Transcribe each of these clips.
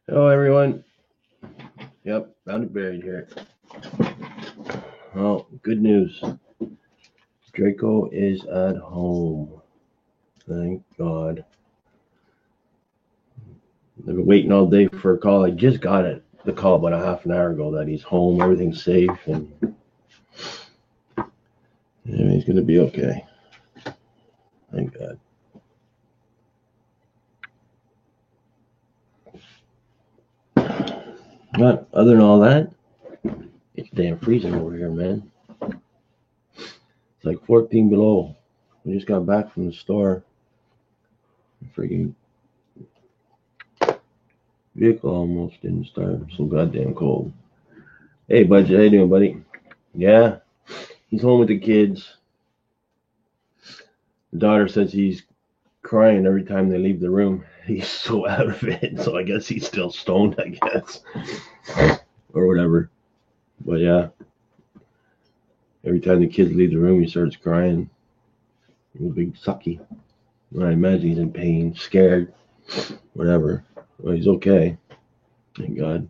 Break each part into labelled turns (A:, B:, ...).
A: Hello, everyone. Yep, found it buried here. Well, good news. Draco is at home. Thank God. I've been waiting all day for a call. I just got the call about a half an hour ago that he's home, everything's safe, and everything's going to be okay. Thank God. But other than all that, it's damn freezing over here, man. It's like 14 below. We just got back from the store. Freaking vehicle almost didn't start. I'm so goddamn cold. Hey, Budget, how you doing, buddy? Yeah, he's home with the kids. The daughter says he's crying every time they leave the room. He's so out of it. So I guess he's still stoned, I guess. Or whatever. But yeah. Every time the kids leave the room, he starts crying. He's a big sucky. I imagine he's in pain, scared, whatever. Well, he's okay. Thank God.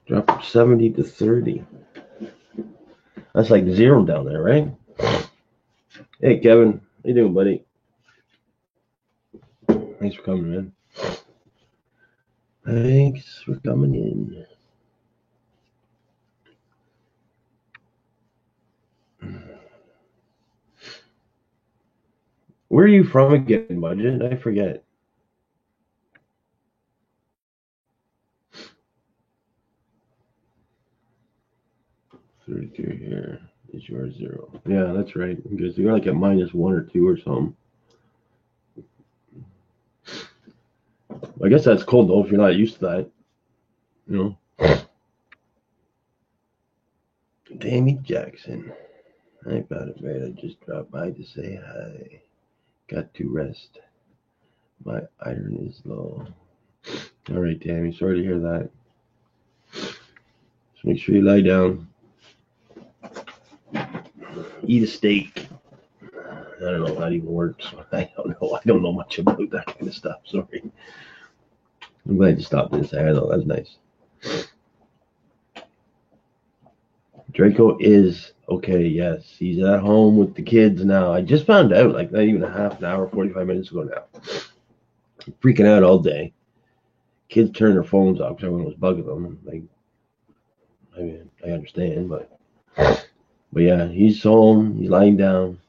A: Dropped from 70 to 30. That's like zero down there, right? Hey, Kevin. How you doing, buddy? Thanks for coming, man. Thanks for coming in. Where are you from again, Budget? I forget. 32 here. Is yours zero? Yeah, that's right. Because you're like at -1 or 2 or something. I guess that's cold though if you're not used to that. You know. Tammy Jackson. I got it right. I just dropped by to say hi. Got to rest. My iron is low. All right, Tammy. Sorry to hear that. Just make sure you lie down. Eat a steak. I don't know how that even works. I don't know. I don't know much about that kind of stuff. Sorry. I'm glad you stopped and said hello. That's nice. Draco is okay. Yes, he's at home with the kids now. I just found out, like not even a half an hour, 45 minutes ago now. I'm freaking out all day. Kids turn their phones off because everyone was bugging them. Like, I mean, I understand, but yeah, he's home. He's lying down.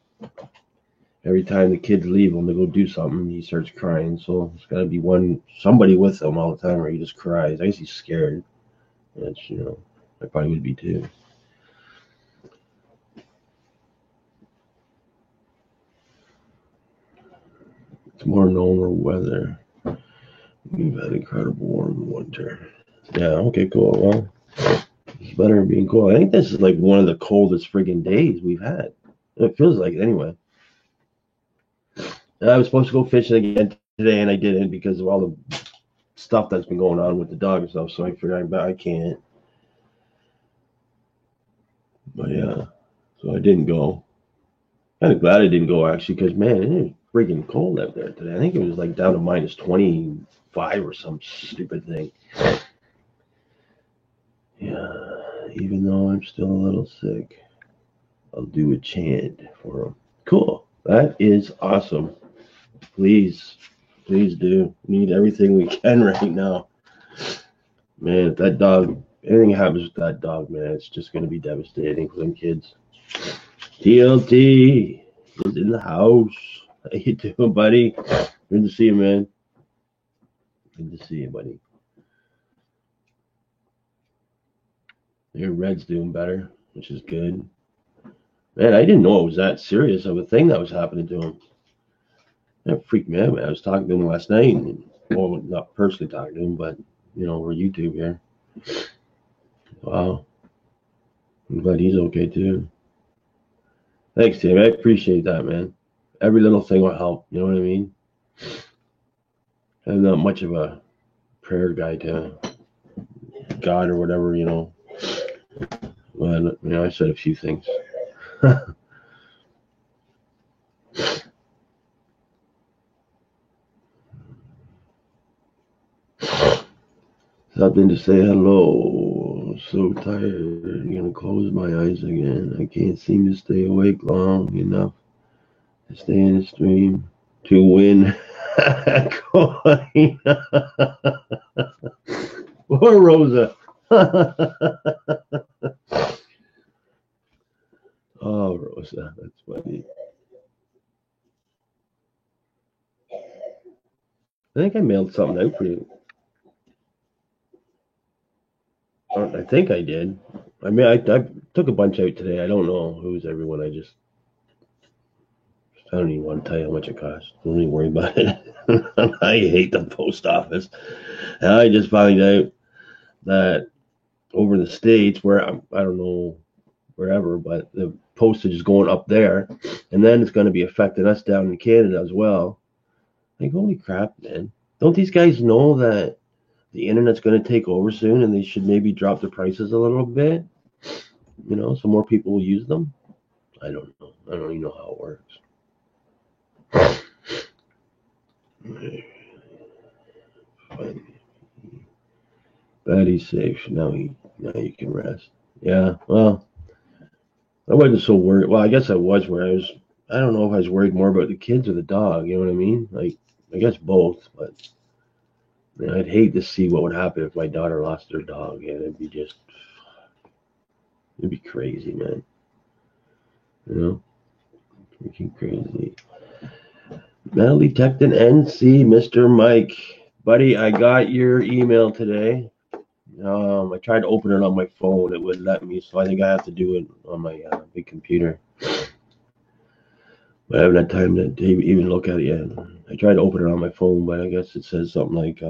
A: Every time the kids leave him to go do something, he starts crying. So it's got to be somebody with him all the time, or he just cries. I guess he's scared. That's I probably would be too. It's more normal weather. We've had incredible warm winter. Yeah. Okay. Cool. Well, it's better than being cold. I think this is like one of the coldest friggin' days we've had. It feels like it anyway. And I was supposed to go fishing again today, and I didn't because of all the stuff that's been going on with the dog and stuff. So I figured I can't. But yeah, so I didn't go. Kind of glad I didn't go actually, because man, it was freaking cold out there today. I think it was like down to -25 or some stupid thing. Yeah, even though I'm still a little sick, I'll do a chant for him. Cool. That is awesome. Please, please do. We need everything we can right now. Man, if that dog, anything happens with that dog, man, it's just going to be devastating for them kids. TLT is in the house. How you doing, buddy? Good to see you, man. Good to see you, buddy. Your Red's doing better, which is good. Man, I didn't know it was that serious of a thing that was happening to him. That freaked me out, man. I was talking to him last night. Well, not personally talking to him, but, over YouTube here. Wow. I'm glad he's okay, too. Thanks, Tim. I appreciate that, man. Every little thing will help. You know what I mean? I'm not much of a prayer guy to God or whatever, But, I said a few things. stopped in to say hello. So tired. I'm gonna close my eyes again. I can't seem to stay awake long enough to stay in the stream to win a coin. Poor Rosa. Oh, Rosa, that's funny. I think I mailed something out for you. I think I did. I mean, I took a bunch out today. I don't know who's everyone. I don't even want to tell you how much it costs. Don't even worry about it. I hate the post office. And I just found out that over in the States, where I don't know wherever, but the postage is going up there, and then it's going to be affecting us down in Canada as well. Like, holy crap, man! Don't these guys know that the internet's going to take over soon, and they should maybe drop the prices a little bit? You know, so more people will use them. I don't know. I don't even know how it works. Betty's safe. Now you can rest. Yeah, well, I wasn't so worried. Well, I guess I was worried. I don't know if I was worried more about the kids or the dog. You know what I mean? Like, I guess both. But man, I'd hate to see what would happen if my daughter lost her dog. Yeah, it'd be crazy, man. You know, freaking crazy. Metal detecting NC, Mr. Mike, buddy. I got your email today. I tried to open it on my phone. It wouldn't let me, so I think I have to do it on my big computer. But I haven't had time to even look at it yet. I tried to open it on my phone, but I guess it says something like, I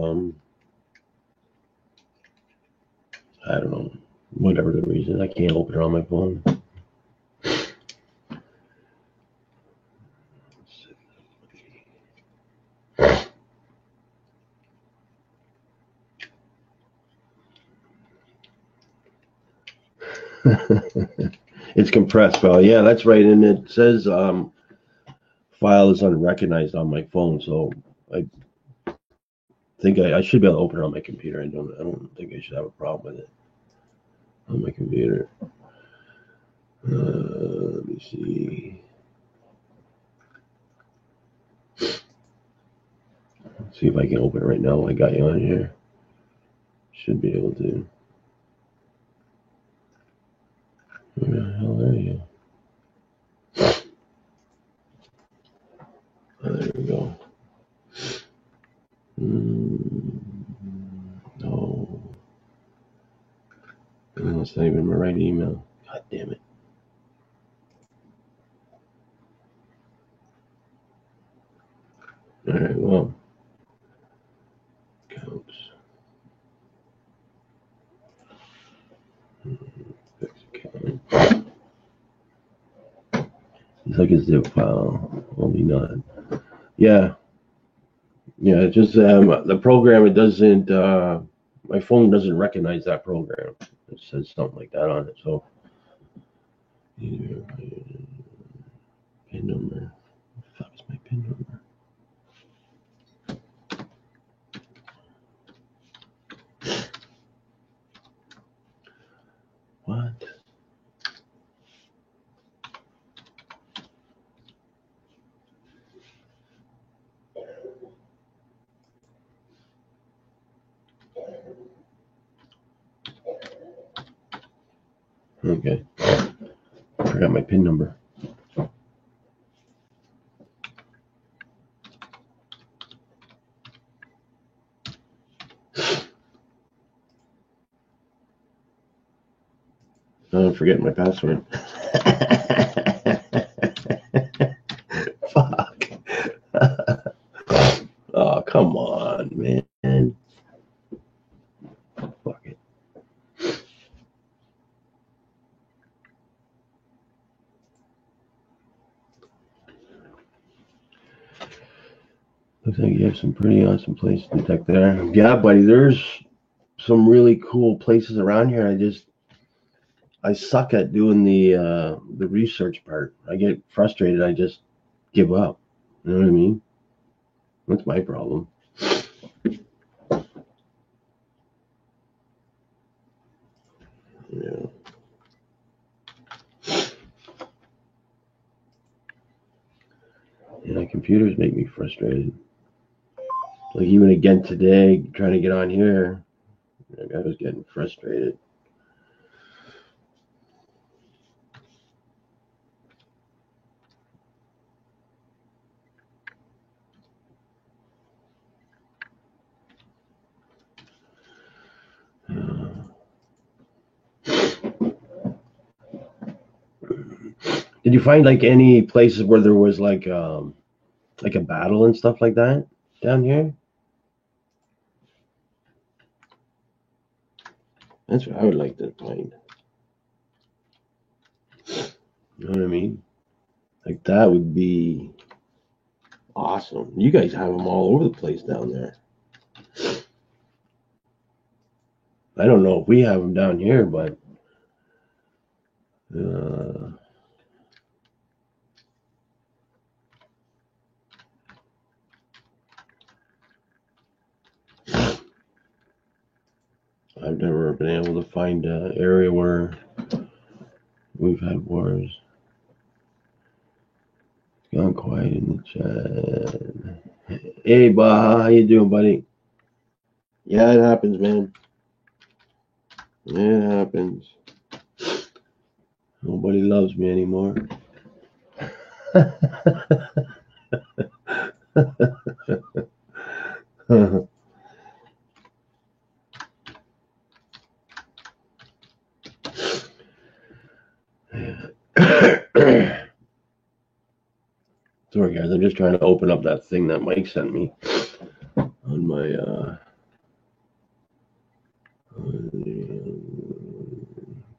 A: don't know, whatever the reason. I can't open it on my phone. It's compressed file. Yeah, that's right. And it says file is unrecognized on my phone, so I think I should be able to open it on my computer. I don't think I should have a problem with it on my computer. Let me see. Let's see if I can open it right now. I got you on here. Should be able to. Where the hell are you? Oh, there we go. No. No, it's not even my right email. God damn it. Alright, well. Counts. Fix account. It's like a zip file, only not. Yeah. Yeah, it just the program, it doesn't my phone doesn't recognize that program. It says something like that on it. So pin number. What the fuck is my pin number? What? Okay. I forgot my pin number. I'm forgetting my password. Fuck. Oh, come on, man. Fuck it. Looks like you have some pretty awesome places to detect there. Yeah, buddy, there's some really cool places around here. I suck at doing the research part. I get frustrated. I just give up. You know what I mean? That's my problem. Yeah. Yeah, computers make me frustrated. Like even again today, trying to get on here, like I was getting frustrated. Did you find like any places where there was like a battle and stuff like that down here? That's what I would like to find. You know what I mean? Like that would be awesome. You guys have them all over the place down there. I don't know if we have them down here, but I've never been able to find an area where we've had wars. It's gone quiet in the chat. Hey, Baha, how you doing, buddy? Yeah, it happens, man. It happens. Nobody loves me anymore. Sorry, guys. I'm just trying to open up that thing that Mike sent me on my.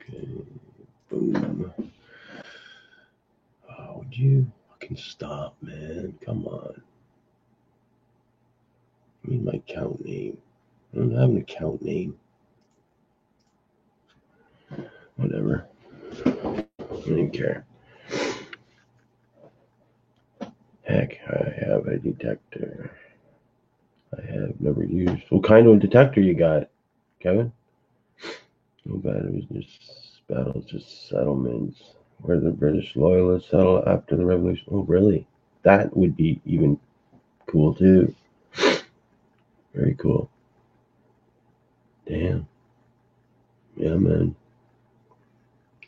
A: Okay. Boom. Oh, would you fucking stop, man? Come on. I need my account name. I don't have an account name. Whatever. I don't care. Heck, I have a detector. I have never used. What kind of detector you got, Kevin? No battles, just battles, just settlements. Where the British loyalists settled after the revolution. Oh, really? That would be even cool too. Very cool. Damn. Yeah, man.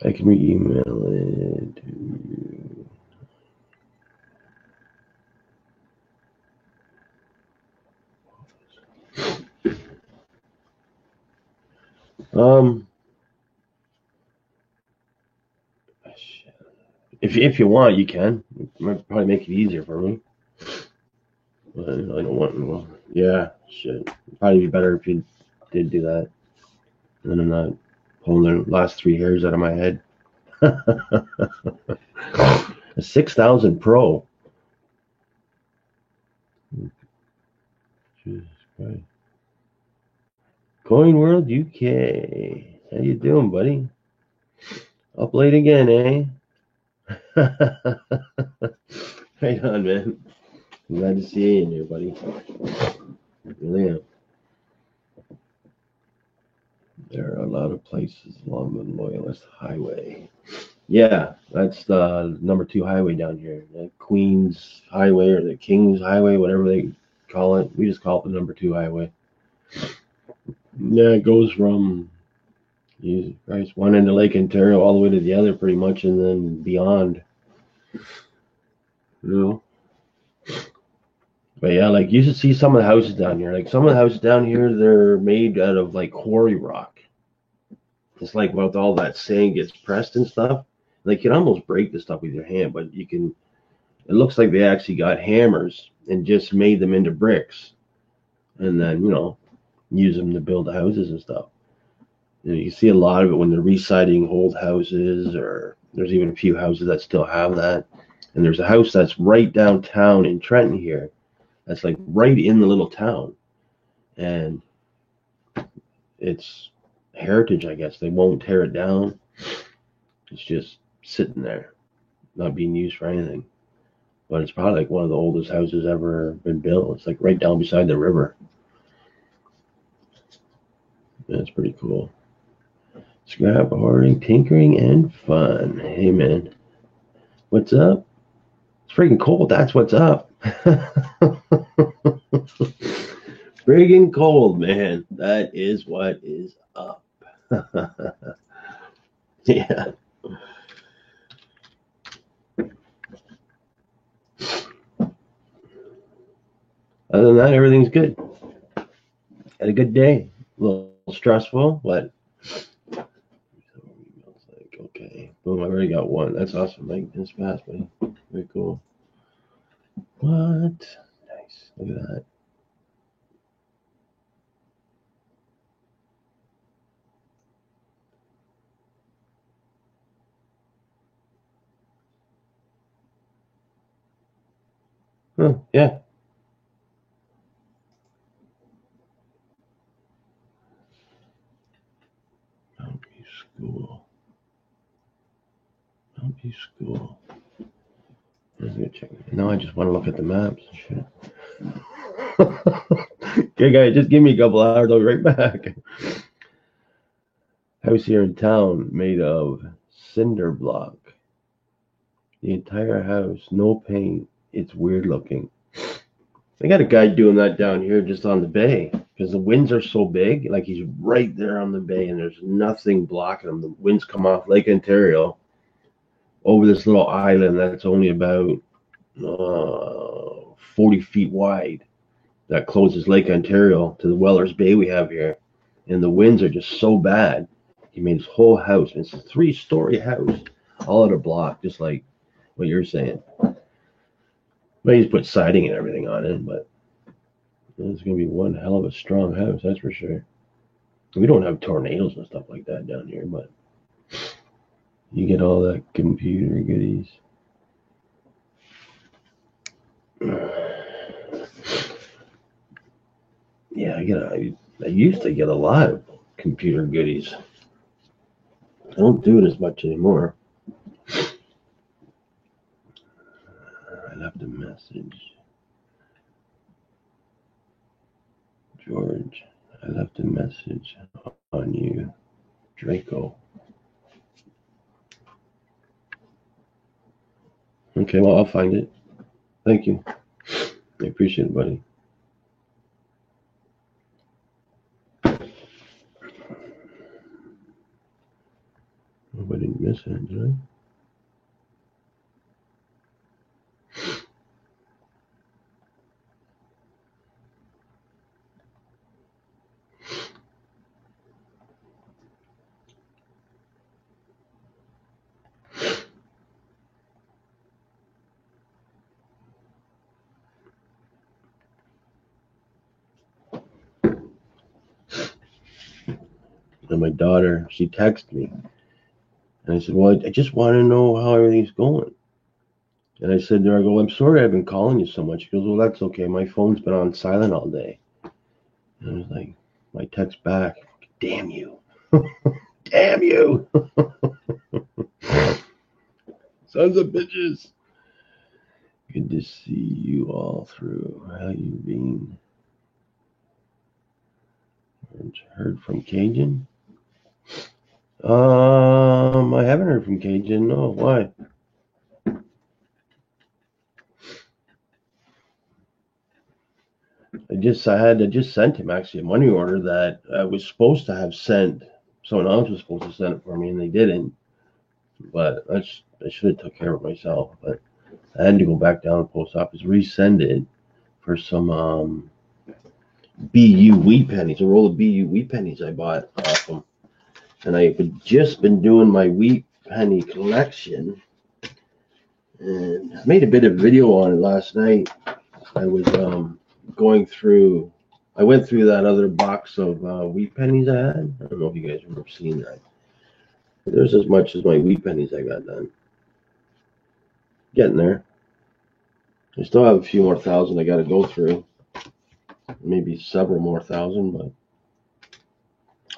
A: I can re-email it to you. If you want, you can. It might probably make it easier for me. But I don't want. Well, yeah, shit. It'd probably be better if you did do that. And then I'm not pulling the last 3 hairs out of my head. A 6000 Pro. Jesus Christ. Coin World UK. How you doing, buddy? Up late again, eh? Right on, man. I'm glad to see you in here, buddy. Really am. There are a lot of places along the Loyalist Highway. Yeah, that's the number 2 highway down here. The Queens Highway or the King's Highway, whatever they call it. We just call it the number 2 highway. Yeah, it goes from one end of Lake Ontario all the way to the other pretty much, and then beyond. You know? But yeah, like you should see some of the houses down here. Like some of the houses down here, they're made out of like quarry rock. It's like with all that sand gets pressed and stuff. Like you can almost break the stuff with your hand, but you can. It looks like they actually got hammers and just made them into bricks, and then use them to build houses and stuff. You see a lot of it when they're reciting old houses, or there's even a few houses that still have that. And there's a house that's right downtown in Trenton here, that's like right in the little town, and it's heritage, I guess. They won't tear it down. It's just sitting there, not being used for anything. But it's probably like one of the oldest houses ever been built. It's like right down beside the river. Yeah, it's pretty cool. Scrap hoarding, tinkering, and fun. Hey, man. What's up? It's freaking cold. That's what's up. Friggin' cold, man. That is what is up. Yeah. Other than that, everything's good. Had a good day. A little stressful, but okay. Boom, I already got one. That's awesome. Like this fast, buddy. Very cool. What? Nice. Look at that. Huh, yeah. Mountview School. Mountview School. Let's go check. No, I just want to look at the maps. Shit. Okay, guys, just give me a couple hours. I'll be right back. House here in town made of cinder block. The entire house, no paint. It's weird looking. I got a guy doing that down here just on the bay because the winds are so big. Like he's right there on the bay and there's nothing blocking him. The winds come off Lake Ontario over this little island that's only about 40 feet wide that closes Lake Ontario to the Wellers Bay we have here. And the winds are just so bad. He made his whole house. It's a 3-story house, all out of block, just like what you're saying. But he's put siding and everything on it, but it's going to be one hell of a strong house, that's for sure. We don't have tornadoes and stuff like that down here, but you get all that computer goodies. Yeah, I used to get a lot of computer goodies. I don't do it as much anymore. I left a message. George, I left a message on you. Draco. Okay, well, I'll find it. Thank you. I appreciate it, buddy. Hope I didn't miss it, did I? And my daughter, she texted me. And I said, well, I just want to know how everything's going. And I said to her, I go, I'm sorry I've been calling you so much. She goes, well, that's okay. My phone's been on silent all day. And I was like, my text back, damn you. Damn you. Sons of bitches. Good to see you all through. How you been? Heard from Cajun? I haven't heard from Cajun. No, why? I just sent him actually a money order that I was supposed to have sent. Someone else was supposed to send it for me, and they didn't. But I should have took care of it myself. But I had to go back down to the post office, resend it for some BU wheat pennies, a roll of BU wheat pennies I bought off them. And I had just been doing my wheat penny collection, and I made a bit of video on it last night. I was going through. I went through that other box of wheat pennies I had. I don't know if you guys remember seeing that. But there's as much as my wheat pennies I got done. Getting there. I still have a few more thousand I got to go through. Maybe several more thousand, but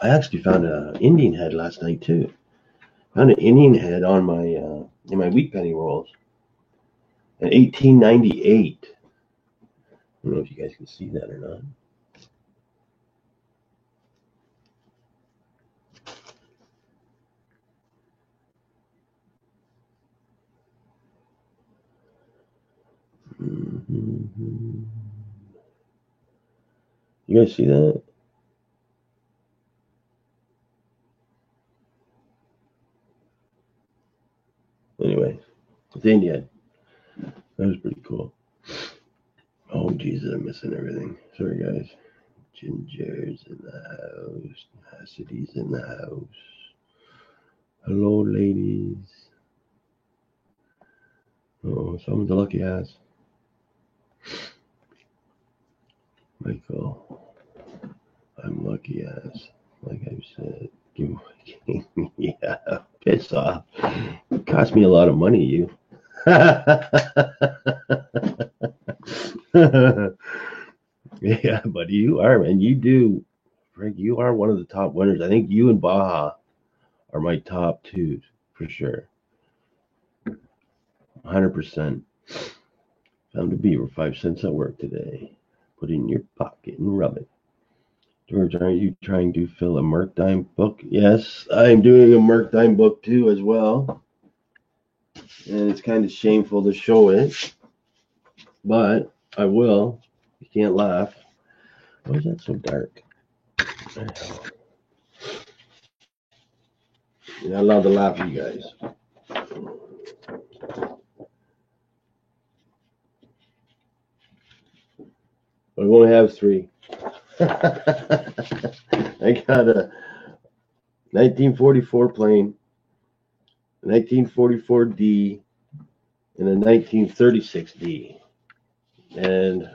A: I actually found an Indian head last night too. Found an Indian head on my in my wheat penny rolls. In 1898. I don't know if you guys can see that or not. You guys see that? Anyway, it's Indian. That was pretty cool. Oh, Jesus, I'm missing everything. Sorry, guys. Ginger's in the house. Cassidy's in the house. Hello, ladies. Oh, someone's a lucky ass. Michael, I'm lucky ass. Like I said, you yeah, piss off. It cost me a lot of money, you. Yeah, but you are, man. You do, Frank. You are one of the top winners. I think you and Baja are my top two for sure. 100%. Found a beaver 5 cents at work today. Put it in your pocket and rub it. George, are you trying to fill a Merkdime book? Yes, I'm doing a Merkdime book too as well. And it's kind of shameful to show it, but I will. You can't laugh. Why is that so dark? You're not allowed to laugh, you guys. But I only have 3. I got a 1944 plane, a 1944D, and a 1936D. And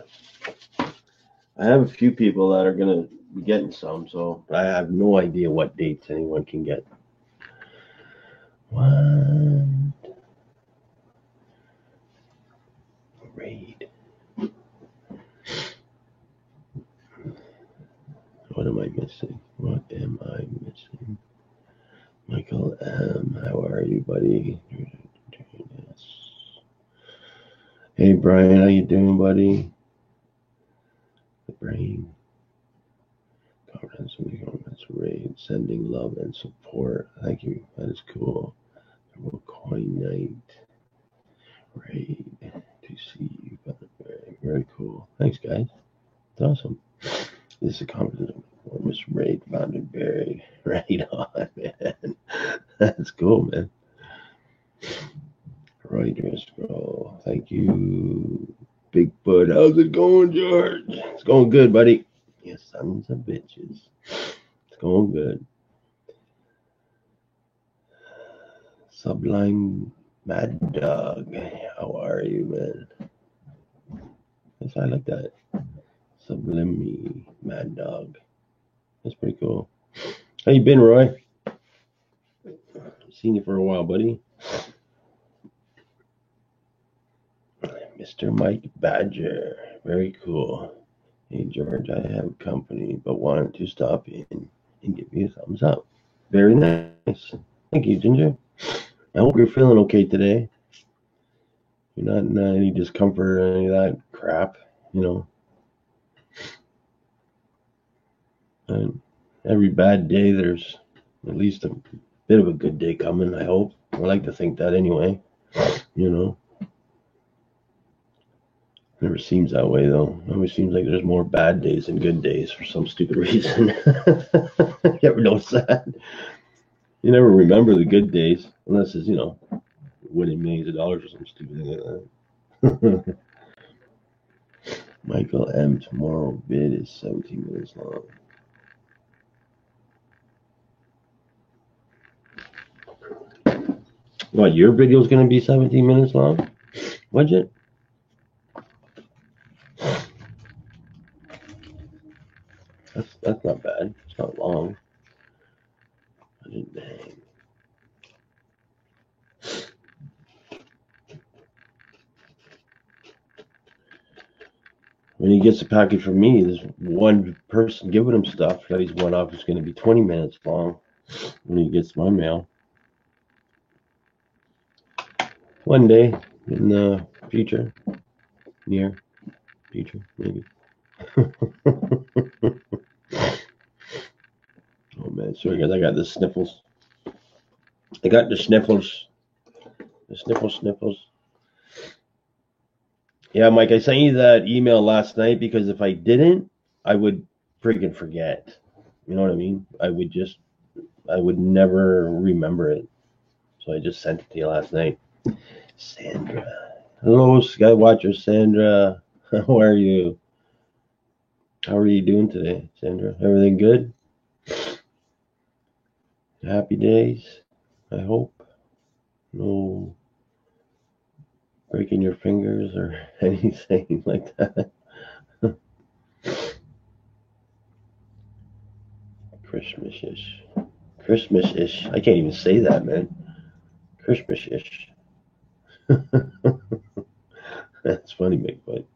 A: I have a few people that are going to be getting some, so I have no idea what dates anyone can get. What? Raid. What am I missing? What am I missing? Michael M. How are you, buddy? Hey, Brian. How you doing, buddy? The brain. Comments, raid. Sending love and support. Thank you. That is cool. Coin night. Raid. To see you. Very, very cool. Thanks, guys. It's awesome. This is a comment for Miss Raid found and buried. Right on, man. That's cool, man. Reuters, bro. Thank you. Bigfoot. How's it going, George? It's going good, buddy. You sons of bitches. It's going good. Sublime Mad Dog. How are you, man? Yes, I like that. Sublime Mad Dog. That's pretty cool. How you been, Roy? Seen you for a while, buddy. Mr. Mike Badger. Very cool. Hey, George, I have company, but wanted to stop in and give you a thumbs up. Very nice. Thank you, Ginger. I hope you're feeling okay today. You're not in any discomfort or any of that crap, you know. And every bad day, there's at least a bit of a good day coming, I hope. I like to think that anyway, you know. Never seems that way, though. It always seems like there's more bad days than good days for some stupid reason. You ever notice that? You never remember the good days, unless it's, you know, winning millions of dollars or some stupid thing like that. Michael M. Tomorrow bid is 17 minutes long. What, your video is going to be 17 minutes long? Budget? That's not bad. It's not long. Dang. When he gets a package from me, there's one person giving him stuff that he's one off is going to be 20 minutes long when he gets my mail. One day in the future, near future, maybe. Oh man, sorry guys, I got the sniffles. I got the sniffles. The sniffles. Yeah, Mike, I sent you that email last night because if I didn't, I would freaking forget. You know what I mean? I would never remember it. So I just sent it to you last night. Sandra. Hello, Skywatcher Sandra. How are you? How are you doing today, Sandra? Everything good? Happy days, I hope. No breaking your fingers or anything like that. Christmas-ish. Christmas-ish. I can't even say that, man. Christmas-ish. That's funny, Bigfoot.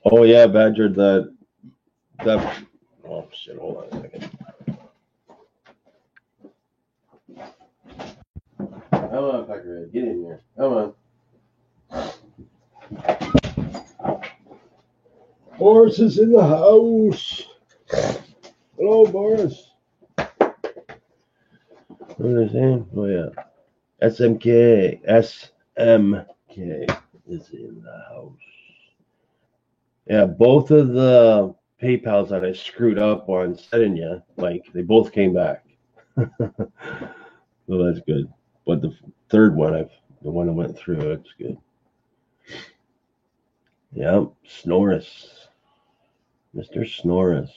A: Oh yeah, Badger. That. Oh shit! Hold on a second. Come on, Peckerhead. Get in here. Come on. Boris is in the house. Hello, Boris. What are they saying? Oh yeah. SMK is in the house. Yeah, both of the PayPals that I screwed up on sending you, Mike, they both came back. So that's good. But the third one, the one that went through, it's good. Yep, Snorris. Mr. Snorris.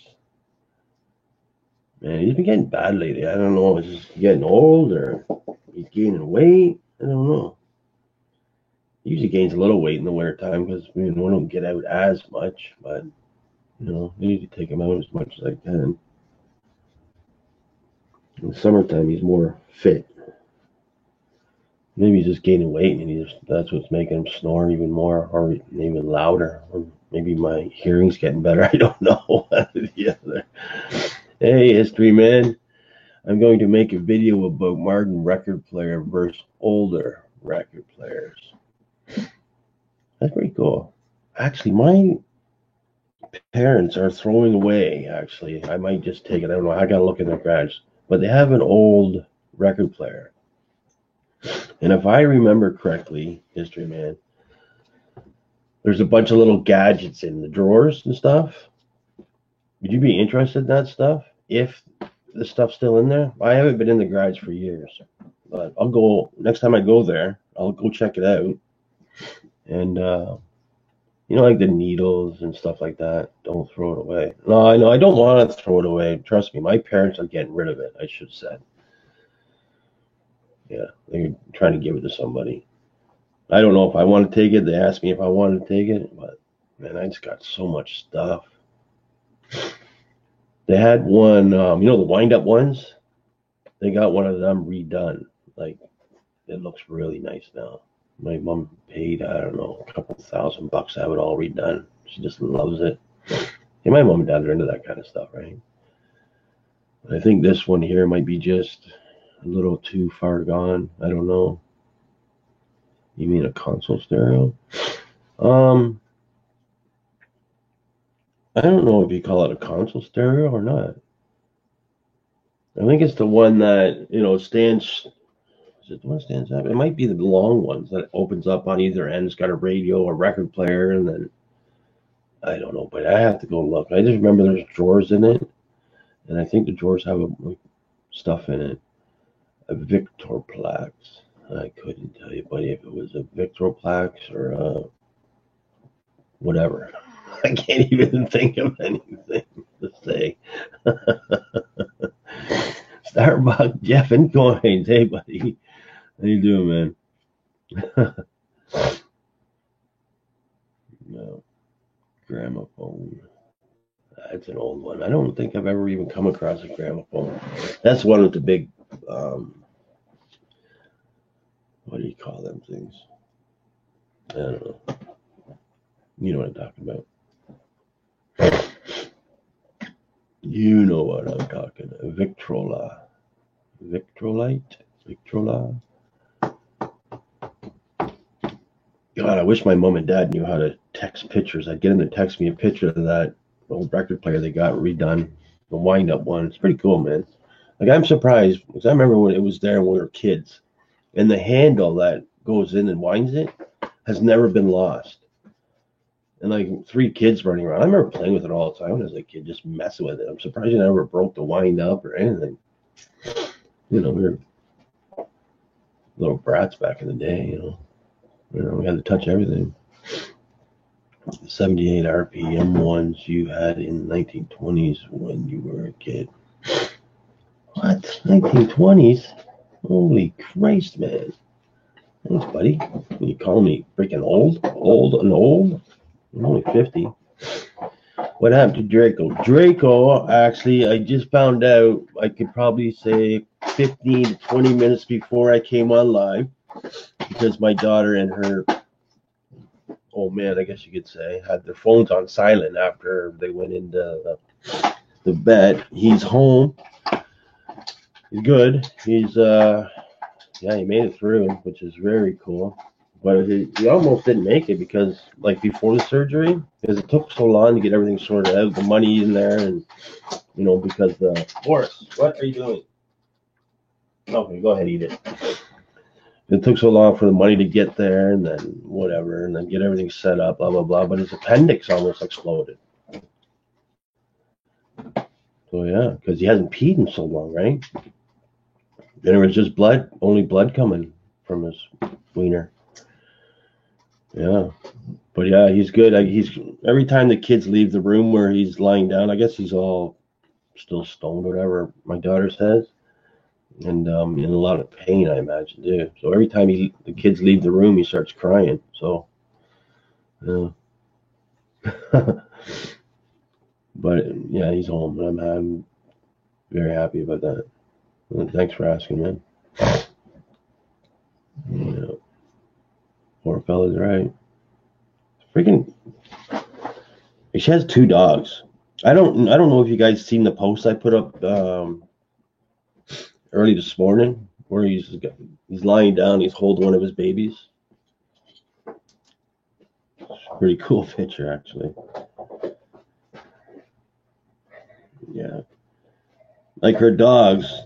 A: Man, he's been getting bad lately. I don't know. Is he getting old or he's gaining weight? I don't know. He usually gains a little weight in the wintertime because we don't get out as much, but I usually take him out as much as I can. In the summertime, he's more fit. Maybe he's just gaining weight, and that's what's making him snore even more, or even louder, or maybe my hearing's getting better. I don't know. The other. Hey, history man. I'm going to make a video about modern record player versus older record players. That's pretty cool. Actually, my parents are throwing away. Actually, I might just take it. I don't know. I gotta look in their garage, but they have an old record player. And if I remember correctly, history man, there's a bunch of little gadgets in the drawers and stuff. Would you be interested in that stuff? If the stuff's still in there? I haven't been in the garage for years, but I'll go next time I go there. I'll go check it out. And like the needles and stuff like that. Don't throw it away. No, I know. I don't want to throw it away. Trust me, my parents are getting rid of it. I should have said. Yeah, they're trying to give it to somebody. I don't know if I want to take it. They asked me if I wanted to take it, but man, I just got so much stuff. They had one, the wind-up ones. They got one of them redone. Like, it looks really nice now. My mom paid, I don't know, a couple $1,000 to have it all redone. She just loves it. And my mom and dad are into that kind of stuff, right? But I think this one here might be just a little too far gone. I don't know. You mean a console stereo? I don't know if you call it a console stereo or not. I think it's the one that, stands. Is it the one that stands up? It might be the long ones that opens up on either end. It's got a radio, a record player, and then I don't know, but I have to go look. I just remember there's drawers in it, and I think the drawers have stuff in it. A Victorplex. I couldn't tell you, buddy, if it was a Victorplex or a whatever. I can't even think of anything to say. Starbucks, Jeff and Coins. Hey, buddy. How you doing, man? No. Gramophone. That's an old one. I don't think I've ever even come across a gramophone. That's one with the big, what do you call them things? I don't know. You know what I'm talking about. You know what I'm talking about. Victrola. Victrola. God, I wish my mom and dad knew how to text pictures. I'd get them to text me a picture of that old record player they got redone, the wind-up one. It's pretty cool, man. Like, I'm surprised because I remember when it was there when we were kids, and the handle that goes in and winds it has never been lost. And like 3 kids running around. I remember playing with it all the time when I was a kid, just messing with it. I'm surprised you never broke the wind up or anything. We were little brats back in the day. We had to touch everything. 78 RPM ones you had in 1920s when you were a kid. What? 1920s? Holy Christ, man. Thanks, buddy. You call me freaking old? Old and old? I'm only 50. What happened to Draco? Draco, actually, I just found out, I could probably say 15 to 20 minutes before I came on live, because my daughter and her, oh man, I guess you could say, had their phones on silent after they went into the bed. He's home. He's good. He's, he made it through, which is very cool. But he almost didn't make it because, like, before the surgery, because it took so long to get everything sorted out, the money in there, and, because the... Boris, what are you doing? Okay, go ahead, eat it. It took so long for the money to get there, and then whatever, and then get everything set up, blah, blah, blah. But his appendix almost exploded. So, yeah, because he hasn't peed in so long, right? Then it was just blood, only blood coming from his wiener. Yeah. But yeah, he's good. He's every time the kids leave the room where he's lying down, I guess he's all still stoned, whatever my daughter says, and in a lot of pain, I imagine too. So every time the kids leave the room, he starts crying. So, yeah. But yeah, he's home, and I'm very happy about that. And thanks for asking, man. Yeah. Poor fella's right. Freaking. She has 2 dogs. I don't know if you guys seen the post I put up early this morning where he's lying down, he's holding one of his babies. Pretty cool picture, actually. Yeah. Like, her dogs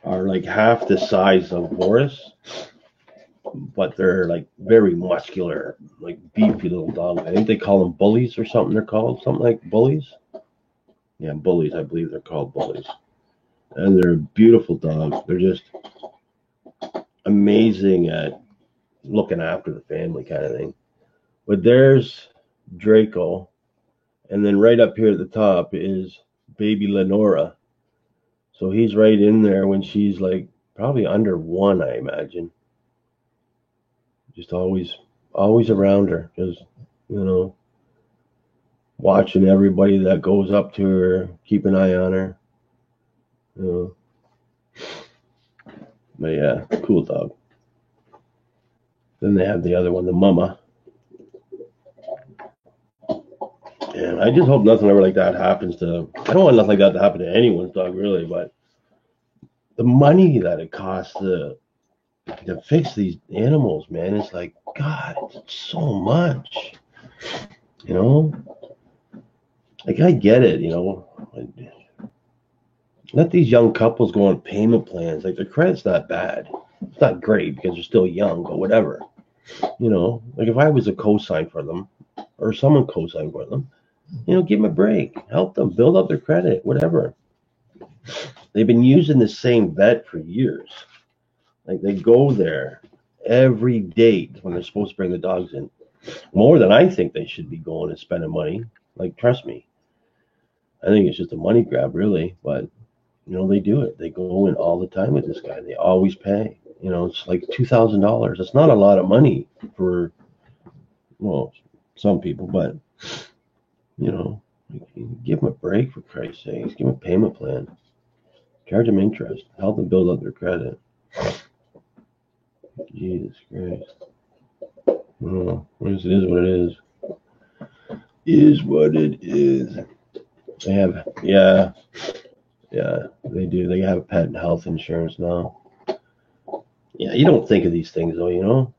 A: are like half the size of Boris, but they're like very muscular, like beefy little dogs. I think they call them bullies or something. They're called something like bullies. Yeah, bullies. I believe they're called bullies. And they're beautiful dogs. They're just amazing at looking after the family, kind of thing. But there's Draco, and then right up here at the top is baby Lenora. So he's right in there when she's like probably under 1, I imagine. Just always around her, just watching everybody that goes up to her, keep an eye on her. But yeah, cool dog. Then they have the other one, the mama. And I just hope nothing ever like that happens to. I don't want nothing like that to happen to anyone's dog, really. But the money that it costs to fix these animals, man, it's like, God, it's so much. Like, I get it. Let these young couples go on payment plans. Like, their credit's not bad. It's not great because they're still young, but whatever. Like, if I was a co-sign for them, or someone co-signed for them, give them a break. Help them build up their credit, whatever. They've been using the same vet for years. Like, they go there every date when they're supposed to bring the dogs in. More than I think they should be going and spending money. Like, trust me. I think it's just a money grab, really. But, they do it. They go in all the time with this guy. They always pay. It's like $2,000. It's not a lot of money for, well, some people, but, give them a break, for Christ's sakes. Give them a payment plan. Charge them interest. Help them build up their credit. Jesus Christ. It is what it is. Is what it is. They have, yeah, they do. They have pet health insurance now. Yeah, you don't think of these things, though,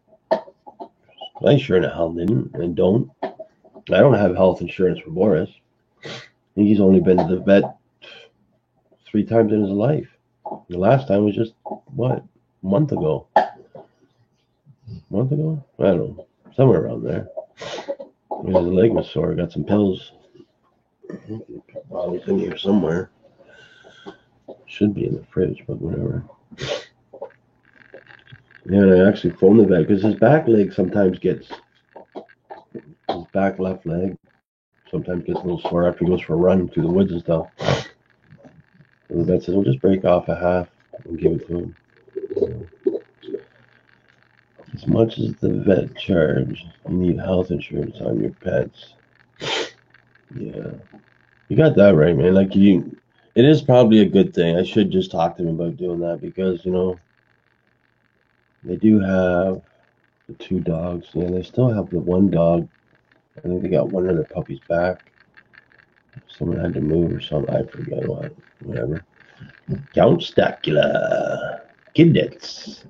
A: I sure in the hell didn't and don't. I don't have health insurance for Boris. think he's only been to the vet 3 times in his life. The last time was just, what, a month ago? I don't know. Somewhere around there. His leg was sore. Got some pills. Probably in here somewhere. Should be in the fridge, but whatever. Yeah, I actually phoned the vet because his back leg sometimes gets, his back left leg sometimes gets a little sore after he goes for a run through the woods and stuff. And the vet says, we'll just break off a half and give it to him. As much as the vet charge, you need health insurance on your pets. Yeah. You got that right, man. Like, it is probably a good thing. I should just talk to him about doing that because, they do have the 2 dogs. Yeah, they still have the 1 dog. I think they got one of their puppies back. Someone had to move or something. I forget what. Whatever. Count Stacula. Kidnets.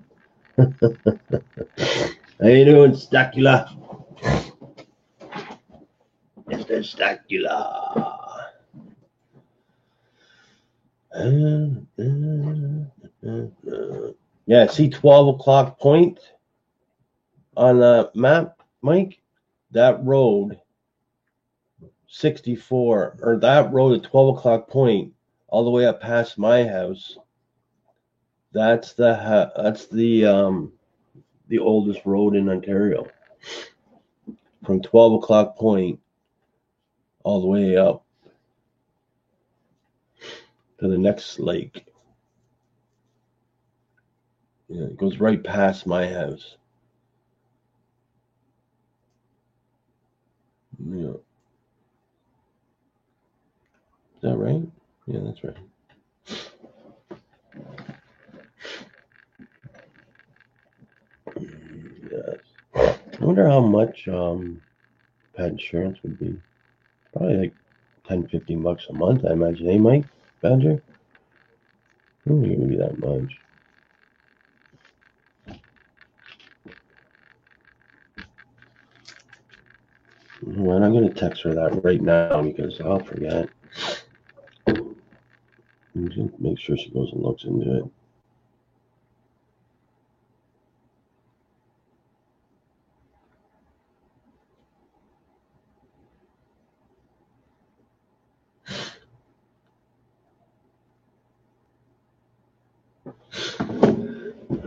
A: How you doing, Stacula? Mr. Stacula. Yeah, see 12 o'clock point on the map, Mike? That road, 64, or that road at 12 o'clock point, all the way up past my house. That's the oldest road in Ontario. From 12 o'clock point all the way up to the next lake. Yeah, it goes right past my house. Yeah. Is that right? Yeah, that's right. Yes. I wonder how much pet insurance would be. Probably like $10-15 a month, I imagine. Hey, Mike Badger? I don't think it would be that much. Well, I'm going to text her that right now because I'll forget. Just make sure she goes and looks into it.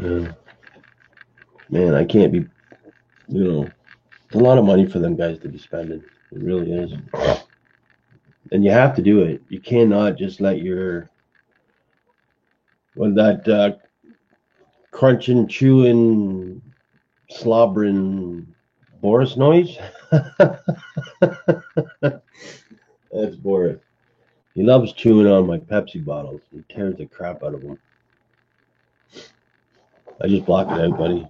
A: Yeah. Man, I can't be, it's a lot of money for them guys to be spending. It really is. And you have to do it. You cannot just let that crunching, chewing, slobbering Boris noise. That's Boris. He loves chewing on my Pepsi bottles. He tears the crap out of them. I just blocked it out, buddy.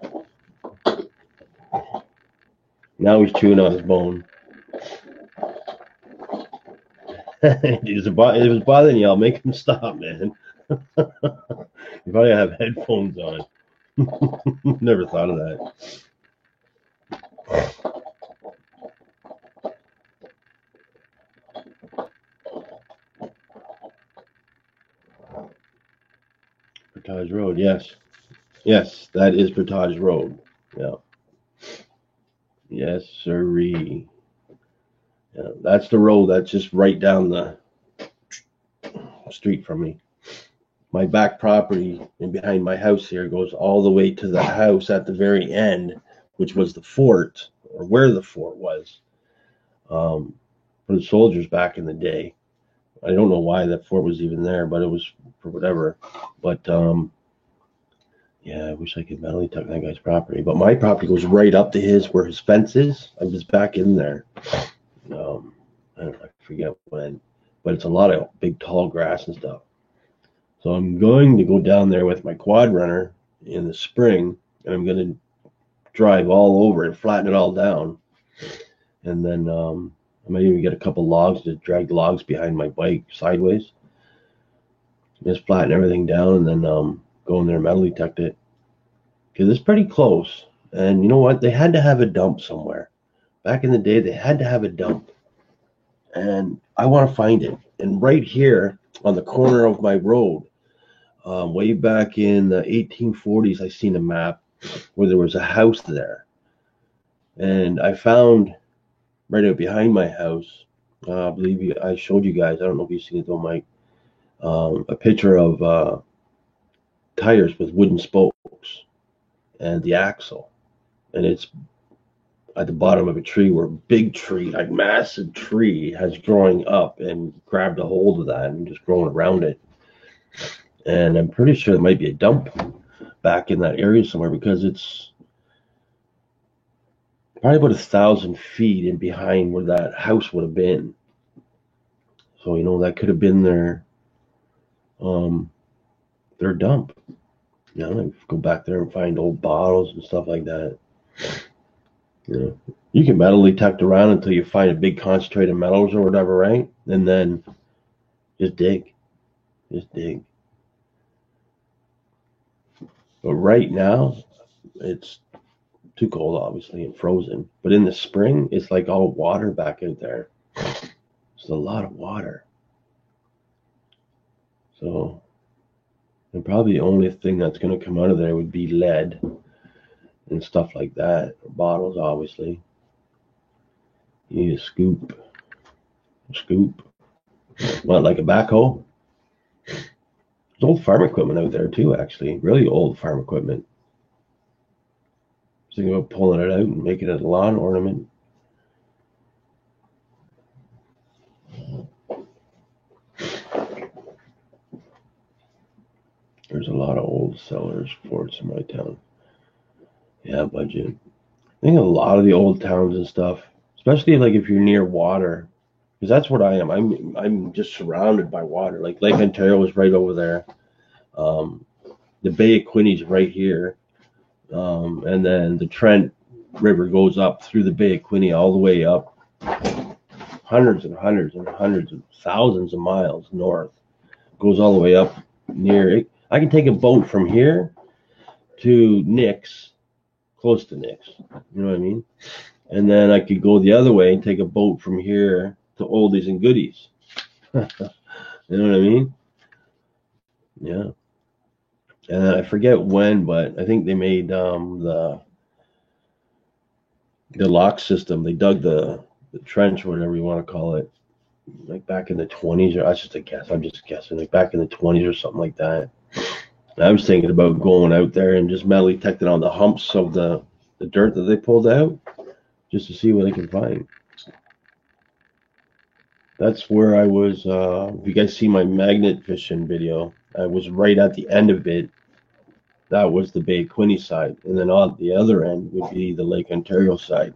A: Now he's chewing on his bone. If it was bothering you, I'll make him stop, man. You probably have headphones on. Never thought of that. Portage Road, yes. Yes, that is Portage Road. Yeah. Yes, sirree. Yeah, that's the road that's just right down the street from me. My back property and behind my house here goes all the way to the house at the very end, which was the fort, or where the fort was, for the soldiers back in the day. I don't know why that fort was even there, but it was for whatever. But yeah, I wish I could mentally tuck that guy's property. But my property goes right up to his, where his fence is. I was back in there. I forget when, but it's a lot of big tall grass and stuff. So I'm going to go down there with my quad runner in the spring, and I'm going to drive all over and flatten it all down. And then I might even get a couple logs to drag the logs behind my bike sideways. Just flatten everything down and then go in there and metal detect it. Because it's pretty close. And you know what? They had to have a dump somewhere. Back in the day, they had to have a dump. and I want to find it. And right here on the corner of my road, way back in the 1840s, I seen a map where there was a house there, and I found right out behind my house. I believe I showed you guys. I don't know if you've seen it though, Mike. A picture of tires with wooden spokes and the axle, and it's at the bottom of a tree where a big tree, like massive tree, has growing up and grabbed a hold of that and just growing around it. And I'm pretty sure there might be a dump back in that area somewhere because it's probably about 1,000 feet in behind where that house would have been. So that could have been their dump. Go back there and find old bottles and stuff like that. You can metal detect around until you find a big concentrated metals or whatever, right? And then just dig. But right now, it's too cold, obviously, and frozen. But in the spring, it's like all water back out there. It's a lot of water. So, and probably the only thing that's going to come out of there would be lead and stuff like that. Bottles, obviously. You need a scoop. What, like a backhoe? There's old farm equipment out there too, actually. Really old farm equipment. Thinking about pulling it out and making it a lawn ornament. There's a lot of old cellars forts in my town. Yeah, budget. I think a lot of the old towns and stuff, especially like if you're near water, because that's what I am. I'm just surrounded by water. Like Lake Ontario is right over there. The Bay of Quinte is right here, and then the Trent River goes up through the Bay of Quinte all the way up, hundreds and hundreds and hundreds of thousands of miles north. Goes all the way up near it. I can take a boat from here to Nix, close to Nix. You know what I mean? And then I could go the other way and take a boat from here to Oldies and Goodies. You know what I mean? Yeah. And I forget when, but I think they made the lock system. They dug the trench, whatever you want to call it, like back in the 20s, or that's just a guess. I'm just guessing, like back in the 20s or something like that. And I was thinking about going out there and just metal detecting on the humps of the dirt that they pulled out, just to see what I can find. That's where I was. If you guys see my magnet fishing video, I was right at the end of it. That was the Bay of Quinte side, and then on the other end would be the Lake Ontario side.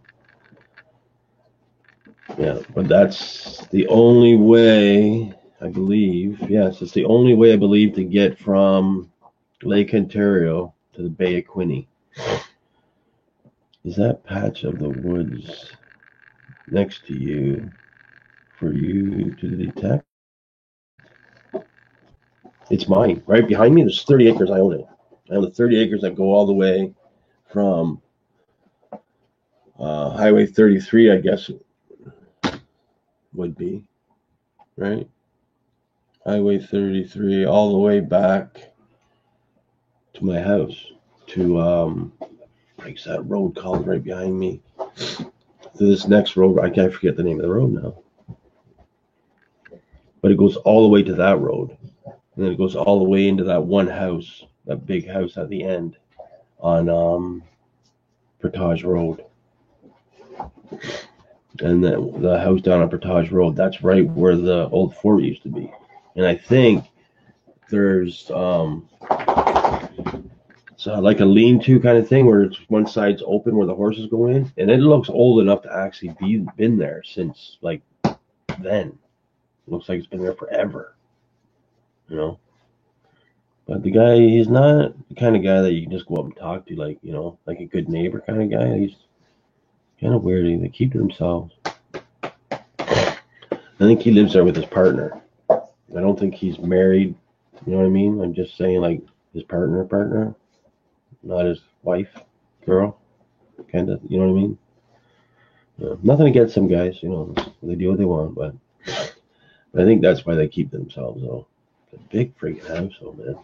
A: Yeah, but that's the only way, I believe. Yes, it's the only way, I believe, to get from Lake Ontario to the Bay of Quinte. Is that patch of the woods next to you for you to detect? It's mine. Right behind me, there's 30 acres. I own it. I own the 30 acres that go all the way from Highway 33, I guess it would be, right? Highway 33 all the way back to my house, to what's that road called right behind me? To this next road, I can't forget the name of the road now. But it goes all the way to that road. And then it goes all the way into that one house, that big house at the end on Portage Road. And then the house down on Portage Road, that's right where the old fort used to be. And I think there's so like a lean-to kind of thing where it's one side's open where the horses go in, and it looks old enough to actually been there since like then. It looks like it's been there forever, you know. But the guy, he's not the kind of guy that you can just go up and talk to, like, like a good neighbor kind of guy. He's kind of weird. They keep to themselves. I think he lives there with his partner. I don't think he's married. You know what I mean? I'm just saying, like, his partner, not his wife, girl, kind of. You know what I mean? Nothing against some guys. They do what they want, but I think that's why they keep themselves, though. It's a big freaking house, though, man.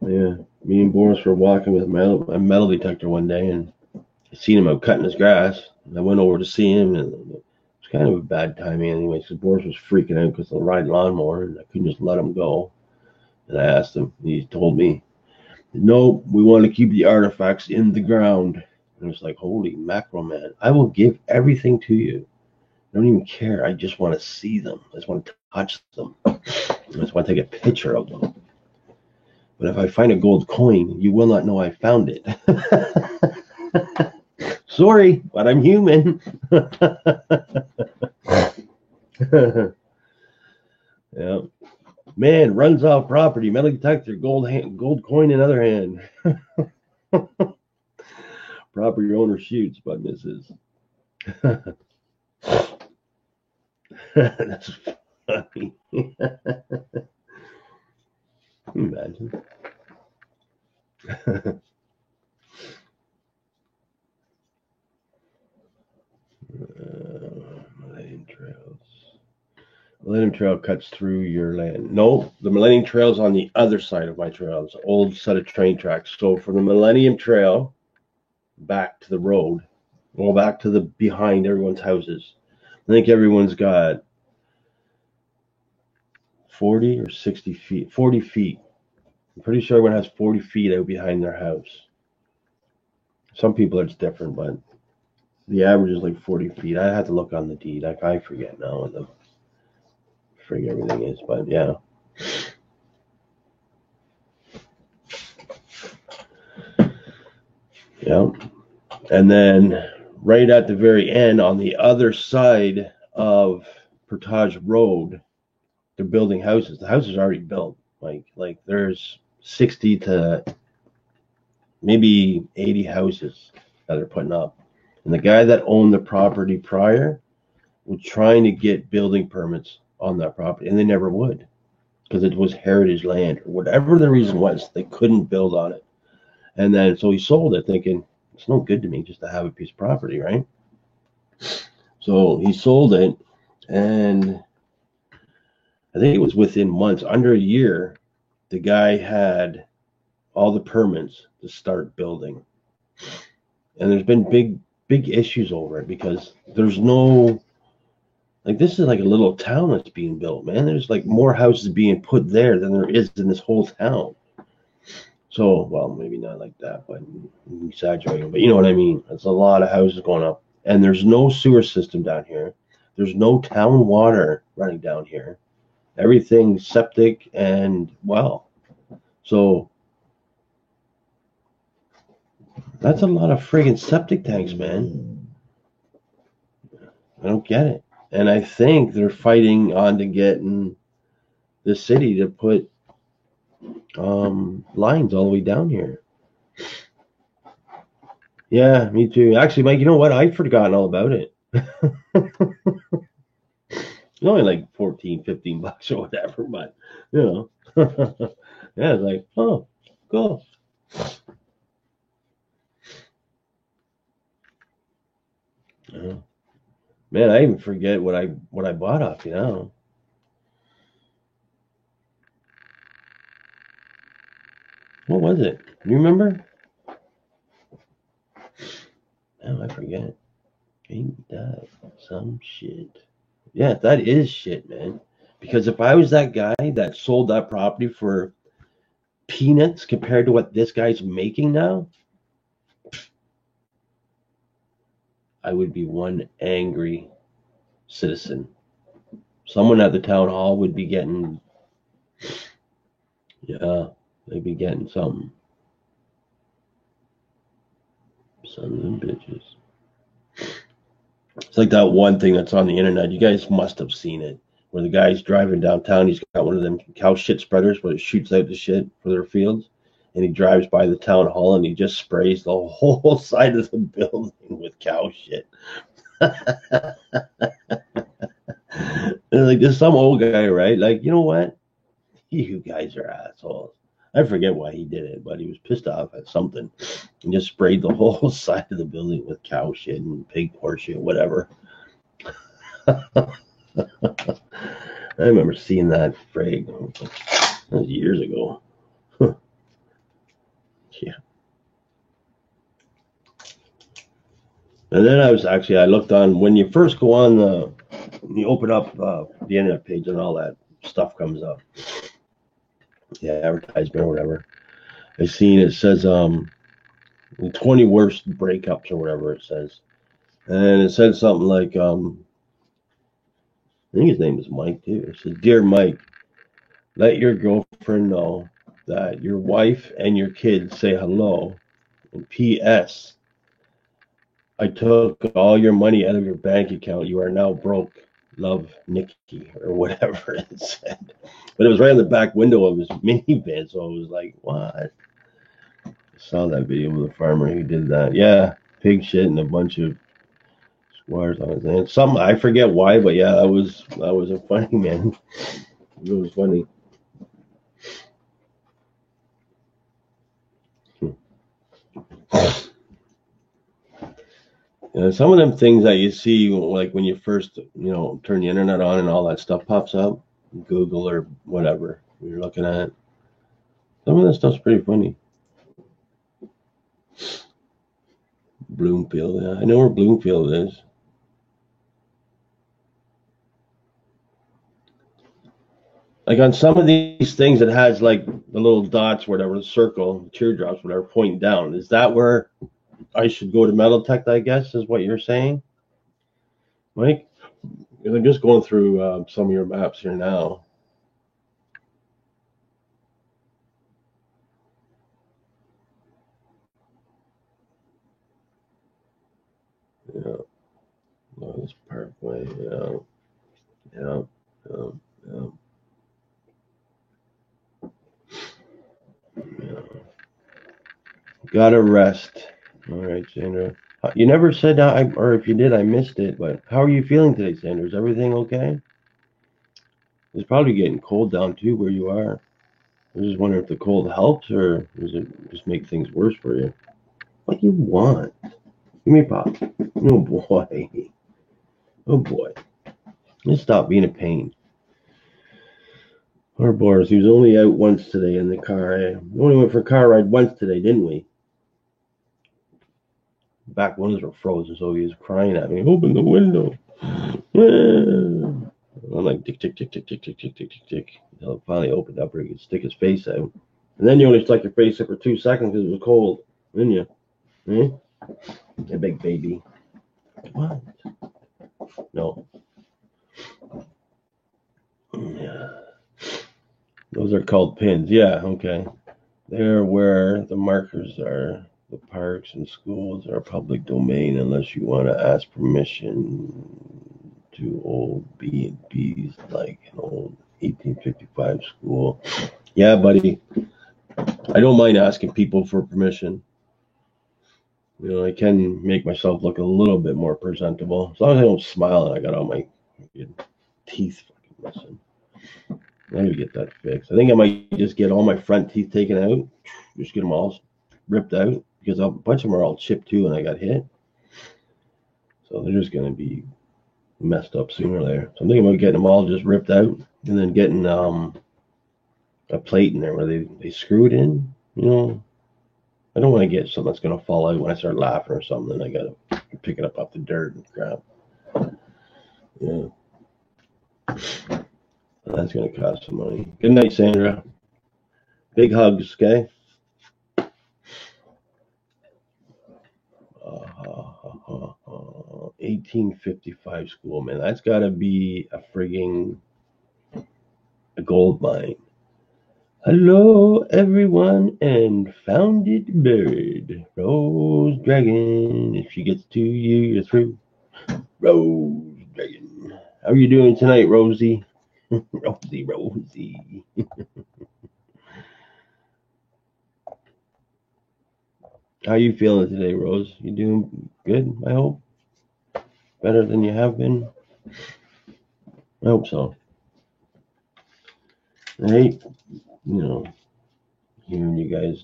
A: Yeah, me and Boris were walking with a metal detector one day, and I seen him out cutting his grass. And I went over to see him, and it was kind of a bad timing anyway, because Boris was freaking out because of the ride lawnmower, and I couldn't just let him go. And I asked him, and he told me, no, we want to keep the artifacts in the ground. And I was like, holy mackerel, man. I will give everything to you. I don't even care. I just want to see them. I just want to touch them. I just want to take a picture of them. But if I find a gold coin, you will not know I found it. Sorry, but I'm human. Yeah. Man runs off property, metal detector, gold coin in other hand. Property owner shoots but misses. That's funny. Imagine. Millennium Trails. Millennium Trail cuts through your land. No, the Millennium Trail's on the other side of my trail. It's an old set of train tracks. So from the Millennium Trail back to the road, well, back to the behind everyone's houses. I think everyone's got 40 or 60 feet. 40 feet. I'm pretty sure everyone has 40 feet out behind their house. Some people it's different, but the average is like 40 feet. I had to look on the deed. I forget now what the frig everything is, but yeah. Yeah. And then right at the very end, on the other side of Portage Road, they're building houses. The house is already built. Like there's 60 to maybe 80 houses that they're putting up. And the guy that owned the property prior was trying to get building permits on that property, and they never would because it was heritage land or whatever the reason was. They couldn't build on it. And then so he sold it thinking it's no good to me just to have a piece of property, right? So he sold it, and I think it was within months, under a year, the guy had all the permits to start building. And there's been big issues over it because there's no, like, this is like a little town that's being built, man. There's like more houses being put there than there is in this whole town. So, well, maybe not like that, but I'm exaggerating. But you know what I mean? There's a lot of houses going up, and there's no sewer system down here. There's no town water running down here. Everything's septic and well. So that's a lot of friggin' septic tanks, man. I don't get it. And I think they're fighting on to getting the city to put lines all the way down here. Yeah, me too. Actually, Mike, you know what? I've forgotten all about it. It's only like 14, 15 bucks or whatever, but you know. Yeah, it's like, oh, cool. Yeah. Man, I even forget what I bought off you now. What was it? You remember? Oh, I forget. Ain't that some shit? Yeah, that is shit, man. Because if I was that guy that sold that property for peanuts compared to what this guy's making now, I would be one angry citizen. Someone at the town hall would be getting, yeah, they'd be getting something. Sons and bitches. It's like that one thing that's on the internet. You guys must have seen it, where the guy's driving downtown. He's got one of them cow shit spreaders where it shoots out the shit for their fields. And he drives by the town hall and he just sprays the whole side of the building with cow shit. And like, there's some old guy, right? Like, you know what? You guys are assholes. I forget why he did it, but he was pissed off at something and just sprayed the whole side of the building with cow shit and pig or shit, whatever. I remember seeing that frig. That was years ago. Huh. Yeah. And then I looked on, when you first go on you open up the internet page and all that stuff comes up. Yeah, advertisement or whatever. I seen it says, 20 worst breakups or whatever it says. And it said something like, I think his name is Mike too. It says, "Dear Mike, let your girlfriend know that your wife and your kids say hello. And P.S. I took all your money out of your bank account. You are now broke. Love, Nikki," or whatever it said. But it was right on the back window of his minivan, so I was like, what? I saw that video of the farmer who did that. Yeah, pig shit and a bunch of squares on his hands. Some I forget why, but yeah, that was a funny, man. It was funny. Some of them things that you see, like when you first, turn the internet on and all that stuff pops up, Google or whatever you're looking at. Some of that stuff's pretty funny. Bloomfield, yeah, I know where Bloomfield is. Like on some of these things, it has like the little dots, whatever, the circle, the teardrops, whatever, pointing down. Is that where I should go to Metal Tech? I guess is what you're saying, Mike. I'm just going through some of your maps here now. Yeah, Lowe's Parkway. Yeah, yeah, yeah, yeah, yeah. Gotta rest. All right, Sandra. You never said, or if you did, I missed it. But how are you feeling today, Sandra? Is everything okay? It's probably getting cold down too where you are. I was just wondering if the cold helps or does it just make things worse for you? What do you want? Give me a pop. Oh boy. Oh boy. Let's stop being a pain. Our Boris, he was only out once today in the car. We only went for a car ride once today, didn't we? Back windows were frozen, so he was crying at me. Open the window. I'm like tick tick tick tick tick tick tick tick tick tick. Until it finally opened up where he could stick his face out. And then you only stuck your face out for 2 seconds because it was cold, didn't you? A big baby. What? No. Yeah. Those are called pins. Yeah, okay. They're where the markers are. The parks and schools are public domain unless you want to ask permission to old B&Bs like an old 1855 school. Yeah, buddy. I don't mind asking people for permission. I can make myself look a little bit more presentable. As long as I don't smile and I got all my teeth fucking missing. I need to get that fixed. I think I might just get all my front teeth taken out. Just get them all ripped out because a bunch of them are all chipped too and I got hit. So they're just going to be messed up sooner or later. So I'm thinking about getting them all just ripped out and then getting a plate in there where they screw it in. I don't want to get something that's going to fall out when I start laughing or something. I got to pick it up off the dirt and crap. Yeah. That's going to cost some money. Good night, Sandra. Big hugs, okay? 1855 school, man. That's got to be a frigging gold mine. Hello, everyone, and found it buried. Rose Dragon. If she gets to you, you're through. Rose Dragon. How are you doing tonight, Rosie? Rosie. How are you feeling today, Rose? You doing good, I hope? Better than you have been? I hope so. I hate, hearing you guys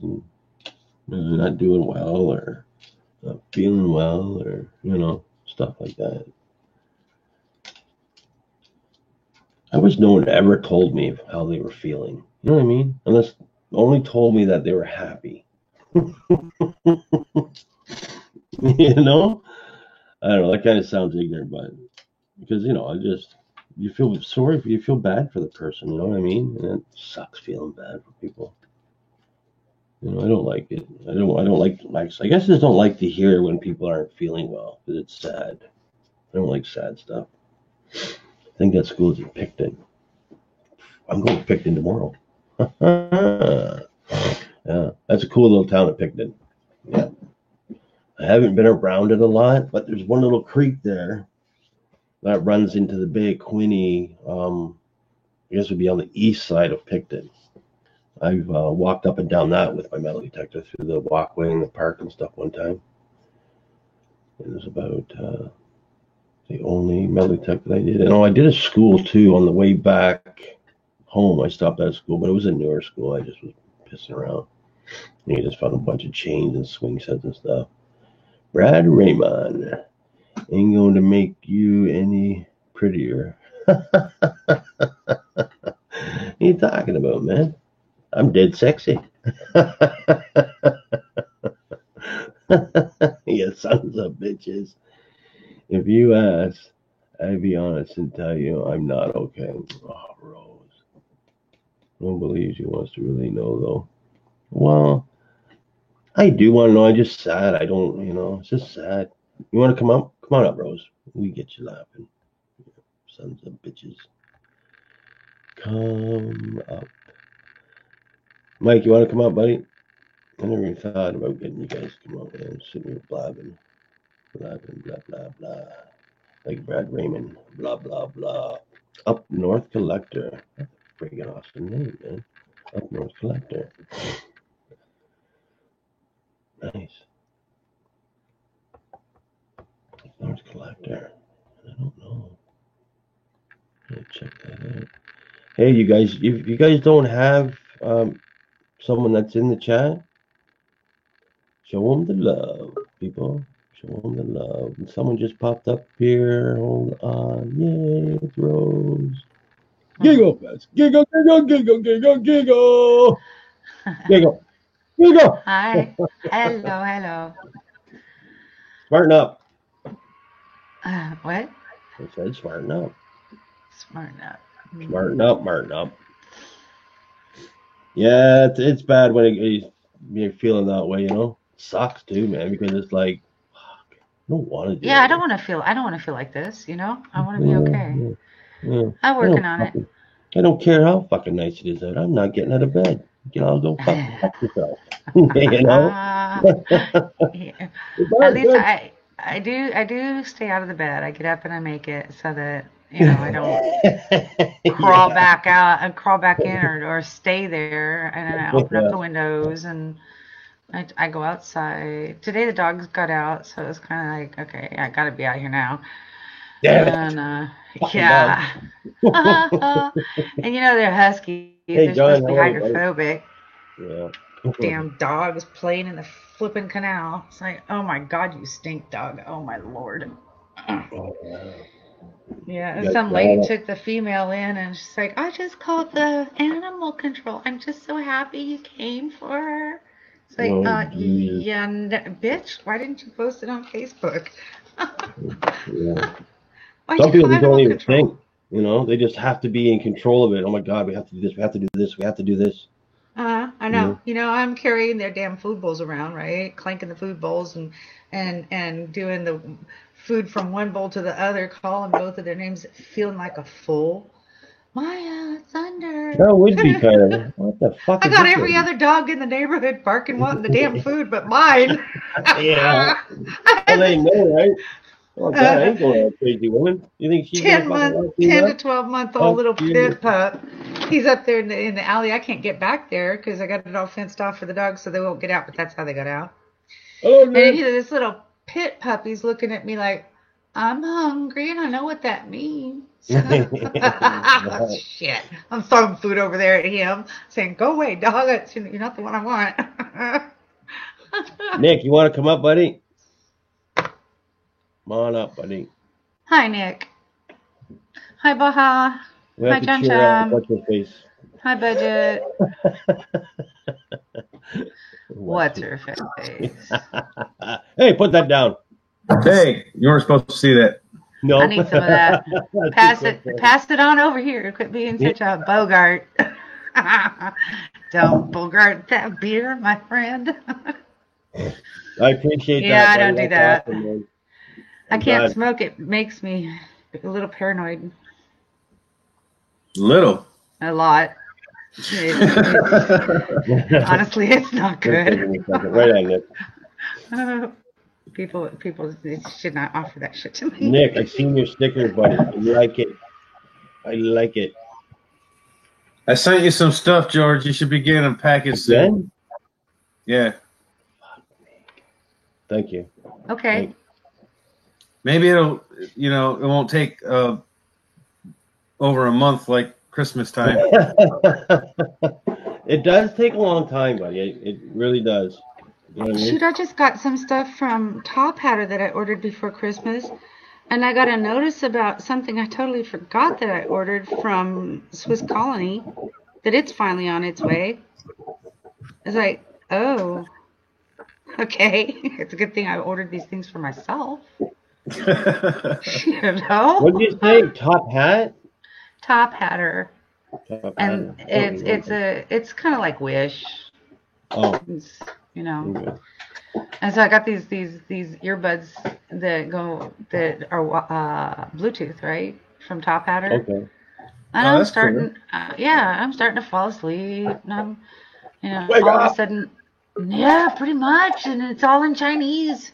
A: not doing well or not feeling well or, stuff like that. I wish no one ever told me how they were feeling. You know what I mean? Unless only told me that they were happy. You know? I don't know. That kind of sounds ignorant, but because you feel sorry for you feel bad for the person. You know what I mean? And it sucks feeling bad for people. I don't like it. I don't like. I guess I just don't like to hear when people aren't feeling well because it's sad. I don't like sad stuff. I think that school's in Picton. I'm going to Picton tomorrow. Yeah, that's a cool little town at Picton. Yeah, I haven't been around it a lot, but there's one little creek there that runs into the Bay of Quinte. I guess it would be on the east side of Picton. I've walked up and down that with my metal detector through the walkway in the park and stuff one time. It was about the only metal detector I did. And I did a school too on the way back home. I stopped at a school, but it was a newer school. I just was pissing around. And you just found a bunch of chains and swing sets and stuff. Brad Raymond ain't going to make you any prettier. What are you talking about, man? I'm dead sexy. You sons of bitches. If you ask, I'd be honest and tell you I'm not okay. Oh, Rose. No one believes you wants to really know, though. Well, I do want to know. I'm just sad. I don't, it's just sad. You want to come up? Come on up, Rose. We get you laughing. Sons of bitches. Come up. Mike, you want to come up, buddy? I never even thought about getting you guys to come up and sitting here blabbing, blah, blah, blah. Like Brad Raymond, blah, blah, blah. Up North Collector. That's a freaking awesome name, man. Up North Collector. Nice. Up North Collector. I don't know. Check that out. Hey, you guys, if you guys don't have someone that's in the chat, show them the love, people. Show them the love. And someone just popped up here. Hold on. Yay, it's Rose. Giggle fest. Giggle, giggle, giggle, giggle, giggle. Giggle. Giggle.
B: Hi. Hello.
A: Smarten up.
B: What?
A: I said smarten up.
B: Smarten up.
A: Smarten up, smarten up. Yeah, it's bad when you're feeling that way, It sucks too, man, because it's like, fuck, I don't want to do it.
B: Yeah, I don't want to feel like this, I want to be okay.
A: Yeah.
B: I'm working on it.
A: I don't care how fucking nice it is out. I'm not getting out of bed. I'll go fuck yourself.
B: Yeah. At least I do stay out of the bed. I get up and I make it so that I don't crawl back out and crawl back in or stay there. And then I open up the windows and I go outside. Today the dogs got out, so it was kind of like, okay, I gotta be out here now.
A: Damn
B: and yeah. And they're husky. They're supposed to be hydrophobic.
A: Yeah.
B: Damn dogs playing in the flipping canal. It's like, oh my god, you stink, dog. Oh my lord. Yeah, and some lady took the female in and she's like, I just called the animal control. I'm just so happy you came for her. It's like, yeah, bitch, why didn't you post it on Facebook?
A: Yeah. Some people don't even think, they just have to be in control of it. Oh my God, we have to do this, we have to do this, we have to do this.
B: I know. I'm carrying their damn food bowls around, right? Clanking the food bowls and doing the food from one bowl to the other, calling both of their names, feeling like a fool. Maya, Thunder.
A: That would be kind of, what the fuck?
B: I got every other dog in the neighborhood barking, wanting the damn food, but mine.
A: Yeah. Well, they know, right? Oh God, I ain't going to crazy woman. You think she's
B: 10 to 12-month-old little pit pup. He's up there in the alley. I can't get back there because I got it all fenced off for the dogs, so they won't get out. But that's how they got out. Oh, and this little pit puppy's looking at me like, I'm hungry, and I know what that means. Shit! I'm throwing food over there at him, saying, "Go away, dog. You're not the one I
A: want." Nick, you want to come up, buddy? Come on up, buddy.
B: Hi, Nick. Hi, Baha.
A: We
B: Hi,
A: have to
B: Chum
A: cheer out.
B: Chum.
A: What's your face?
B: Hi, Budget.
A: What's
B: What's her face?
A: Hey, put that down.
C: Hey, you weren't supposed to see that.
A: No.
B: I need some of that. Pass it on over here. Quit being such a Bogart. Don't Bogart that beer, my friend.
A: I appreciate that.
B: Yeah, I don't do that.
A: Awesome,
B: I can't smoke. It makes me a little paranoid.
C: Little.
B: A lot. Honestly, it's not good.
A: Right on, Nick.
B: People should not offer that shit to me.
A: Nick, I seen your stickers, buddy. I like it. I like it.
C: I sent you some stuff, George. You should be getting them packaged soon. Yeah.
A: Thank you.
B: Okay.
C: Maybe it'll, it won't take over a month like Christmas time.
A: It does take a long time, buddy. It really does. You know what I mean?
B: Shoot, I just got some stuff from Top Hatter that I ordered before Christmas. And I got a notice about something I totally forgot that I ordered from Swiss Colony, that it's finally on its way. It's like, oh, okay. It's a good thing I ordered these things for myself. You know?
A: What did you say? Top Hat?
B: Top Hatter.
A: Top
B: And
A: Hat.
B: it's kind of like Wish.
A: Oh.
B: It's, And so I got these earbuds that are Bluetooth, right, from Top Hatter.
A: Okay.
B: And I'm starting, I'm starting to fall asleep, and I'm, all of a sudden, yeah, pretty much, and it's all in Chinese.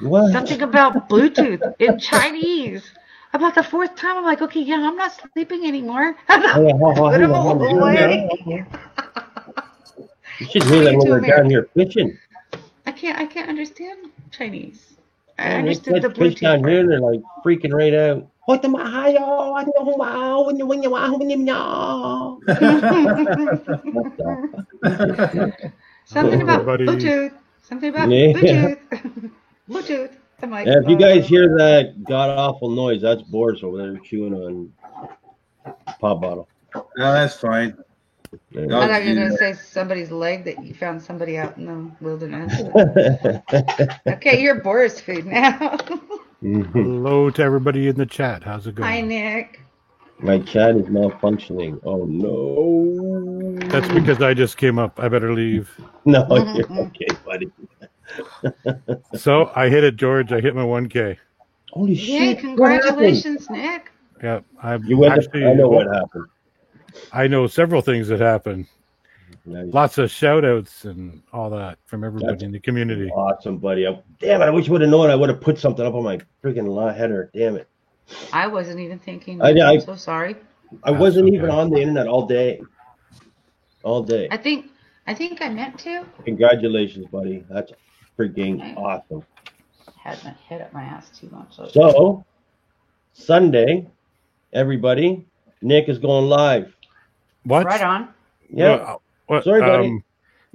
A: What?
B: Something about Bluetooth in Chinese. About the fourth time, I'm like, okay, yeah, I'm not sleeping anymore. Put them away.
A: You should hear that when we're down here fishing.
B: I can't understand Chinese. I understood the
A: Bluetooth. Fish down here, they're like freaking right out.
B: Something about Bluetooth. Something about Bluetooth. Bluetooth. I'm like,
A: if you guys hear that god awful noise, that's Boris over there chewing on pop bottle.
C: No, that's fine.
B: I thought you were going to say somebody's leg that you found somebody out in the wilderness. Okay, you're Boris food now.
D: Hello to everybody in the chat. How's it going?
B: Hi, Nick.
A: My chat is malfunctioning. Oh, no.
D: That's because I just came up. I better leave.
A: No, you're okay, buddy.
D: So I hit it, George. I hit my 1K.
A: Holy
B: Yay,
A: shit.
B: congratulations, Nick.
D: Yeah,
A: I know what happened.
D: I know several things that happened.
A: Nice.
D: Lots of shout outs and all that from everybody in the community.
A: Awesome, buddy. Damn it, I wish I would have known. I would have put something up on my freaking header. Damn it.
B: I wasn't even thinking.
A: I'm
B: so sorry.
A: I wasn't even on the internet all day. All day.
B: I think I meant to.
A: Congratulations, buddy. That's freaking awesome.
B: Had my head up my ass too much.
A: So, Sunday, everybody, Nick is going live.
D: What?
B: Right on.
A: Yeah. Sorry, buddy.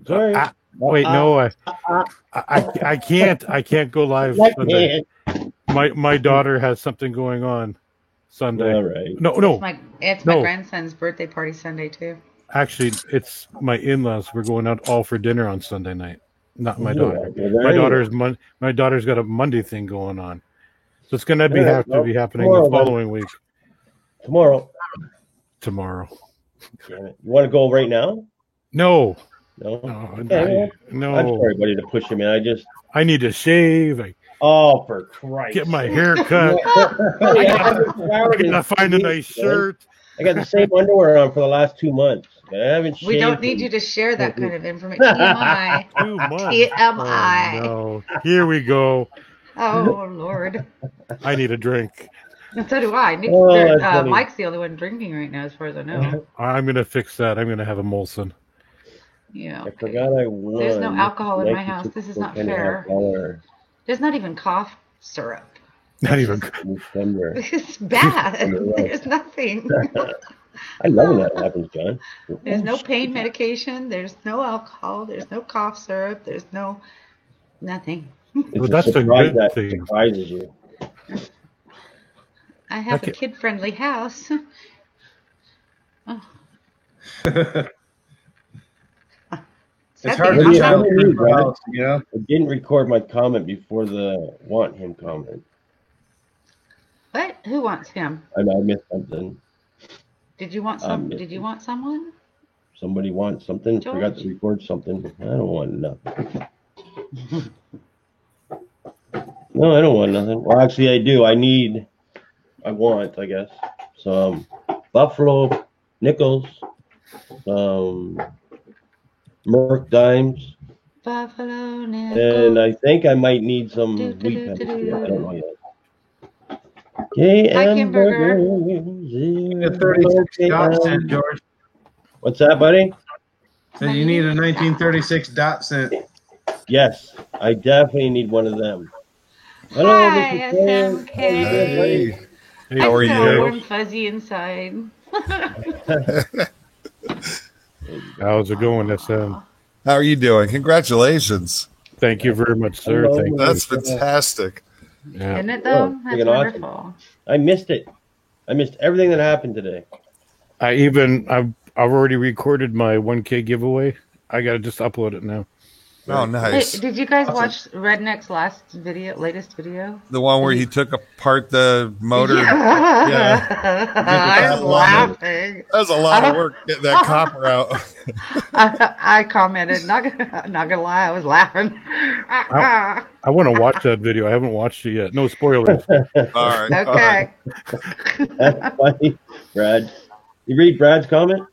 A: Sorry.
D: Wait, no, I can't go live Sunday. My daughter has something going on Sunday.
A: All right.
D: No.
B: It's my grandson's birthday party Sunday too.
D: Actually, it's my in-laws. We're going out all for dinner on Sunday night. Not my daughter. My daughter's got a Monday thing going on, so it's going to be happening the following week.
A: Tomorrow.
B: Damn
A: it. You want to go right now?
D: No.
A: Okay, no. I'm sorry, buddy, to push him in.
D: I need to shave.
A: For Christ!
D: Get my hair cut. I gotta find a nice shirt.
A: I got the same underwear on for the last 2 months. I haven't shaved.
B: We don't need you to share that kind of information. TMI.
D: 2 months.
B: TMI.
D: Oh, no. Here we go.
B: Oh Lord.
D: I need a drink.
B: So do I. Mike's the only one drinking right now, as far as I know.
D: I'm gonna fix that. I'm gonna have a Molson.
B: Yeah.
A: I forgot I won.
B: There's no alcohol in my house. This is not fair. There's not even cough syrup.
D: Not even.
B: It's bad. There's nothing.
A: I love when that happens, John.
B: There's no pain medication. There's no alcohol. There's no cough syrup. There's no nothing.
D: Well, that's a good
A: that
D: thing.
A: Surprises you.
B: I have a kid-friendly house.
C: It's hard to tell, you know.
A: I didn't record my comment before the want him comment.
B: What? Who wants him?
A: I missed something.
B: Did you want some? Did you want someone?
A: Somebody wants something.
B: George?
A: Forgot to record something. I don't want nothing. No, I don't want nothing. Well, actually, I do. I want, I guess, some Buffalo Nickels, Merc Dimes,
B: Buffalo Nickels.
A: and I think I might need some wheat Pepsi. I don't know yet.
B: Kimberger.
C: 36 dot cent, George.
A: What's that, buddy?
C: So you need a 1936 dot cent.
A: Yes, I definitely need one of them.
B: Hi, SMK.
E: Hey, how are
B: I'm so
E: you?
B: warm and fuzzy inside.
D: How's it going, SM?
E: How are you doing? Congratulations.
D: Thank you very much, sir. Thank you.
E: That's fantastic.
D: Yeah.
B: Isn't it though? That's
A: freaking awesome.
B: wonderful.
A: I missed it. I missed everything that happened today.
D: I've already recorded my 1K giveaway. I gotta just upload it now.
E: Oh, nice.
B: Hey, did you guys watch Redneck's latest video?
E: The one where he took apart the motor.
B: Yeah. I was laughing.
E: That was a lot of work getting that copper out.
B: I commented, not gonna lie, I was laughing.
D: I want to watch that video. I haven't watched it yet. No spoilers.
E: All right. All right.
B: Okay.
A: That's funny, Brad. You read Brad's comment?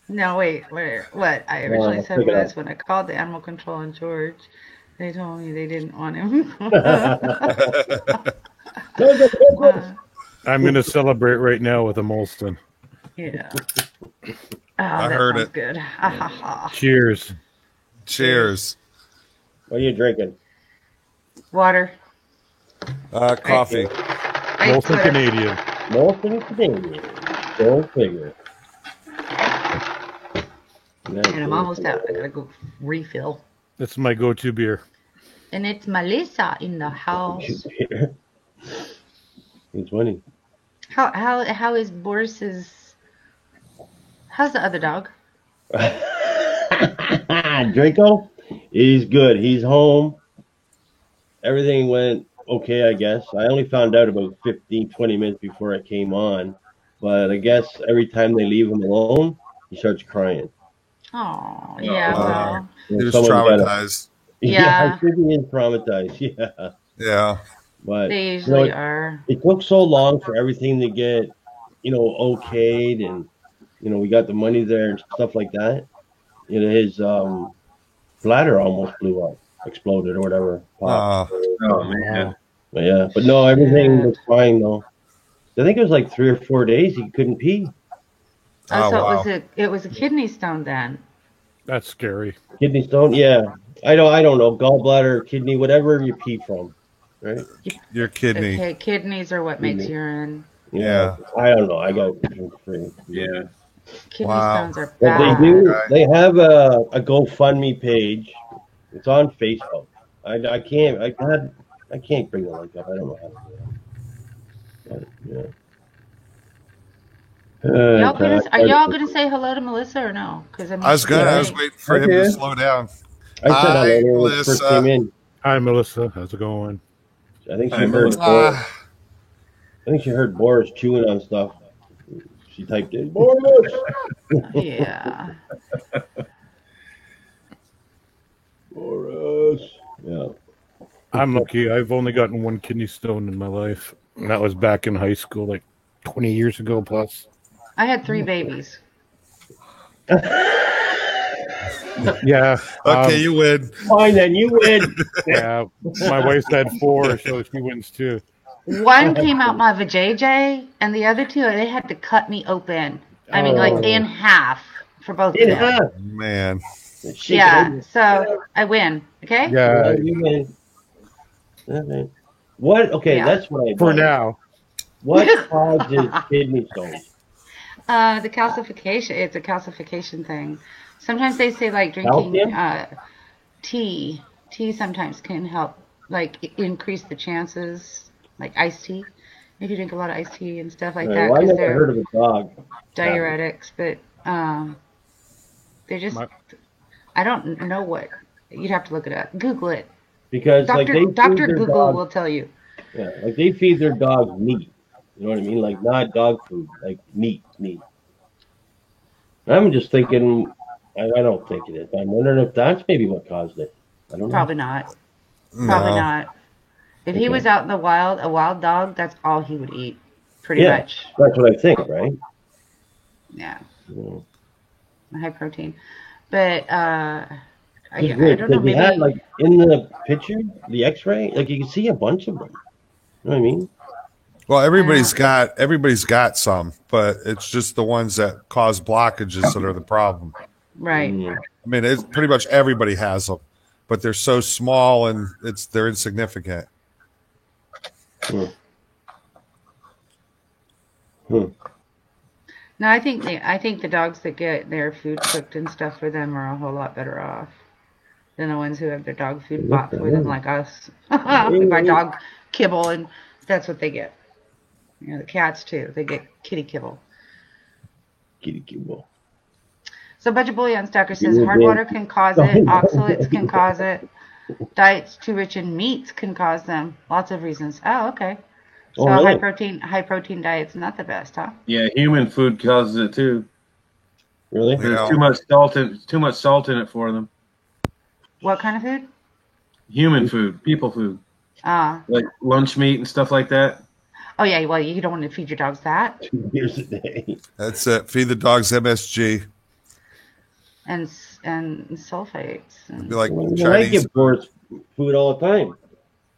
B: No, wait, what I originally said was when I called the animal control in George, they told me they didn't want him.
D: I'm going to celebrate right now with a Molson.
B: Yeah. Oh,
E: I
B: that
E: heard
B: sounds
E: it.
B: good.
D: Cheers.
E: Cheers.
A: What are you drinking?
B: Water.
E: Coffee.
D: Molson Canadian.
A: Molson Canadian. Go figure.
B: And I'm almost out. I gotta go refill.
D: That's my go-to beer.
B: And it's Melissa in the house.
A: It's funny.
B: How is Boris's? How's the other dog?
A: Draco, he's good. He's home. Everything went okay, I guess. I only found out about 15, 20 minutes before I came on. But I guess every time they leave him alone, he starts crying.
B: Oh, yeah. Well,
E: He was traumatized.
B: Yeah.
A: I think he is traumatized. Yeah.
E: Yeah.
B: they
A: But
B: usually are.
A: It took so long for everything to get, okayed, and we got the money there and stuff like that. His bladder almost blew up, exploded or whatever.
C: Oh man.
A: But yeah, but no, everything was fine though. I think it was like 3 or 4 days he couldn't pee.
B: Oh, so
E: wow.
B: it was a kidney stone then.
D: That's scary.
A: Kidney stone, yeah. I don't know, gallbladder, kidney, whatever you pee from, right?
E: Your kidney.
B: Okay, kidneys are what makes urine.
E: Yeah.
A: I don't know. I got free.
C: Yeah.
B: Kidney
E: Wow.
B: stones are
A: But
B: bad.
A: they do. They have a GoFundMe page. It's on Facebook. I can't bring the link up. I don't know how to do that. But, yeah.
B: Are y'all gonna say hello to Melissa or no? Because
E: I was waiting for him to slow down.
A: I said
E: Hi,
A: hello when I first
E: Melissa.
A: came in.
D: Hi, Melissa. How's it going?
A: I think she
C: Hi,
A: heard.
C: Melissa.
A: I think she heard Boris chewing on stuff. She typed in Boris.
B: Yeah.
A: Boris. Yeah.
D: I'm lucky. I've only gotten one kidney stone in my life. And that was back in high school, like 20 years ago plus.
B: I had 3 babies.
D: Yeah.
E: Okay, you win.
A: Fine, then you win.
D: Yeah. My wife's had 4, so she wins too.
B: One came out my vajayjay, and the other 2, they had to cut me open. I mean, like in half for both of them.
A: Yeah.
E: Man.
B: Yeah, so I win. Okay?
D: Yeah.
A: You win. Okay. What? Okay,
B: Yeah.
A: that's what I.
D: For
A: want.
D: now.
A: What causes kidney stones?
B: The calcification. It's a calcification thing. Sometimes they say like drinking tea. Tea sometimes can help, like increase the chances, like iced tea, if you drink a lot of iced tea and stuff like
A: Right,
B: that,
A: well, I
B: because
A: never heard
B: they're
A: of a dog.
B: diuretics. But they're just, I don't know what. You'd have to look it up. Google it.
A: Because like they
B: Dr.
A: feed their
B: Google
A: dogs,
B: will tell you.
A: yeah, like they feed their dogs meat. You know what I mean? Like not dog food, like meat. I'm just thinking, I don't think it is. I'm wondering if that's maybe what caused it. I don't know.
B: Probably not.
E: No.
B: Probably not. If he was out in the wild, a wild dog, that's all he would eat, pretty much.
A: That's what I think, right?
B: Yeah.
A: Mm.
B: High protein. But I
A: Weird,
B: don't know.
A: they
B: Maybe
A: had like in the picture, the X-ray, like you can see a bunch of them. You know what I mean?
E: Well, everybody's got some, but it's just the ones that cause blockages that are the problem.
B: right.
A: Mm.
E: I mean, it's pretty much everybody has them, but they're so small and they're insignificant.
A: Hmm. Hmm.
B: No, I think the dogs that get their food cooked and stuff for them are a whole lot better off than the ones who have their dog food bought for them, like us. We buy dog kibble, and that's what they get. You know, the cats too. They get kitty kibble.
A: Kitty kibble.
B: So Budget Bullion Stacker says hard water can cause it, oxalates can cause it, diets too rich in meats can cause them. Lots of reasons. Oh, okay. So
A: really?
B: high protein diet's not the best, huh?
C: Yeah, human food causes it too.
A: Really?
E: Yeah.
C: There's too much salt in it for them.
B: What kind of food?
C: Human food, people food, like lunch meat and stuff like that.
B: Oh yeah. Well, you don't want to feed your dogs that.
A: 2 beers a day.
E: That's it. Feed the dogs MSG.
B: And sulfates. And...
E: Be like
A: I
E: Chinese.
A: give Boris food all the time.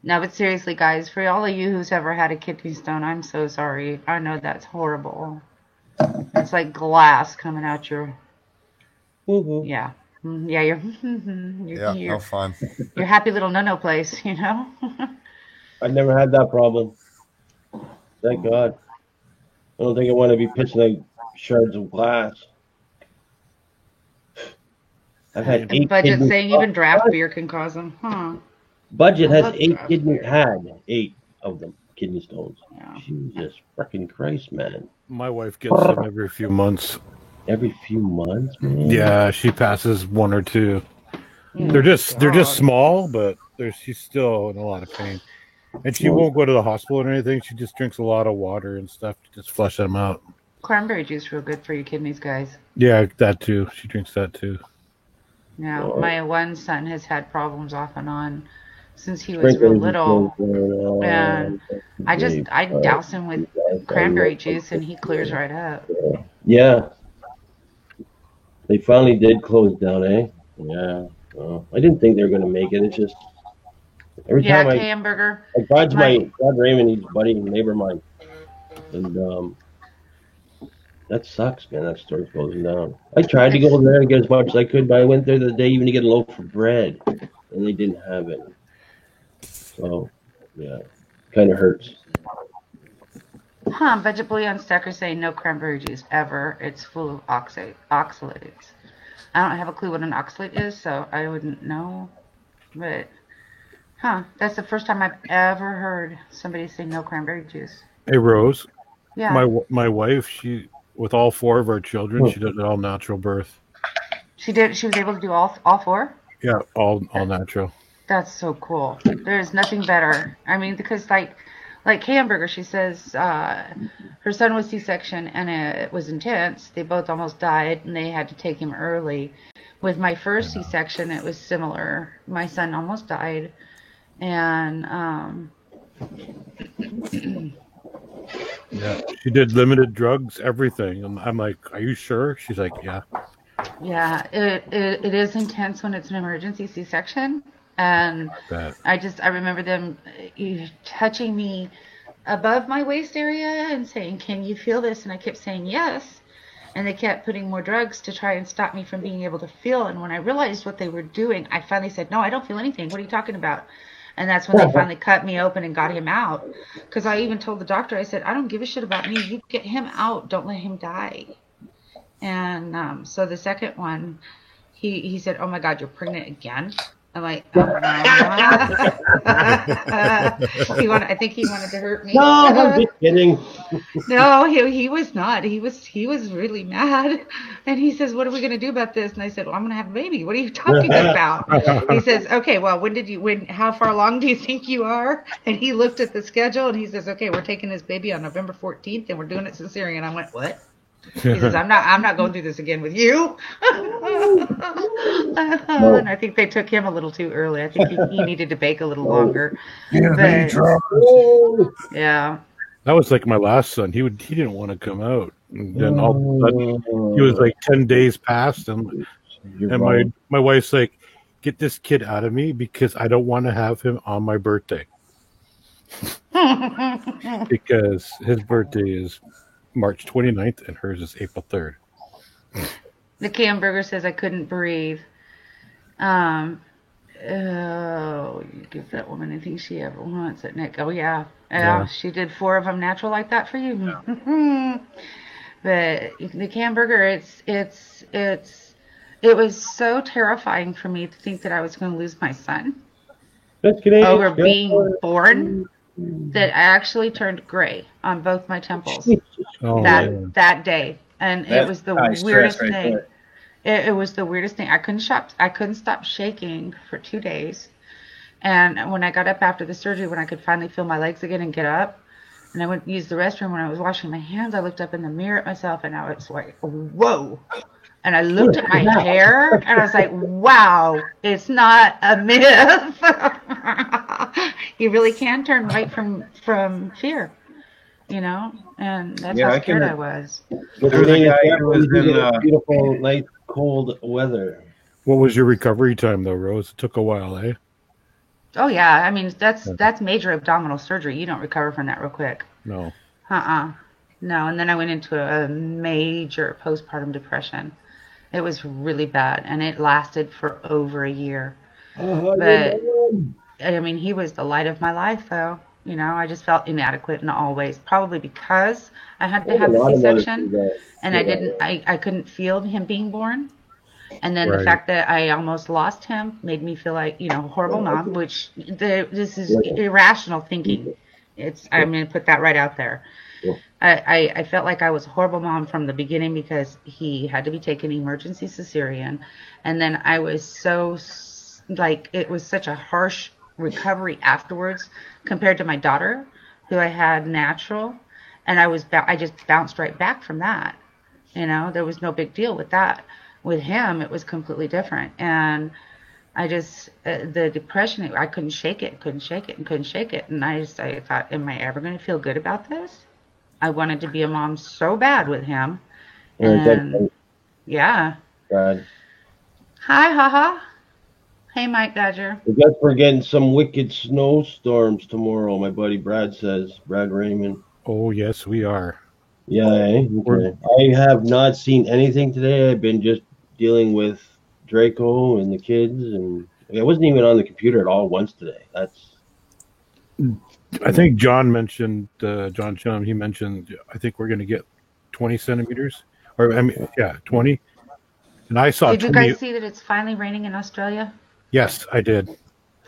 B: No, but seriously, guys, for all of you who's ever had a kidney stone, I'm so sorry. I know that's horrible. It's like glass coming out your.
A: Mm-hmm.
B: Yeah. Yeah, you're
E: No fun.
B: your happy little no place, you know?
A: I've never had that problem. Thank God. I don't think I want to be pissing like shards of glass. I've had 8
B: Budget's
A: kidney
B: saying even draft beer can cause them. Huh.
A: Budget has
B: Love
A: 8
B: draft
A: kidney
B: beer.
A: had 8 of them kidney stones.
B: Yeah.
A: Jesus freaking Christ, man!
D: My wife gets them every few months.
A: Every few months, man.
D: Yeah, she passes 1 or 2.
B: Oh,
D: They're just
B: God.
D: small, but she's still in a lot of pain. And she won't go to the hospital or anything. She just drinks a lot of water and stuff to just flush them out.
B: Cranberry juice real good for your kidneys, guys.
D: Yeah, that too. She drinks that too.
B: Yeah,
A: Oh.
B: my one son has had problems off and on since he was real little. And I douse him with cranberry juice and he clears right up.
A: Yeah. They finally did close down, eh? Yeah. Well, I didn't think they were going to make it. It's just every
B: Yeah,
A: time
B: hamburger.
A: God's God Raymond, he's a buddy, neighbor of mine, and that sucks, man. That store's closing down. I tried to go there and get as much as I could, but I went there the day even to get a loaf of bread, and they didn't have it. So, yeah, kind of hurts.
B: Budget Bullion Stacker saying no cranberry juice ever. It's full of oxalates. I don't have a clue what an oxalate is, so I wouldn't know. But, that's the first time I've ever heard somebody say no cranberry juice.
D: Hey, Rose.
B: Yeah.
D: My wife, she with all 4 of our children, she did it all natural birth.
B: She was able to do all 4?
D: Yeah, all natural.
B: That's so cool. There's nothing better. I mean, because like hamburger, she says her son was C-section and it was intense. They both almost died and they had to take him early. With my first C-section, it was similar. My son almost died, and
D: yeah, she did limited drugs, everything. And I'm like, are you sure? She's like, yeah.
B: Yeah, it is intense when it's an emergency C-section. And I remember them touching me above my waist area and saying, "Can you feel this?" And I kept saying yes. And they kept putting more drugs to try and stop me from being able to feel. And when I realized what they were doing, I finally said, "No, I don't feel anything. What are you talking about?" And that's when they finally cut me open and got him out. Because I even told the doctor, I said, "I don't give a shit about me. You get him out. Don't let him die." And so the second one, he said, "Oh my God, you're pregnant again?" I'm like, oh, no. I think he wanted to hurt me.
A: No, I'm just kidding.
B: No, he was not. He was really mad. And he says, what are we going to do about this? And I said, well, I'm going to have a baby. What are you talking about? He says, okay, well, how far along do you think you are? And he looked at the schedule and he says, okay, we're taking this baby on November 14th and we're doing it cesarean. I went, what? He says, I'm not going through this again with you. And I think they took him a little too early. I think he needed to bake a little longer. But, yeah.
D: That was like my last son. He didn't want to come out. And then all of a sudden, he was like 10 days past. And my wife's like, get this kid out of me because I don't want to have him on my birthday. Because his birthday is March 29th and hers is April 3rd.
B: The Camburger says I couldn't breathe. You give that woman anything she ever wants at Nick. Oh, yeah. Yeah, she did 4 of them natural like that for you. Yeah. But the Camburger, it was so terrifying for me to think that I was going to lose my son over being born that I actually turned gray on both my temples that day. And it was the weirdest thing. It was the weirdest thing. I couldn't stop shaking for 2 days. And when I got up after the surgery, when I could finally feel my legs again and get up, and I went to use the restroom, when I was washing my hands, I looked up in the mirror at myself, and I was like, whoa. And I looked at my hair, and I was like, wow, it's not a myth. You really can turn white from fear, you know? And that's how scared I was.
A: There was a guy who was in beautiful, nice, cold weather.
D: What was your recovery time, though, Rose? It took a while, eh?
B: Oh, yeah. I mean, that's major abdominal surgery. You don't recover from that real quick.
D: No.
B: No, and then I went into a major postpartum depression. It was really bad, and it lasted for over a year. But, I mean, he was the light of my life, though. You know, I just felt inadequate in all ways, probably because I had to have the C-section, and I couldn't feel him being born. And then the fact that I almost lost him made me feel like, you know, a horrible mom, which this is irrational thinking. I'm going to put that right out there. I felt like I was a horrible mom from the beginning because he had to be taken emergency cesarean. And then I was so, like, it was such a harsh recovery afterwards compared to my daughter, who I had natural. And I just bounced right back from that. You know, there was no big deal with that. With him, it was completely different. And I just, the depression, I couldn't shake it. And I thought, am I ever going to feel good about this? I wanted to be a mom so bad with him. And yeah.
A: God.
B: Hi, haha. Hey, Mike Badger.
A: I guess we're getting some wicked snowstorms tomorrow, my buddy Brad says. Brad Raymond.
D: Oh, yes, we are.
A: Yeah, okay. I have not seen anything today. I've been just dealing with Draco and the kids, and I wasn't even on the computer at all once today.
D: I think John mentioned, John Chum, he mentioned, I think we're going to get 20 centimeters. Or, I mean, yeah, 20. And I saw 20.
B: Did you guys see that it's finally raining in Australia?
D: Yes, I did.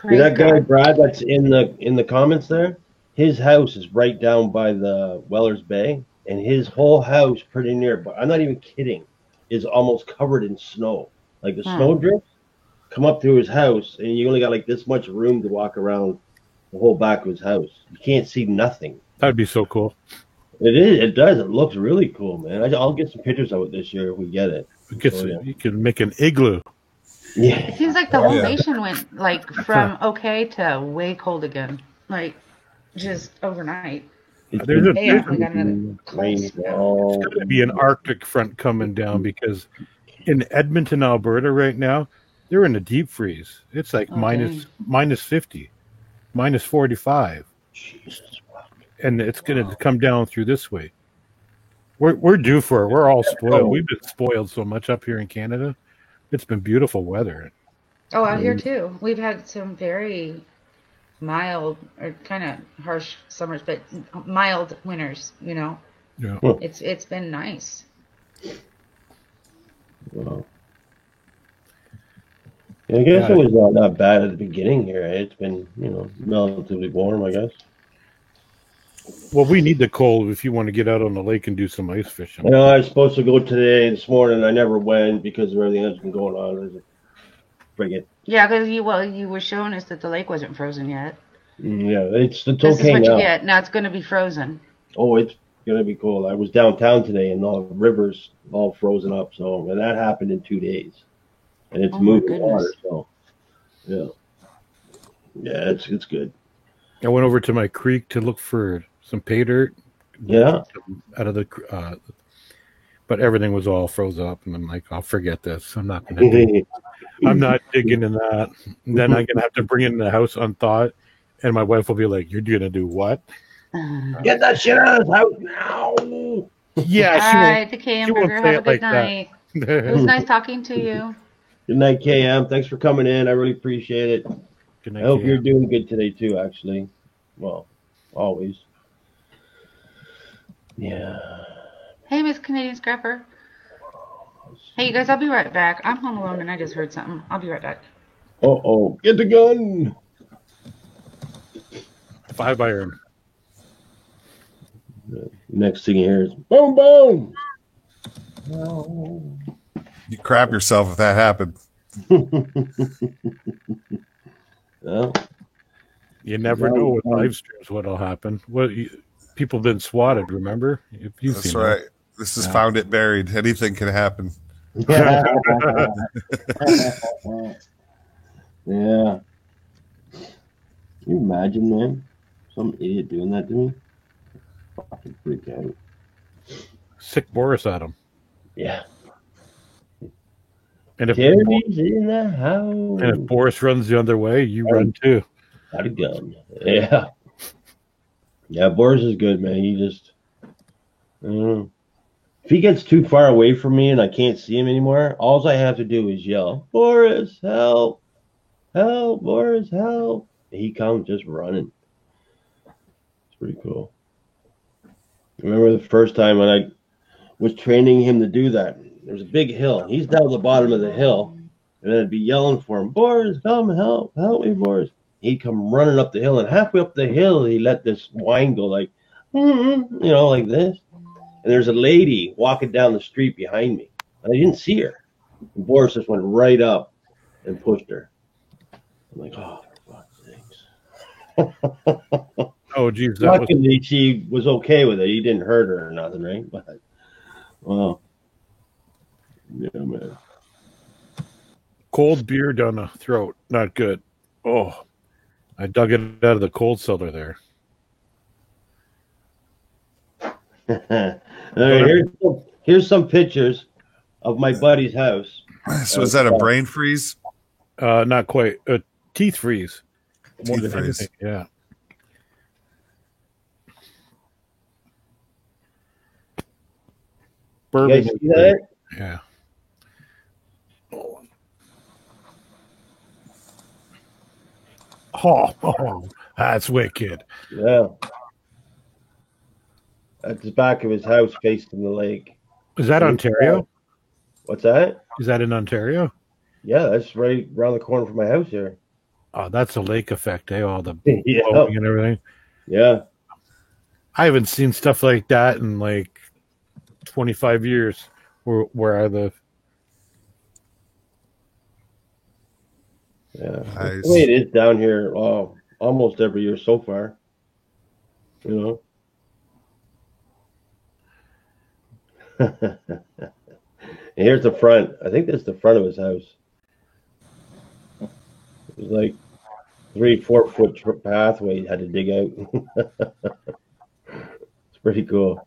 A: See that guy, Brad, that's in the comments there? His house is right down by the Wellers Bay, and his whole house pretty near, but I'm not even kidding, is almost covered in snow. Like the snowdrifts come up to his house, and you only got like this much room to walk around the whole back of his house. You can't see nothing.
D: That'd be so cool.
A: It is. It does. It looks really cool, man. I'll get some pictures of it this year if we get it.
D: You can make an igloo.
A: Yeah.
B: It seems like the whole nation went like from okay to way cold again, like just overnight.
D: There's going to be an Arctic front coming down because in Edmonton, Alberta right now, they're in a deep freeze. It's like minus 50, minus 45.
A: Jesus.
D: And it's going to come down through this way. We're due for it. We're all spoiled. We've been spoiled so much up here in Canada. It's been beautiful weather.
B: Oh, out here too. We've had some very mild or kind of harsh summers, but mild winters, you know.
D: Yeah.
B: It's been nice.
A: Wow. I guess it was not bad at the beginning here. It's been, relatively warm, I guess.
D: Well, we need the cold if you want to get out on the lake and do some ice fishing.
A: I was supposed to go this morning. I never went because of everything that's been going on.
B: Yeah, because you were showing us that the lake wasn't frozen yet.
A: Yeah, it's
B: okay now. This is what you get. Now it's going to be frozen.
A: Oh, it's going to be cold. I was downtown today, and the river's all frozen up. So, and that happened in 2 days, and it's moving water. So, yeah, it's good.
D: I went over to my creek to look for some pay dirt.
A: Yeah,
D: out of the. But everything was all froze up, and I'm like, I'll forget this. I'm not going to dig. I'm not digging in that. And then I'm going to have to bring it in the house unthought, and my wife will be like, "You're going to do what?
A: Get that shit out of the house now!"
B: Yeah, all right, the Hamburger. Have a good night. It was nice talking to you.
A: Good night, KM. Thanks for coming in. I really appreciate it.
D: Good night,
A: I hope
D: KM.
A: you're doing good today too. Actually, well, always. Yeah.
B: Hey, Miss Canadian Scrapper. Hey, you guys, I'll be right back. I'm home alone and I just heard something. I'll be right back.
A: Uh-oh. Get the gun.
D: 5-iron.
A: Next thing you hear is boom, boom.
E: You crap yourself if that happened.
A: Well,
D: you never know with live streams what'll happen. People have been swatted, remember?
E: That's right. That. This is found it buried. Anything can happen.
A: Yeah. Can you imagine, man? Some idiot doing that to me? Fucking freak out.
D: Sick Boris at him.
A: Yeah.
D: And if
A: Terry's in the house.
D: And if Boris runs the other way, you run too.
A: Got a gun. Yeah. Yeah, Boris is good, man. He just, if he gets too far away from me and I can't see him anymore, all I have to do is yell, "Boris, help! Help, Boris, help!" And he comes just running. It's pretty cool. Remember the first time when I was training him to do that? There's a big hill. He's down at the bottom of the hill, and I'd be yelling for him, "Boris, come help me, Boris." He'd come running up the hill, and halfway up the hill, he let this whine go like, like this. And there's a lady walking down the street behind me, and I didn't see her. And Boris just went right up and pushed her. I'm like, oh, for fuck's sakes.
D: Oh, geez.
A: Luckily, she was okay with it. He didn't hurt her or nothing, right? But, well, yeah, man.
D: Cold beer down the throat. Not good. Oh, I dug it out of the cold cellar there.
A: Here's some pictures of my buddy's house.
E: So is that a brain freeze?
D: Not quite. Teeth freeze.
E: Teeth freeze.
D: Anything. Yeah. Bourbon.
A: You guys see that?
D: Yeah. Oh, that's wicked.
A: Yeah. That's the back of his house facing the lake.
D: Is that Ontario?
A: What's that?
D: Is that in Ontario?
A: Yeah, that's right around the corner from my house here.
D: Oh, that's a lake effect, eh? All the
A: Yeah.
D: blowing and everything.
A: Yeah.
D: I haven't seen stuff like that in like 25 years where I live.
A: Yeah.
E: Nice.
A: That's the way it is down here almost every year so far. And here's the front. I think that's the front of his house. It was like 3-4 foot pathway he had to dig out. It's pretty cool.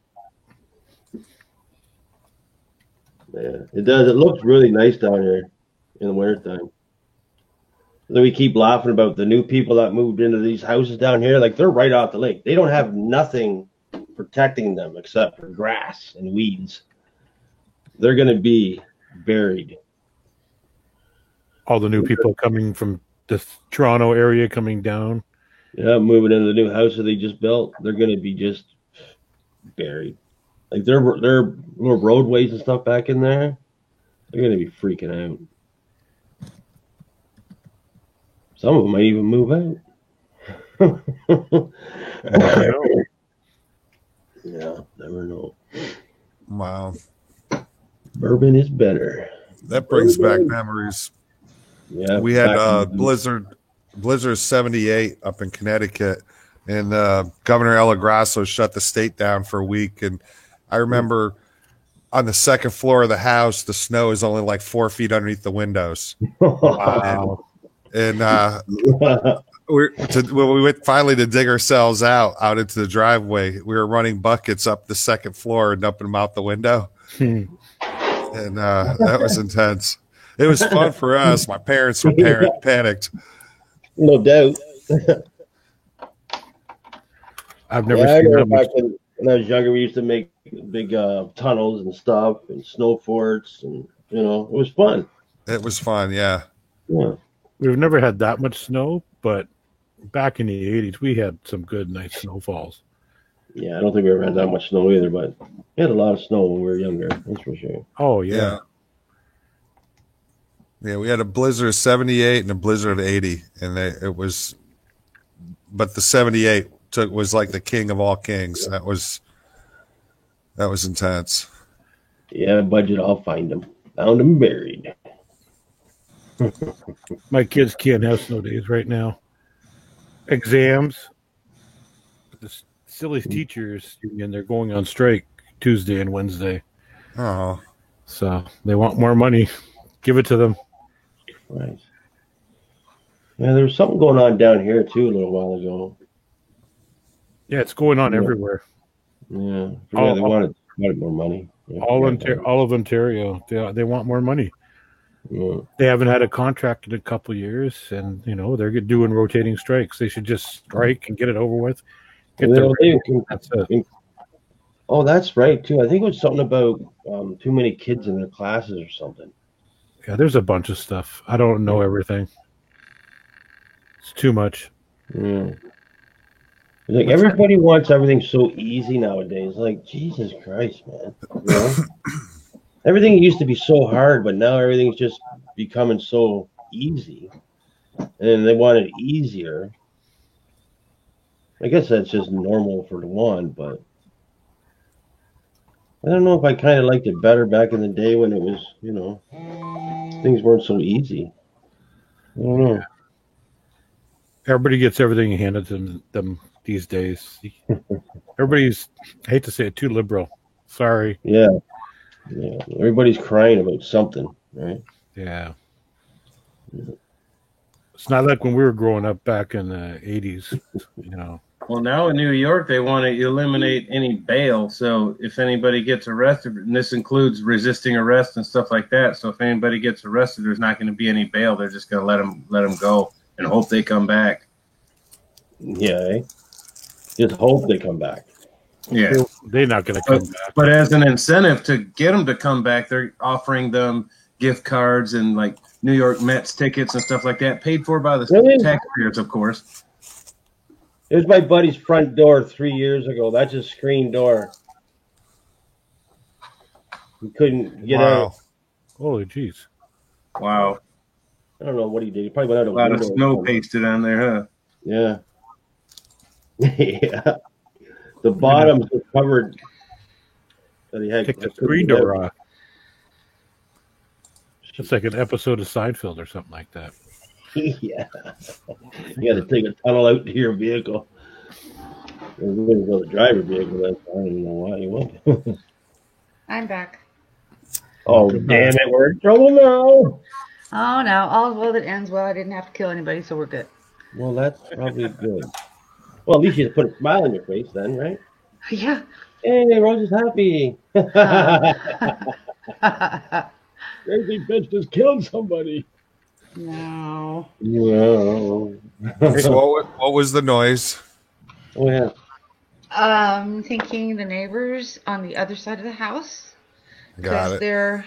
A: Yeah, it does. It looks really nice down here in the wintertime. So we keep laughing about the new people that moved into these houses down here. Like, they're right off the lake. They don't have nothing protecting them except for grass and weeds. They're going to be buried.
D: All the new people coming from the Toronto area coming down.
A: Yeah, moving into the new house that they just built. They're going to be just buried. Like, their little roadways and stuff back in there, they're going to be freaking out. Some of them might even move out. Yeah, never know.
E: Wow.
A: Bourbon is better.
E: That brings back memories.
A: Yeah,
E: we had Blizzard 78 up in Connecticut, and Governor El Grasso shut the state down for a week. And I remember on the second floor of the house, the snow is only like 4 feet underneath the windows.
D: Wow.
E: And when we went finally to dig ourselves out into the driveway, we were running buckets up the second floor and dumping them out the window. And that was intense. It was fun for us. My parents were panicked.
A: No doubt.
D: I've never seen that much.
A: When I was younger, we used to make big tunnels and stuff and snow forts, and it was fun.
E: It was fun, yeah.
A: Yeah.
D: We've never had that much snow, but back in the 80s, we had some good, nice snowfalls.
A: Yeah, I don't think we ever had that much snow either, but we had a lot of snow when we were younger. That's for sure.
D: Oh, yeah.
E: Yeah, we had a blizzard of 78 and a blizzard of 80, and but the 78 was like the king of all kings. That was intense.
A: Yeah, budget, I'll find them. Found them buried.
D: My kids can't have snow days right now. Exams. The silly teachers union, they're going on strike Tuesday and Wednesday.
E: Oh.
D: So they want more money. Give it to them.
A: Right. Yeah, there was something going on down here too a little while ago.
D: Yeah, it's going on everywhere.
A: Yeah, they wanted more money. Yeah,
D: all of Ontario, they want more money.
A: Yeah.
D: They haven't had a contract in a couple of years, and they're doing rotating strikes. They should just strike and get it over with.
A: That's right too. I think it was something about too many kids in their classes or something.
D: Yeah, there's a bunch of stuff. I don't know everything. It's too much.
A: Yeah. Like everybody wants everything so easy nowadays. Like, Jesus Christ, man. Everything used to be so hard, but now everything's just becoming so easy. And they want it easier. I guess that's just normal for the one, but I don't know if I kind of liked it better back in the day when it was, things weren't so easy. I don't know.
D: Everybody gets everything handed to them these days. Everybody's, I hate to say it, too liberal. Sorry.
A: Yeah. Everybody's crying about something, right?
D: Yeah. It's not like when we were growing up back in the 80s,
C: Well, now in New York, they want to eliminate any bail. So if anybody gets arrested, and this includes resisting arrest and stuff like that. So if anybody gets arrested, there's not going to be any bail. They're just going to let them go and hope they come back.
A: Yeah. Just hope they come back.
C: Yeah.
D: They're not going to come back.
C: But as an incentive to get them to come back, they're offering them gift cards and like New York Mets tickets and stuff like that, paid for by the taxpayers, of course.
A: It was my buddy's front door 3 years ago. That's a screen door. He couldn't get out.
D: Holy jeez.
C: Wow.
A: I don't know what he did. He probably went out
C: a lot of snow pasted on there, huh?
A: Yeah. Yeah. The bottoms were covered. That he had
D: kicked the screen door off. It's like an episode of Seinfeld or something like that.
A: Yeah. You got to take a tunnel out to your vehicle. It was a driver vehicle. I don't even know why you went.
B: I'm back.
A: Oh, damn it. We're in trouble now.
B: Oh, no. All well that ends well. I didn't have to kill anybody, so we're good.
A: Well, that's probably good. Well, at least you put a smile on your face then, right?
B: Yeah.
A: Hey, Rose is happy. Crazy bitch just killed somebody.
B: No.
A: No.
E: So what was the noise?
A: Oh, yeah.
B: Thinking the neighbors on the other side of the house.
E: Got it.
B: They're,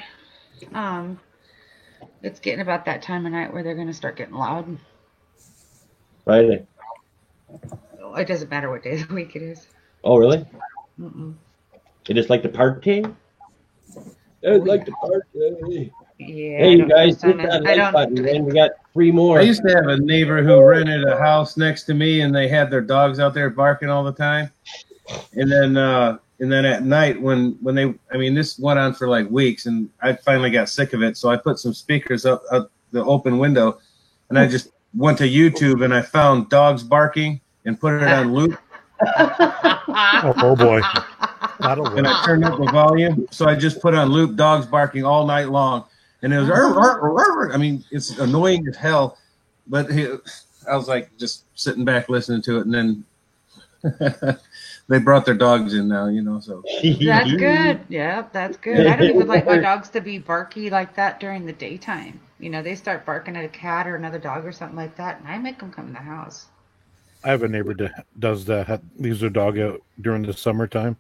B: it's getting about that time of night where they're going to start getting loud.
A: Friday.
B: It doesn't matter what day of the week it is.
A: Oh, really?
B: Mm-mm.
A: They just like the party? They like the party.
B: Yeah.
A: Hey, you guys, hit
B: I
A: that like
B: don't.
A: button, man. We got 3 more.
C: I used to have a neighbor who rented a house next to me, and they had their dogs out there barking all the time. And then at night when they, I mean, this went on for like weeks, and I finally got sick of it. So I put some speakers up the open window, and I just went to YouTube and I found dogs barking and put it on loop.
D: Oh boy. That'll work.
C: And I turned up the volume, so I just put on loop dogs barking all night long, and it was. I mean, it's annoying as hell, but I was like just sitting back listening to it, and then they brought their dogs in now, so.
B: That's good. Yeah, that's good. I don't even like my dogs to be barky like that during the daytime. They start barking at a cat or another dog or something like that, and I make them come in the house.
D: I have a neighbor that does that. Leaves their dog out during the summertime.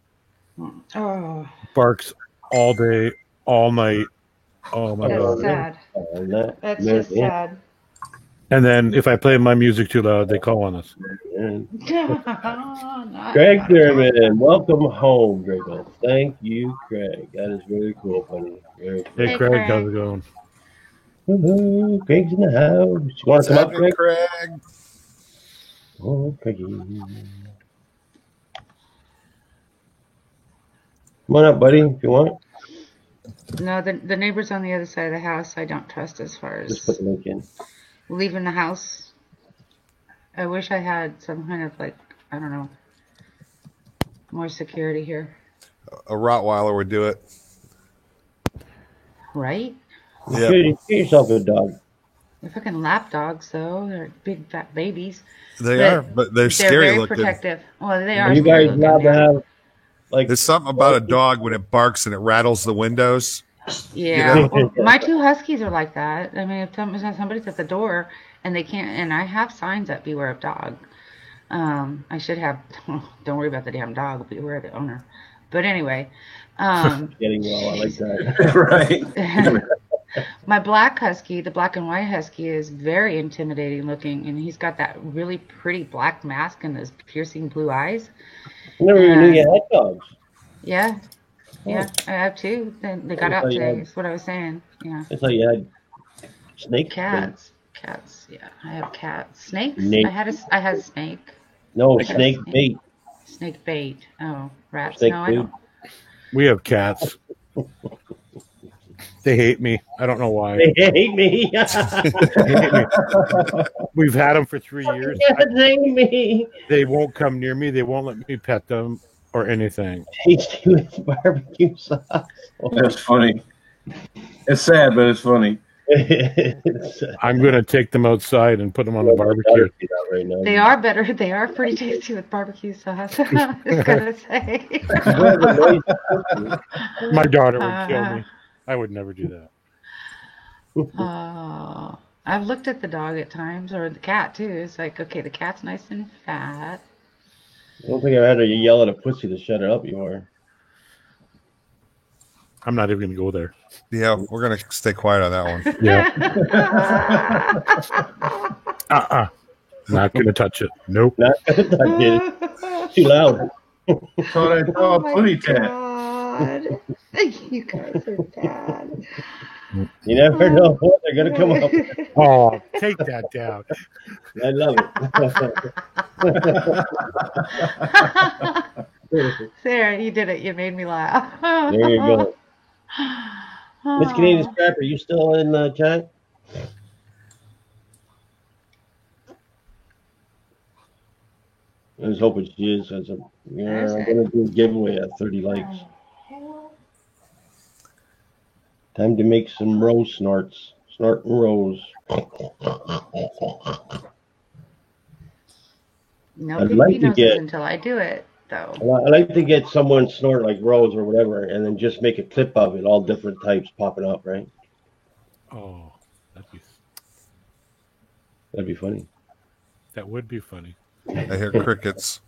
B: Oh,
D: Barks all day, all night. Oh my
B: that's
D: God.
B: sad. That's just sad.
D: And then if I play my music too loud, they call on us.
A: Craig Thurman, welcome home, Draco. Thank you, Craig. That is very cool, buddy. Very cool.
D: Hey, Craig, how's it going?
A: Woo-hoo, Craig's in the house. You want to come up, Craig?
E: Craig?
A: Oh, Craigie. Come on up, buddy, if you want.
B: No, the neighbors on the other side of the house I don't trust as far
A: Just put
B: as
A: the link in.
B: leaving the house. I wish I had some kind of I don't know, more security here.
E: A Rottweiler would do it.
B: Right?
E: Yeah.
A: Get yourself a dog.
B: They're fucking lap dogs, though. They're big fat babies.
E: They are, but they're scary
B: very
E: looking.
B: Protective. Well, they are.
A: Are you
B: scary
A: guys
B: looking,
A: allowed to
B: yeah.
A: have
E: There's something about a dog when it barks and it rattles the windows.
B: Yeah,
E: You
B: well, my 2 huskies are like that. I mean, if somebody's at the door and they can't, and I have signs that beware of dog. I should have. Don't worry about the damn dog. Beware of the owner. But anyway,
A: getting well, I like that.
C: Right.
B: my black husky, the black and white husky, is very intimidating looking, and he's got that really pretty black mask and those piercing blue eyes.
A: I never even knew you had dogs.
B: Yeah. Yeah, I have 2. They got out today. That's what I was saying. Yeah.
A: I thought you had snakes.
B: Cats. Cats. Yeah, I have cats. Snakes.
A: Snake.
B: I had a snake.
A: No,
B: I got a
A: snake bait.
B: Snake bait. Oh, rats.
A: Snake
B: No, I
A: food.
B: don't.
D: We have cats. They hate me. I don't know why.
A: They hate me.
D: We've had them for 3 years.
A: They hate me.
D: They won't come near me. They won't let me pet them or anything.
A: Tasty with barbecue sauce.
C: That's funny. It's sad, but it's funny.
D: I'm going to take them outside and put them on the barbecue.
A: Right now.
B: They are better. They are pretty tasty with barbecue sauce. I was gonna say.
D: My daughter would kill me. I would never do that.
B: I've looked at the dog at times, or the cat too. It's like, okay, the cat's nice and fat.
A: I don't think I've had to yell at a pussy to shut it up before.
D: I'm not even going to go there.
E: Yeah, we're going to stay quiet on that one.
D: Yeah. Not going to touch it. Nope.
A: Not gonna touch it. Too loud.
C: Thought I saw a putty tat.
B: God. You guys are bad.
A: You never know what they're gonna come up with.
D: Oh, take that down.
A: I love it.
B: Sarah, you did it. You made me laugh.
A: There you go. Miss Canadian Scrap, are you still in the chat? I was hoping she is. I'm gonna do a giveaway at 30 likes. Time to make some rose snorts. Snort and rose.
B: Nobody
A: like to
B: knows
A: get-
B: this until I do it, though.
A: I like to get someone snort like rose or whatever, and then just make a clip of it, all different types popping up, right?
D: Oh,
A: That'd be funny.
D: that would be funny.
E: I hear crickets.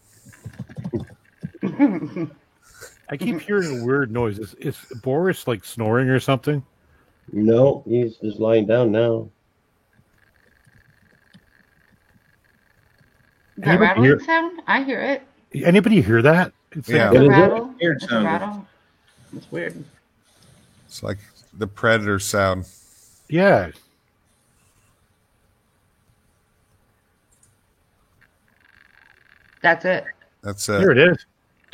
D: I keep hearing weird noises. Is Boris like snoring or something?
A: No, he's just lying down now.
B: That
D: Anybody
B: rattling
D: hear-
B: sound? I hear it.
D: Anybody hear that? It's
E: Yeah.
B: It's a
A: What is it?
B: rattle.
C: Weird
B: It's a
C: sound.
B: rattle. It's weird.
E: It's like the Predator sound.
D: Yeah.
B: That's it.
E: That's it.
D: There it is.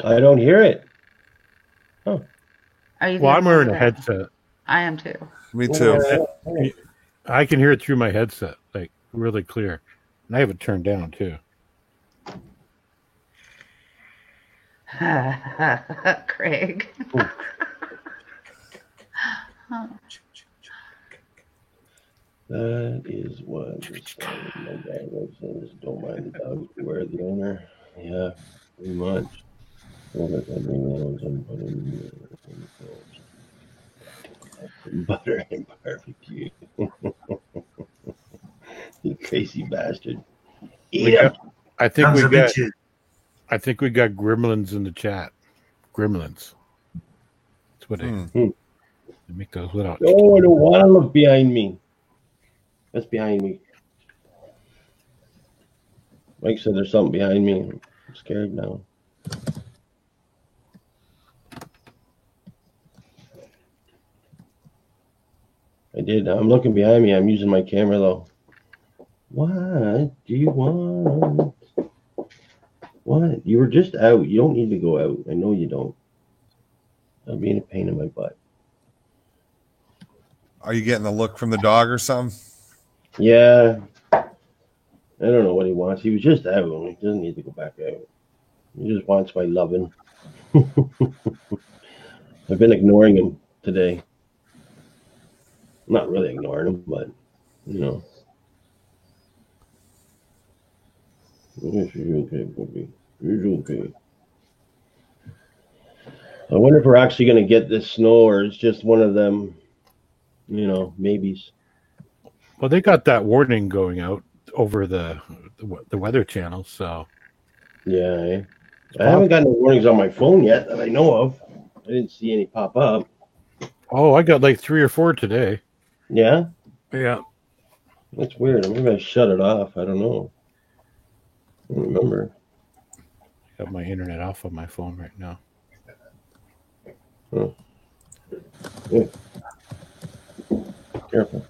A: I don't hear it.
B: Are you
D: Well, I'm wearing a
B: that?
D: headset.
B: I am too.
E: Me too.
D: I can hear it through my headset, like really clear. And I have it turned down too.
B: Craig.
A: That is what my dad says. Don't mind the dog, beware the owner. Yeah, pretty much. Butter and barbecue. You crazy bastard. Eat him.
D: I think we got gremlins in the chat. Gremlins. That's what they make those without.
A: Oh, I don't want to look behind me. That's behind me. Mike said there's something behind me. I'm scared now. I did. I'm looking behind me. I'm using my camera though. What do you want? What? You were just out. You don't need to go out. I know you don't. I'm being a pain in my butt.
E: Are you getting a look from the dog or something?
A: Yeah. I don't know what he wants. He was just out. He doesn't need to go back out. He just wants my loving. I've been ignoring him today. Not really ignoring him, but, you know. Yes, you're okay, Bobby. You're okay. I wonder if we're actually going to get this snow or it's just one of them, you know, maybes.
D: Well, they got that warning going out over the Weather Channel, so.
A: Yeah, I haven't gotten any warnings on my phone yet that I know of. I didn't see any pop up.
D: Oh, I got like 3 or 4 today.
A: Yeah?
D: Yeah.
A: That's weird. Maybe I shut it off. I don't know. I don't remember.
D: I got my internet off on my phone right now.
A: Oh. Yeah. Careful.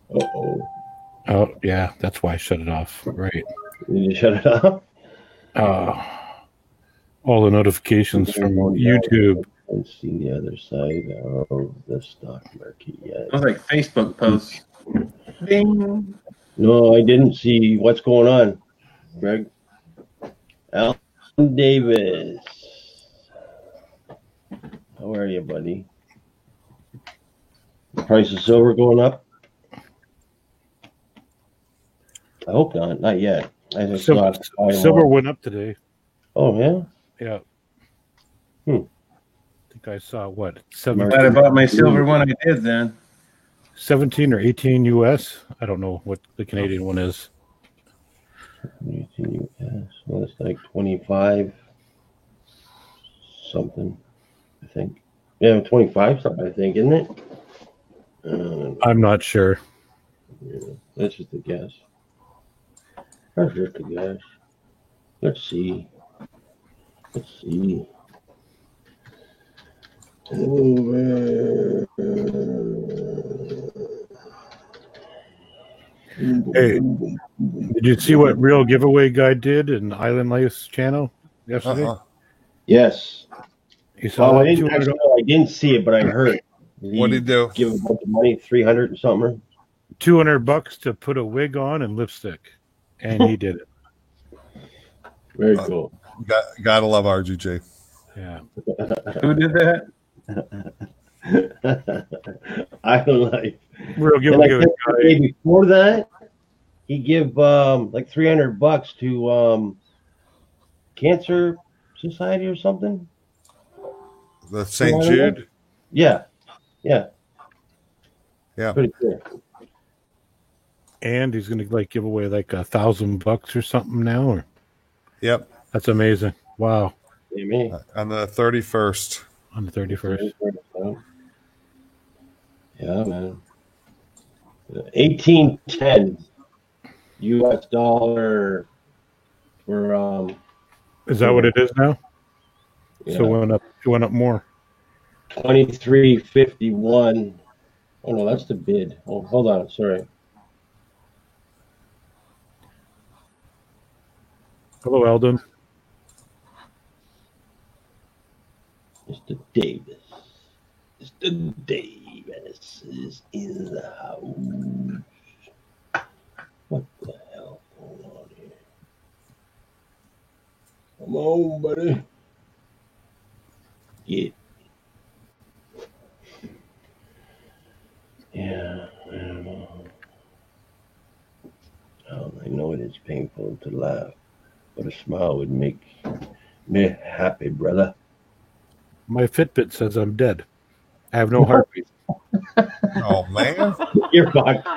A: Uh-oh.
D: Oh, yeah, that's why I shut it off. Right.
A: Did you shut it off?
D: All the notifications from YouTube.
A: I haven't seen the other side of the stock market yet.
C: It was like Facebook posts. Ding.
A: No, I didn't see what's going on, Greg. Alan Davis. How are you, buddy? The price of silver going up? I hope not. Not yet. I just
D: silver went up today.
A: Oh, yeah?
D: Yeah. I think I saw what?
C: I'm glad I bought my silver when I did then.
D: 17 or 18 US. I don't know what the Canadian one is.
A: 18 US. Well, it's like 25 something, I think. Yeah, 25 something, I think, isn't it?
D: I'm not sure.
A: Yeah, that's just a guess. That's just a guess. Let's see.
D: Hey, did you see what Real Giveaway Guy did in Island Life's channel yesterday?
A: Yes.
D: You saw
A: I didn't see it, but I heard.
E: What did he do?
A: Give a bunch of money, 300 and something.
D: $200 to put a wig on and lipstick, and he did it.
A: Very cool.
E: Gotta love RGJ.
D: Yeah.
C: Who did that?
A: Island Life.
D: Real Giveaway Guy.
A: Before that, he give like $300 to Cancer Society or something.
E: The St. Jude.
A: Yeah. Pretty cool.
D: And he's gonna give away like $1,000 or something now. Or
E: yep,
D: that's amazing. Wow.
E: On the 31st.
D: On the 31st.
A: Yeah, man. 1810 US dollar for
D: Is that what it is now?
A: Yeah.
D: So it went up more.
A: 23.51. Oh no, that's the bid. Oh, hold on, sorry.
D: Hello, Eldon.
A: Mr. Davis. Mr. Davis is in the house. What the hell going on here? Come on, buddy. Get. Yeah. Oh, I know it is painful to laugh, but a smile would make me happy, brother.
D: My Fitbit says I'm dead. I have no heartbeat.
E: Oh man,
A: You're fucked.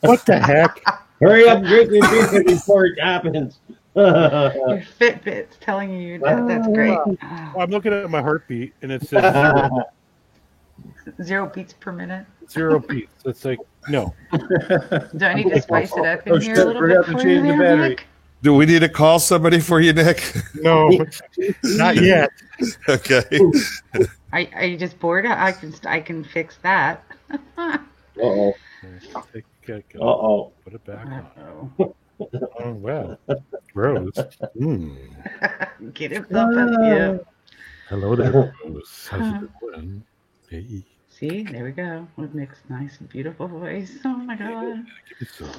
D: What the heck?
A: Hurry up, drink your beer before it happens.
B: Your Fitbit's telling you you're dead. That's great.
D: Well, I'm looking at my heartbeat, and it says
B: 0 beats per minute.
D: 0 beats. It's like, no.
B: Do I need to spice it up in
C: Oh,
B: here
C: shit,
B: a little
C: forgot
B: bit
C: to
B: for
C: change
B: you
C: the
B: there,
C: battery.
B: Nick?
E: do we need to call somebody for you, Nick?
D: No, not yet.
E: Okay.
B: Are you just bored? I can fix that.
A: Uh-oh. Uh-oh.
D: Put it back on. Oh, wow. Rose.
B: Get himself up here.
D: Hello there, Rose. How's it going? Hey.
B: See, there we go. With Nick's nice and beautiful voice. Oh my god.
D: Give me some.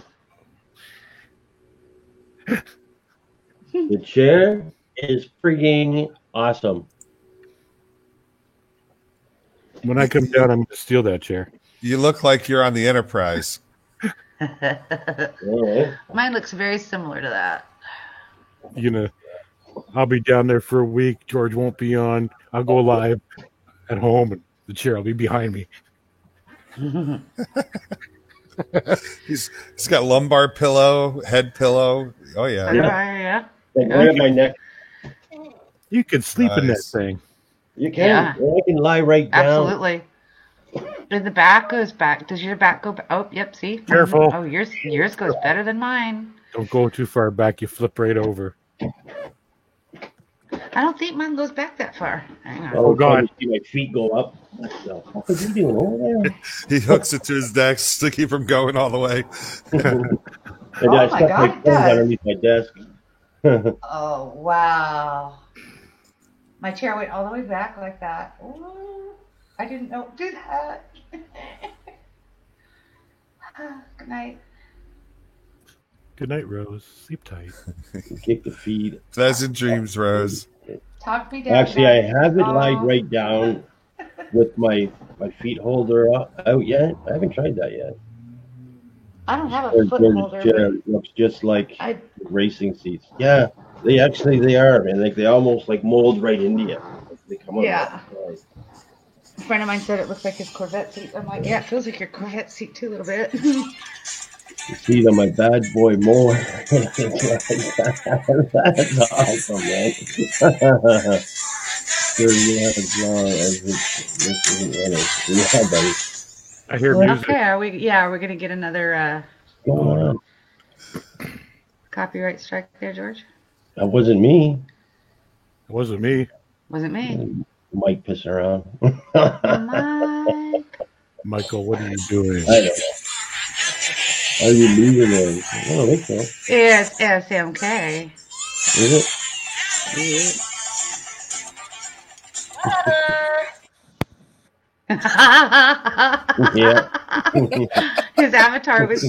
A: The chair is freaking awesome.
D: When I come down, I'm going to steal that chair.
E: You look like you're on the Enterprise.
A: All right.
B: Mine looks very similar to that.
D: I'll be down there for a week. George won't be on. I'll go live at home, and the chair will be behind me.
E: He's got lumbar pillow, head pillow. Oh yeah.
B: Yeah.
A: Like right up my neck.
D: You can sleep in that
E: Nice.
D: thing.
A: You can.
B: Yeah.
A: I can lie right down.
B: Absolutely. And the back goes back. Does your back go back? Oh, yep. See.
D: Careful.
B: Oh, yours goes better than mine.
D: Don't go too far back. You flip right over.
B: I don't think mine goes back that far. Hang on.
A: Oh,
D: God.
A: God. You see my feet go up. What the fuck is he doing over there?
E: He hooks it to his deck to keep him going all the way.
A: And
B: Oh
A: I
B: my
A: stuck
B: God,
A: my
B: it
A: phone
B: does.
A: underneath my desk.
B: Oh, wow. My chair went all the way back like that. Ooh, I didn't know. Do that. Good night.
D: Good night, Rose. Sleep tight.
A: Kick the feet.
E: Pleasant dreams, Rose.
B: Talk me down.
A: Actually, I
B: guys.
A: haven't lied
B: Oh.
A: right down with my feet holder out yet. I haven't tried that yet.
B: I don't have
A: Or
B: a foot
A: George's
B: holder.
A: chair looks just like
B: I
A: racing seats. Yeah, they are, man. Like they almost like mold right into you. Like, they come on.
B: Yeah. A friend of mine said it looks like his Corvette seat. I'm like, yeah, it feels like your Corvette seat too, a little bit.
A: You see on my bad boy mower. That's awesome, man. Sure, you have as long as this isn't running. Yeah, buddy.
D: I hear music.
B: Okay, are we gonna get another
A: What's going on?
B: copyright strike there, George?
A: That wasn't me.
D: It wasn't me.
B: Wasn't me.
A: Mike pissing around.
B: Mike.
D: Michael, what are you doing?
A: I don't know. Are you leaving them? I don't think so.
B: It's SMK.
A: Is it? Yeah.
B: His avatar was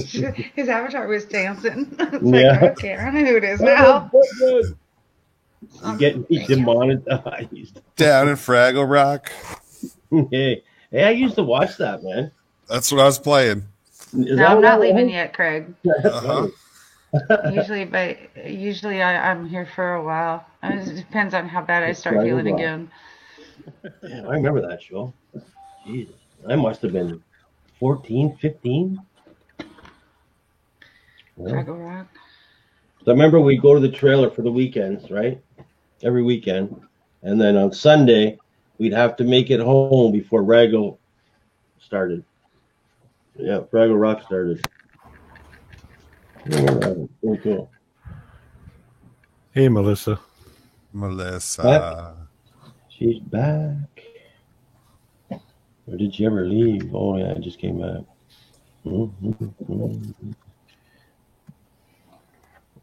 B: dancing. It's
A: Yeah.
B: like, okay, I know who it is now.
A: You getting me demonetized.
E: Down in Fraggle Rock.
A: Hey, I used to watch that, man.
E: That's what I was playing.
A: Is
B: No, I'm
A: what
B: not
A: it
B: leaving
A: was?
B: yet, Craig.
E: Uh-huh.
B: Usually I'm here for a while. It depends on how bad I start
A: Right,
B: feeling
A: right.
B: again.
A: Yeah, I remember that show. Jesus. I must have been 14, 15. Yeah.
B: Fraggle Rock.
A: So I remember we'd go to the trailer for the weekends, right? Every weekend. And then on Sunday, we'd have to make it home before Fraggle started. Yeah, Fraggle Rock started. I remember that. Very cool.
D: Hey, Melissa.
E: Melissa.
A: She's back. Or did she ever leave? Oh, yeah, I just came back.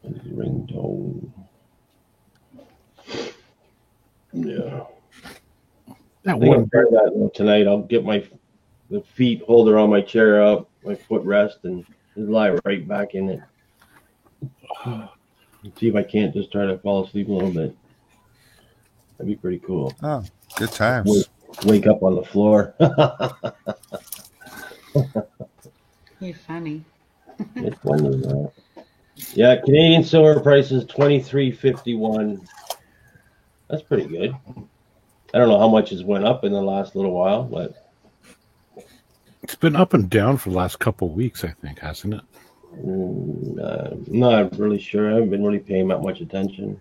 A: Ringtone. Yeah.
D: That one
A: try that tonight. I'll get the feet holder on my chair up, my footrest, and just lie right back in it. See if I can't just try to fall asleep a little bit. That'd be pretty cool.
E: Oh, good times.
A: Wake up on the floor.
B: You're funny.
A: It's funny, man. Yeah, Canadian silver prices $23.51. That's pretty good. I don't know how much it's went up in the last little while, but
D: it's been up and down for the last couple of weeks, I think, hasn't it?
A: Not really sure. I haven't been really paying that much attention.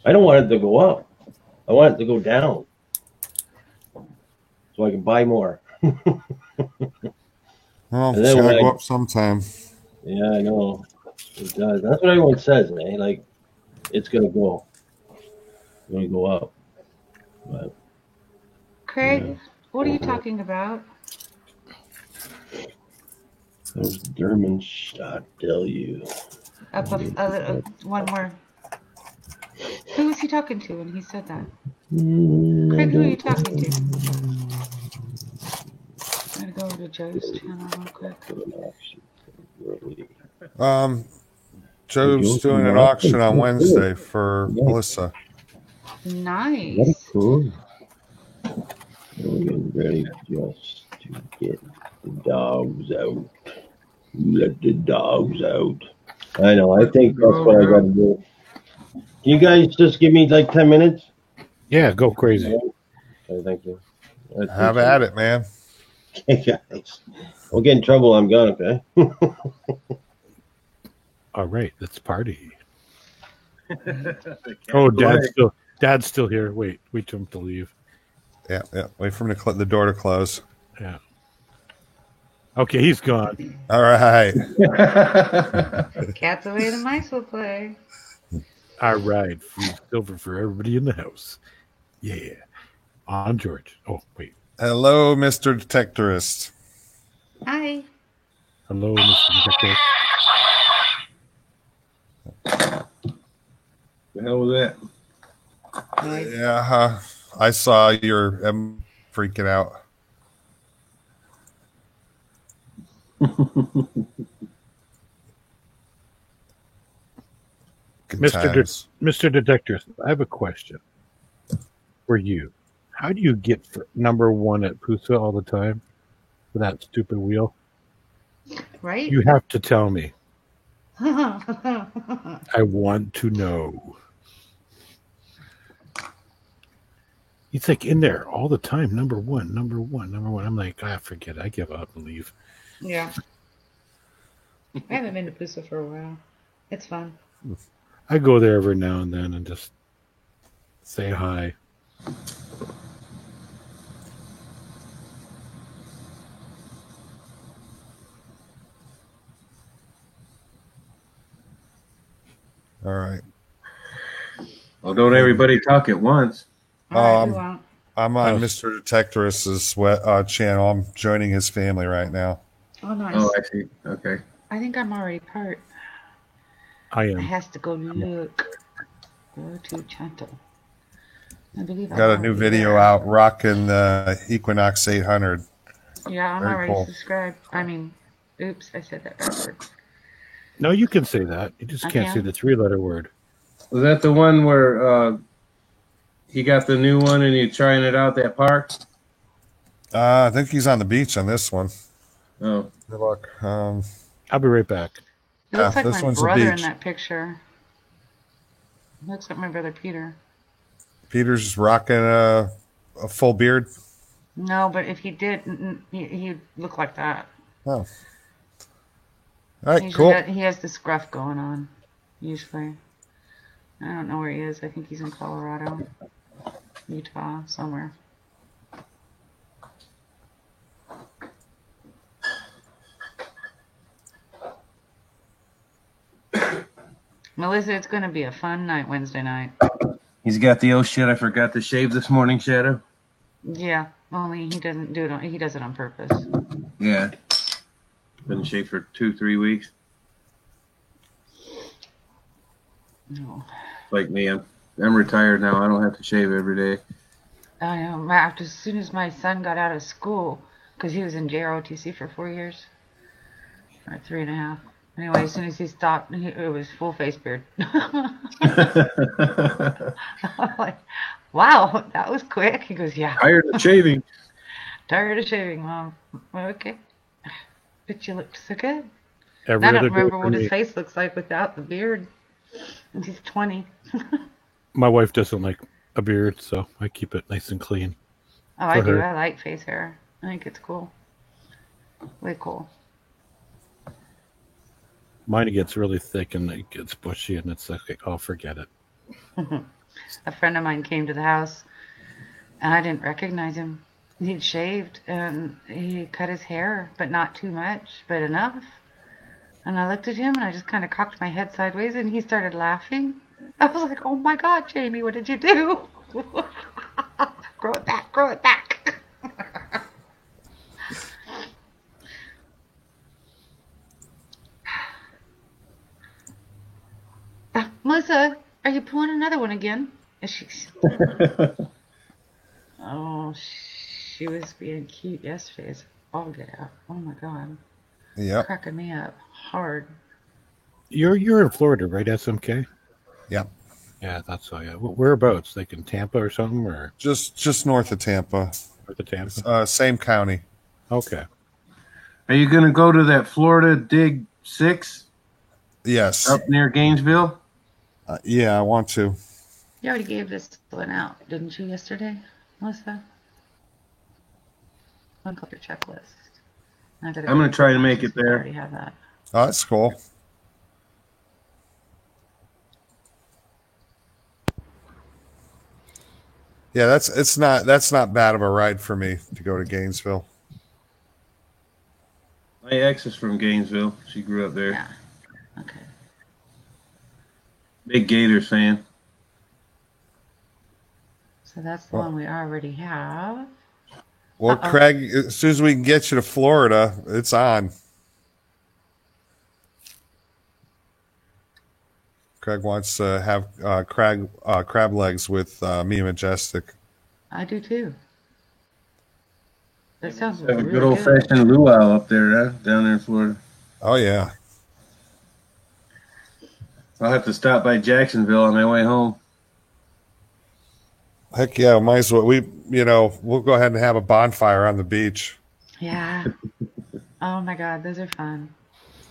A: I don't want it to go up. I want it to go down so I can buy more.
E: Well, it's gotta go up sometime.
A: Yeah, I know. It does. That's what everyone says, eh? Like, it's gonna go. It's gonna go up. But,
B: Craig, what are you talking about?
A: Those German shot, tell you.
B: One more. Who was he talking to when he said that? Craig, who are you talking to? I'm gonna go over to Joe's channel real quick.
E: Joe's doing an auction on Wednesday for Melissa.
B: Nice.
A: That's cool. We're getting ready just to get the dogs out. Let the dogs out. I know. I think that's what I got to do. Can you guys just give me like 10 minutes?
D: Yeah, go crazy.
A: Okay, thank you.
E: Have at it, man.
A: Okay, guys. We'll get in trouble. I'm gone, okay?
D: All right, let's party. Oh, Dad's still here. Wait for him to leave.
E: Yeah. Wait for him to the door to close.
D: Yeah. Okay, he's gone.
E: All right.
B: Cats away, the mice will play.
D: All right, free silver for everybody in the house. Yeah. On George. Oh, wait.
E: Hello, Mr. Detectorist.
B: Hi.
D: Hello, Mr. Detectorist.
C: The hell was that?
E: Yeah, I saw your freaking out.
D: Mr. Detector, I have a question for you. How do you get number one at Pusa all the time with that stupid wheel?
B: Right?
D: You have to tell me. I want to know. He's like in there all the time. Number one. I'm like, forget it. I give up and leave.
B: Yeah. I haven't been to Pusa for a while. It's fun.
D: I go there every now and then and just say hi.
E: All right.
C: Well, don't everybody talk at once.
E: I'm on Mr. Detectorist's channel. I'm joining his family right now.
B: Oh, nice.
C: Oh, I see. Okay.
B: I think I'm already part.
D: I am.
B: I has to go look. Go to Chanto. I believe
E: Got a new video out rocking the Equinox 800.
B: Yeah, I'm already subscribed. I mean, oops, I said that backwards.
D: No, you can say that. You just can't say the 3-letter word.
C: Was that the one where he got the new one and he's trying it out at park?
E: I think he's on the beach on this one.
C: Oh.
E: Good luck.
D: I'll be right back.
B: It looks like my brother in that picture. It looks like my brother Peter.
E: Peter's rocking a full beard?
B: No, but if he did, he'd look like that.
E: Oh. All right, cool.
B: He has the scruff going on, usually. I don't know where he is. I think he's in Colorado, Utah, somewhere. Melissa, it's going to be a fun night Wednesday night.
C: He's got the oh shit, I forgot to shave this morning shadow.
B: Yeah, only he doesn't do it. He does it on purpose.
C: Yeah. Been shaved for 2-3 weeks.
B: No.
C: Like me, I'm retired now. I don't have to shave every day.
B: I know. After as soon as my son got out of school, because he was in JROTC for 4 years, or 3.5. Anyway, as soon as he stopped, it was full face beard. I'm like, wow, that was quick. He goes, yeah.
C: Tired of shaving.
B: Tired of shaving, Mom. Okay. But you looked so good.
D: Every
B: I
D: other
B: don't
D: day
B: remember
D: for
B: what
D: me.
B: his face looks like without the beard. And he's 20.
D: My wife doesn't like a beard, so I keep it nice and clean.
B: Oh, I
D: For
B: do.
D: her.
B: I like face hair. I think it's cool. Way cool.
D: Mine gets really thick and it gets bushy, and it's like, oh, forget it.
B: A friend of mine came to the house, and I didn't recognize him. He'd shaved, and he cut his hair, but not too much, but enough. And I looked at him, and I just kind of cocked my head sideways, and he started laughing. I was like, oh my God, Jamie, what did you do? Grow it back, grow it back. Melissa, are you pulling another one again? Is she? Oh, she was being cute yesterday. It's all get out. Oh my God.
E: Yep.
B: Cracking me up hard.
D: You're in Florida, right, SMK?
E: Yep.
D: Yeah, that's so. Yeah, whereabouts? Like in Tampa or something, or
E: Just north of Tampa.
D: north of Tampa?
E: Same county.
D: Okay.
C: Are you going to go to that Florida Dig 6
E: Yes.
C: up near Gainesville?
E: Yeah, I want to.
B: You already gave this one out, didn't you, yesterday, Melissa? Look up your checklist. I'm
C: going to try to make it
B: I
C: there.
B: already have that.
E: Oh, that's cool. Yeah, that's not bad of a ride for me to go to Gainesville.
C: My ex is from Gainesville. She grew up there.
B: Yeah. Okay.
C: Big Gators fan.
B: So that's the one we already have.
E: Well, Craig, as soon as we can get you to Florida, it's on. Craig wants to have crab legs with me and Majestic.
B: I do too. That sounds
C: Have a
B: really
C: good old fashioned luau up there, huh? Down there in Florida.
E: Oh yeah.
C: I'll have to stop by Jacksonville on my way home.
E: Heck yeah, might as well. We'll go ahead and have a bonfire on the beach.
B: Yeah. Oh my God, those are fun.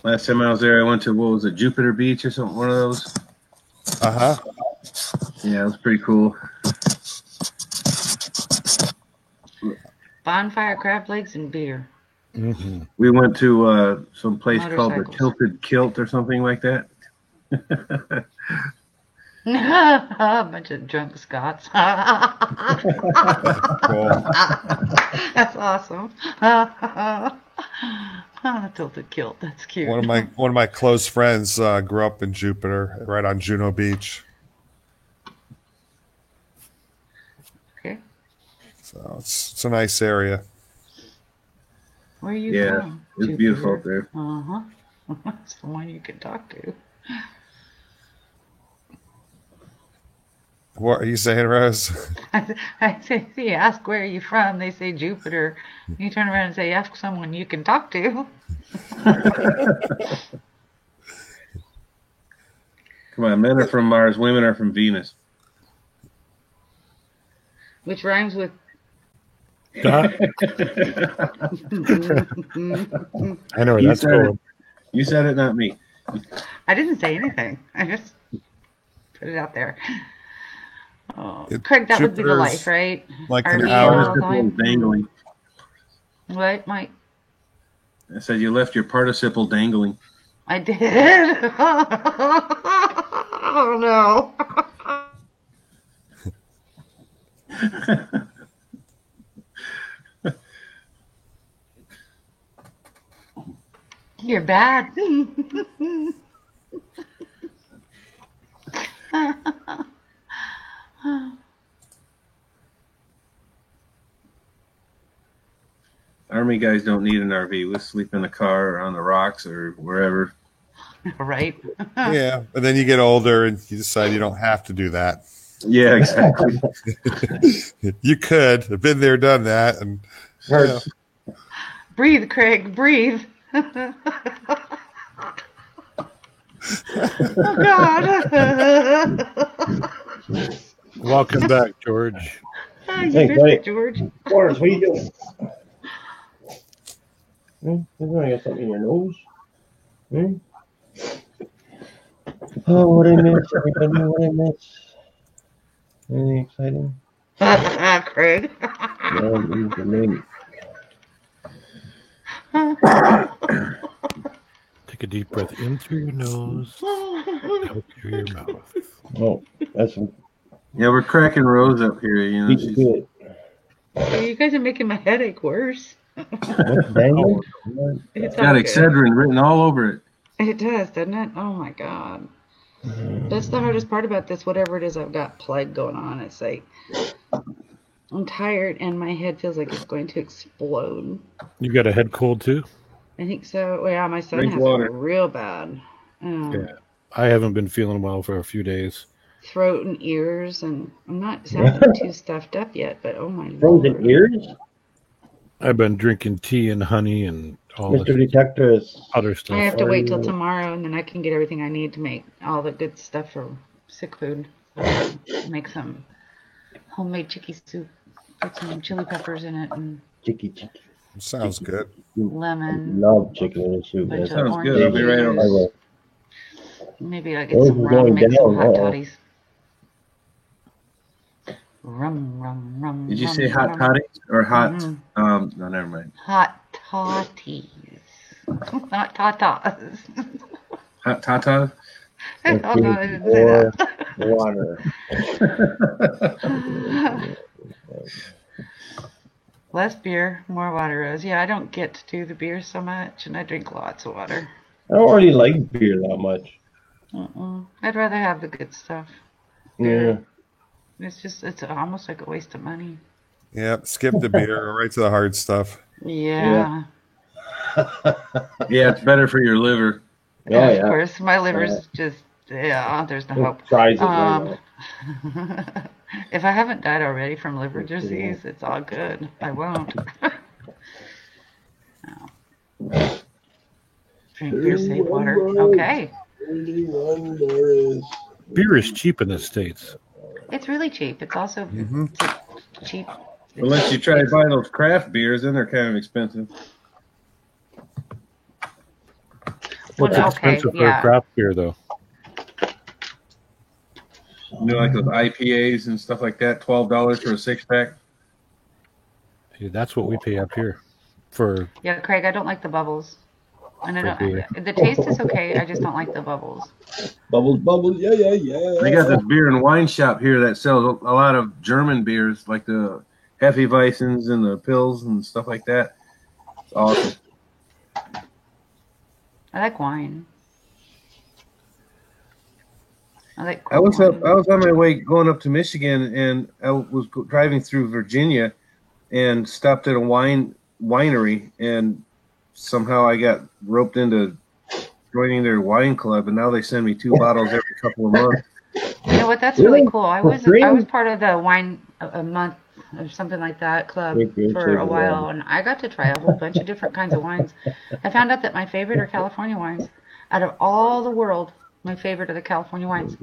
C: Last time I was there, I went to, what was it, Jupiter Beach or something, one of those?
E: Uh-huh.
C: Yeah, it was pretty cool.
B: Bonfire, crab legs, and beer.
D: Mm-hmm.
C: We went to some place called the
B: Motorcycles.
C: Tilted Kilt or something like that.
B: A bunch of drunk Scots.
E: Cool.
B: That's awesome. Tilted kilt. That's cute.
E: One of my close friends grew up in Jupiter, right on Juno Beach.
B: Okay.
E: So it's a nice area.
B: Where are you
C: Yeah,
B: from?
C: it's beautiful up there.
B: Uh-huh. That's the one you can talk to.
E: What are you saying, Rose?
B: I say, see, ask where are you from? They say Jupiter. You turn around and say, ask someone you can talk to.
C: Come on, men are from Mars, women are from Venus.
B: Which rhymes with
D: I know where that's
C: said
D: going.
C: You said it, not me.
B: I didn't say anything. I just put it out there. Oh,
E: It-
B: Craig, that would be the
E: Jupiter's
B: life, right?
E: like an
B: RV
E: hour.
B: all
C: Participle
B: time?
C: is dangling.
B: What, Mike?
C: I said you left your participle dangling.
B: I did. Oh no. You're bad.
C: Army guys don't need an RV. We'll sleep in the car or on the rocks or wherever.
B: Right.
E: Yeah, and then you get older and you decide you don't have to do that.
C: Yeah, exactly.
E: You could have been there, done that, and yeah.
B: Breathe, Craig. Breathe. Oh God.
D: Welcome back, George.
B: You missed it, George.
A: Boris, what are you doing? You got something in your nose? Oh, what I miss, everybody, what I miss. Anything exciting?
B: Craig.
D: Take a deep breath in through your nose, out through your mouth.
A: Oh, that's
C: Yeah, we're cracking Rose up here. You know, she's
A: good.
B: You guys are making my headache worse.
C: It's got Excedrin written all over it.
B: It does, doesn't it? Oh my God. That's the hardest part about this, whatever it is I've got plague going on. It's like I'm tired and my head feels like it's going to explode.
D: You got a head cold too?
B: I think so. Well, yeah, my son
C: Drink
B: has
C: water.
B: it real bad.
D: Yeah. I haven't been feeling well for a few days.
B: Throat and ears, and I'm not sounding too stuffed up yet, but oh my
A: Frozen
B: Lord.
A: ears?
D: I've been drinking tea and honey and all
A: Mr.
D: this
A: Detector is
D: other stuff.
B: I have to wait till tomorrow, and then I can get everything I need to make all the good stuff for sick food. Make some homemade chicky soup, put some chili peppers in it, and
A: chicky.
E: Sounds good.
B: lemon.
A: Love chicken in the soup.
B: Bunch
A: Man.
B: of
C: Sounds good. I'll be right over.
A: I will.
B: Maybe I'll get
A: Those
B: some
A: are
B: rum,
A: going
B: make some
A: down,
B: hot
A: uh-oh.
B: toddies. Rum, rum, rum.
C: Did you
B: rum,
C: say hot
B: rum.
C: toddies or hot?
B: Mhm.
C: No, never mind.
B: Hot toddies. Not tatas.
C: Hot tatas.
B: Oh, no, I didn't say that.
A: Water.
B: Less beer, more water, Rose. Yeah, I don't get to do the beer so much, and I drink lots of water.
A: I don't really like beer that much.
B: I'd rather have the good stuff.
A: Yeah.
B: It's almost like a waste of money.
E: Yep, skip the beer, right to the hard stuff.
B: Yeah.
C: Yeah, it's better for your liver.
A: Oh,
B: Of
A: yeah.
B: course, my liver's just, there's no hope.
A: Tries it right
B: If I haven't died already from liver disease, it's all good. I won't. No. Drink beer, save water. Okay.
D: Beer is cheap in the States.
B: It's really cheap. It's also cheap.
C: Unless you try to buy those craft beers, then they're kind of expensive.
D: What's expensive for a craft beer, though?
C: You know, like those IPAs and stuff like that, $12 for a 6-pack.
D: Yeah, that's what we pay up here. For
B: Yeah, Craig, I don't like the bubbles. And I
D: beer.
B: don't, the taste is okay. I just don't like the bubbles.
A: Bubbles, yeah.
C: They got this beer and wine shop here that sells a lot of German beers, like the Hefeweizens and the Pils and stuff like that. It's awesome.
B: I like wine.
C: I was on my way going up to Michigan, and I was driving through Virginia, and stopped at a winery, and somehow I got roped into joining their wine club, and now they send me 2 bottles every couple of months.
B: You know what? That's really cool. I was part of the wine a month or something like that club for a while, and I got to try a whole bunch of different kinds of wines. I found out that my favorite are California wines. Out of all the world, my favorite are the California wines.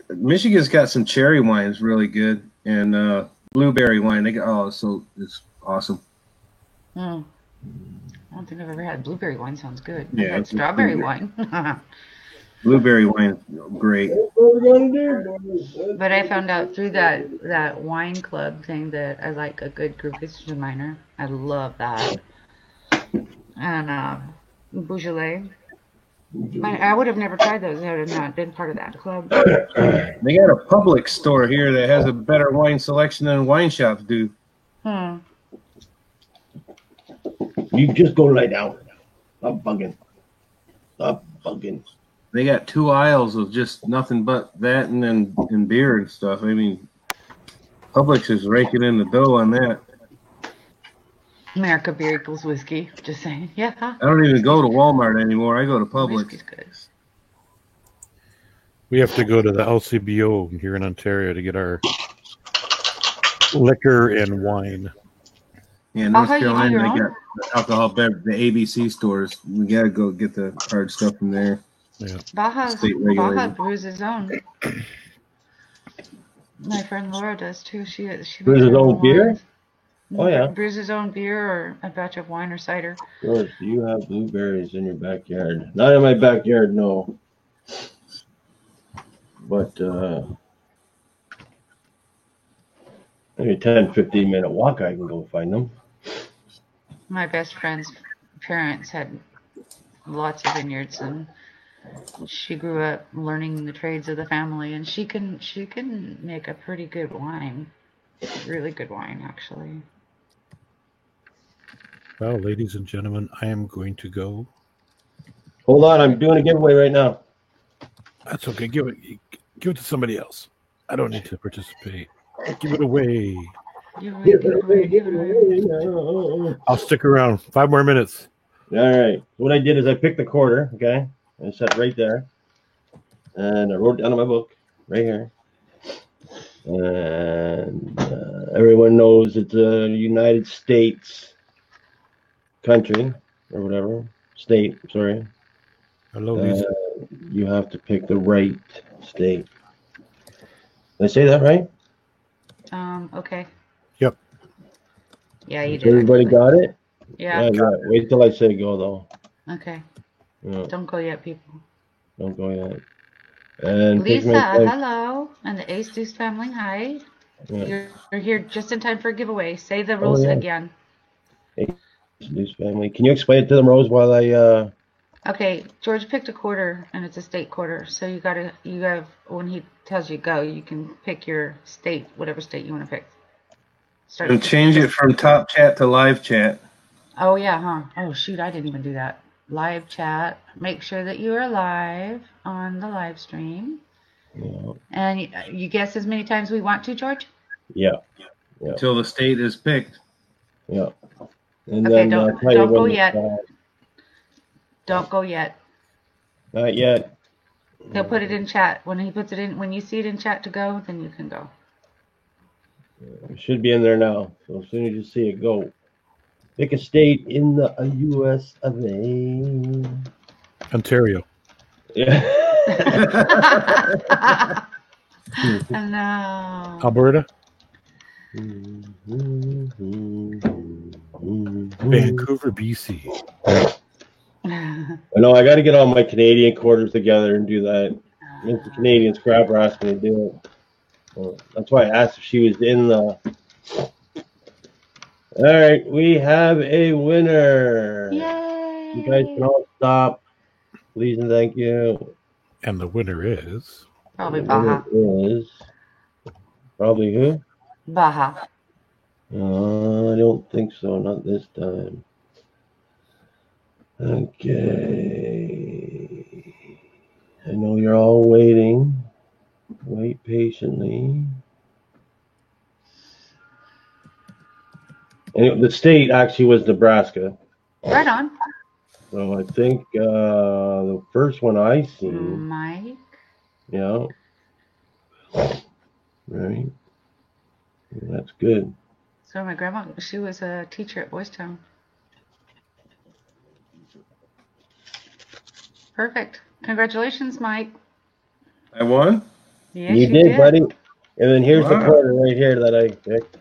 C: Michigan's got some cherry wines really good, and blueberry wine. They got it's awesome.
B: I don't think I've ever had blueberry wine. Sounds good.
C: Yeah,
B: I had strawberry wine.
C: Blueberry wine, great.
B: But I found out through that wine club thing that I like a good Gewürztraminer. I love that. And Beaujolais. I would have never tried those had I not been part of that club.
C: They got a Publix store here that has a better wine selection than wine shops do.
A: You just go lie down. Stop bugging.
C: They got 2 aisles of just nothing but that and beer and stuff. I mean, Publix is raking in the dough on that.
B: America beer equals whiskey. Just saying. Yeah.
C: I don't even go to Walmart anymore. I go to Publix.
B: Whiskey's good.
D: We have to go to the LCBO here in Ontario to get our liquor and wine.
C: Yeah, North Carolina, they got alcohol beverage, the ABC stores. We gotta go get the hard stuff from there.
D: Yeah.
B: Baja brews his own. My friend Laura does too. She
A: brews his own beer. Oh yeah,
B: brews his own beer or a batch of wine or cider.
A: George, do you have blueberries in your backyard? Not in my backyard, no. But maybe a 10, 15-minute walk, I can go find them.
B: My best friend's parents had lots of vineyards, and she grew up learning the trades of the family, and she can make a pretty good wine, really good wine, actually.
D: Well, ladies and gentlemen, I am going to go.
A: Hold on, I'm doing a giveaway right now.
D: That's okay. Give it to somebody else. I don't need to participate. Give it away.
A: Give it away.
D: I'll stick around 5 more minutes.
A: All right. What I did is I picked the quarter, okay? I set right there. And I wrote it down in my book right here. And everyone knows it's a United States country or whatever. State, sorry.
D: Hello, Lisa.
A: You have to pick the right state. Did I say that right?
B: Okay.
D: Yep.
B: Yeah, you did.
A: Everybody got it?
B: Yeah.
A: Wait till I say go, though.
B: Okay.
A: Yeah.
B: Don't go yet, people.
A: Don't go yet. And
B: Lisa, hello. And the Ace Deuce family, hi. Yeah. You're here just in time for a giveaway. Say the rules again.
A: Ace Deuce family. Can you explain it to them, Rose, while I...
B: Okay, George picked a quarter, and it's a state quarter. So you have when he tells you go, you can pick your state, whatever state you want to pick.
C: And change it from top chat to live chat.
B: Oh yeah, huh? Oh shoot, I didn't even do that. Live chat. Make sure that you are live on the live stream. Yeah. And you guess as many times we want to, George.
A: Yeah.
C: Until the state is picked.
A: Yeah. And
B: okay,
A: then
B: don't go yet. Don't go yet.
A: Not yet.
B: He'll put it in chat. When he puts it in, when you see it in chat to go, then you can go.
A: It should be in there now. So as soon as you see it, go. Pick a state in the U.S. of A.
D: Ontario.
A: Yeah.
B: No.
D: Alberta. Vancouver, BC.
A: I know I got to get all my Canadian quarters together and do that. If the Canadian scrapper asked me to do it. Well, that's why I asked if she was in the... All right, we have a winner.
B: Yay!
A: You guys can all stop. Please and thank you.
D: And the winner is...
B: Probably Baja.
A: Probably who?
B: Baja.
A: I don't think so. Not this time. Okay. I know you're all waiting. Wait patiently. And the state actually was Nebraska.
B: Right on.
A: So I think the first one I seen.
B: Mike.
A: Yeah. Right. That's good.
B: So my grandma, she was a teacher at Boys Town. Perfect. Congratulations, Mike.
C: I won?
B: Yes,
A: you did, buddy. And then here's the quarter right here that I picked.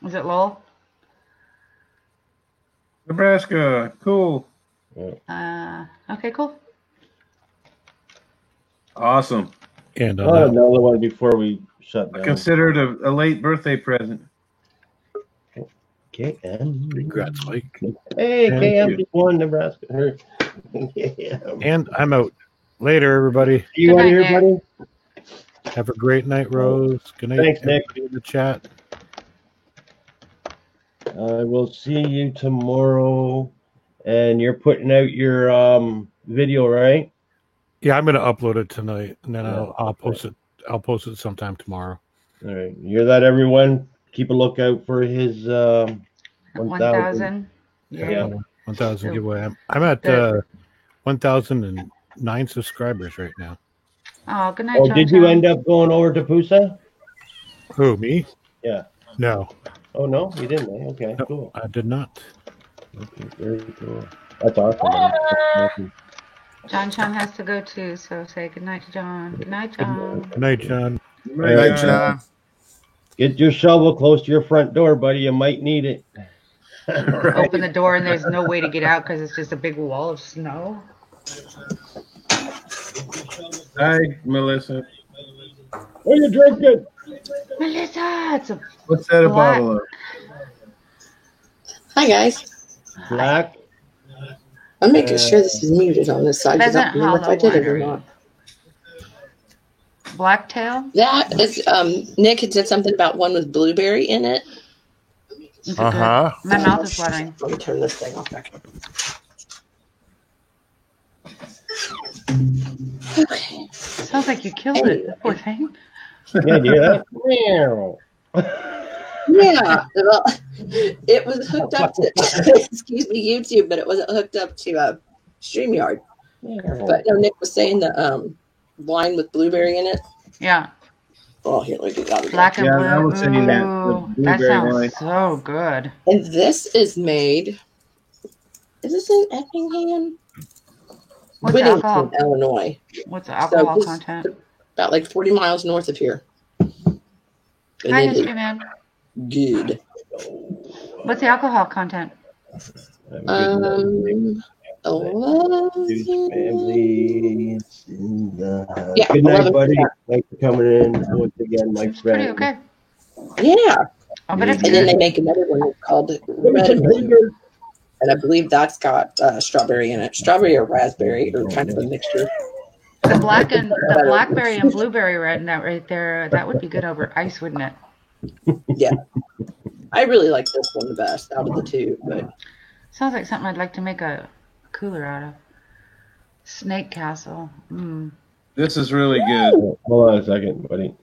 B: Was it Lowell?
C: Nebraska. Cool.
B: Okay, cool.
C: Awesome.
D: And
A: another one before we shut down.
C: I consider it a late birthday present.
A: KM.
D: Congrats, Mike.
A: Hey, KM just won Nebraska. Yeah.
D: And I'm out. Later, everybody.
A: See you out here, buddy.
D: Have a great night, Rose. Good night.
A: Thanks, Nick.
D: In the chat.
A: I will see you tomorrow. And you're putting out your video, right?
D: Yeah, I'm going to upload it tonight, and then I'll post it. I'll post it sometime tomorrow.
A: All right. You hear that, everyone? keep a lookout for his
B: 1,000.
A: Yeah.
D: 1,000 giveaway. I'm at 1,009 subscribers right now.
B: Oh, good night,
A: Oh,
B: John.
A: did you end up going over to Pusa?
D: Who, me?
A: Yeah.
D: No.
A: Oh, no? You didn't, eh? Okay,
D: No,
A: cool.
D: I did not.
A: Okay, very cool. That's awesome. Buddy.
B: John has to go too, so say good night to John. Good night, John.
D: Good night, John.
E: Good night, John.
A: Get your shovel close to your front door, buddy. You might need it.
C: Right.
B: Open the door and there's no way to get out because it's just a big wall of snow.
C: Hi, Melissa.
A: What are you drinking?
B: Melissa, it's a
C: What's that a
B: Black.
C: bottle of?
F: Hi guys.
A: Black.
F: I'm making sure this is muted on this side. I
B: Pheasant
F: don't remember if I
B: Hollow
F: did it or
B: Winery.
F: not.
B: Blacktail.
F: That is Nick had said something about one with blueberry in it.
B: Is it
E: Uh-huh.
B: good? My mouth is watering.
F: Let me turn this thing off. Okay.
B: Sounds like you killed it. Poor thing.
A: Yeah, do you hear that? Meow.
F: Yeah. Well, it was hooked up to excuse me, YouTube, but it wasn't hooked up to StreamYard. But no, Nick was saying the wine with blueberry in it.
B: Yeah.
F: Oh, here, let me get out of
B: Black and
C: Yeah,
B: blue.
C: I was saying that, the
B: Ooh, that
C: blueberry
B: sounds
C: wine.
B: so good.
F: And this is made. Is this in Effingham?
B: What's the
F: Whittington,
B: alcohol?
F: Illinois.
B: What's the alcohol
F: this-
B: content?
F: About like 40 miles north of here. And
B: Hi,
F: it is
B: History Man.
F: good.
B: What's the alcohol content?
F: 11.
A: Family. It's in the-
F: Yeah,
A: Good night,
F: 11%.
A: buddy. Thanks for coming in once again, my
B: It's pretty
A: friend.
B: okay.
F: Yeah.
B: Oh, but it's
F: And then they
B: good.
F: make another one called Red Moon. And I believe that's got strawberry in it. Strawberry or raspberry or kind of a mixture.
B: The blackberry and blueberry right there, that would be good over ice, wouldn't it?
F: Yeah. I really like this one the best out of the two. But
B: Sounds like something I'd like to make a cooler out of. Snake Castle.
C: This is really good.
A: Hold on a second, buddy.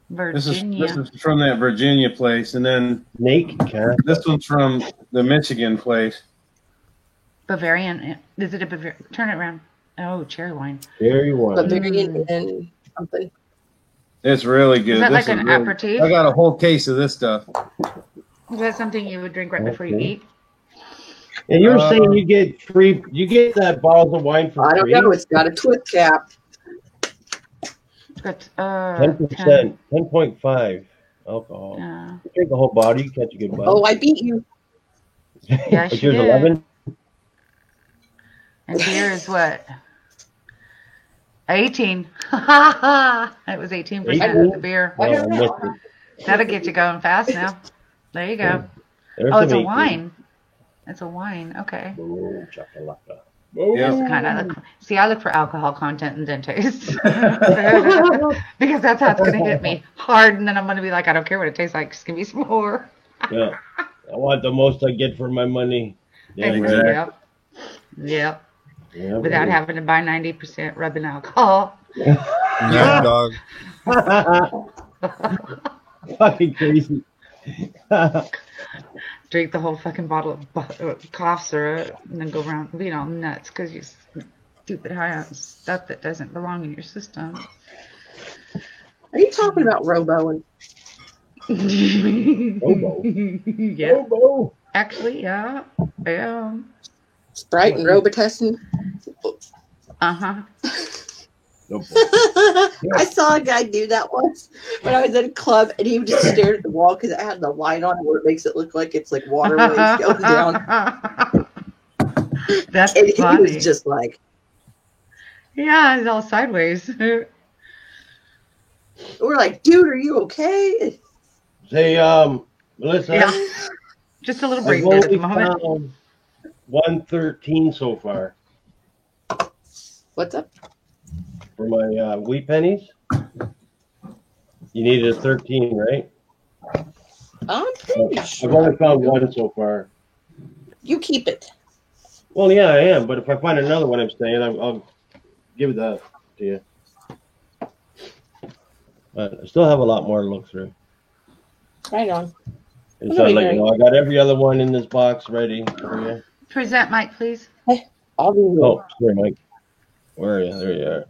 B: Virginia.
C: This is from that Virginia place, and then
A: Snake cat.
C: this one's from the Michigan place.
B: Bavarian. Is it a Bavarian? Turn it around. Oh, cherry wine.
A: Cherry wine.
F: Bavarian and something.
C: It's really good.
B: Is that
C: This
B: like an
C: really-
B: aperitif?
C: I got a whole case of this stuff.
B: Is that something you would drink right before you
A: Okay.
B: eat?
A: And you were saying you get that bottles of wine for
F: I don't
A: free?
F: know. It's got a twist cap.
B: It's got
A: 10%, 10.5 alcohol.
B: Yeah.
A: You drink the whole bottle, you catch a good bite.
F: Oh, I beat you.
B: Yeah,
A: but
B: she
A: yours
B: did.
A: 11?
B: And beer is what? 18. It was 18%
A: 18?
B: of the beer.
A: Oh, I missed it.
B: That'll get you going fast now. There you go.
A: There's
B: Oh, it's
A: some
B: a
A: 18.
B: wine. It's a wine. Okay.
A: Oh, chakalaka.
B: That's kind of look. See, I look for alcohol content and then taste because that's how it's going to hit me hard, and then I'm going to be like, I don't care what it tastes like. Just give me some more.
A: Yeah. I want the most I get for my money. Yeah,
C: Exactly.
B: Yep. Yep.
A: Yeah,
B: Without having to buy 90% rubbing alcohol.
E: Yeah, dog.
A: Fucking crazy.
B: Drink the whole fucking bottle of cough syrup and then go around being all nuts because you're stupid high on stuff that doesn't belong in your system.
F: Are you talking about Robo?
A: Robo.
B: Yeah.
A: Robo.
B: Actually, yeah. Yeah.
F: Sprite and Robitussin?
B: Uh-huh.
A: Nope.
F: I saw a guy do that once when I was at a club, and he just stared at the wall because it had the light on it where it makes it look like it's like water waves going down.
B: That's
F: And he
B: funny.
F: was just like,
B: Yeah, it's all sideways.
F: we're like, dude, are you okay?
A: Say, Melissa,
B: Yeah. Just a little
A: I've
B: break there at
A: only
B: the moment.
A: found 113 so far
F: What's up?
A: for my wheat pennies. You needed a 13, right?
F: I'm pretty
A: I've
F: sure.
A: only found one so far.
F: You keep it.
A: Well, yeah, I am. But if I find another one, I'm saying I'll give that to you. But I still have a lot more to look through.
F: Right on.
A: So like, I got every other one in this box ready for you.
B: Present Mike, please.
F: Hey, I'll be
A: Oh, sorry, Mike. Where are you? There you are.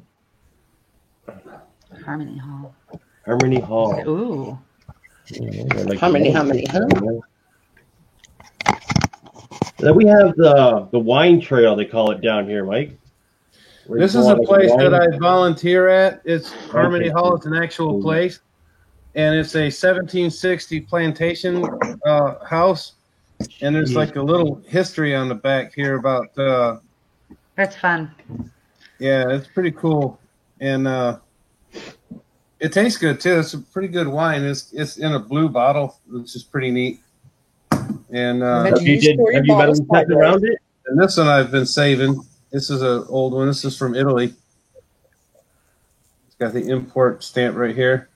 B: Harmony Hall.
A: Harmony Hall.
B: Ooh.
A: Like
F: Harmony.
A: Then we have the wine trail, they call it down here, Mike.
C: This is a place that I volunteer at. It's Harmony Hall. It's an actual place, and it's a 1760 plantation house. And there's like a little history on the back here about.
B: That's fun.
C: Yeah, it's pretty cool, and it tastes good too. It's a pretty good wine. It's in a blue bottle, which is pretty neat. And
A: have you been setting around it?
C: And this one I've been saving. This is an old one. This is from Italy. It's got the import stamp right here.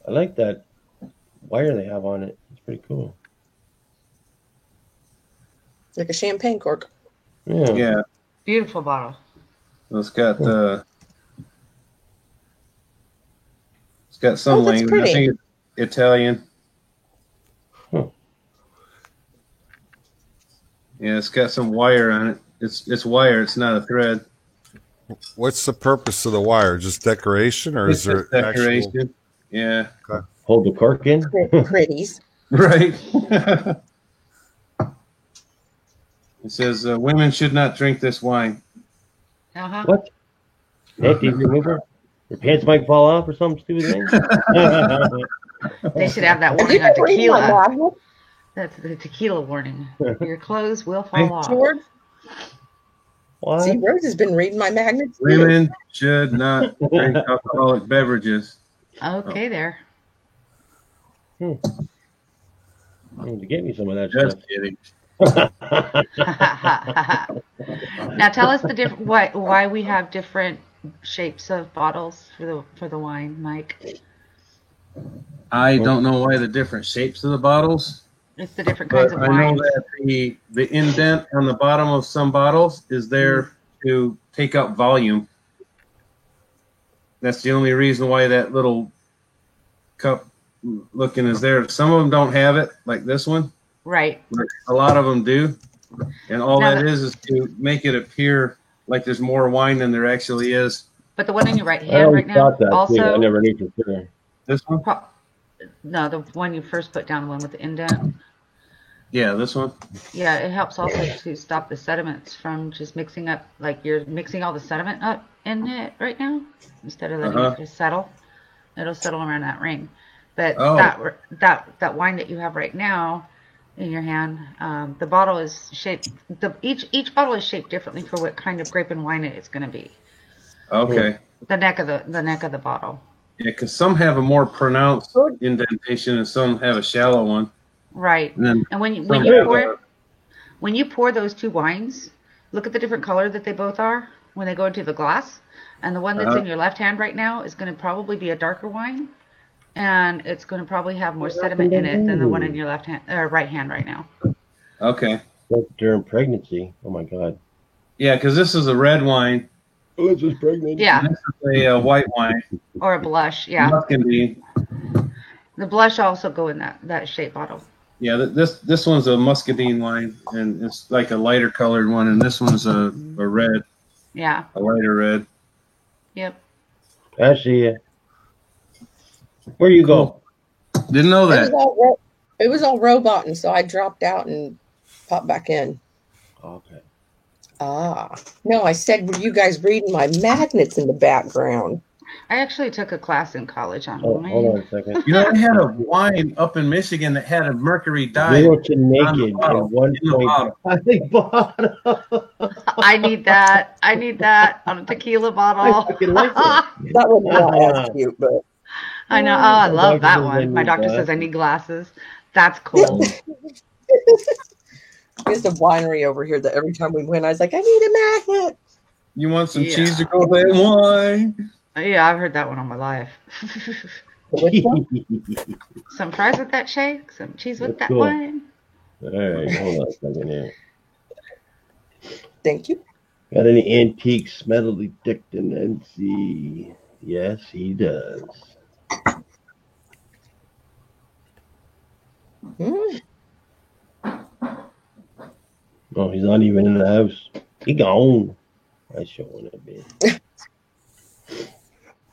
A: I like that wire they have on it. It's pretty cool.
F: Like a champagne cork.
C: Yeah.
B: Beautiful bottle.
C: It's got some language. I think it's Italian.
A: Huh.
C: Yeah, it's got some wire on it. It's wire. It's not a thread.
E: What's the purpose of the wire? Just decoration, or is there
C: decoration?
E: Actual...
C: Yeah.
E: Okay.
A: Hold the cork in.
F: Pretties.
C: Right. It says women should not drink this wine.
B: Uh-huh.
A: What? Panties remover? Your pants might fall off or some stupid thing?
B: They should have that warning on tequila. That's the tequila warning. Your clothes will fall off.
F: George?
A: What?
F: See, Rose has been reading my magnets.
C: Women should not drink alcoholic beverages.
B: Okay, there.
A: You need to get me some of that
C: Just
A: stuff.
C: kidding.
B: Now tell us the why we have different shapes of bottles for the wine, Mike.
C: I don't know why the different shapes of the bottles.
B: It's the different kinds
C: But
B: of
C: I know
B: wine.
C: that the indent on the bottom of some bottles is there to take up volume. That's the only reason why that little cup looking is there. Some of them don't have it, like this one.
B: Right.
C: But a lot of them do. And all
B: Now
C: that is to make it appear like there's more wine than there actually is.
B: But the one in your right
A: I
B: hand
A: always
B: right now,
A: thought that too. I
B: also,
A: never knew for sure.
C: This one?
B: no, the one you first put down, the one with the indent.
C: Yeah, this one.
B: Yeah, it helps also to stop the sediments from just mixing up, like you're mixing all the sediment up in it right now instead of letting it just settle. It'll settle around that ring. But that wine that you have right now in your hand, the bottle is shaped. Each bottle is shaped differently for what kind of grape and wine it's going to be.
C: Okay.
B: The neck of the bottle.
C: Yeah, because some have a more pronounced indentation and some have a shallow one.
B: Right.
C: And
B: when you pour those two wines, look at the different color that they both are when they go into the glass. And the one that's in your left hand right now is going to probably be a darker wine, and it's going to probably have more sediment in it than the one in your left hand or right hand right now.
C: Okay.
A: That's during pregnancy. Oh my God.
C: Yeah, because this is a red wine.
A: Elizabeth's pregnant.
B: Yeah.
C: And this is a white wine.
B: Or a blush. Yeah.
C: Muscadine.
B: The blush also go in that shape bottle.
C: Yeah, this one's a muscadine wine, and it's like a lighter colored one, and this one's a red.
B: Yeah.
C: A lighter red.
B: Yep.
A: Actually, where you go?
C: Didn't know that.
F: It was all robot, and so I dropped out and popped back in.
A: Okay.
F: No, I said, were you guys reading my magnets in the background?
B: I actually took a class in college on
A: Hold
B: wine.
A: on a second.
C: You know, I had a wine up in Michigan that had a mercury dye.
A: 0 to naked in
C: bottle,
A: 1.5 bottle.
B: I need that. I need that on a tequila bottle.
A: fucking like it.
F: That was not as cute, but
B: I know. Oh, I love that
A: Doctor says I
B: one. My
A: need
B: doctor says I
A: glasses.
B: need glasses. That's cool.
F: there's a winery over here that every time we went, I was like, I need a magnet.
C: You want some
B: Yeah.
C: cheese to go with that wine?
B: Yeah, I've heard that one all my life.
F: Which one?
B: Some fries with that shake, some cheese with
A: That's
B: that
A: cool.
B: wine.
A: All right, hold on a second here.
F: Thank you.
A: Got any antiques, metal detecting NC? Yes, he does. Oh, he's not even in the house. He gone. I showing it, man.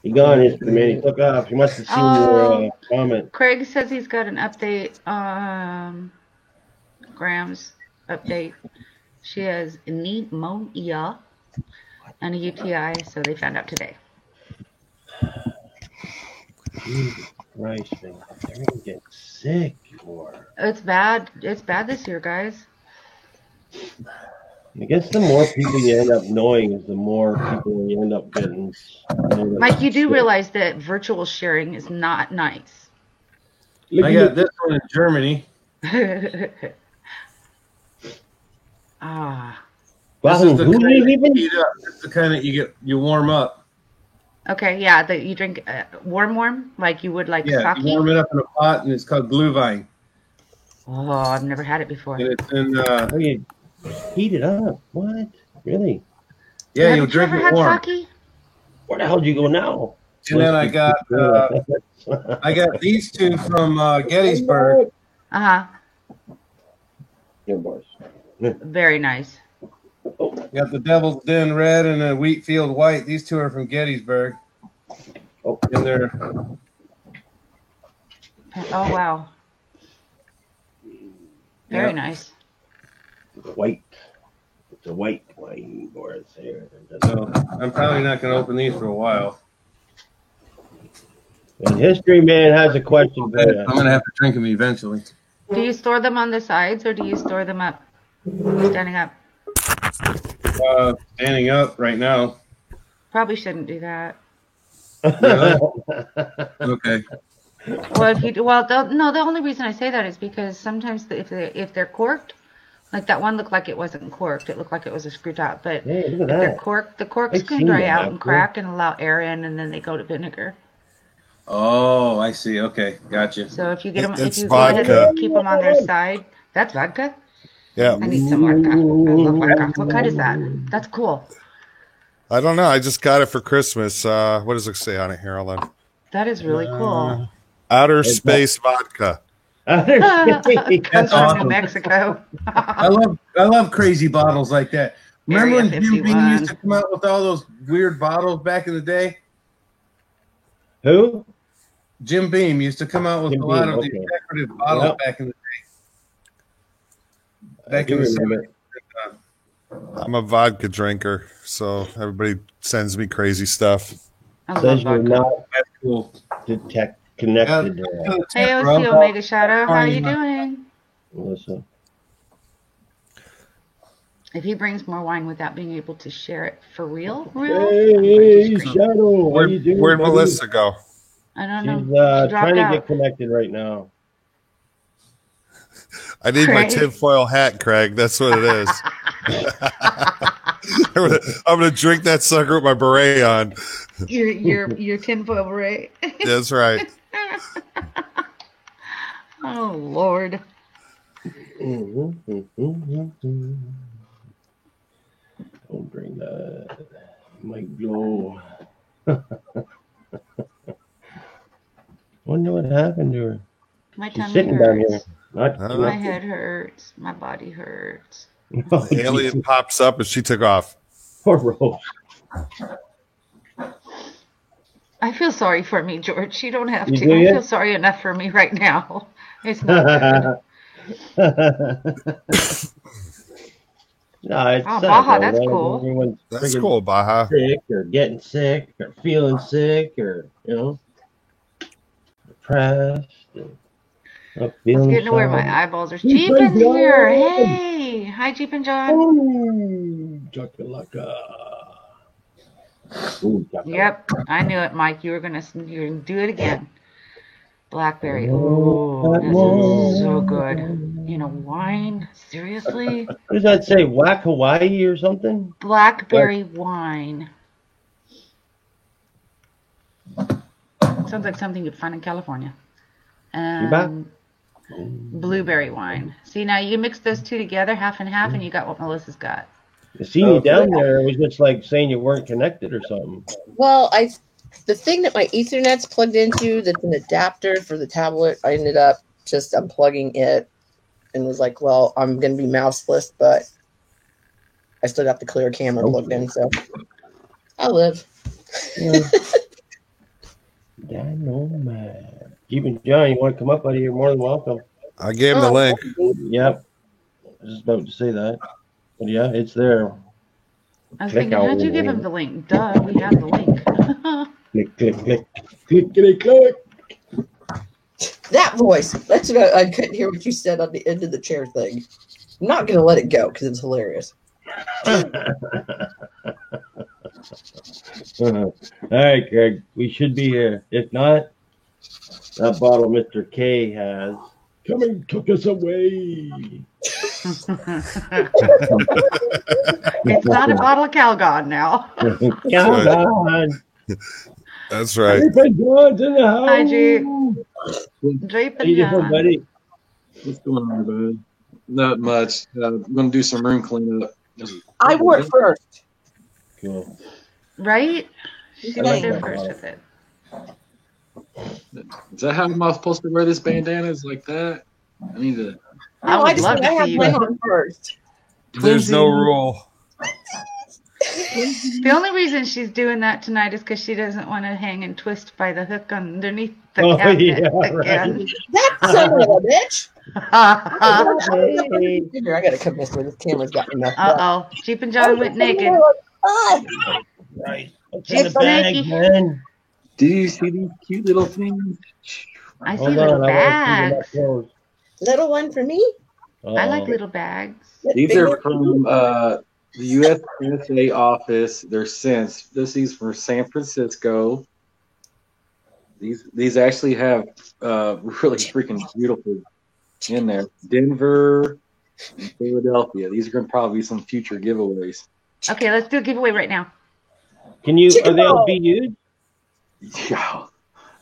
A: He gone, history man. He took off. He must have seen your comment.
B: Craig says he's got an update. Graham's update. She has pneumonia and a UTI, so they found out today.
A: Jesus Christ, man. They're gonna get sick.
B: It's bad. It's bad this year, guys.
A: I guess the more people you end up knowing is the more people you end up getting.
B: Mike, you do realize that virtual sharing is not nice.
C: I got this one in Germany. This is the kind that you heat up. It's the kind that you warm up.
B: Okay, yeah, that you drink warm, like you would like sake.
C: You warm it up in a pot, and it's called Glühwein.
B: Oh, I've never had it before.
C: And it's in.
A: You heat it up. What? Really?
C: Yeah, you'll drink it warm.
B: Sake?
A: Where the hell do you go now?
C: And then I got these two from Gettysburg.
A: Your boys.
B: Very nice.
C: Got the Devil's Den Red and the Wheatfield White. These two are from Gettysburg. And they're.
B: Oh wow. Very nice.
A: White. It's a white wine board there.
C: So I'm probably not going to open these for a while.
A: And History Man has a question for you.
C: I'm going to have to drink them eventually.
B: Do you store them on the sides or do you store them up? Standing up?
C: Standing up right now.
B: Probably shouldn't do that.
C: Really? Okay.
B: Well, the only reason I say that is because sometimes if they're corked, like that one looked like it wasn't corked. It looked like it was a screw top. But if they're corked, the corks can dry out and crack and allow air in, and then they go to vinegar.
C: Oh, I see. Okay, gotcha.
B: So if you get them,
E: it's vodka.
B: Keep them on their side. That's vodka.
E: Yeah.
B: I need some vodka. I love vodka. What kind is that? That's cool.
E: I don't know. I just got it for Christmas. What does it say on it here? Hold on.
B: That is really cool.
E: Outer Space Vodka.
B: Comes from New Mexico.
C: I love crazy bottles like that. Remember when Jim Beam used to come out with all those weird bottles back in the day?
A: Who?
C: Jim Beam used to come out with a lot of these decorative bottles back in the day. Back in the 70s.
E: I'm a vodka drinker, so everybody sends me crazy stuff.
A: Says you're not
C: That's cool.
A: connected.
B: Hey, OC Omega Shadow, how are you doing?
A: Melissa.
B: If he brings more wine without being able to share it for real,
A: Hey, Shadow, how you doing?
E: Where'd Melissa go?
B: I don't know.
A: She's trying to get connected right now.
E: I need my tinfoil hat, Craig. That's what it is. I'm gonna drink that sucker with my beret on.
B: Your tinfoil beret.
E: That's right.
B: Oh Lord.
A: Don't bring that. Might blow. Wonder what happened to her.
B: My tummy
A: sitting
B: hurts.
A: down here.
B: My head hurts. My body hurts.
E: The alien pops up and she took off.
A: Poor Rose.
B: I feel sorry for me, George. You don't have to. I feel sorry enough for me right now. It's not good.
A: No, it's
B: Baja, that's cool.
E: That's cool, Baja.
A: Sick or getting sick or feeling sick or, depressed.
B: It's getting to where my eyeballs are. Jeepin's here. Hey. Hi, Jeepin' John.
A: Ooh, chakalaka.
B: Yep. I knew it, Mike. You're gonna do it again. Blackberry. Oh, this is so good. Wine? Seriously?
A: What does that say? Whack Hawaii or something?
B: Blackberry wine. Sounds like something you'd find in California. Blueberry wine. See, now you mix those two together, half and half, and you got what Melissa's got.
A: Seeing you down there was just like saying you weren't connected or something.
F: Well, the thing that my Ethernet's plugged into, that's an adapter for the tablet, I ended up just unplugging it and was like, well, I'm going to be mouseless, but I still got the clear camera plugged in, so I live.
A: Yeah. Dynamite. Even John, you want to come up, buddy? You're more than welcome.
E: I gave him the link.
A: Yep. I was just about to say that. But yeah, it's there.
B: I was thinking, how'd you give him the link? Duh, we have the link.
A: Click, click, click. Click, click, click.
F: That voice. That's what I couldn't hear what you said on the end of the chair thing. I'm not going to let it go because it's hilarious.
A: All right, Greg. We should be here. If not, that bottle Mr. K has. Come and took us away.
B: It's not a bottle of Calgon now.
A: Calgon.
E: That's right.
A: John's in the house.
B: Hi, Jeep. Jeep
A: How you
B: and
A: doing,
B: John.
A: buddy?
G: What's going on, bud? Not much. I'm going to do some room cleanup.
F: I wore it first.
A: Cool.
B: Right? She
F: I
B: was
F: like
B: there
A: that
B: first
A: bottle.
B: with it.
G: Is that how am I supposed to wear this bandanas like that? I need to.
B: I
F: No,
B: would
F: I just
B: love
F: want to
B: to
F: have
B: see you.
F: mine on first.
E: There's no rule.
B: The only reason she's doing that tonight is because she doesn't want to hang and twist by the hook underneath the
A: Oh,
B: cabinet
A: yeah,
B: again.
F: That's son of a bitch.
A: Hey.
F: Figure I got to come this way. This camera's got me messed up.
B: Uh-oh. Jeep and John went naked.
F: Ah,
A: Right. What's in the
B: It's
A: bag,
B: snaky.
A: man?
G: Did you see these cute little things?
B: I see
A: Hold
B: little
A: on, I wanna see
B: bags.
A: that close.
F: little one for me.
B: I like
A: Uh-oh.
B: little bags.
G: These are from the U.S. NSA office. They're since. This is from San Francisco. These actually have really freaking beautiful in there. Denver and Philadelphia. These are going to probably be some future giveaways.
B: Okay, let's do a giveaway right now.
A: Can you?
F: Chicken
A: Are they all
F: ball.
A: BU'd?
G: Yeah.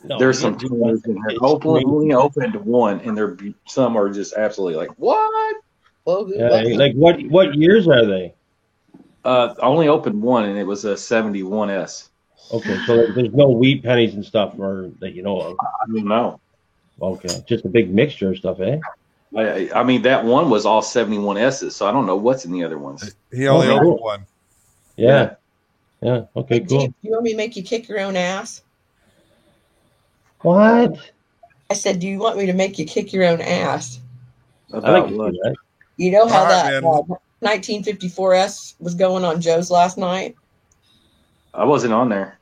A: No,
G: There's
A: you
G: some
A: can't do
G: toys
A: that.
G: in here.
A: It's
G: Only opened one, and some are just absolutely like, what?
F: Well,
A: Yeah, like what years are they?
G: Only opened one, and it was a 71S.
A: Okay, so like, there's no wheat pennies and stuff or that you know of.
G: I don't know.
A: Okay, just a big mixture of stuff, eh?
G: I mean, that one was all 71S's, so I don't know what's in the other ones.
E: He only
A: Oh,
E: opened one.
A: Yeah. Yeah. Okay,
F: Hey,
A: cool.
F: Jeep, you want me to make you kick your own ass?
A: What?
F: I said, do you want me to make you kick your own ass?
A: I like
G: About
A: to
G: what?
A: see that.
F: You know how
E: All right,
F: that
E: man.
F: 1954S was going on Joe's last night?
G: I wasn't on there.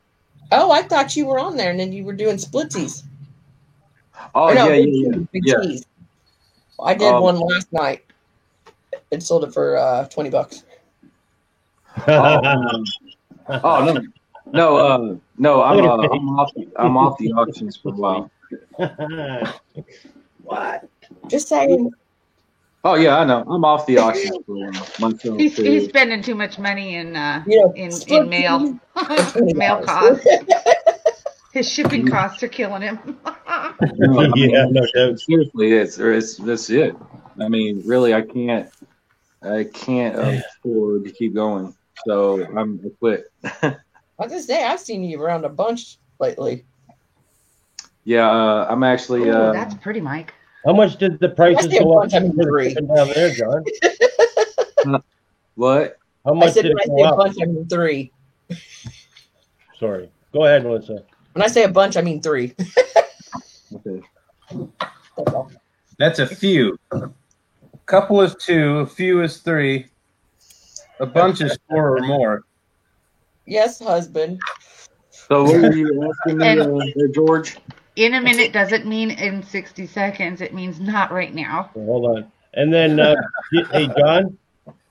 F: Oh, I thought you were on there, and then you were doing splitsies.
G: Oh,
F: Or no,
G: yeah,
F: big
G: yeah,
F: cheese, big
G: yeah.
F: cheese. I did
G: Um,
F: one last night. It sold it for $20.
G: Oh, no, I'm off the auctions for a while.
A: What?
F: Just saying.
G: Oh yeah, I know. I'm off the auctions for a while. Myself,
B: He's
G: too.
B: spending too much money in
F: You know,
B: in mail.
F: $20.
B: Mail costs. His shipping costs are killing him.
G: No, I mean,
A: Yeah, no doubt.
G: seriously, it's that's it. I mean, really, I can't afford to keep going. So I quit.
F: I was gonna say I've seen you around a bunch lately.
G: Yeah, I'm actually.
B: Ooh, that's pretty, Mike.
A: How much did the prices
F: I say
A: go up
F: bunch, I mean three.
A: down there, John?
G: What?
A: How
F: I
A: much
F: said
A: did
F: when I
A: it
F: say
A: go
F: a
A: up?
F: bunch, I mean three.
A: Sorry. Go ahead, Melissa.
F: When I say a bunch, I mean three.
G: Okay.
F: That's all.
C: That's a few. A couple is 2, a few is 3, a bunch is 4 or more.
F: Yes, husband.
G: So what were you asking me, there, George?
B: In a minute doesn't mean in 60 seconds. It means not right now.
A: So hold on. And then, hey, John,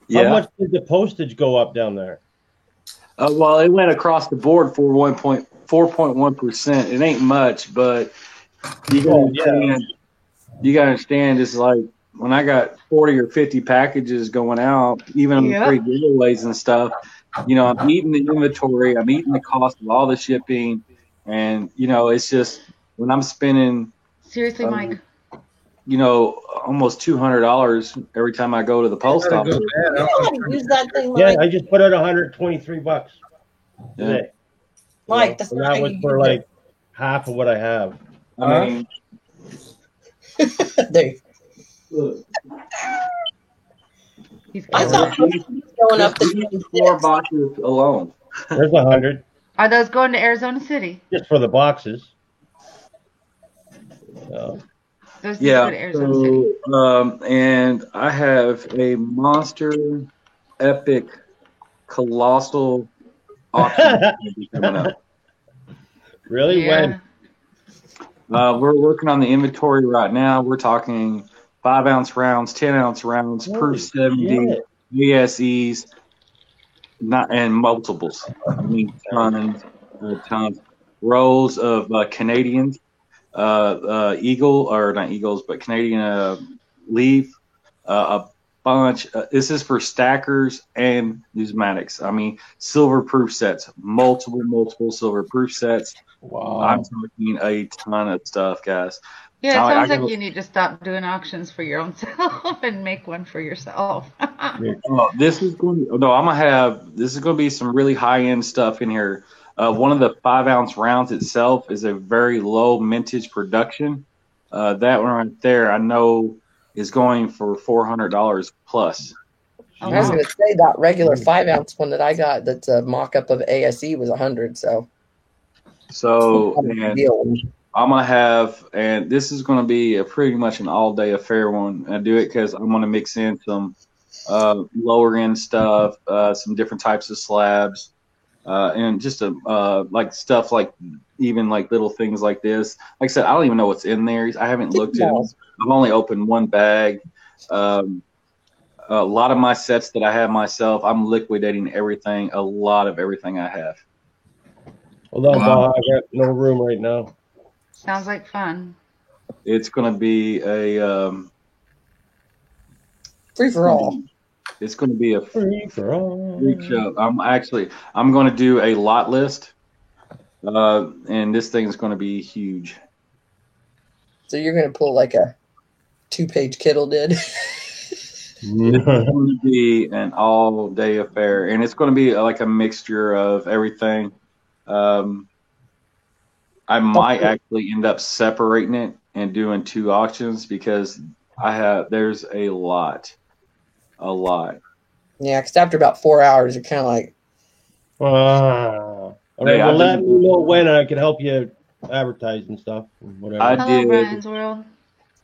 G: Yeah.
A: how much did the postage go up down there?
G: Well, it went across the board for 4.1%. It ain't much, but you gotta understand. You gotta understand. It's like when I got 40 or 50 packages going out, even
B: Yep.
G: free giveaways and stuff. You know, I'm eating the inventory. I'm eating the cost of all the shipping, and you know, it's just when I'm spending,
B: Seriously, Mike.
G: you know, almost $200 every time I go to the post office.
F: You know how to use that thing,
A: Yeah,
F: Mike?
A: I just put out $123
G: Yeah.
A: today.
F: Mike, that's
A: And
F: not
A: that
F: how
A: was
F: you
A: for
F: use it.
A: like half of what I have.
G: I mean,
F: There. I thought going up the
G: 4 boxes alone.
A: There's 100
B: Are those going to Arizona City?
A: just for the boxes. So,
B: Those need to go to Arizona City.
G: And I have a monster, epic, colossal auction coming up.
A: really?
B: Yeah.
A: When?
G: We're working on the inventory right now. We're talking 5-ounce rounds, 10-ounce rounds, proof 70, ASEs, and multiples. I mean, tons. Rows of Canadians, Eagle, or not Eagles, but Canadian Leaf, a bunch. This is for stackers and numismatics. I mean, silver proof sets, multiple silver proof sets.
A: Wow.
G: I'm talking a ton of stuff, guys.
B: Yeah, it sounds like you need to stop doing auctions for your own self and make one for yourself.
G: This is going to be some really high end stuff in here. One of the 5-ounce rounds itself is a very low mintage production. That one right there, I know, is going for $400 plus.
F: I was going to say that regular 5-ounce one that I got, that's a mock-up of ASE, was 100. So
G: I'm going to have, and this is going to be pretty much an all-day affair one. I do it because I'm going to mix in some lower-end stuff, some different types of slabs, and just like stuff like even like little things like this. Like I said, I don't even know what's in there. I haven't looked at it. I've only opened one bag. A lot of my sets that I have myself, I'm liquidating everything, a lot of everything I have.
A: Hold on, Bob. I got no room right now.
B: Sounds like fun.
G: It's going to be a
F: free for all.
G: It's going to be a
A: free for all.
G: Freak show. I'm going to do a lot list, and this thing is going to be huge.
F: So you're going to pull like a 2-page Kittle did.
G: It's going to be an all-day affair, and it's going to be like a mixture of everything. I might actually end up separating it and doing 2 auctions because there's a lot.
F: Yeah, because after about 4 hours, you're kind of like,
A: all right, well, let me know when I can help you advertise and stuff. Whatever.
B: Hello, Brian's World.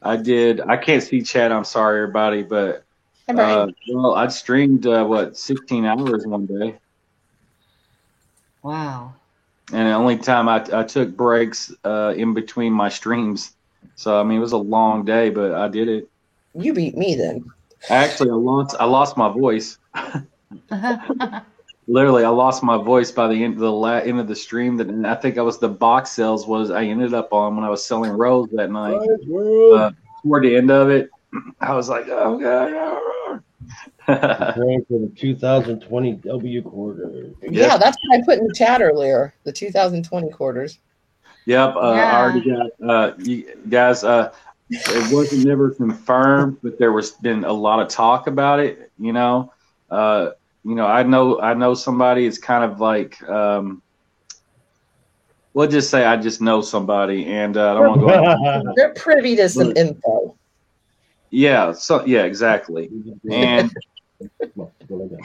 G: I did. I can't see chat. I'm sorry, everybody, but well, I streamed 16 hours one day.
B: Wow.
G: And the only time I took breaks in between my streams. So, I mean, it was a long day, but I did it.
F: You beat me then.
G: Actually, I lost my voice. Literally, I lost my voice by the end of the stream. And I think the box sales I ended up on when I was selling rolls that night. Toward the end of it, I was like, oh, God.
A: Going for the 2020 W quarter.
F: Yeah, that's what I put in the chat earlier. The 2020 quarters.
G: Yep, I already got you guys. It wasn't never confirmed, but there was been a lot of talk about it. I know somebody is kind of like. We'll just say I just know somebody, and I don't want to go.
F: They're privy to some info.
G: Yeah. Exactly, and.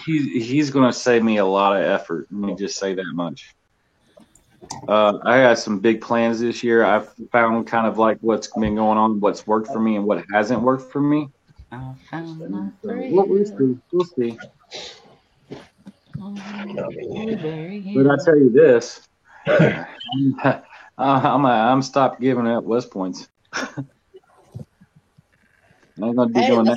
G: He's going to save me a lot of effort. Let me just say that much. I got some big plans this year. I've found kind of like what's been going on, what's worked for me, and what hasn't worked for me.
B: I found my
G: We'll see. But I tell you this, I'm stopped giving out West Points. I'm going to be doing that.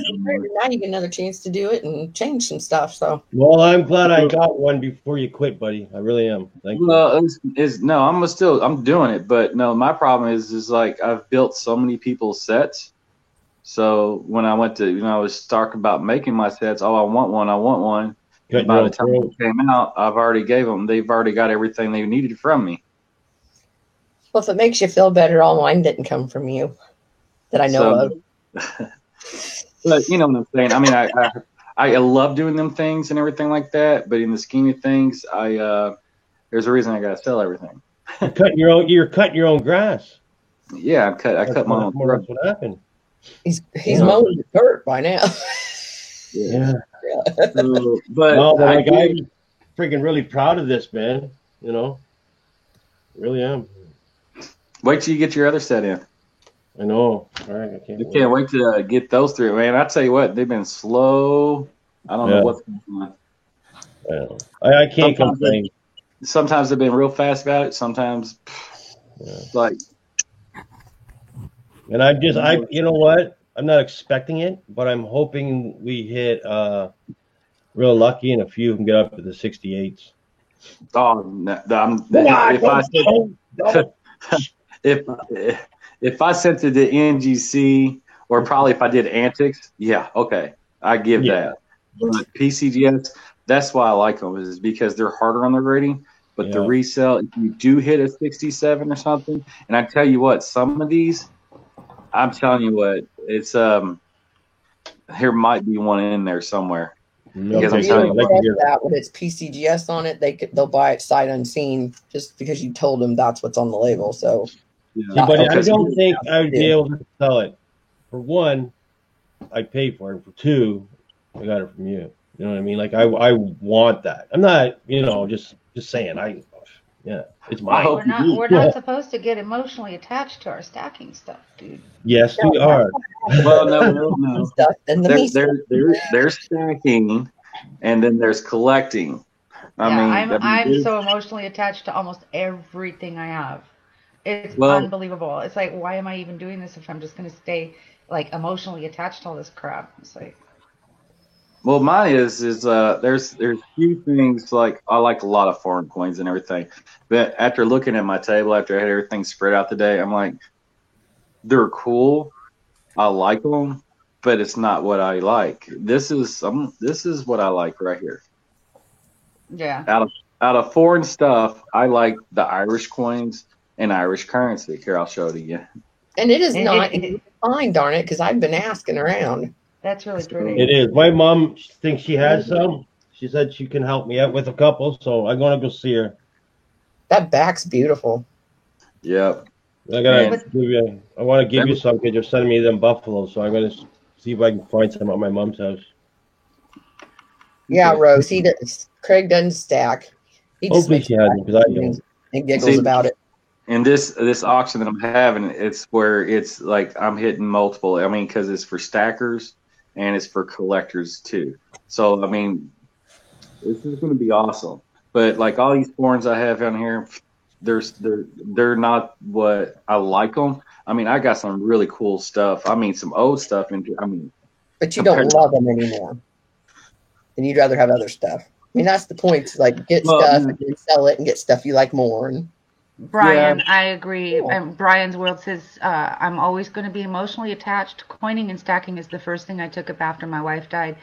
F: Now you get another chance to do it and change some stuff. So,
A: well, I'm glad I got one before you quit, buddy. I really am. Thank you.
G: Well, I'm doing it, but no, my problem is like I've built so many people's sets. So when I went to, I was talking about making my sets. Oh, I want one. By the time it came out, I've already gave them. They've already got everything they needed from me.
F: Well, if it makes you feel better, all mine didn't come from you that I know of.
G: But you know what I'm saying. I mean, I love doing them things and everything like that. But in the scheme of things, there's a reason I gotta sell everything.
A: You're cutting your own grass.
G: Yeah, I cut my own.
A: That's what happened.
F: He's mowing the dirt by now.
A: Yeah.
G: But
A: I'm freaking really proud of this, man. You know, really am.
G: Wait till you get your other set in.
A: I know. All right, I
G: can't wait to get those through, man. I tell you what, they've been slow. I don't know what's going on.
A: I can't complain.
G: Sometimes they've been real fast about it. Sometimes, like.
A: And you know what? I'm not expecting it, but I'm hoping we hit real lucky and a few can get up to the 68s.
G: Oh, no, if I sent it to NGC, or probably if I did Antics, okay, I give that. But PCGS, that's why I like them, is because they're harder on the grading. But the resale, if you do hit a 67 or something, and I tell you what, some of these, I'm telling you what, it's there might be one in there somewhere. Because I'm telling you,
F: that when it's PCGS on it, they'll buy it sight unseen just because you told them that's what's on the label. So,
A: but I don't think I would be able to sell it. For one, I paid for it. For two, I got it from you. You know what I mean? Like I want that. I'm not, just saying. It's mine.
B: We're not supposed to get emotionally attached to our stacking stuff, dude.
A: Yes, we are.
G: Well, no. There's stacking, and then there's collecting.
B: I'm so emotionally attached to almost everything I have. It's unbelievable. It's like, why am I even doing this if I'm just going to stay like emotionally attached to all this crap? It's like.
G: Well, mine is there's few things, like I like a lot of foreign coins and everything, but after looking at my table, after I had everything spread out today, I'm like, they're cool, I like them, but it's not what I like. This is what I like right here.
B: Yeah.
G: Out of foreign stuff, I like the Irish coins and Irish currency. Here, I'll show it to you.
F: And it is not fine, darn it, because I've been asking around.
B: That's really pretty.
A: It is. My mom thinks she has some. She said she can help me out with a couple, so I'm going to go see her.
F: That back's beautiful.
G: Yep.
A: I want to give you some because you're sending me them buffaloes, so I'm going to see if I can find some at my mom's house.
F: Yeah, Rose. Craig doesn't stack. He just
A: hopefully she has them because I don't.
F: And giggles about it.
G: And this auction that I'm having, it's where it's like I'm hitting multiple. I mean, because it's for stackers and it's for collectors too. So I mean, this is going to be awesome. But like all these foreigns I have on here, they're not what I like them. I mean, I got some really cool stuff. I mean, some old stuff.
F: But you don't love them anymore, and you'd rather have other stuff. I mean, that's the point. Like get stuff and then sell it and get stuff you like more. And
B: Brian, I agree. Brian's World says, I'm always going to be emotionally attached. Coining and stacking is the first thing I took up after my wife died.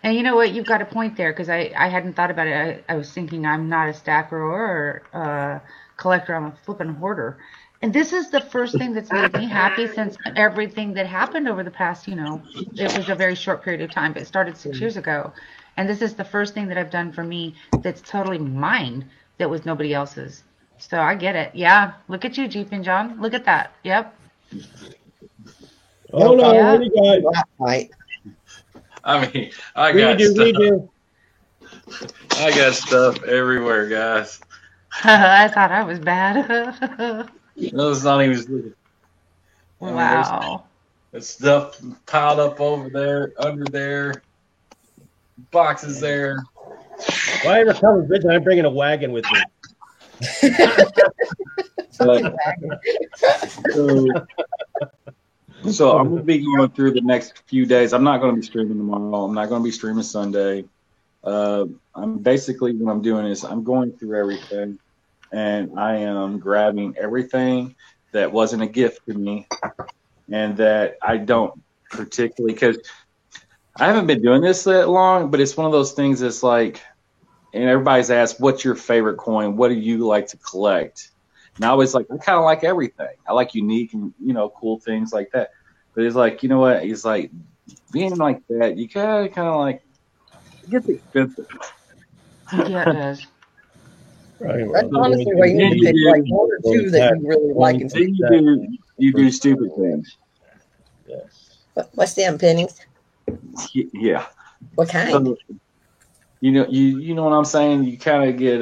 B: And you know what? You've got a point there because I hadn't thought about it. I was thinking I'm not a stacker or a collector. I'm a flipping hoarder. And this is the first thing that's made me happy since everything that happened over the past, it was a very short period of time, but it started 6 years ago. And this is the first thing that I've done for me that's totally mine that was nobody else's. So I get it. Yeah. Look at you, Jeep and John. Look at that. Yep.
A: Oh, no. Yeah. What do you got?
G: I mean, I got stuff. I got stuff everywhere, guys.
B: I thought I was bad.
G: No, it's not even.
B: Wow.
G: There's stuff piled up over there, under there, boxes there.
A: Why ever come bitch? I'm bringing a wagon with me.
G: So I'm going to be going through the next few days. I'm not going to be streaming tomorrow. I'm not going to be streaming Sunday. I'm basically what I'm doing is I'm going through everything, and I am grabbing everything that wasn't a gift to me, and that I don't particularly, because I haven't been doing this that long, but it's one of those things that's like, and everybody's asked, what's your favorite coin? What do you like to collect? And I always like, I kind of like everything. I like unique and, cool things like that. But it's like, you know what? It's like being like that, you kind of like, it gets expensive.
B: Yeah, it does.
F: Right. That's honestly why you need to pick like one or two that you really like. And
G: you do stupid things.
A: Yes.
F: What's them pennies?
G: Yeah.
F: What kind?
G: So, you know what I'm saying? You kind of get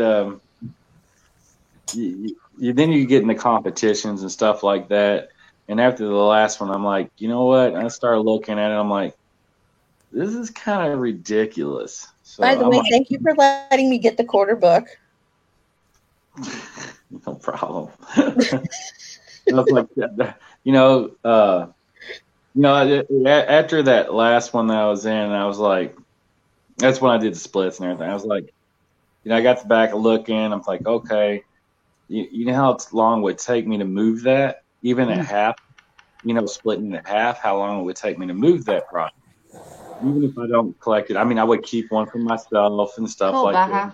G: then you get into competitions and stuff like that. And after the last one, I'm like, you know what? I started looking at it. I'm like, this is kind of ridiculous. So
F: By the way, thank you for letting me get the quarter book.
G: No problem. Like after that last one that I was in, I was like, that's when I did the splits and everything. I was like, I got the back looking. I'm like, okay, you know how long it would take me to move that, even at half, splitting it half, how long it would take me to move that product. Even if I don't collect it, I mean, I would keep one for myself and stuff like that.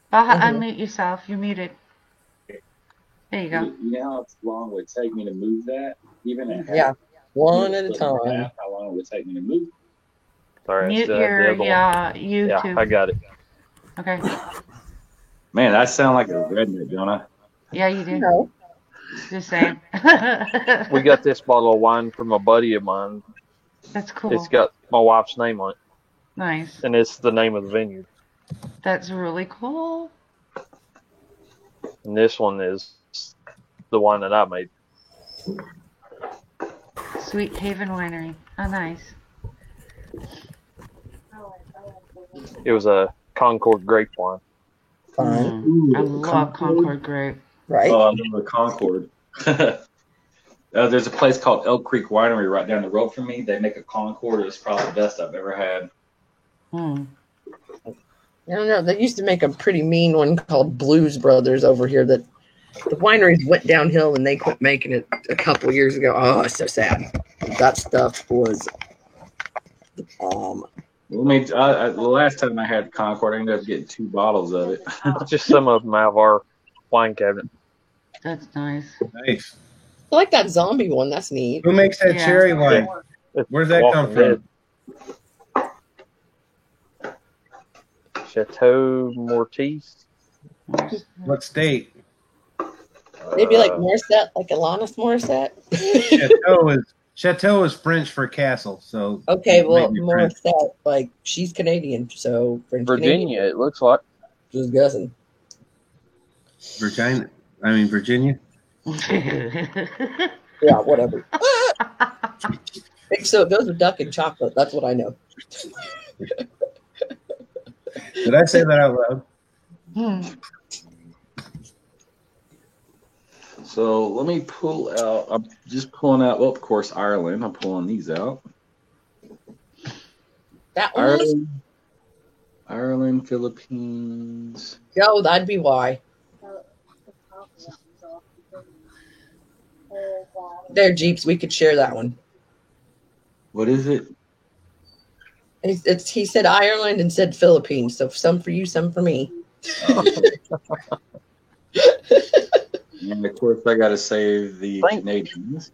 B: Baja, unmute yourself. You're muted. There you go.
G: You know how long it would take me to move that, even at half?
F: Yeah, one at a time.
G: How long it would take me to move?
H: Sorry,
B: Mute your YouTube.
H: Yeah, I got it.
B: Okay.
G: Man, I sound like a redneck, don't I?
B: Yeah, you do.
F: No.
B: Just saying.
H: We got this bottle of wine from a buddy of mine.
B: That's cool.
H: It's got my wife's name on it.
B: Nice.
H: And it's the name of the vineyard.
B: That's really cool.
H: And this one is the wine that I made.
B: Sweet Haven Winery. Oh, nice.
H: It was a Concord grape wine.
B: I love Concord grape.
F: Right?
G: Oh, I love the Concord. There's a place called Elk Creek Winery right down the road from me. They make a Concord. It's probably the best I've ever had.
F: I don't know. They used to make a pretty mean one called Blues Brothers over here that the wineries went downhill and they quit making it a couple years ago. Oh, it's so sad. That stuff was
G: The last time I had Concord, I ended up getting 2 bottles of it.
H: Just some of them out of our wine cabinet.
B: That's nice.
C: Nice.
F: I like that zombie one. That's neat.
C: Who makes that cherry wine? Where's that come from?
H: Chateau Mortis.
C: What state?
F: Maybe like Morissette, like Alanis Morissette.
C: Chateau is French for castle. So
F: okay, well Morissette, like she's Canadian, so French
H: Virginia,
F: Canadian.
H: it looks like.
F: Just guessing.
C: Virginia.
F: Yeah, whatever. So it goes with duck and chocolate. That's what I know.
C: Did I say that out loud?
G: So let me pull out. I'm just pulling out. Well, of course, Ireland. I'm pulling these out.
F: That one.
G: Ireland, Philippines.
F: Yo, that'd be why. There, Jeeps. We could share that one.
G: What is it?
F: He said Ireland and said Philippines. So some for you, some for me.
G: And of course, I got to save the Canadians.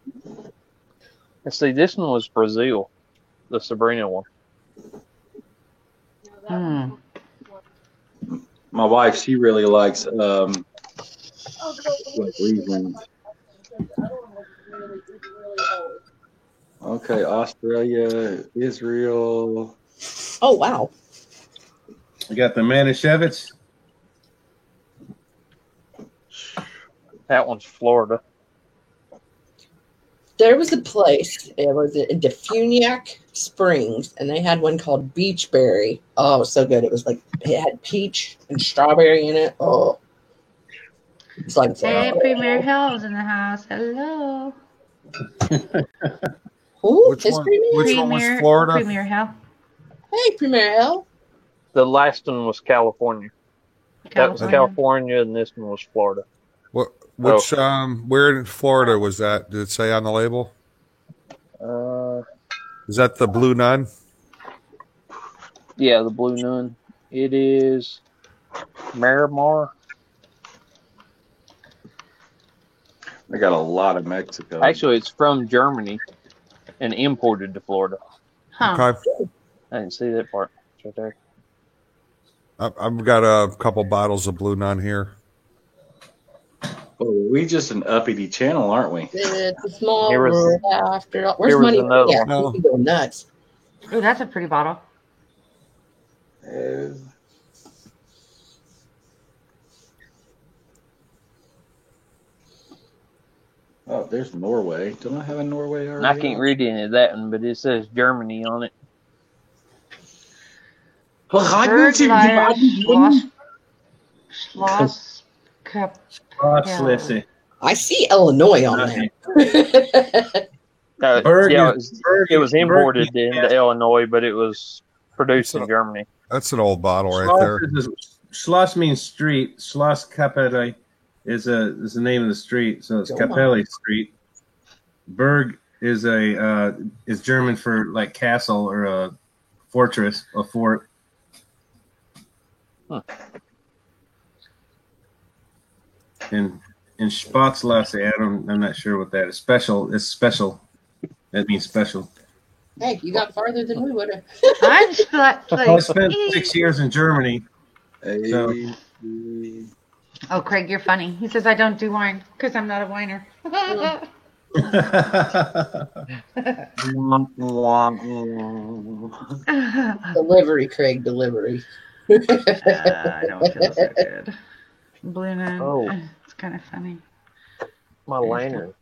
H: And see, this one was Brazil, the Sabrina one.
G: My wife, she really likes Riesling. Okay, Australia, Israel.
F: Oh, wow.
C: We got the Manischewitz.
H: That one's Florida.
F: There was a place, it was in Defuniak Springs, and they had one called Beachberry. Oh, it was so good. It was like, it had peach and strawberry in it. Oh. It's like,
B: hey, Premier Hill's in the house. Hello.
E: Which one was Florida?
B: Premier Hill.
F: Hey, Premier Hill.
H: The last one was California. That was California, and this one was Florida.
E: Which where in Florida was that? Did it say on the label? Is that the Blue Nun?
H: Yeah, the Blue Nun. It is Miramar.
G: They got a lot of Mexico.
H: Actually, it's from Germany and imported to Florida.
B: Huh.
E: Okay.
H: I didn't see that part. It's right there.
E: I've got a couple bottles of Blue Nun here.
G: Oh, we just an uppity channel, aren't we?
F: It's a small
H: Here was-
F: world after all. Where's
H: here was
F: money?
H: another
F: Yeah,
E: one.
F: you can go nuts.
B: Oh, that's a pretty bottle.
G: Oh, there's Norway. Don't I have a Norway already?
H: I can't read any of that one, but it says Germany on it.
B: Bergleier Schloss
C: Schleswig.
F: I see Illinois on there.
C: Berg
H: Yeah,
C: is-
H: it was imported
C: Berg,
H: into
C: yeah.
H: Illinois, but it was produced in Germany.
E: That's an old bottle right there.
C: Schloss means street. Schloss Capelle is the name of the street, so it's
F: Go
C: Capelle Street. Berg is is German for like castle or a fortress, a fort.
H: Huh.
C: In Spatzlasse, I'm not sure what that is. Special. It's special. That means special.
F: Hey, you got farther than we would have.
B: I'm
C: I spent 6 years in Germany. So,
B: Oh, Craig, you're funny. He says I don't do wine because I'm not a whiner.
F: Delivery, Craig, delivery.
B: I don't feel so good. Blue Moon.
H: Oh.
B: It's kind of funny.
H: My lantern.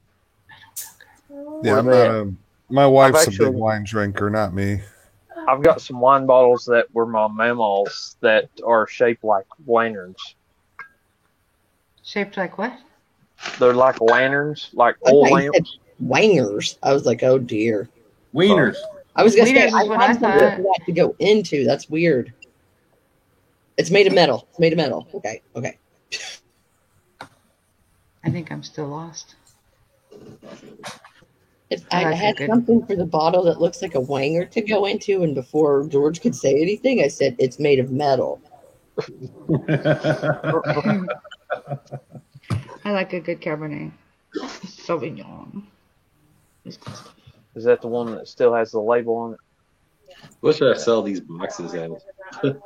E: Yeah, I'm
H: Where
E: not
H: they
E: a, my wife's a
H: actually-
E: big wine drinker, not me.
H: I've got some wine bottles that were my mammals that are shaped like lanterns.
B: Shaped like what?
H: They're like lanterns, like
F: I
H: oil
F: thought you
H: lamps.
F: said wangers. I was like, oh dear.
C: Wieners.
F: I was gonna
B: Wieners
F: say
B: is
F: I
B: what
F: had
B: I
F: something
B: thought.
F: for that to go into. That's weird. It's made of metal. It's made of metal. Okay.
B: I think I'm still lost.
F: I
B: That's
F: had
B: good.
F: something for the bottle that looks like a wanger to go into, and before George could say anything, I said it's made of metal.
B: I like a good Cabernet Sauvignon.
H: Is that the one that still has the label on it?
G: What should I sell these boxes at?
I: The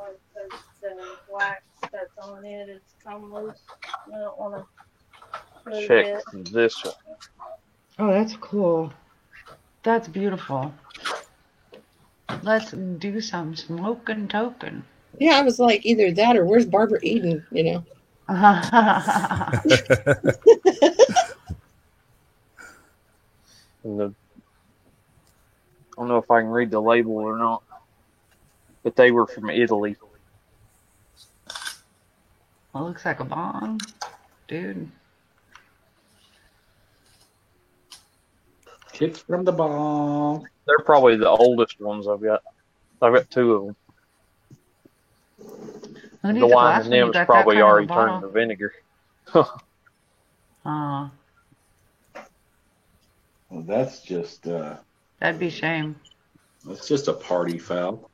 I: wax that's on it is come loose. I don't want to
H: Check this one.
B: Oh, that's cool. That's beautiful. Let's do some smoking token.
F: Yeah, I was like, either that or where's Barbara Eden? You know.
H: And I don't know if I can read the label or not, but they were from Italy.
B: Well, looks like a bong, dude.
G: Tips from the bong.
H: They're probably the oldest ones I've got. I've got two of them.
B: Who needs
H: The
B: a
H: wine
B: glass
H: in
B: when you
H: them is
B: got that
H: probably
B: kind of a
H: already
B: bottle?
H: turned to vinegar.
B: Oh,
G: Well, that's just
B: that'd be a shame.
G: that's just a party foul.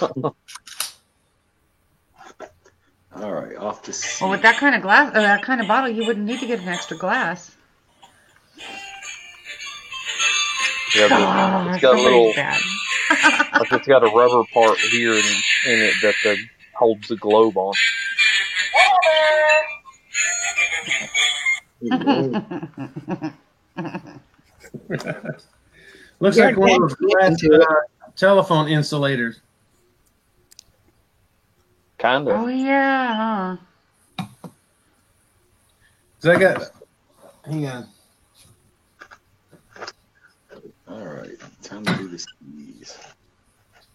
G: All right, off to sea.
B: Well, with that kind of glass, that kind of bottle, you wouldn't need to get an extra glass.
H: Yeah, but it's got a little,
B: bad.
H: like it's got a rubber part here in it that holds the globe on.
C: Looks like one of those glass telephone insulators.
H: Kind of.
B: Oh yeah.
C: So I got. Hang on.
G: All right, time to do the skis.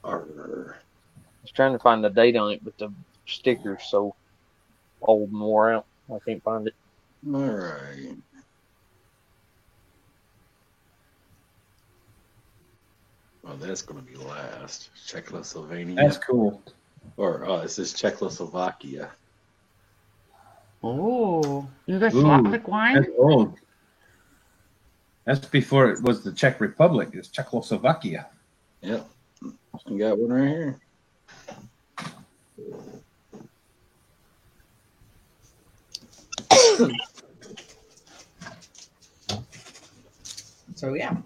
G: Arr.
H: I was trying to find the date on it, but the sticker's so old and wore out. I can't find it.
G: All right. Well, that's going to be last. Czechoslovakia.
C: That's cool.
G: Or it says Czechoslovakia.
B: Oh, you got
C: Ooh,
B: Slavic wine?
C: That's old. That's before it was the Czech Republic. It's Czechoslovakia.
G: Yep. I got one right here.
F: So yeah.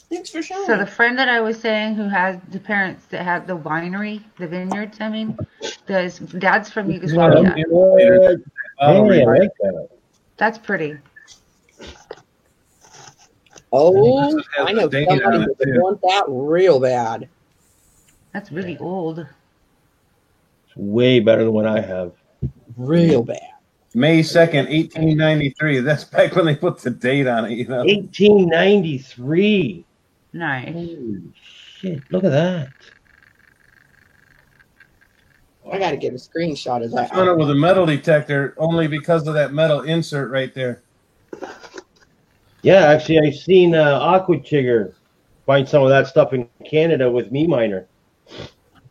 F: Thanks for showing.
B: So the friend that I was saying who has the parents that have the winery, the vineyards, dad's from Yugoslavia.
A: Hey, I like that.
B: That's pretty.
F: Oh,
C: It has
F: I know
C: a date
F: somebody
C: on
F: that
C: it,
F: would
C: too.
F: want that real bad.
B: That's really old.
A: It's way better than what I have.
F: Real bad.
C: May 2nd, 1893. That's back when they put the date on it,
A: 1893.
B: Nice.
A: Holy shit! Look at that.
F: I got to get a screenshot of
C: I
F: that.
C: found it with a metal detector only because of that metal insert right there.
A: Yeah, actually, I've seen Aqua Chigger find some of that stuff in Canada with Me Miner,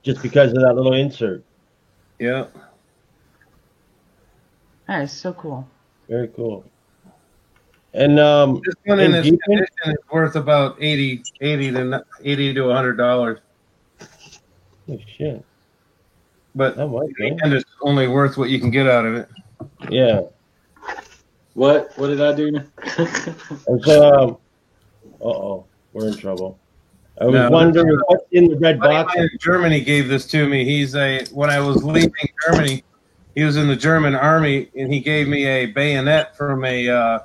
A: just because of that little insert.
C: Yeah.
B: That is so cool.
A: Very cool. And
C: This one in its
A: Jeepin?
C: condition is worth about $80 to $100.
A: Oh shit!
C: But
A: That might be.
C: and it's only worth what you can get out of it.
A: Yeah.
G: What did I do now?
A: So, uh-oh, we're in trouble. I was
C: No.
A: wondering what's in the red
C: Buddy
A: box.
C: of mine in Germany gave this to me. When I was leaving Germany, he was in the German army, and he gave me a bayonet from a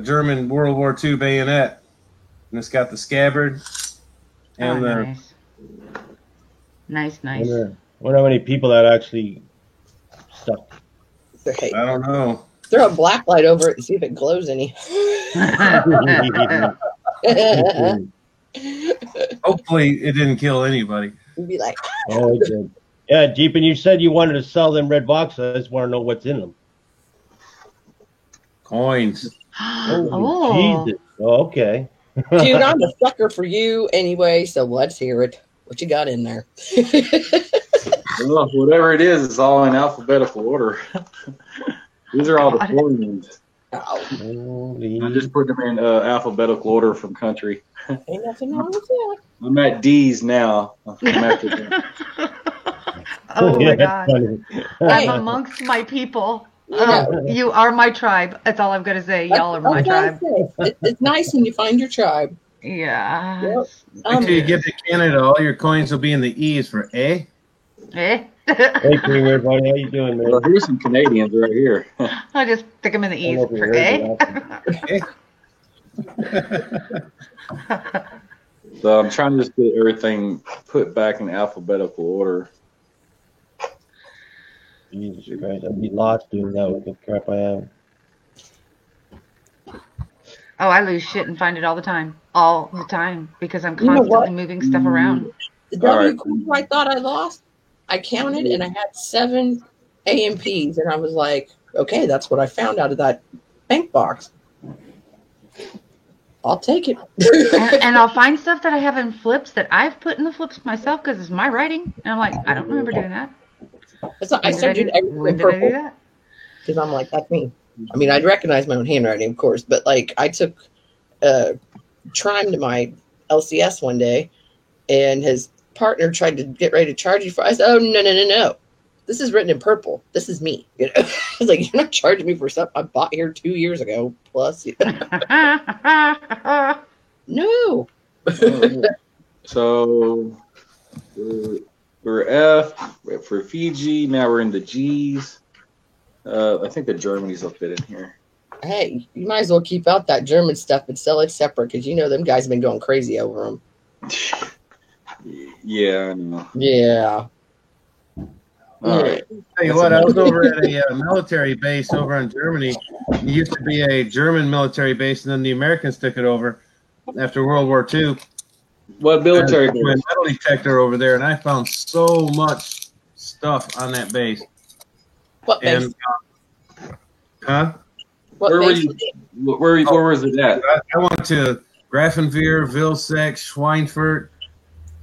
C: German World War II bayonet, and it's got the scabbard and the.
B: Nice.
A: I wonder how many people that actually stuck.
F: Hey,
C: I don't know.
F: throw a black light over it and see if it glows any.
C: Hopefully, it didn't kill anybody.
F: You'd be like,
A: Oh, it did. Yeah, Jeep, and you said you wanted to sell them red boxes. I just want to know what's in them.
C: Coins.
A: Oh, Jesus. Oh, okay.
F: dude, I'm a sucker for you anyway, so let's hear it. What you got in there?
G: Well, whatever it is, it's all in alphabetical order. These are all the foreign names.
A: Holy.
G: I just put them in alphabetical order from country.
F: Ain't nothing wrong with that.
G: I'm at D's now. I'm after them.
B: Oh
A: Yeah,
B: my
A: that's
B: God.
A: funny.
B: I'm amongst my people.
F: Yeah.
B: You are my tribe. That's all I'm going to say. Y'all are my tribe.
F: It's nice when you find your tribe.
B: Yeah.
F: Yep.
C: Wait till you get to Canada, all your coins will be in the E's for A.
B: Eh?
A: Hey, pretty weird buddy. How you doing,
G: Well,
A: man?
G: here's some Canadians right here.
B: I just stick them in the
A: I
B: E's
A: don't know if
B: for
A: you heard
B: A.
G: So I'm trying to just get everything put back in alphabetical order.
A: Jesus Christ, I'd be lost doing that with the crap I have.
B: Oh, I lose shit and find it all the time. All the time. Because I'm
F: You know what?
B: constantly moving stuff around.
F: The
G: All
F: W
G: right.
F: quarter I thought I lost, I counted and I had 7 AMPs, and I was like, okay, that's what I found out of that bank box. I'll take it.
B: And I'll find stuff that I have in flips that I've put in the flips myself because it's my writing. And I'm like, I don't remember doing that.
F: So I started everything
B: When did I do
F: purple
B: that?
F: because I'm like, that's me. I mean, I'd recognize my own handwriting, of course, but like I took Trime to my LCS one day, and his partner tried to get ready to charge you for. I said, "Oh no! This is written in purple. This is me." You know, I was like, "You're not charging me for stuff I bought here 2 years ago plus." You know? No.
G: So we're F for Fiji. Now we're in the G's. I think the Germany's will fit in here.
F: Hey, you might as well keep out that German stuff and sell it separate because you know them guys have been going crazy over them.
G: Yeah, I know.
F: Yeah.
G: All right.
C: Tell you what, I was over at a military base over in Germany. It used to be a German military base, and then the Americans took it over after World War II.
G: What military
C: I had my metal detector over there, and I found so much stuff on that base.
F: What base?
C: And huh?
F: What
G: Where were
F: base?
G: you? Where was it at?
C: I went to Grafenwehr, Vilseck, Schweinfurt,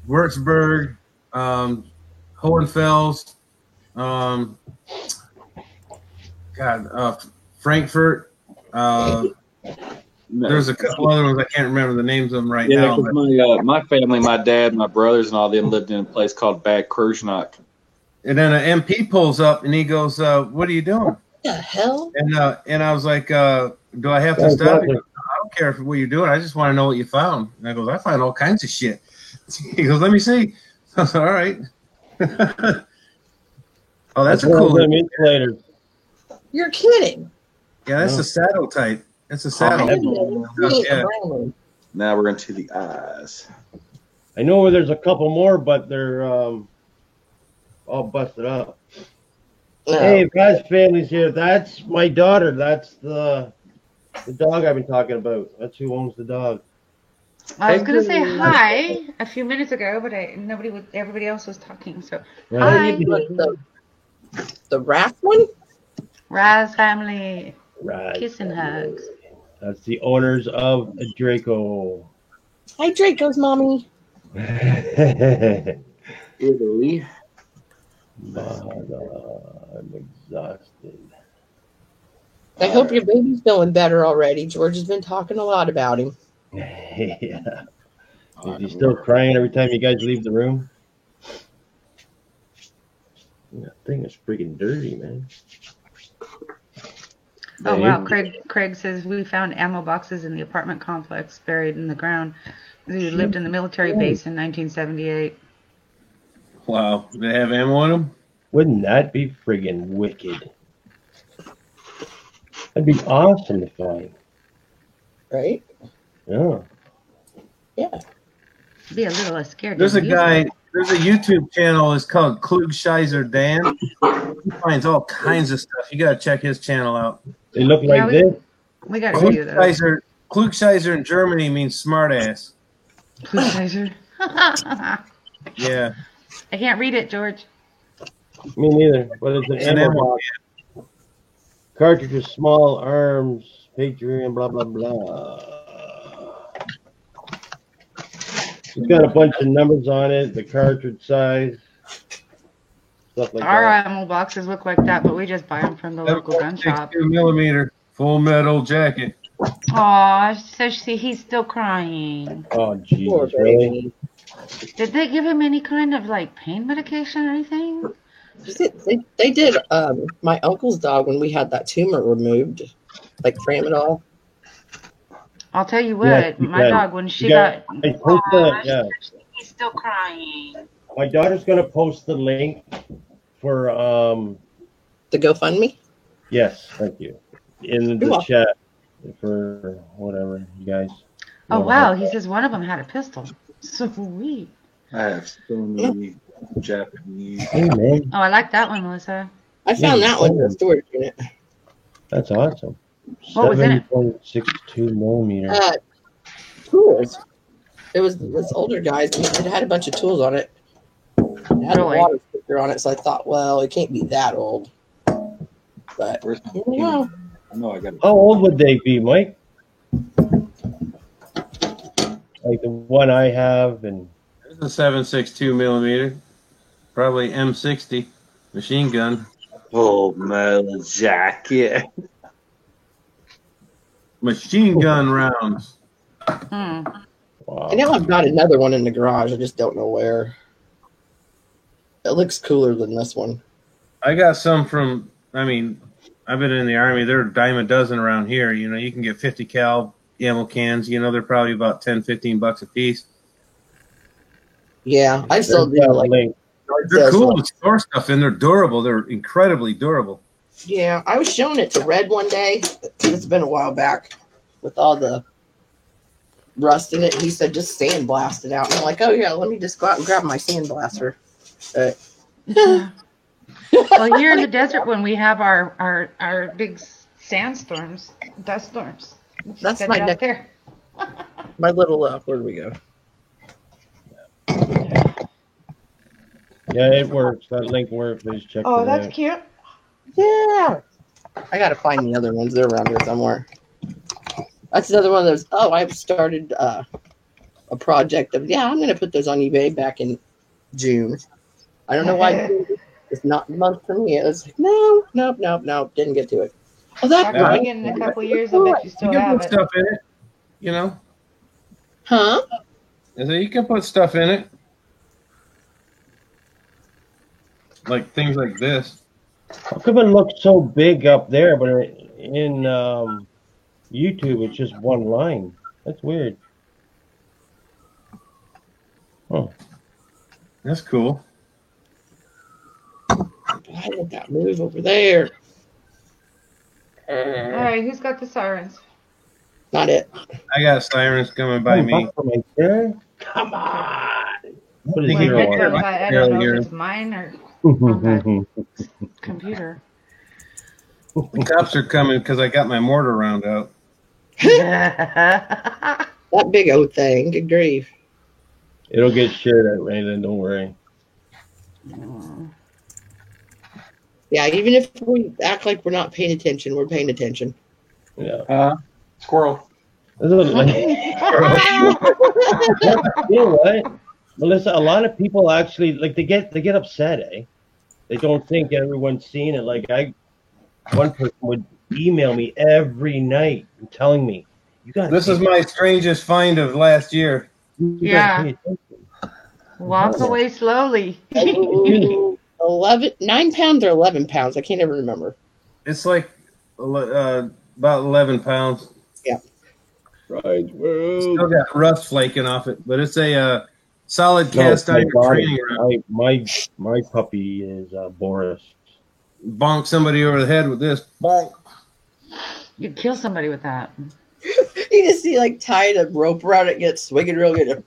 C: Würzburg, Hohenfels, Frankfurt. There's a couple other ones I can't remember the names of them right
G: Yeah,
C: now.
G: 'cause my family, my dad, my brothers, and all them lived in a place called Bad Kreuznach.
C: And then an MP pulls up and he goes, "What are you doing?"
F: What the hell?
C: And I was like, "Do I have to stop?" He goes, "I don't care what you're doing. I just want to know what you found." And I goes, "I find all kinds of shit." He goes, "Let me see." I said, "All right." Oh, that's a cool.
A: Insulators.
F: You're kidding.
C: Yeah, that's
A: No.
C: a saddle type. That's a saddle.
F: Yeah.
J: Now we're into the eyes.
A: I know where there's a couple more, but they're all busted up.
F: No.
A: Hey, Vaz family's here. That's my daughter. That's the dog I've been talking about. That's who owns the dog.
B: I was gonna say hi a few minutes ago, but everybody else was talking. So hi,
F: the Raz one.
B: Raz family,
A: Raz
B: kiss and hugs.
A: That's the owners of Draco.
F: Hi, Draco's mommy.
J: Italy.
A: I'm exhausted.
F: I hope your baby's feeling better already. George has been talking a lot about him.
A: Yeah. Is he still crying every time you guys leave the room? That thing is freaking dirty, man.
B: Oh wow, Craig says we found ammo boxes in the apartment complex buried in the ground. He lived in the military base in 1978.
C: Wow, they have ammo on them?
A: Wouldn't that be friggin' wicked? That'd be awesome to find.
F: Right?
A: Yeah.
F: Yeah.
B: Be a little less scared.
C: There's a guy, there's a YouTube channel, it's called Klugscheiser Dan. He finds all kinds of stuff. You gotta check his channel out.
A: They look like this.
B: We got a few of those.
C: Klugscheiser in Germany means smartass.
B: Klugscheiser.
C: Yeah.
B: I can't read it, George.
A: Me neither. But it's an ammo box. Cartridges, small arms, Patreon, blah blah blah. It's got a bunch of numbers on it, the cartridge size, stuff like
B: Our
A: that.
B: ammo boxes look like that, but we just buy them from the local gun shop.
C: 2mm full metal jacket.
B: Aw, so he's still crying.
A: Oh Jesus, really?
B: Did they give him any kind of like pain medication or anything?
F: They did. My uncle's dog, when we had that tumor removed, like tramadol.
B: I'll tell you what,
A: Yeah,
B: my dog, when she got, he's still crying.
A: My daughter's gonna post the link for
F: the GoFundMe.
A: Yes, thank you. In the chat for whatever you guys.
B: Oh wow, he says one of them had a pistol. Sweet.
J: I have so many Japanese.
A: Hey, man.
B: Oh, I like that one, Melissa.
F: I found that one in the storage unit.
A: That's awesome.
B: What was in it?
A: 7.62mm.
F: Tools. It was this older guy's. It had a bunch of tools on it. It had a water sticker on it, so I thought, well, it can't be that old. But yeah.
J: I know I got.
A: How old would they be, Mike? Like the one I have, and
C: There's a 7.62mm, probably M60 machine gun.
J: Full metal jacket.
C: Machine gun rounds.
A: wow.
F: I know I've got another one in the garage. I just don't know where. It looks cooler than this one.
C: I got some from, I've been in the Army. There are a dime a dozen around here. You know, you can get 50 cal ammo cans. You know, they're probably about $10-15 a piece.
F: Yeah, I still do.
C: They're cool to store stuff in. They're durable. They're incredibly durable.
F: Yeah, I was showing it to Red one day. It's been a while back with all the rust in it. He said, just sandblast it out. And I'm like, oh, yeah, let me just go out and grab my sandblaster.
B: Well, here in the desert, when we have our big sandstorms, dust storms.
F: That's my neck
B: there.
F: My little, where do we go?
A: Yeah, it works. That link works. Please check it out.
B: Oh, that's cute.
F: Yeah. I got to find the other ones. They're around here somewhere. That's another one of those. Oh, I've started a project of, I'm going to put those on eBay back in June. I don't know why it's not a month for me. It was like, no, didn't get to it. Oh, that
B: guy. In a couple years, I bet you still
C: you can
B: have
C: put
B: it.
C: stuff in it, you know.
F: Huh?
C: I say you can put stuff in it, like things like this.
A: How come it looks so big up there, but in YouTube it's just one line? That's weird. Oh,
C: that's cool.
F: I did that move over there.
B: All right, who's got the sirens?
F: Not it.
C: I got sirens coming by me.
A: Come on. What
B: Well,
A: is
B: I
A: zero?
B: don't know if it's mine or computer.
C: The cops are coming because I got my mortar round out.
F: That big old thing. Good grief.
A: It'll get shared out, Raylan. Don't worry.
F: Yeah, even if we act like we're not paying attention, we're paying attention.
A: Yeah.
G: Squirrel.
A: You know what, Melissa? A lot of people actually they get upset, eh? They don't think everyone's seeing it. Like one person would email me every night and telling me, "You got."
C: This is my strangest find of last year.
B: Yeah. Walk away slowly.
F: 9 pounds or 11 pounds. I can't ever remember.
C: It's like about 11 pounds.
F: Yeah.
A: Right.
C: Still got rust flaking off it, but it's a solid cast iron training round.
A: My puppy is Boris.
C: Bonk somebody over the head with this. Bonk.
B: You'd kill somebody with that.
F: You just see tied a rope around it, get swinging real good.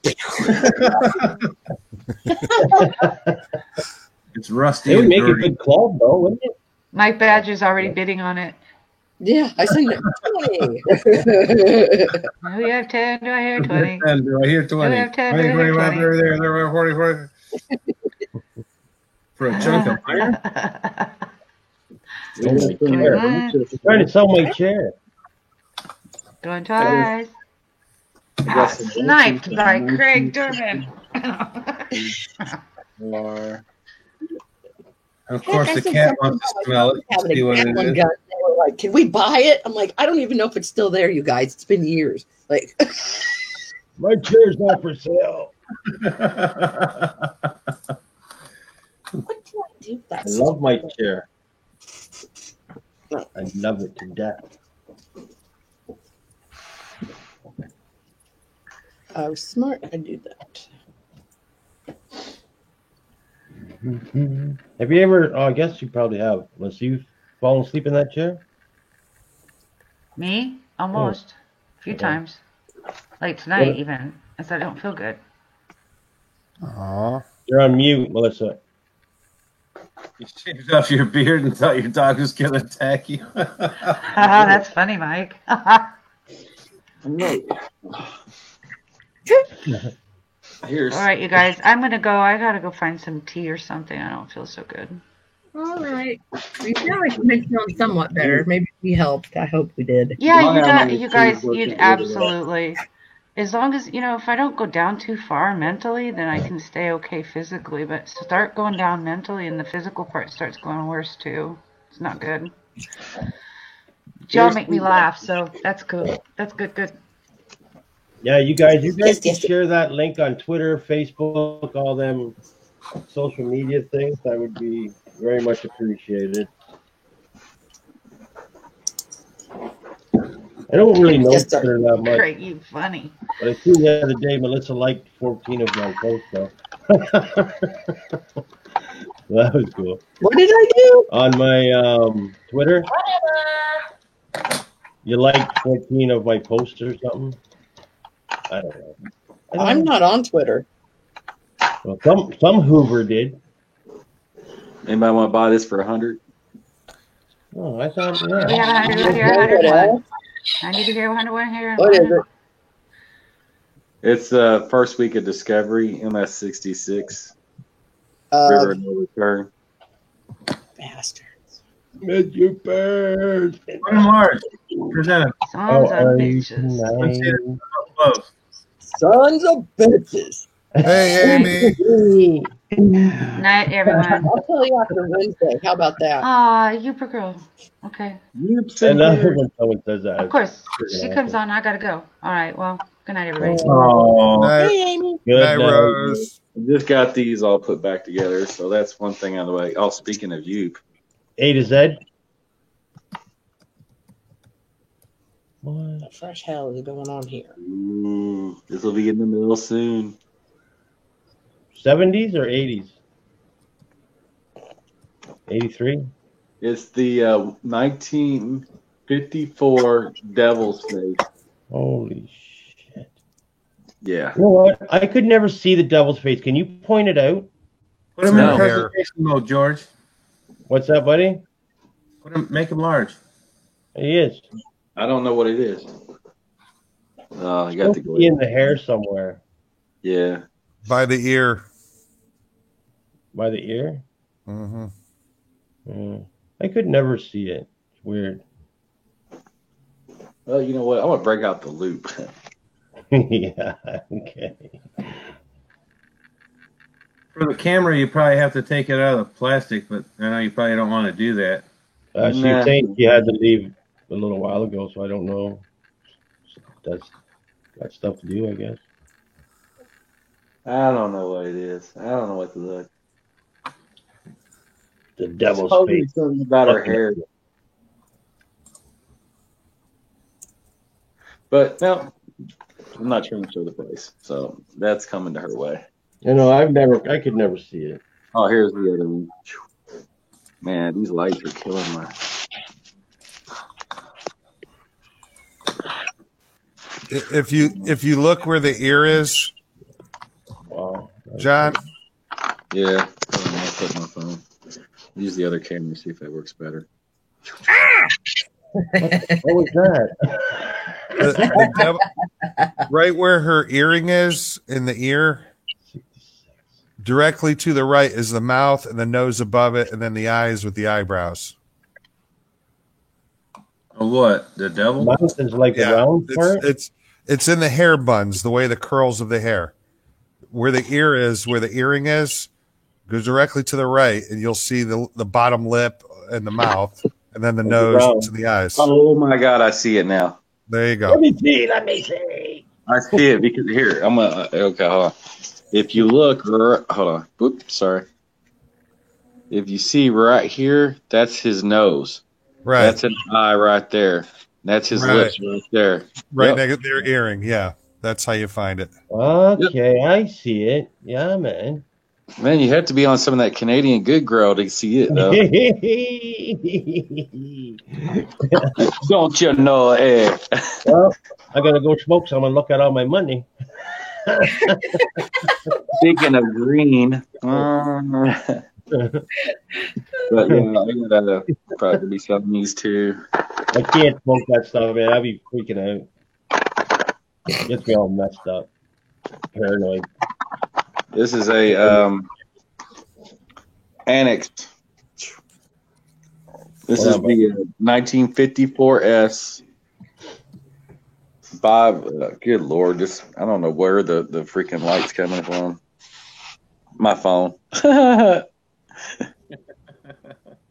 C: It's rusty.
A: It would make a good club, though, wouldn't it?
B: Mike Badger's already bidding on it.
F: Yeah, I seen it.
B: 20. Do we have 10? Do I hear 20?
C: 10, do I hear 20?
B: Do we have 10?
C: 20,
B: Do I hear
C: 25,
B: 20?
C: there, 40, 40. For a chunk of iron?
A: I'm trying to sell my chair.
B: Going twice. Sniped by Craig Durbin.
C: Of course, the cat wants to smell it. See what it is.
F: They were like, "Can we buy it?" I'm like, "I don't even know if it's still there, you guys. It's been years." Like,
A: my chair's not for sale.
F: What do I do?
A: I love my chair. I love it to death.
F: I was smart. I do that.
A: Have you ever? Oh, I guess you probably have. Unless you've fallen asleep in that chair.
B: Me? Almost. A few times. Like tonight, even. I said I don't feel good.
E: Aw.
A: You're on mute, Melissa.
C: You shaved off your beard and thought your dog was going to attack you.
B: That's funny, Mike.
J: Here's
B: All right, you guys. I'm going to go. I got to go find some tea or something. I don't feel so good.
F: All right. You sound like you're feeling somewhat better. Maybe we helped. I hope we did.
B: Yeah, you guys, you'd absolutely. As long as, if I don't go down too far mentally, then I can stay okay physically. But start going down mentally and the physical part starts going worse too. It's not good. Y'all make me laugh, so that's good. That's good.
A: Yeah, you guys can share that link on Twitter, Facebook, all them social media things. That would be very much appreciated. I don't really know Twitter that much.
B: Great, you funny.
A: But I see the other day Melissa liked 14 of my posts, though. That was cool.
F: What did I do?
A: On my Twitter, you liked 14 of my posts or something? I don't know.
F: I'm not on Twitter.
A: Well, some Hoover did.
J: Anybody want to buy this for 100?
A: Oh, I thought,
B: Yeah, I need to hear 101. I need to hear 101 here.
F: What is it?
J: It's the first week of Discovery, MS-66. River No Return.
F: Bastards.
A: Mr. Bird.
C: One March. Present.
B: Sons of bitches.
F: Sons of bitches.
E: Hey, Amy.
B: Night, everyone.
F: I'll tell you after Wednesday. How about that?
B: Aw, you poor girl. Okay.
A: Another when someone says that.
B: Of course. She comes on. I got to go. All right. Well, good night, everybody.
C: Oh.
F: Hey, Amy.
A: Good
E: Night, Rose.
J: I just got these all put back together, so that's one thing out of the way. Oh, speaking of you,
A: A to Z.
F: What the fresh hell is going on here?
J: This will be in the middle soon.
A: 70s or 80s? 83?
J: It's the 54 devil's face.
A: Holy shit.
J: Yeah.
A: You know what? I could never see the devil's face. Can you point it out?
C: Put him in presentation mode, George.
A: What's that, buddy?
C: Make him large.
A: He is.
J: I don't know what it is. You got to go
A: in the hair somewhere.
J: Yeah.
E: By the ear.
A: By the ear?
E: Mm-hmm.
A: I could never see it. It's weird.
J: Well, you know what? I'm going to break out the loop.
A: Yeah, okay.
C: For the camera, you probably have to take it out of the plastic, but I know you probably don't want to do that.
A: She was saying you had to leave a little while ago, so I don't know. That's got stuff to do, I guess.
J: I don't know what it is. I don't know what to look.
A: The devil's face.
J: Something about her hair. But no, I'm not trying to show the price, so that's coming to her way.
A: You know, I could never see it.
J: Oh, here's the other one. Man, these lights are killing my.
E: If you look where the ear is,
A: wow,
E: John.
J: Yeah, I'll put my phone. Use the other camera to see if it works better.
A: What was that?
E: The devil, right where her earring is in the ear, directly to the right is the mouth and the nose above it, and then the eyes with the eyebrows.
C: What? The devil?
A: Mouth is like the round part?
E: It's in the hair buns, the way the curls of the hair. Where the ear is, where the earring is, goes directly to the right, and you'll see the bottom lip and the mouth, and then the nose and the eyes.
J: Oh my God, I see it now.
E: There you go.
A: Let me see.
J: I see it because here, okay, hold on. If you look, hold on. Oops, sorry. If you see right here, that's his nose.
E: Right.
J: That's an eye right there. That's his lips right there.
E: Right next to their earring. Yeah, that's how you find it.
A: Okay, I see it. Yeah, man.
J: Man, you have to be on some of that Canadian Good Girl to see it, though. Don't you know it?
A: Well, I gotta go smoke some and look at all my money.
J: Speaking of green, but yeah, I gotta probably be selling these too.
A: I can't smoke that stuff, man. I'd be freaking out. Gets me all messed up, paranoid.
J: This is a Annex. This is the 1954S. Good Lord, I don't know where the freaking light's coming from. My phone. But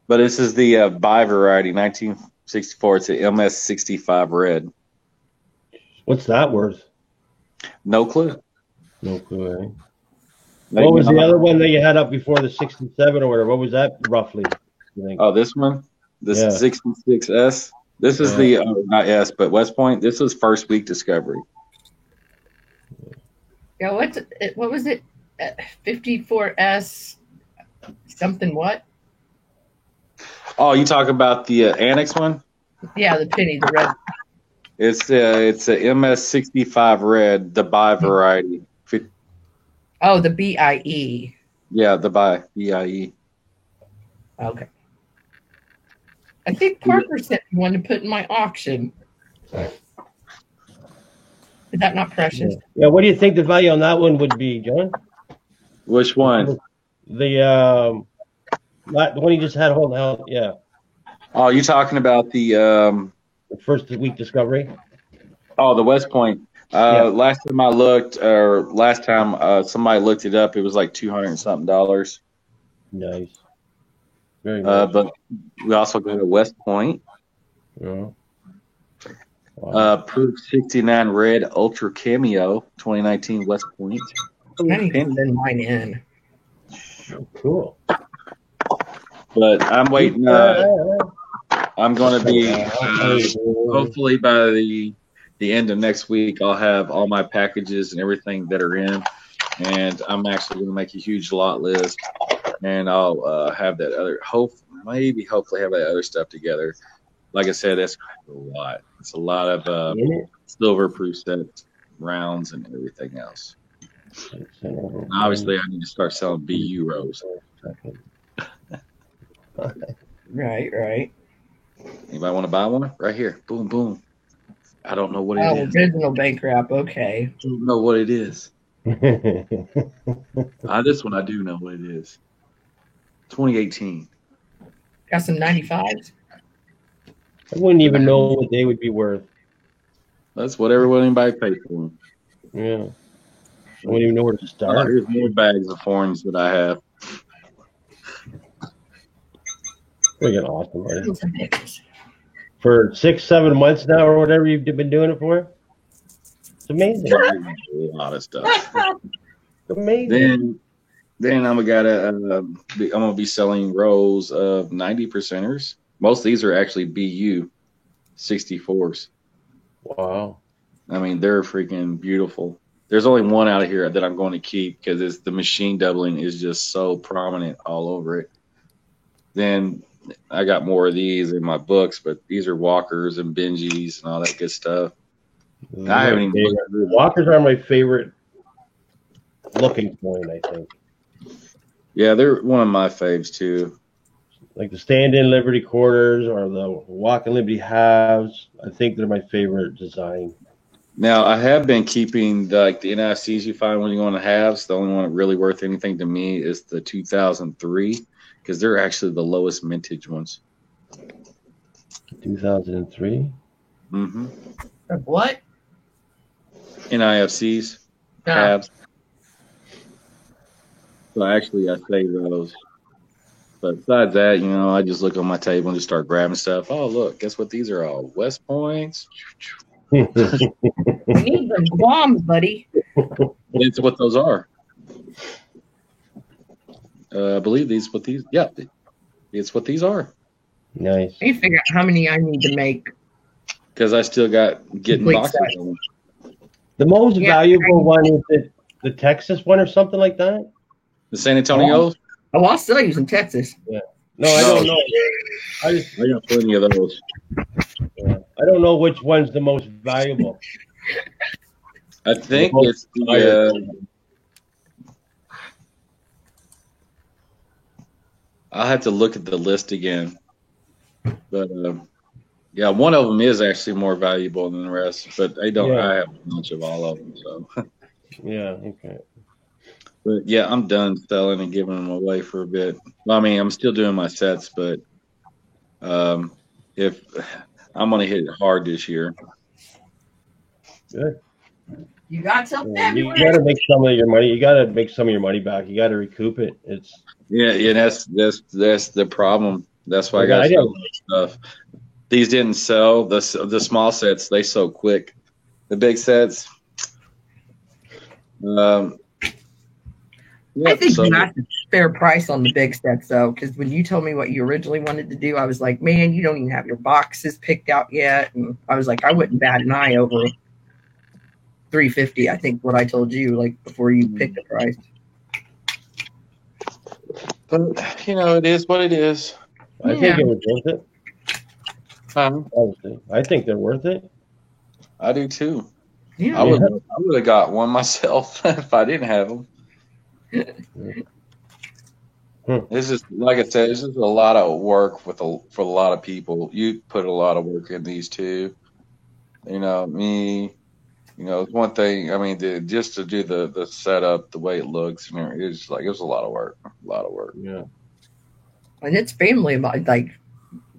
J: this is the Buy variety, 1964. It's an MS65 red.
A: What's that worth?
J: No clue.
A: No clue, eh? What was the other one that you had up before, the 67 or whatever? What was that roughly? You think?
J: Oh, this one? This is 66S. This is the, not S, but West Point. This was first week discovery.
K: Yeah, what was it? 54S something what?
J: Oh, you talk about the Annex one?
K: Yeah, the penny, the red.
J: It's a MS65 red, the Buy variety.
K: Oh, the BIE.
J: Yeah, the BIE.
K: Okay. I think Parker sent me one to put in my auction. Is that not precious?
A: Yeah. What do you think the value on that one would be, John?
J: Which one?
A: The one you just had. Hold on. Yeah.
J: Oh, you talking about the
A: first week discovery?
J: Oh, the West Point. Last time I looked, or last time somebody looked it up, it was like $200 and something.
A: Nice. Very nice.
J: But we also go to West Point.
A: Yeah. Wow.
J: Proof 69 red ultra cameo 2019 West Point.
K: I need to send mine in.
A: Cool.
J: But I'm waiting. I'm going to be hopefully by the end of next week, I'll have all my packages and everything that are in, and I'm actually going to make a huge lot list, and I'll have that other hopefully have that other stuff together. like I said, that's a lot. It's a lot of silver proof sets, rounds, and everything else. And obviously, I need to start selling BU rows.
K: Right.
J: Anybody want to buy one? Right here. Boom, boom. I don't know what it is.
K: Original bank wrap. Okay.
J: I don't know what it is. This one I do know what it is. 2018.
K: Got some 95s.
A: I wouldn't even know what they would be worth.
J: That's whatever anybody paid for them.
A: Yeah. I wouldn't even know where to start.
J: Here's more bags of foreigns that I have.
A: Freaking awesome, buddy. For 6-7 months now, or whatever you've been doing it for. It's amazing.
J: A lot of stuff.
A: It's amazing.
J: Then I'm gonna be selling rows of 90%ers. Most of these are actually BU 64s.
A: Wow.
J: I mean, they're freaking beautiful. There's only one out of here that I'm going to keep because the machine doubling is just so prominent all over it. Then I got more of these in my books, but these are walkers and Benjis and all that good stuff. I haven't even
A: walkers are my favorite looking point, I think.
J: Yeah, they're one of my faves too.
A: Like the stand-in Liberty quarters or the walk-in Liberty halves. I think they're my favorite design.
J: Now, I have been keeping the NIFCs you find when you go on the halves. The only one really worth anything to me is the 2003 because they're actually the lowest mintage ones.
A: 2003?
J: Mm-hmm.
K: What?
J: NIFCs, halves. So actually, I save those. But besides that, I just look on my table and just start grabbing stuff. Oh, look, guess what? These are all West Points.
K: We need them bombs, buddy.
J: It's what those are. I believe it's what these are.
A: Nice.
K: I need to figure out how many I need to make.
J: Because I still got getting boxes on them.
A: The most valuable one is the Texas one or something like that?
J: The San Antonio?
K: Oh, I'll still use in Texas.
A: Yeah. No, I don't know.
J: I got plenty of those.
A: Yeah. I don't know which one's the most valuable.
J: I think it's I'll have to look at the list again. But one of them is actually more valuable than the rest. But I have much of all of them. So
A: yeah, okay.
J: But yeah, I'm done selling and giving them away for a bit. Well, I mean, I'm still doing my sets, but if I'm gonna hit it hard this year.
A: Good.
K: You got something.
A: You got to make some of your money. You got to make some of your money back. You got to recoup it. It's
J: that's the problem. That's why I got to sell stuff. These didn't sell. The small sets, they sold quick. The big sets.
K: I think you got a fair price on the big sets, though, because when you told me what you originally wanted to do, I was like, man, you don't even have your boxes picked out yet. And I was like, I wouldn't bat an eye over $350. I think what I told you, like, before you picked the price.
J: But, it is what it is.
A: I think it was worth it. I think they're worth it.
J: I do, too.
K: Yeah.
J: I would have got one myself if I didn't have them. This is, like I said, this is a lot of work for a lot of people. You put a lot of work in these too. Me, it's one thing. I mean, just to do the setup, the way it looks, it was a lot of work.
A: Yeah.
K: And it's family, like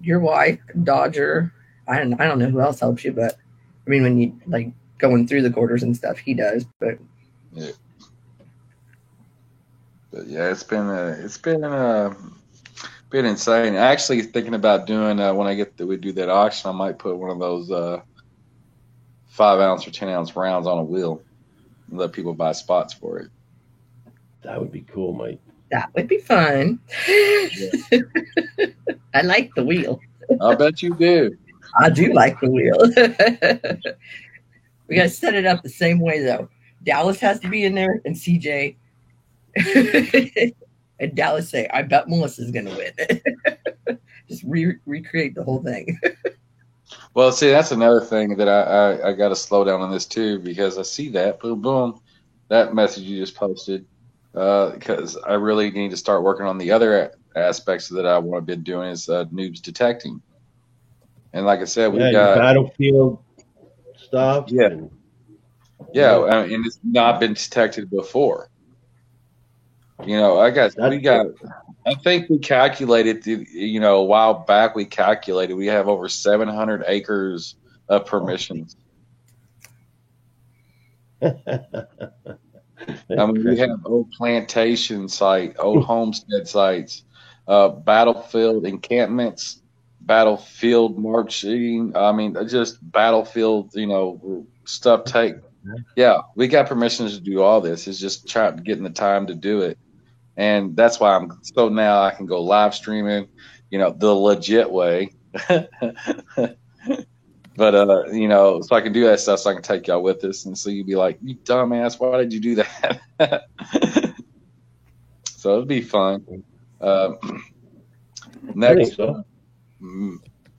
K: your wife, Dodger. I don't know who else helps you, but I mean, when you like going through the quarters and stuff, he does. But
J: yeah. But yeah, it's been insane. Actually, thinking about doing when we do that auction, I might put one of those 5-ounce or 10-ounce rounds on a wheel and let people buy spots for it.
A: That would be cool, Mike.
K: That would be fun. Yeah. I like the wheel.
J: I bet you do.
K: I do like the wheel. We got to set it up the same way, though. Dallas has to be in there, and CJ. And Dallas say, I bet Melissa's going to win. Just recreate the whole thing.
J: Well, see, that's another thing that I got to slow down on this too, because I see that boom, boom, that message you just posted, because I really need to start working on the other aspects that I want to be doing is noobs detecting. And like I said, we got
A: Battlefield stuff.
J: Yeah, and it's not been detected before. You know, I think we calculated, a while back, we have over 700 acres of permissions. I mean, we have old plantation site, old homestead sites, battlefield encampments, battlefield marching. I mean, just battlefield, stuff Yeah, we got permissions to do all this. It's just getting the time to do it. And that's why now I can go live streaming, the legit way. But, so I can do that stuff so I can take y'all with us. And so you'd be like, you dumbass, why did you do that? So it'd be fun.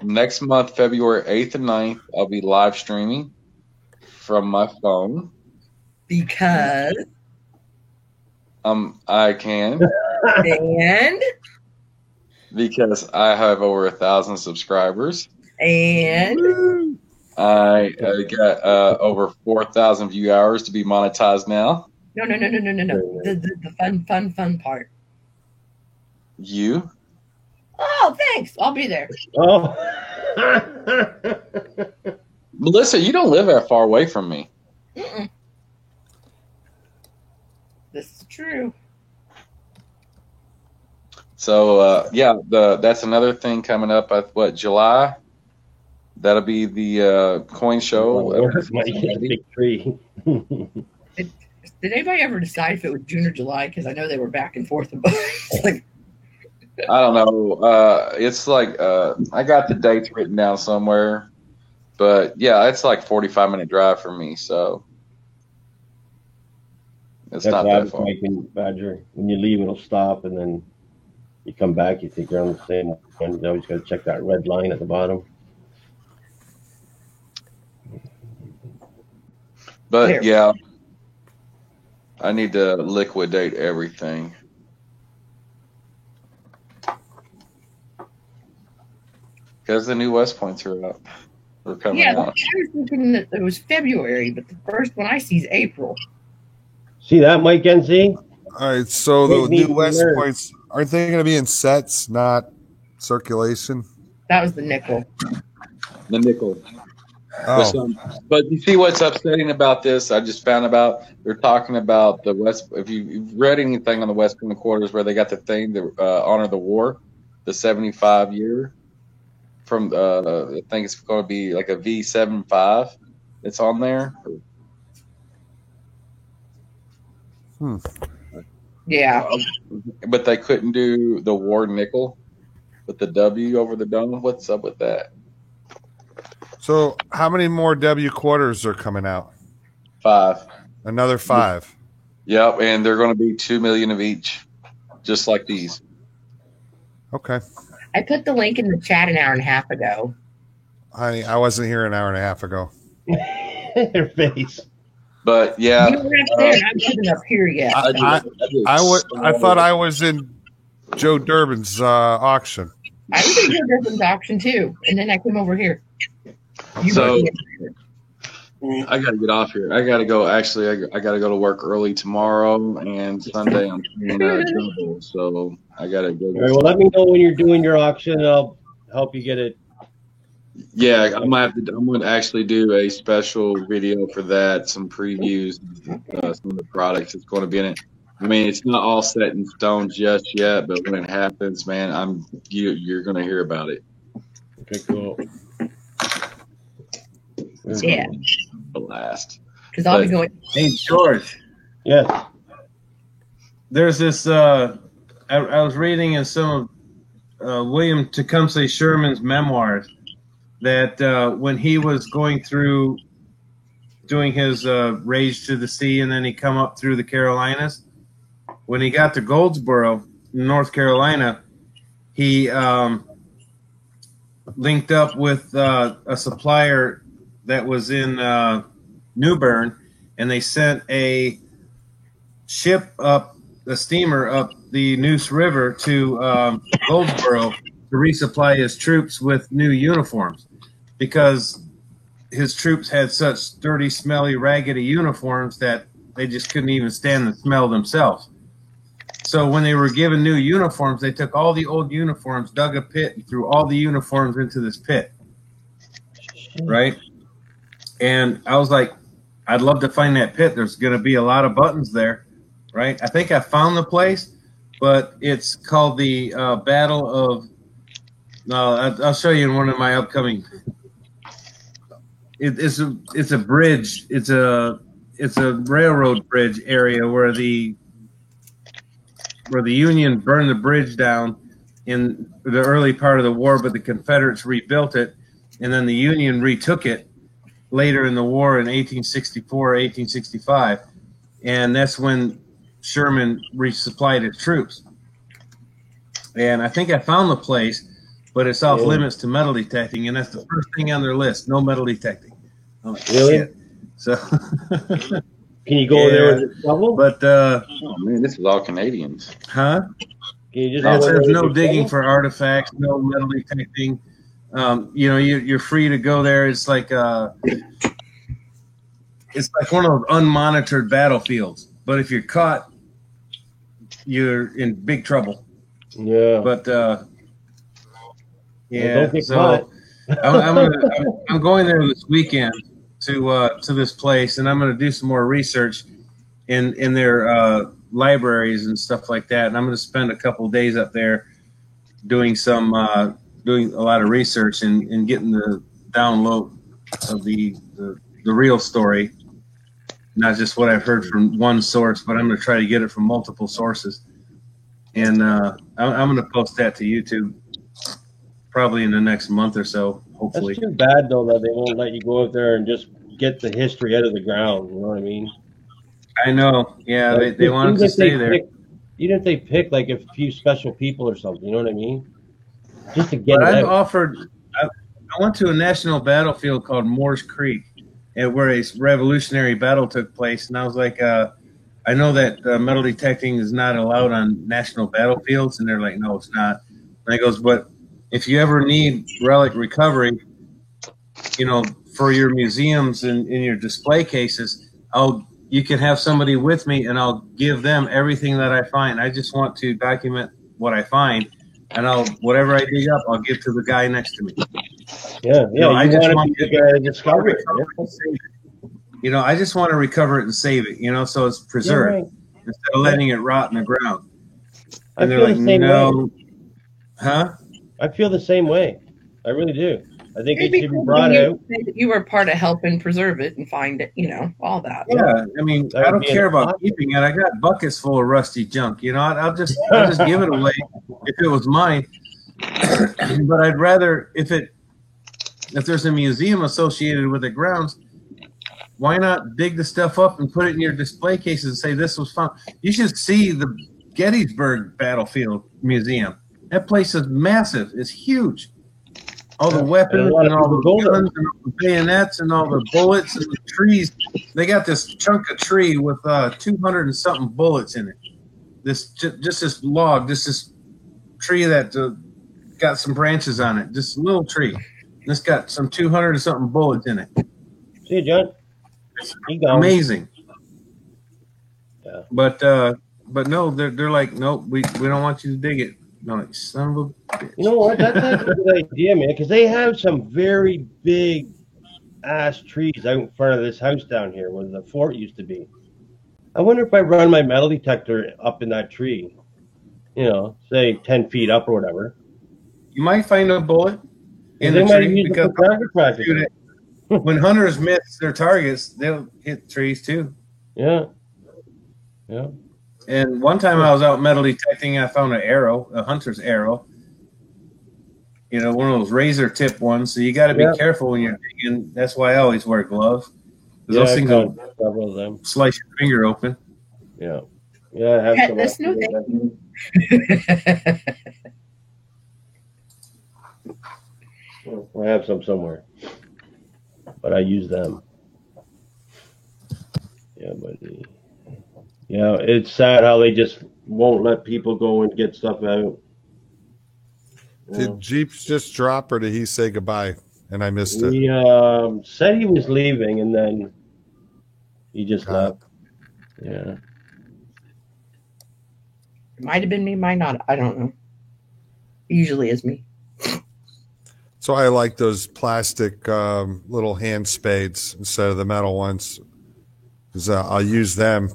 J: Next month, February 8th and 9th, I'll be live streaming from my phone.
K: Because?
J: I can.
K: And?
J: Because I have over 1,000 subscribers.
K: And?
J: I got over 4,000 view hours to be monetized now.
K: No. The fun part.
J: You?
K: Oh, thanks. I'll be there.
A: Oh.
J: Melissa, you don't live that far away from me.
K: Mm-mm. This is true.
J: So, that's another thing coming up. July? That'll be the coin show.
A: Big tree.
K: Did anybody ever decide if it was June or July? Because I know they were back and forth.
J: I don't know. It's like I got the dates written down somewhere, but yeah, it's like 45-minute drive for me, so it's not that far.
A: Badger, when you leave, it'll stop, and then you come back. You think you're on the same one. You always got to check that red line at the bottom.
J: But yeah, I need to liquidate everything. Because the new West Points are up. They're coming out.
K: I was thinking that it was February, but the first one I see is April.
A: See that, Mike NC?
E: All right, so the new West Points, aren't they going to be in sets, not circulation?
K: That was the nickel.
J: The nickel.
E: Oh.
J: But you see what's upsetting about this? I just found about they're talking about the West. If you've read anything on the West Point quarters where they got the thing to honor the war, the 75 year from I think it's going to be like a V75. It's on there.
K: Yeah.
J: But they couldn't do the war nickel with the W over the dome. What's up with that?
E: So how many more W quarters are coming out?
J: 5.
E: Another 5.
J: Yep, and they're going to be 2 million of each, just like these.
E: Okay.
K: I put the link in the chat an hour and a half ago.
E: Honey, I wasn't here an hour and a half ago.
A: Your face.
J: But yeah,
K: you weren't there, and I wasn't up here yet.
E: I thought I was in Joe Durbin's auction.
K: I was in Joe Durbin's auction too, and then I came over here.
J: So I got to get off here. I got to go. Actually, I got to go to work early tomorrow and Sunday. I'm traveling, so I got to go.
A: All right, well, let me know when you're doing your auction, and I'll help you get it.
J: Yeah, I'm going to actually do a special video for that. Some previews, some of the products that's going to be in it. I mean, it's not all set in stone just yet, but when it happens, man, you're going to hear about it.
A: Okay, cool.
K: Yeah.
J: The last.
K: Because I'll be going.
C: Hey, George.
A: Yes.
C: There's this. I was reading in some of William Tecumseh Sherman's memoirs that when he was going through doing his rage to the sea, and then he come up through the Carolinas, when he got to Goldsboro, North Carolina, he linked up with a supplier that was in New Bern, and they sent a ship up, a steamer up the Neuse River to Goldsboro to resupply his troops with new uniforms, because his troops had such dirty, smelly, raggedy uniforms that they just couldn't even stand the smell themselves. So when they were given new uniforms, they took all the old uniforms, dug a pit, and threw all the uniforms into this pit. Right? And I was like, I'd love to find that pit. There's going to be a lot of buttons there. Right? I think I found the place, but it's called the Battle of... I'll show you in one of my upcoming... It's a bridge. It's a railroad bridge area where the Union burned the bridge down in the early part of the war, but the Confederates rebuilt it, and then the Union retook it later in the war in 1864, 1865, and that's when Sherman resupplied his troops. And I think I found the place, but it's off limits to metal detecting, and that's the first thing on their list, no metal detecting. I'm like,
A: really?
C: Shit. So
A: can you go there with a shovel?
C: But
J: oh man, this is all Canadians.
C: Huh?
A: Can you just
C: there's no digging for artifacts, no metal detecting. You know, you're free to go there. It's like one of those unmonitored battlefields. But if you're caught, you're in big trouble.
A: Yeah.
C: But yeah,
A: don't get
C: so
A: caught.
C: I'm going there this weekend to this place, and I'm going to do some more research in their libraries and stuff like that. And I'm going to spend a couple of days up there doing a lot of research and getting the download of the real story, not just what I've heard from one source, but I'm going to try to get it from multiple sources. And I'm going to post that to YouTube probably in the next month or so, hopefully.
A: That's too bad, though, that they won't let you go out there and just get the history out of the ground. You know what I mean?
C: I know. Yeah,
A: like,
C: they want to stay there.
A: Even if they pick like a few special people or something, you know what I mean? Just to get
C: But
A: it
C: I've
A: out.
C: offered. I went to a national battlefield called Moores Creek, where a Revolutionary battle took place, and I was like, I know that metal detecting is not allowed on national battlefields, and they're like, no, it's not. And I goes, but if you ever need relic recovery, you know, for your museums and in your display cases, you can have somebody with me, and I'll give them everything that I find. I just want to document what I find, and whatever I dig up, I'll give to the guy next to me.
A: Yeah,
C: You know, I just want
A: to get a discovery.
C: You know, I just want to recover it and save it. You know, so it's preserved instead of letting it rot in the ground.
A: I
C: And they're
A: feel
C: like,
A: the same
C: no,
A: way.
C: huh?
A: I feel the same way. I really do. I think
K: It'd
A: it
K: be
A: should be
K: cool
A: brought
K: when
A: out.
K: you say that you were part of helping preserve it and find it, you know, all that.
C: Yeah, I mean,
A: That
C: I
A: would
C: don't
A: be
C: care
A: an
C: about
A: option.
C: keeping it. I got buckets full of rusty junk. You know, I'll just give it away if it was mine. But I'd rather if there's a museum associated with the grounds, why not dig the stuff up and put it in your display cases and say this was found? You should see the Gettysburg Battlefield Museum. That place is massive. It's huge. All the weapons and all the guns and all the bayonets and all the bullets and the trees. They got this chunk of tree with 200 and something bullets in it. This log, this tree that got some branches on it. Just a little tree. This got some 200 and something bullets in it.
A: See you, John.
C: Amazing.
A: Yeah.
C: But no, they're like, nope, we don't want you to dig it. No, like, son of a bitch.
A: You know what? That's a good idea, man, because they have some very big ass trees out in front of this house down here where the fort used to be. I wonder if I run my metal detector up in that tree, you know, say 10 feet up or whatever.
C: You might find a bullet in
A: They
C: the
A: might
C: tree
A: use it
C: because
A: for target practice.
C: when hunters miss their targets, they'll hit trees too.
A: Yeah. Yeah.
C: And one time I was out metal detecting, I found an arrow, a hunter's arrow. You know, one of those razor tip ones. So you got to be careful when you're digging. That's why I always wear gloves.
A: Yeah,
C: Those things will
A: several of them.
C: slice your finger open.
A: Yeah. Yeah, I have some.
K: That's no
A: I have some somewhere, but I use them. Yeah, but yeah, it's sad how they just won't let people go and get stuff out.
E: Did Jeeps just drop, or did he say goodbye and I missed it?
A: He said he was leaving, and then he just left. Yeah.
K: It might have been me, might not. I don't know. It usually is me.
E: So I like those plastic little hand spades instead of the metal ones, because I'll use them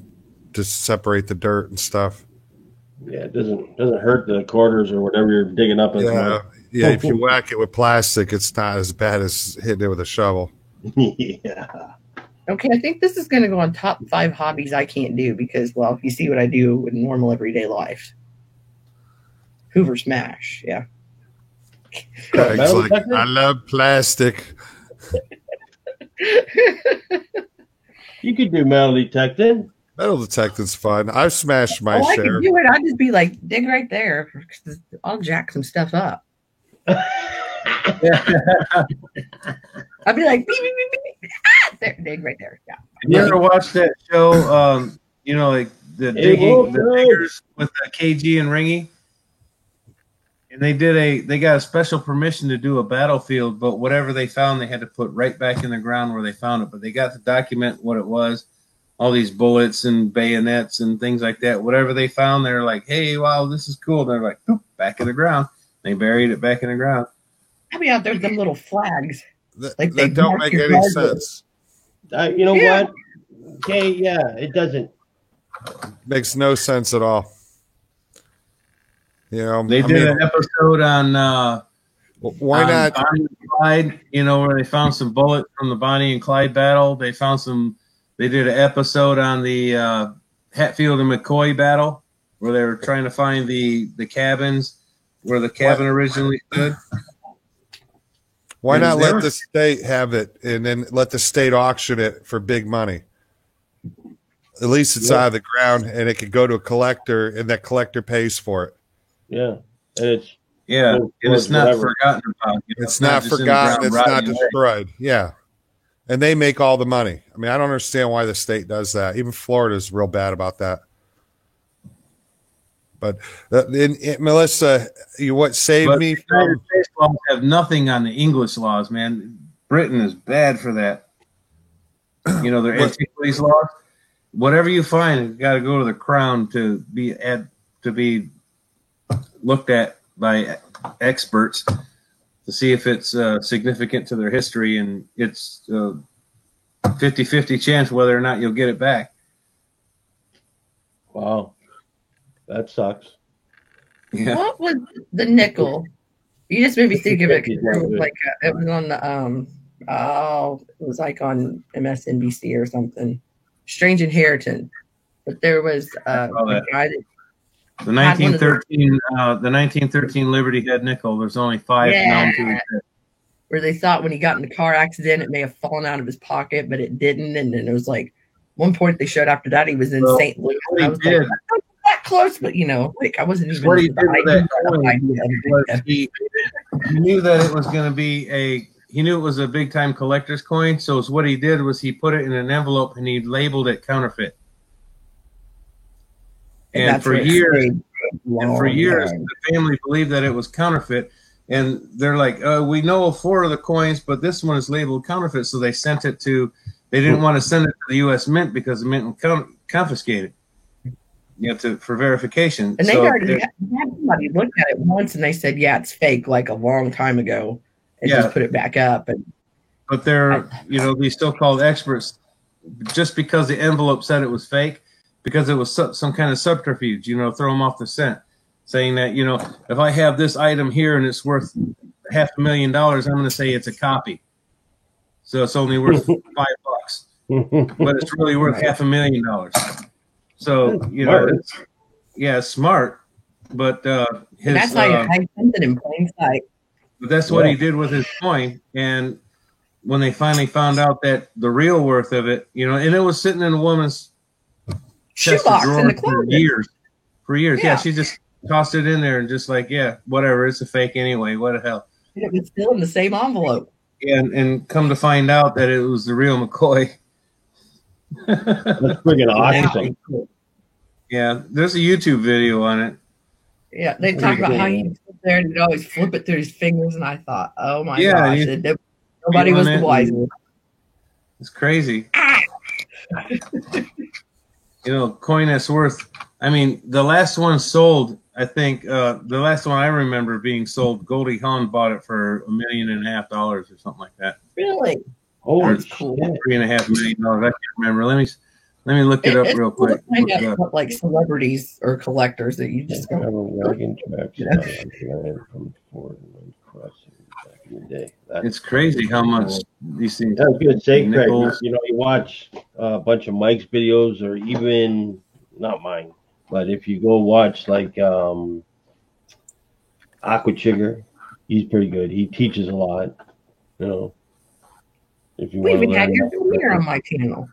E: to separate the dirt and stuff.
A: Yeah, it doesn't hurt the quarters or whatever you're digging up.
E: Yeah. If you whack it with plastic, it's not as bad as hitting it with a shovel.
A: Yeah.
K: Okay, I think this is going to go on top 5 hobbies I can't do because, well, you see what I do in normal everyday life. Hoover smash, yeah.
E: Craig's like, I love plastic.
A: You could do metal detecting.
E: Metal detecting's fun. I've smashed my
K: I
E: share.
K: could do it. I'd just be like, dig right there. I'll jack some stuff up. I'd be like, beep, beep, beep, beep. Ah, there, dig right there. Yeah.
C: You ever watch that show? Like the diggers with KG and Ringy, and they got a special permission to do a battlefield, but whatever they found, they had to put right back in the ground where they found it. But they got to document what it was, all these bullets and bayonets and things like that. Whatever they found, they're like, "Hey, wow, this is cool." They're like, "Boop, back in the ground." They buried it back in the ground.
K: I'd be out there with them little flags.
E: That don't make any sense.
A: You know what? Okay, yeah, it doesn't.
E: Makes no sense at all. You know,
C: they did an episode on
E: why not
C: Bonnie and Clyde, where they found some bullets from the Bonnie and Clyde battle. They did an episode on the Hatfield and McCoy battle where they were trying to find the cabins where the cabin originally stood.
E: Why not let the state have it and then let the state auction it for big money? At least it's out of the ground and it could go to a collector and that collector pays for it.
A: Yeah. And
C: it's not forgotten about.
E: It's not forgotten. It's not destroyed. Yeah. And they make all the money. I mean, I don't understand why the state does that. Even Florida's real bad about that. But Melissa, what saved me from
C: United States laws have nothing on the English laws, man. Britain is bad for that. Their antiquities laws. Whatever you find, it's got to go to the Crown to be looked at by experts to see if it's significant to their history, and it's 50-50 chance whether or not you'll get it back.
A: Wow. That sucks.
C: Yeah.
K: What was the nickel? You just made me think of it. It was like it was on the it was like on MSNBC or something. Strange Inheritance, but there was a guy that
C: the 1913 Liberty Head nickel. There's only 5 known to exist.
K: Where they thought when he got in the car accident, it may have fallen out of his pocket, but it didn't. And then it was like one point they showed after that he was in St. Louis. I was like, not that close, but I wasn't even.
C: What he did with that coin, he knew that it was going to be he knew it was a big time collector's coin. So what he did was he put it in an envelope and he labeled it counterfeit. And for years, the family believed that it was counterfeit. And they're like, we know 4 of the coins, but this one is labeled counterfeit. So they sent it to. They didn't want to send it to the U.S. Mint because the Mint would confiscate it. For verification.
K: And they already had somebody looked at it once and they said, yeah, it's fake, like a long time ago, and just put it back up.
C: But they're, these so-called experts, just because the envelope said it was fake, because it was some kind of subterfuge, throw them off the scent, saying that, if I have this item here and it's worth $500,000, I'm going to say it's a copy. So it's only worth $5, but it's really worth $500,000. So it's smart, but
K: that's how you hide something in plain sight.
C: But that's what he did with his coin, and when they finally found out that the real worth of it, and it was sitting in a woman's chest of drawers for years. Yeah, she just tossed it in there and just like, whatever, it's a fake anyway. What the hell?
K: it was still in the same envelope.
C: Yeah, and come to find out that it was the real McCoy.
A: That's freaking awesome.
C: Yeah, there's a YouTube video on it.
K: Yeah, they talk about how he sit there and he'd always flip it through his fingers, and I thought, oh my gosh, nobody was the wiser.
C: It's crazy. You know, coin that's worth. I mean, the last one sold. I think the last one I remember being sold, Goldie Hawn bought it for $1.5 million or something like that.
K: Really?
A: Oh,
K: that's cool.
C: $3.5 million. I can't remember. Let me look it up real quick.
K: What, like celebrities or collectors that you just go.
C: It's crazy how much these things.
A: I was going to say, Craig, you know, you watch a bunch of Mike's videos, or even not mine, but if you go watch like Aquachigger, he's pretty good. He teaches a lot. You know, if you
K: we
A: want
K: even
A: to
K: had
A: learn.
K: your premiere on my channel.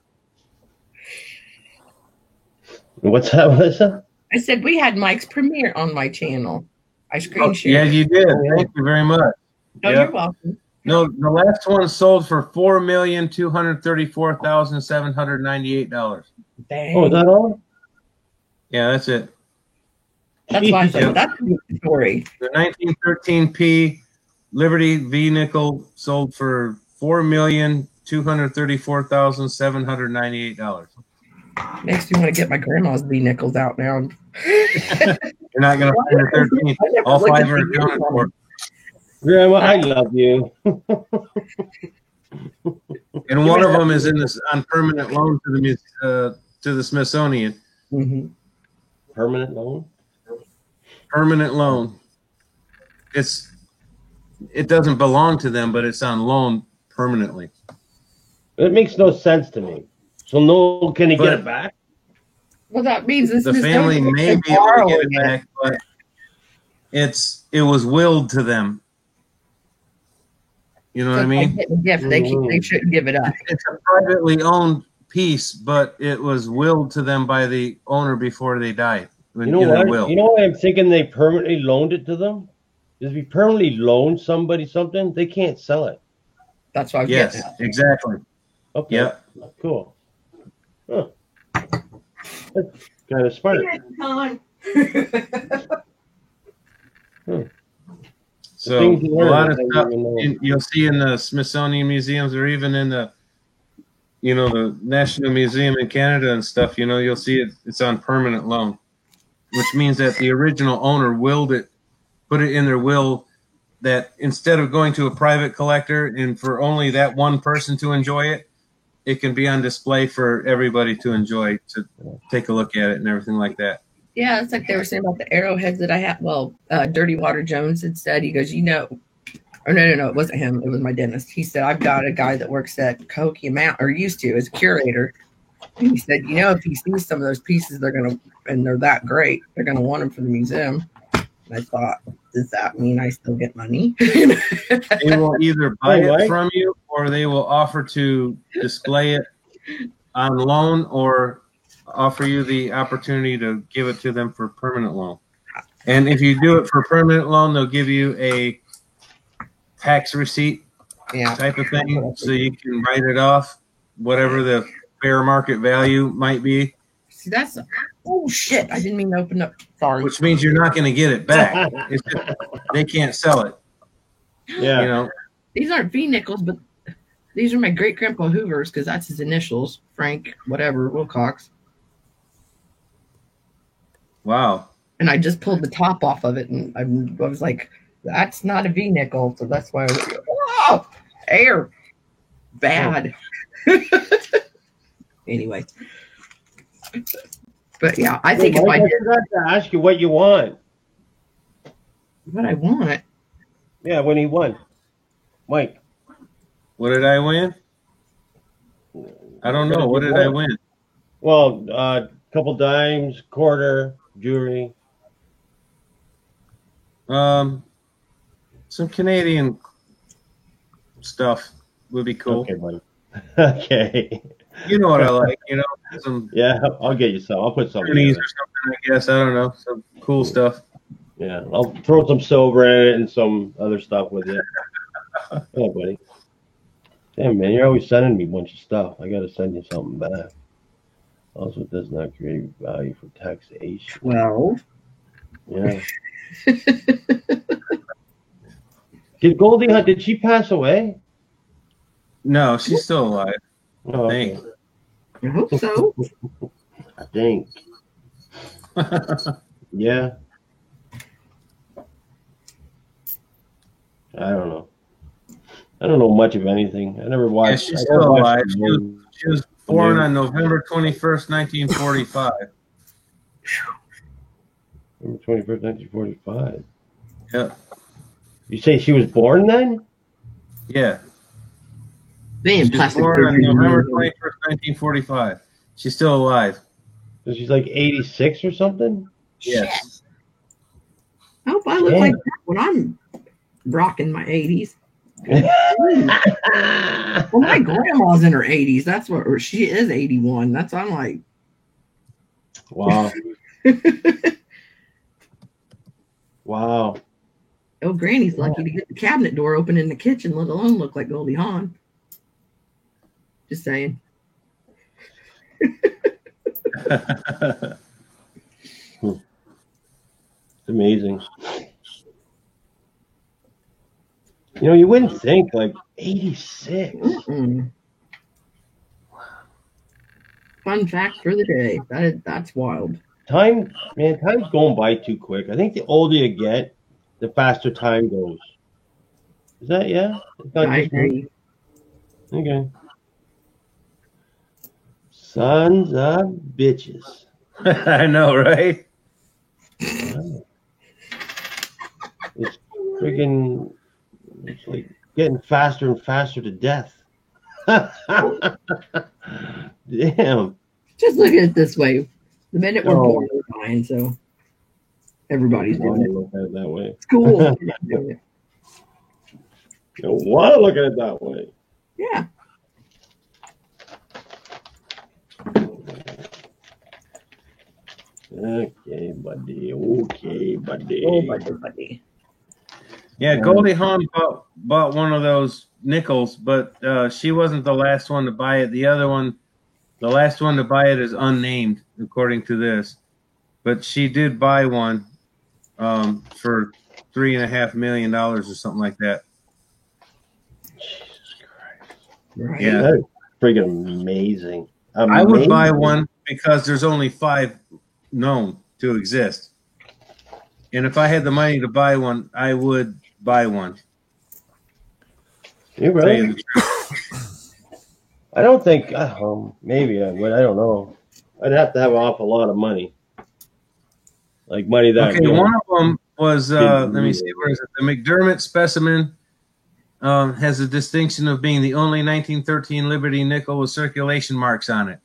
A: What's that, Melissa?
K: I said we had Mike's premiere on my channel. I screen shared.
C: Yeah, you did. Thank you very much.
K: No,
C: Yeah.
K: you're welcome.
C: No, the last one sold for $4,234,798.
K: Dang.
A: Oh, is that all?
C: Yeah, that's it.
K: That's why I said that's a good story.
C: The 1913P Liberty V nickel sold for $4,234,798.
K: Makes me want to get my grandma's V nickels out now.
C: You're not going to find the 13. All five are accounted for.
A: Grandma, I love you.
C: And one of them is in this on permanent loan to the Smithsonian.
K: Mm-hmm.
A: Permanent loan?
C: Permanent loan. It doesn't belong to them, but it's on loan permanently.
A: It makes no sense to me. So no, can he get it back?
K: Well, that means
C: The family may be able to get it back, but it was willed to them. You know what I mean?
K: Gift. They shouldn't give it up.
C: It's a privately owned piece, but it was willed to them by the owner before they died.
A: You know what? You know what I'm thinking? They permanently loaned it to them. If you permanently loan somebody something, they can't sell it.
K: That's why.
C: Yes, exactly.
A: Okay.
C: Yep.
A: Cool. Huh. That's kind of smart.
C: So a lot of stuff you'll see in the Smithsonian museums, or even in the National Museum in Canada and stuff. You know, you'll see it's on permanent loan, which means that the original owner willed it, put it in their will that instead of going to a private collector and for only that one person to enjoy it, it can be on display for everybody to enjoy, to take a look at it and everything like that.
K: Yeah, it's like they were saying about the arrowheads that I had. Well, Dirty Water Jones had said, he goes, no, it wasn't him. It was my dentist. He said, I've got a guy that works at Cahokia Mountain, or used to, as a curator. And he said, if he sees some of those pieces, they're that great, they're going to want them for the museum. And I thought, does that mean I still get money?
C: They will either buy it from you, or they will offer to display it on loan, or offer you the opportunity to give it to them for permanent loan. And if you do it for permanent loan, they'll give you a tax receipt type of thing, so you can write it off, whatever the fair market value might be.
K: See, that's oh shit! I didn't mean to open up. Sorry.
C: Which means you're not going to get it back. It's just, they can't sell it.
A: Yeah.
K: These aren't V nickels, but these are my great grandpa Hoover's, because that's his initials, Frank whatever Wilcox.
C: Wow.
K: And I just pulled the top off of it, and I was like, that's not a V nickel, so that's why I was like, oh, air. Bad. Anyway. But yeah, I think if I
A: forgot to ask you what you want.
K: What I want?
A: Yeah, when he won. Mike.
C: What did I win? I don't know. What did I win?
A: Well, couple dimes, quarter, jewelry.
C: Some Canadian stuff would be cool.
A: Okay, Mike. Okay.
C: You know what I like, some
A: I'll get you some. I'll put some.
C: or something, I guess. I don't know. Some cool stuff.
A: Yeah, I'll throw some silver in it and some other stuff with it. Yeah, buddy. Damn, man, you're always sending me a bunch of stuff. I gotta send you something back. Also, it does not create value for taxation.
K: 12.
A: Yeah. Did Goldie Hawn, did she pass away?
C: No, she's still alive.
A: Oh, okay.
K: I hope so.
A: I think. Yeah. I don't know. I don't know much of anything. I never watched.
C: Yeah, she's still alive. She was born on November 21st, 1945.
A: November 21st, 1945.
C: Yeah.
A: You say she was born then?
C: Yeah.
K: They
C: She was born on November 21st, 1945. She's still alive.
A: So she's like 86 or something?
C: Yes.
K: I hope I look like that when I'm rocking my 80s. Well, my grandma's in her 80s. That's what, or she is 81. That's I'm like,
A: wow. Wow.
K: Oh, Granny's lucky to get the cabinet door open in the kitchen, let alone look like Goldie Hawn. Just saying.
A: It's amazing. You know, you wouldn't think like 86.
K: Fun fact for the day. That's wild.
A: Time, man, time's going by too quick. I think the older you get, the faster time goes. Is that, yeah?
K: I agree.
A: Okay. Sons of bitches.
C: I know, right?
A: It's freaking, it's like getting faster and faster to death. Damn.
K: Just look at it this way. The minute we're born, we're fine, so everybody's doing it.
A: Look at it that way.
K: It's cool.
A: You don't want to look at it that way.
K: Yeah.
A: Okay, buddy. Okay, buddy.
K: Oh, buddy.
C: Yeah, Goldie Hawn bought one of those nickels, but she wasn't the last one to buy it. The other one, the last one to buy it is unnamed, according to this. But she did buy one for $3.5 million or something like that.
A: Jesus Christ.
K: Right.
C: Yeah.
A: That's freaking amazing.
C: I would buy one because there's only 5 known to exist. And if I had the money to buy one, I would buy one.
A: You really? I don't think, maybe I would. I don't know. I'd have to have an awful lot of money. Like money that.
C: Okay, one of them was, let me see, where is it? The McDermott specimen has the distinction of being the only 1913 Liberty nickel with circulation marks on it.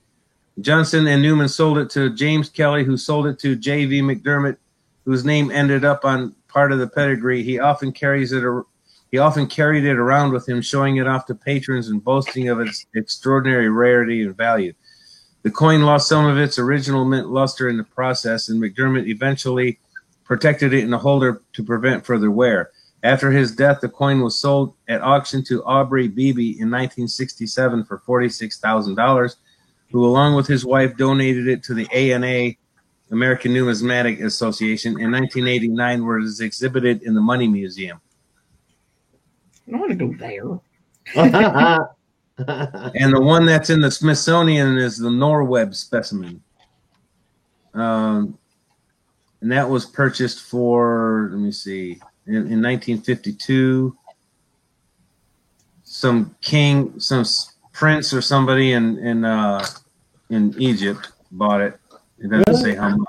C: Johnson and Newman sold it to James Kelly, who sold it to J.V. McDermott, whose name ended up on part of the pedigree. He often carried it around with him, showing it off to patrons and boasting of its extraordinary rarity and value. The coin lost some of its original mint luster in the process, and McDermott eventually protected it in a holder to prevent further wear. After his death, the coin was sold at auction to Aubrey Beebe in 1967 for $46,000, who, along with his wife, donated it to the ANA, American Numismatic Association, in 1989, where it is exhibited in the Money Museum.
K: I want to go there.
C: And the one that's in the Smithsonian is the Norweb specimen. And that was purchased for, let me see, in 1952. Some king, some prince or somebody in Egypt bought it. It doesn't say how much.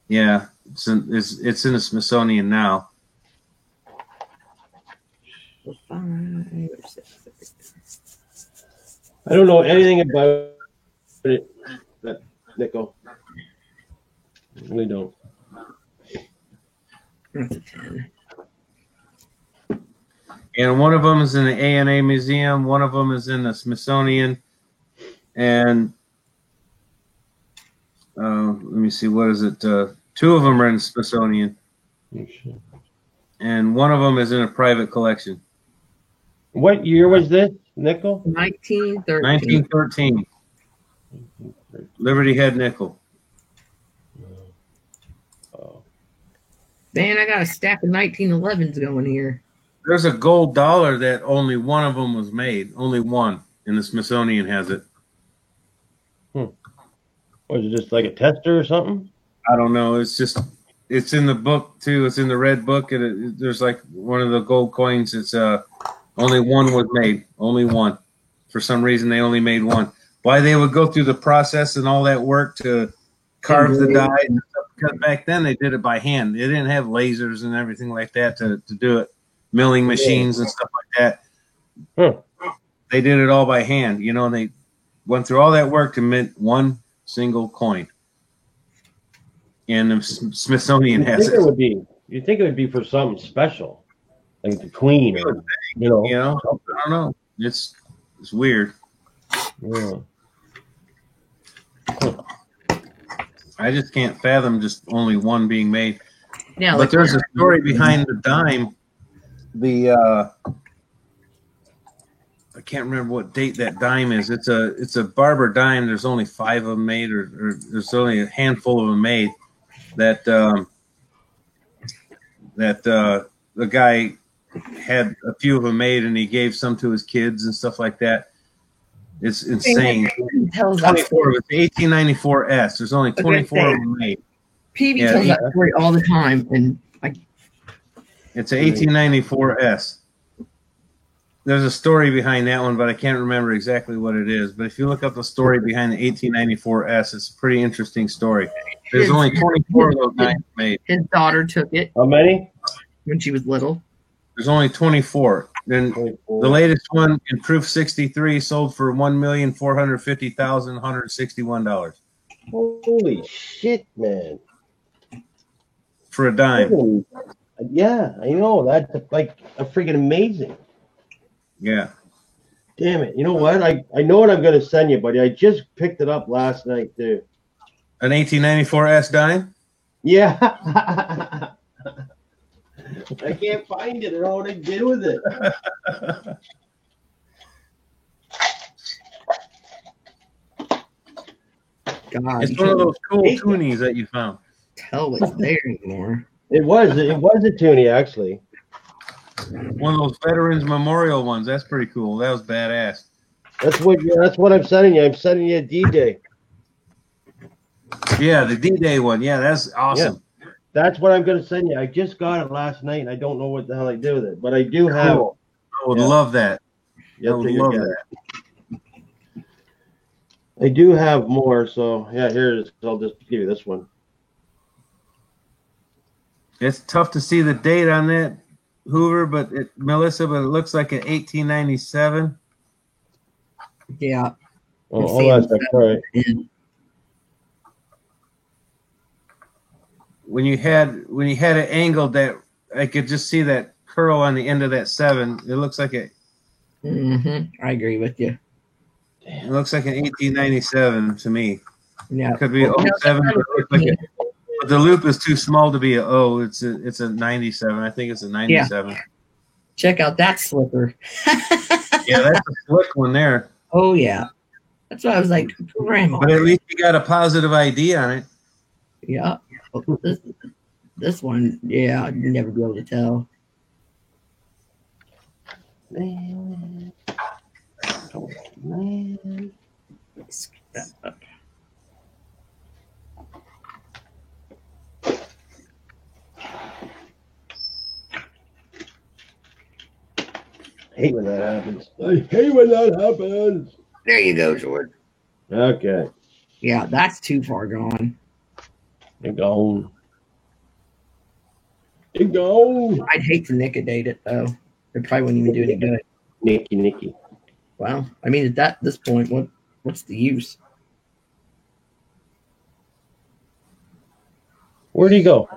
C: Yeah, it's in the Smithsonian now.
A: I don't know anything about it, that nickel. I really don't.
K: That's a 10.
C: And one of them is in the ANA Museum. One of them is in the Smithsonian. And let me see, what is it? 2 of them are in the Smithsonian. And one of them is in a private collection.
A: What year was this, nickel?
K: 1913.
C: 1913. Liberty Head nickel.
K: Man, I got a stack of 1911s going here.
C: There's a gold dollar that only one of them was made. Only one. And the Smithsonian has it.
A: Was it just like a tester or something?
C: I don't know. It's in the book too. It's in the red book. And there's like one of the gold coins. It's only one was made. Only one. For some reason, they only made one. Why they would go through the process and all that work to carve the die and stuff, because back then they did it by hand. They didn't have lasers and everything like that to do it. Milling machines and stuff like that. They did it all by hand, and they went through all that work to mint one single coin. And the Smithsonian has it.
A: You'd think it would be for something special, like the Queen, or,
C: I don't know. It's weird.
A: Yeah.
C: I just can't fathom just only one being made.
K: Yeah,
C: but there's a story behind the dime. I can't remember what date that dime is. It's a Barber dime. There's only 5 of them made, or there's only a handful of them made. That the guy had a few of them made, and he gave some to his kids and stuff like that. It's insane. 24. It was the 1894S. There's only 24 of them made.
K: PB tells that story all the time, and
C: it's an 1894S. There's a story behind that one, but I can't remember exactly what it is. But if you look up the story behind the 1894S, it's a pretty interesting story. There's only 24 of those dimes made.
K: His daughter took it.
A: How many?
K: When she was little.
C: There's only 24. Then the latest one in Proof 63 sold for $1,450,161.
A: Holy shit, man!
C: For a dime.
A: Yeah, I know. That's like a freaking amazing.
C: Yeah.
A: Damn it! You know what? I know what I'm gonna send you, buddy. I just picked it up last night too.
C: An 1894S dime?
A: Yeah. I can't find it. I don't know what to do with it.
K: God,
C: it's one of those cool toonies that you found.
K: Tell what's there anymore.
A: It was a toonie, actually.
C: One of those Veterans Memorial ones. That's pretty cool. That was badass.
A: That's what I'm sending you. I'm sending you a D-Day.
C: Yeah, the D-Day one. Yeah, that's awesome.
A: Yeah. That's what I'm going to send you. I just got it last night, and I don't know what the hell I do with it. But I do have it.
C: I would love that.
A: I
C: would love that.
A: I do have more, so yeah, here it is. I'll just give you this one.
C: It's tough to see the date on that, Hoover, Melissa, but it looks like an 1897.
K: Yeah.
A: Oh, that's right.
C: When you had it angled, that I could just see that curl on the end of that 7. It looks like it.
K: Mm-hmm. I agree with you.
C: It looks like an 1897 to me.
K: Yeah,
C: it could be 07. But the loop is too small to be a O. It's a 97. I think it's a 97.
K: Yeah. Check out that slipper.
C: Yeah, that's a slick one there.
K: Oh yeah, that's why I was like, Grandma.
C: But at least you got a positive ID on it.
K: Yeah. This one, yeah, I'd never be able to tell.
A: Man.
K: Let's get that up.
A: I hate when that happens. I hate when that happens.
K: There you go, George.
A: Okay.
K: Yeah, that's too far gone.
A: You're gone. You're gone.
K: I'd hate to nicodate it, though. It probably wouldn't even do any good.
A: Nicky.
K: Well, I mean, at this point, what's the use?
A: Where'd he go?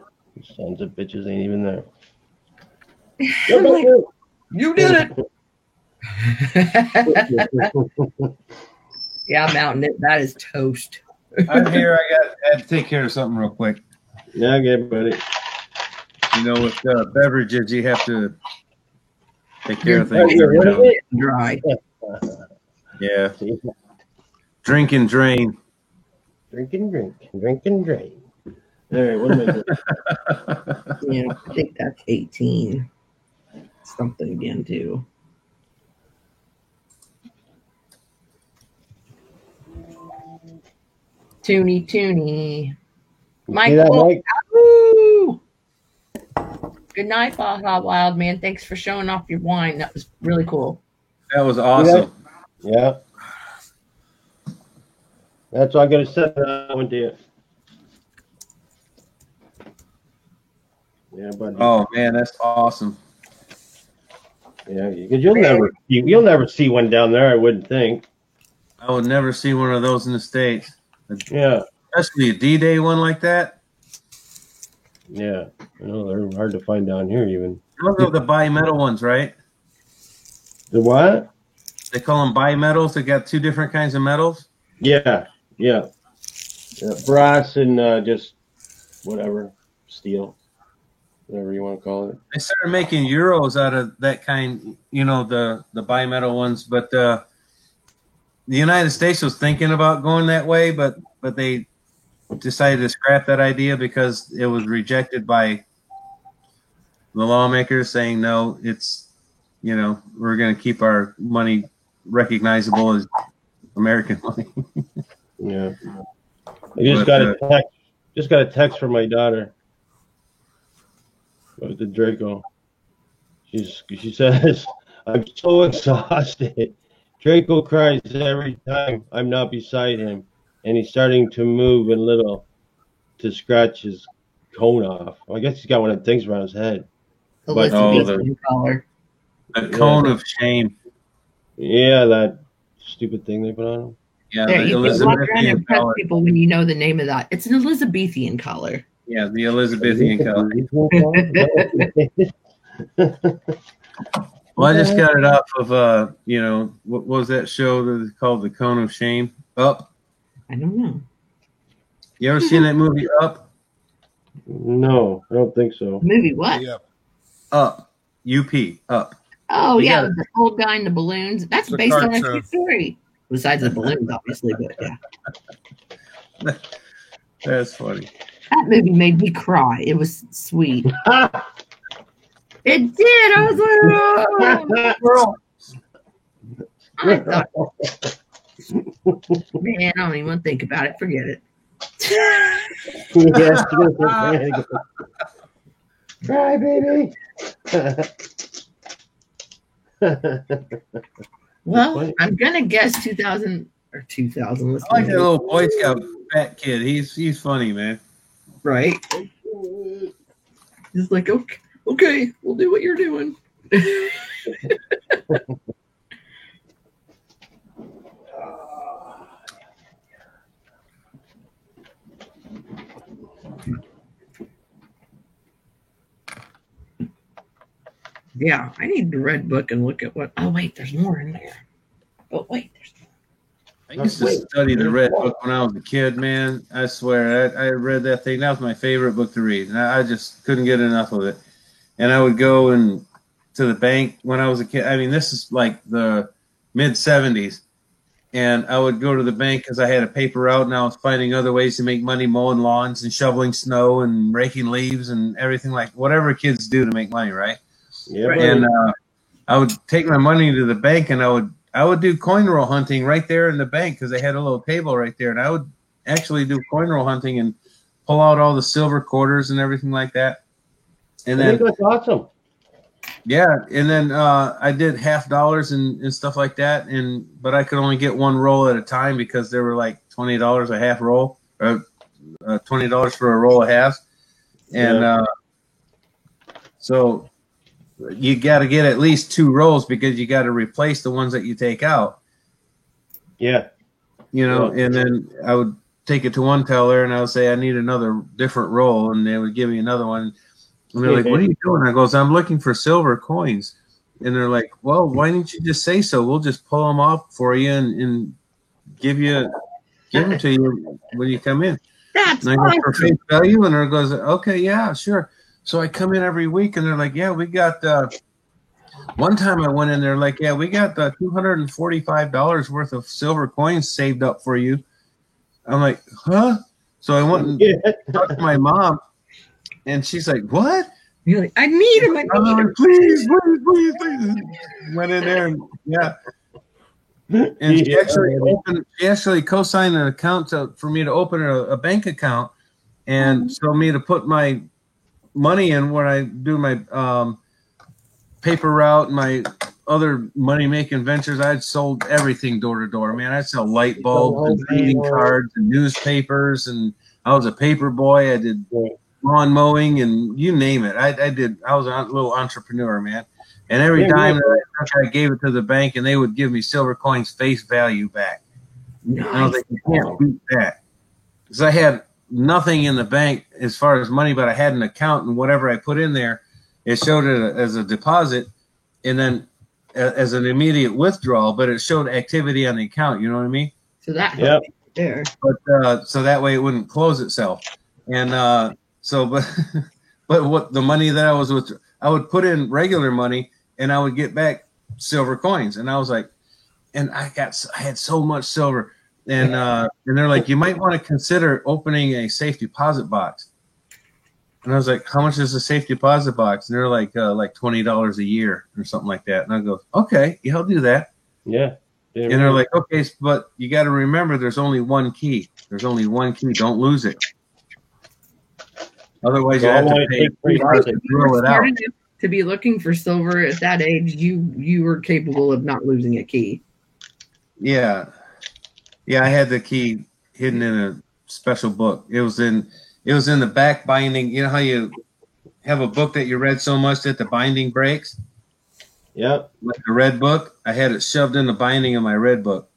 A: Sons of bitches ain't even there.
K: Like, you did it. Yeah, Mountain, that is toast.
C: I'm here. I had to take care of something real quick.
A: Yeah, okay, buddy.
C: You know, with beverages, you have to take care of things.
K: Dry.
C: Yeah. Drink and drain.
A: Drink and drink. Drink and drain. All right, what am I doing?
K: Yeah, I think that's 18. Something again, too. Toony. Michael.
A: Mike?
K: Woo! Good night, Baja Wild Man. Thanks for showing off your wine. That was really cool.
C: That was awesome.
A: Yeah. That's all I'm going to set that one to you. Yeah, buddy.
C: Oh man, that's awesome.
A: Yeah, because you'll never see one down there. I wouldn't think.
C: I would never see one of those in the States.
A: Yeah,
C: especially a D-Day one like that.
A: Yeah, they're hard to find down here even.
C: Those are the bimetal ones, right?
A: The what?
C: They call them bimetals. They got two different kinds of metals.
A: Yeah. Brass and just whatever, steel. Whatever you want to call it.
C: They started making euros out of that kind, the bimetal ones. But the United States was thinking about going that way, but they decided to scrap that idea because it was rejected by the lawmakers, saying no, it's we're going to keep our money recognizable as American money.
A: Yeah, I just got a text from my daughter. With the Draco. She says, I'm so exhausted. Draco cries every time I'm not beside him, and he's starting to move a little to scratch his cone off. Well, I guess he's got one of the things around his head.
K: The collar.
C: The cone of shame.
A: Yeah, that stupid thing they put on him.
C: Yeah,
K: there, you can walk around and impress people when you know the name of that. It's an Elizabethan collar.
C: Yeah, the Elizabethan color. Well, I just got it off of what was that show that is called The Cone of Shame? Up.
K: I don't know.
C: You ever seen that movie Up?
A: No, I don't think so.
K: Movie what?
E: Yeah.
C: Up. UP. Up.
K: Oh yeah, the old guy in the balloons. That's based on a true story. Besides the balloons, obviously, but yeah.
C: That's funny.
K: That movie made me cry. It was sweet. It did. I was like, oh. I thought, man, I don't even want to think about it. Forget it.
A: Cry, baby.
K: Well, I'm gonna guess 2000 or 2000.
C: I like that little Boy Scout fat kid. He's funny, man.
K: Right? He's like, okay, we'll do what you're doing. Yeah, I need the red book and look at what. Oh wait, there's more in there. Oh wait, there's more.
C: I used to study the Red Book when I was a kid, man. I swear, I read that thing. That was my favorite book to read, and I just couldn't get enough of it. And I would go to the bank when I was a kid. I mean, this is like the mid-'70s, and I would go to the bank because I had a paper route, and I was finding other ways to make money, mowing lawns and shoveling snow and raking leaves and everything, like whatever kids do to make money, right?
A: Yeah.
C: And I would take my money to the bank, and I would do coin roll hunting right there in the bank because they had a little table right there, and I would actually do coin roll hunting and pull out all the silver quarters and everything like that. And then
A: that's awesome.
C: Yeah, and then I did $50 and stuff like that, but I could only get one roll at a time because they were like $20 a half roll, or $20 for a roll of halves, and so you got to get at least 2 rolls because you got to replace the ones that you take out.
A: Yeah.
C: And then I would take it to one teller and I would say, I need another different roll. And they would give me another one. And they're like, what are you doing? I goes, I'm looking for silver coins. And they're like, well, why didn't you just say so? We'll just pull them off for you and give them to you when you come in.
K: That's
C: and I go, for face value. And they goes, okay, yeah, sure. So I come in every week, and they're like, yeah, we got. One time I went in there, like, yeah, we got $245 worth of silver coins saved up for you. I'm like, huh? So I went and talked to my mom, and she's like, what?
K: You're like, I need them. I need them.
C: Please. Went in there, and yeah. And she actually co-signed an account for me to open a bank account, and so me to put my money in when I do my paper route and my other money-making ventures. I'd sold everything door to door. Man, I'd sell light bulbs and greeting cards and newspapers, and I was a paper boy. I did lawn mowing and you name it. I was a little entrepreneur, man. And every dime that I took, I gave it to the bank, and they would give me silver coins face value back. Nice. And I was like, you can't beat that. Because I had nothing in the bank as far as money, but I had an account, and whatever I put in there, it showed it as a deposit and then as an immediate withdrawal, but it showed activity on the account. You know what I mean?
K: So that there.
C: But so that way it wouldn't close itself. And but what the money that I would put in regular money, and I would get back silver coins. And I was like, and I had so much silver, and they're like, you might want to consider opening a safe deposit box. And I was like, how much is a safe deposit box? And they're like $20 a year or something like that. And I go, okay, yeah, I'll do that.
A: Yeah.
C: And they're like, okay, but you got to remember, there's only one key. There's only one key. Don't lose it. Otherwise, you have to pay $3 to drill it out.
K: To be looking for silver at that age, you were capable of not losing a key.
C: Yeah. I had the key hidden in a special book. It was in the back binding. You know how you have a book that you read so much that the binding breaks?
A: Yep.
C: Like the red book. I had it shoved in the binding of my red book.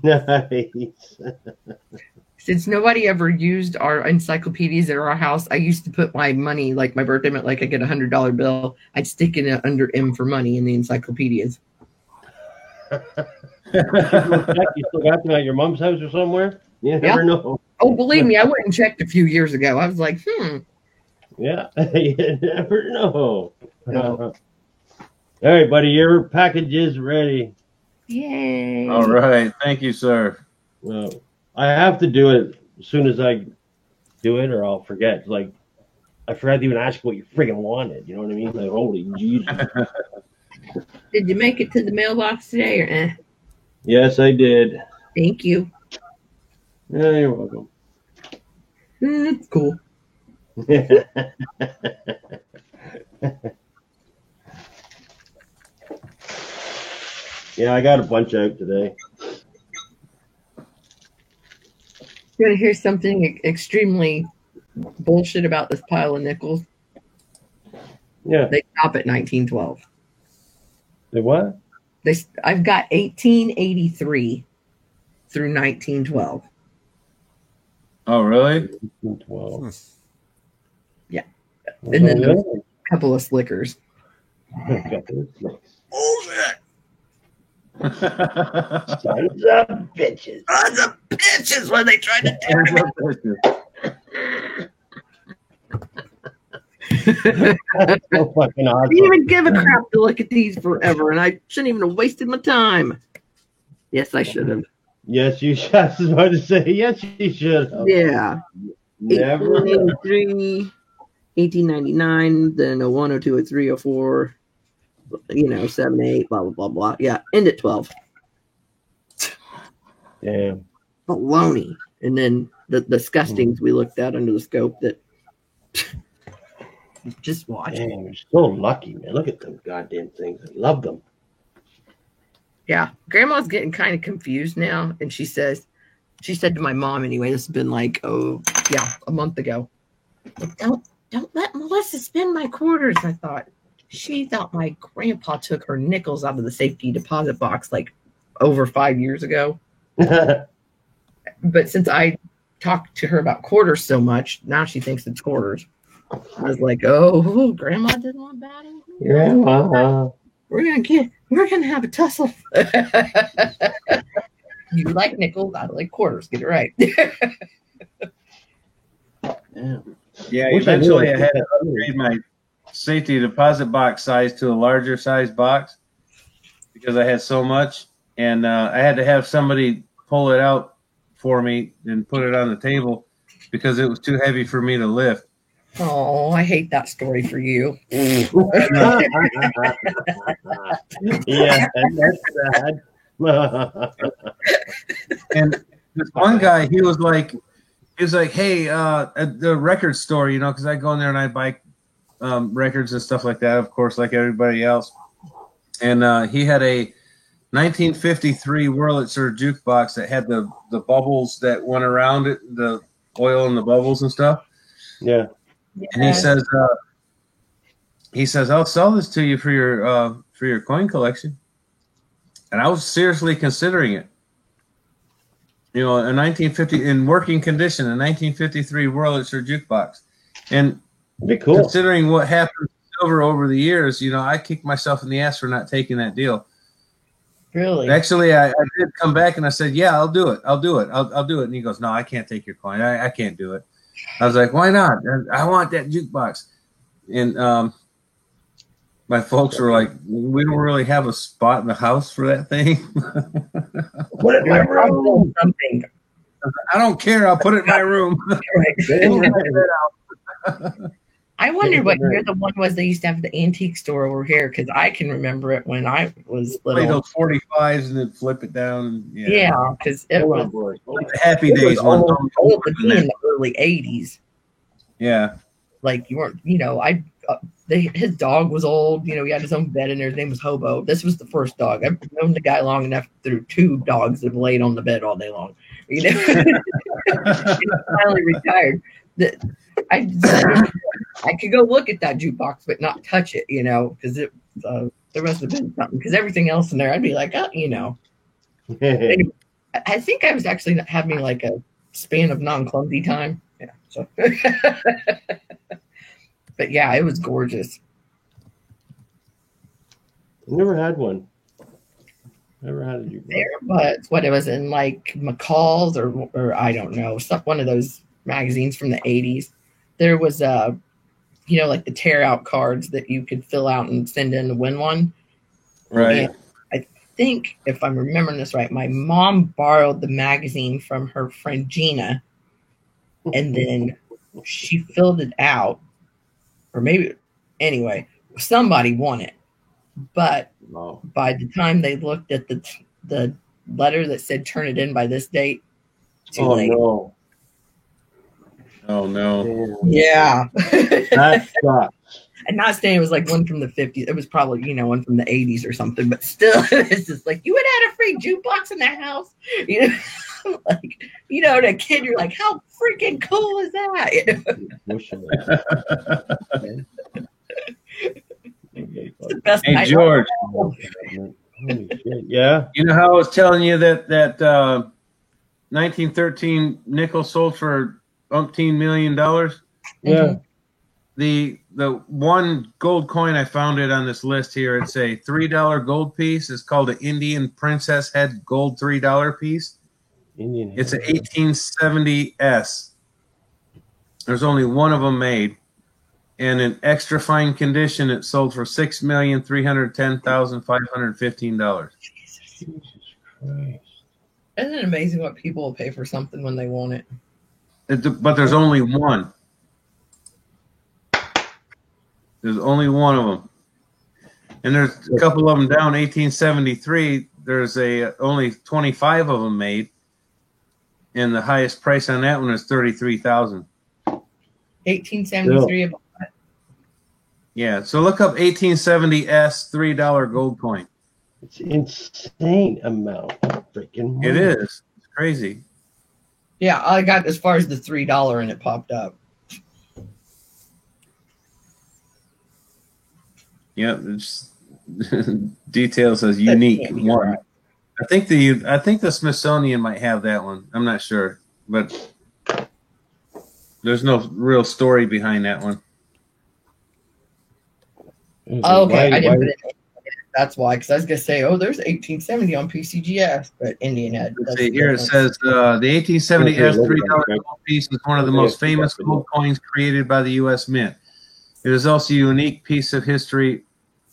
A: Nice.
K: Since nobody ever used our encyclopedias at our house, I used to put my money, like my birthday meant like I get $100 bill. I'd stick in it under M for money in the encyclopedias.
A: You still got them at your mom's house or somewhere? You never know.
K: Oh, believe me, I went and checked a few years ago. I was like,
A: Yeah, you never know. No. All right, buddy, your package is ready.
K: Yay.
C: All right. Thank you, sir.
A: Well, I have to do it as soon as I do it, or I'll forget. Like, I forgot to even ask what you friggin' wanted. You know what I mean? Like, holy Jesus.
K: Did you make it to the mailbox today, or eh?
A: Yes, I did.
K: Thank you.
A: Yeah, you're welcome.
K: It's cool.
A: Yeah, I got a bunch out today.
K: You want to hear something extremely bullshit about this pile of nickels?
A: Yeah.
K: They stop at 1912.
A: They what?
K: I've got 1883 through 1912.
C: Oh, really?
A: 1912.
K: Yeah. And then a couple of slickers.
E: Bullshit.
A: Sons of bitches.
K: Sons of bitches when they tried to tear
A: That's so fucking awesome.
K: I didn't even give a crap to look at these forever, and I shouldn't even have wasted my time. Yes, I should have.
A: Yes, you should. I was about to say, yes, you should have.
K: Yeah.
A: Never.
K: 1883, 1899, then 01, 02, 03, 04, 7, 8, blah, blah, blah, blah. Yeah, end at 12.
A: Damn.
K: Baloney. And then the disgustings we looked at under the scope that just watch.
A: Damn, you're so lucky, man. Look at them goddamn things. I love them.
K: Yeah. Grandma's getting kind of confused now. And she said to my mom anyway, this has been like, a month ago. Don't let Melissa spend my quarters. I thought. She thought my grandpa took her nickels out of the safety deposit box like over 5 years ago. But since I talked to her about quarters so much, now she thinks it's quarters. I was like, oh, Grandma didn't want bad.
A: Grandma.
K: We're gonna have a tussle. You like nickels, I like quarters. Get it right.
C: Yeah, Yeah, eventually I had to upgrade my safety deposit box size to a larger size box because I had so much, and I had to have somebody pull it out for me and put it on the table because it was too heavy for me to lift.
K: Oh, I hate that story for you.
A: Yeah, and that's sad.
C: And this one guy, he was like, hey, at the record store, you know, because I go in there and I buy records and stuff like that, of course, like everybody else. And he had a 1953 Wurlitzer jukebox that had the bubbles that went around it, the oil and the bubbles and stuff.
A: Yeah.
C: And he says, I'll sell this to you for your coin collection. And I was seriously considering it. You know, a 1950 in working condition, a 1953 Wurlitzer jukebox. And
A: cool.
C: Considering what happened to silver over the years, you know, I kicked myself in the ass for not taking that deal.
K: Really?
C: Actually, I did come back and I said, yeah, I'll do it. I'll do it. And he goes, no, I can't take your coin. I can't do it. I was like, why not? I want that jukebox. And my folks were like, we don't really have a spot in the house for that thing.
A: Put it in my room.
K: Something.
C: I don't care. I'll put it in my room.
K: I wonder what year the one was they used to have the antique store over here, because I can remember it when I was little.
C: Play those 45s and then flip it down.
K: Yeah, because it was
C: like the Happy Days one.
K: Old in the early 80s.
C: Yeah.
K: Like you weren't, you know, his dog was old, you know, he had his own bed and his name was Hobo. This was the first dog. I've known the guy long enough through 2 dogs that have laid on the bed all day long. You know, he finally retired. I could go look at that jukebox, but not touch it, you know, because it there must have been something. Because everything else in there, I'd be like, oh, you know. Anyway, I think I was actually having like a span of non-clumsy time. Yeah. So, but yeah, it was gorgeous.
A: Never had one. Never had a jukebox.
K: There was what it was in like McCall's or I don't know, one of those magazines from the 80s. There was you know, like the tear out cards that you could fill out and send in to win one.
C: Right.
K: And I think if I'm remembering this right, my mom borrowed the magazine from her friend Gina, and then she filled it out, or maybe anyway, somebody won it. But by the time they looked at the letter that said turn it in by this date, too late.
A: No.
C: Oh no.
K: Yeah.
A: That sucks.
K: I'm not saying it was like one from the 50s. It was probably, you know, one from the 80s or something, but still, it's just like, you would have had a free jukebox in that house. You know, like, you know, to a kid, you're like, how freaking cool is that? It's the best
C: hey, George.
A: Yeah.
C: You know how I was telling you that 1913 nickel sold for $umpteen million?
A: Yeah.
C: The one gold coin I found it on this list here. It's a $3 gold piece. It's called an Indian Princess Head gold $3 piece. It's an 1870s. There's only one of them made. And in extra fine condition, it sold for $6,310,515.
A: Jesus Christ.
K: Isn't it amazing what people will pay for something when they want it?
C: But there's only one. There's only one of them. And there's a couple of them down 1873. There's only 25 of them made. And the highest price on that one is $33,000.
K: 1873.
C: Yeah, so look up 1870s $3 gold coin.
A: It's insane amount of freaking money.
C: It is. It's crazy.
K: Yeah, I got as far as the $3 and it popped up.
C: Yeah, it's details as unique one. Right. I think the Smithsonian might have that one. I'm not sure, but there's no real story behind that one.
K: Oh, okay, I didn't put it That's why, because I was gonna say, oh, there's 1870 on PCGS, but Indian Head.
C: Let's see here. It says the 1870 S $3 gold piece is one of the most famous gold coins created by the U.S. Mint. It is also a unique piece of history,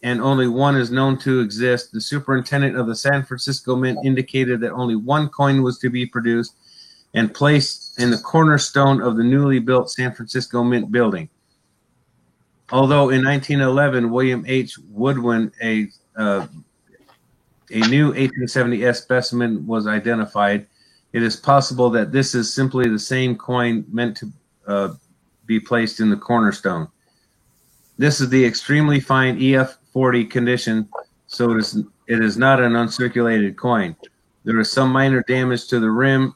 C: and only one is known to exist. The superintendent of the San Francisco Mint indicated that only one coin was to be produced and placed in the cornerstone of the newly built San Francisco Mint building. Although in 1911, William H. Woodwin, a new 1870S specimen was identified, it is possible that this is simply the same coin meant to be placed in the cornerstone. This is the extremely fine EF40 condition, so it is not an uncirculated coin. There is some minor damage to the rim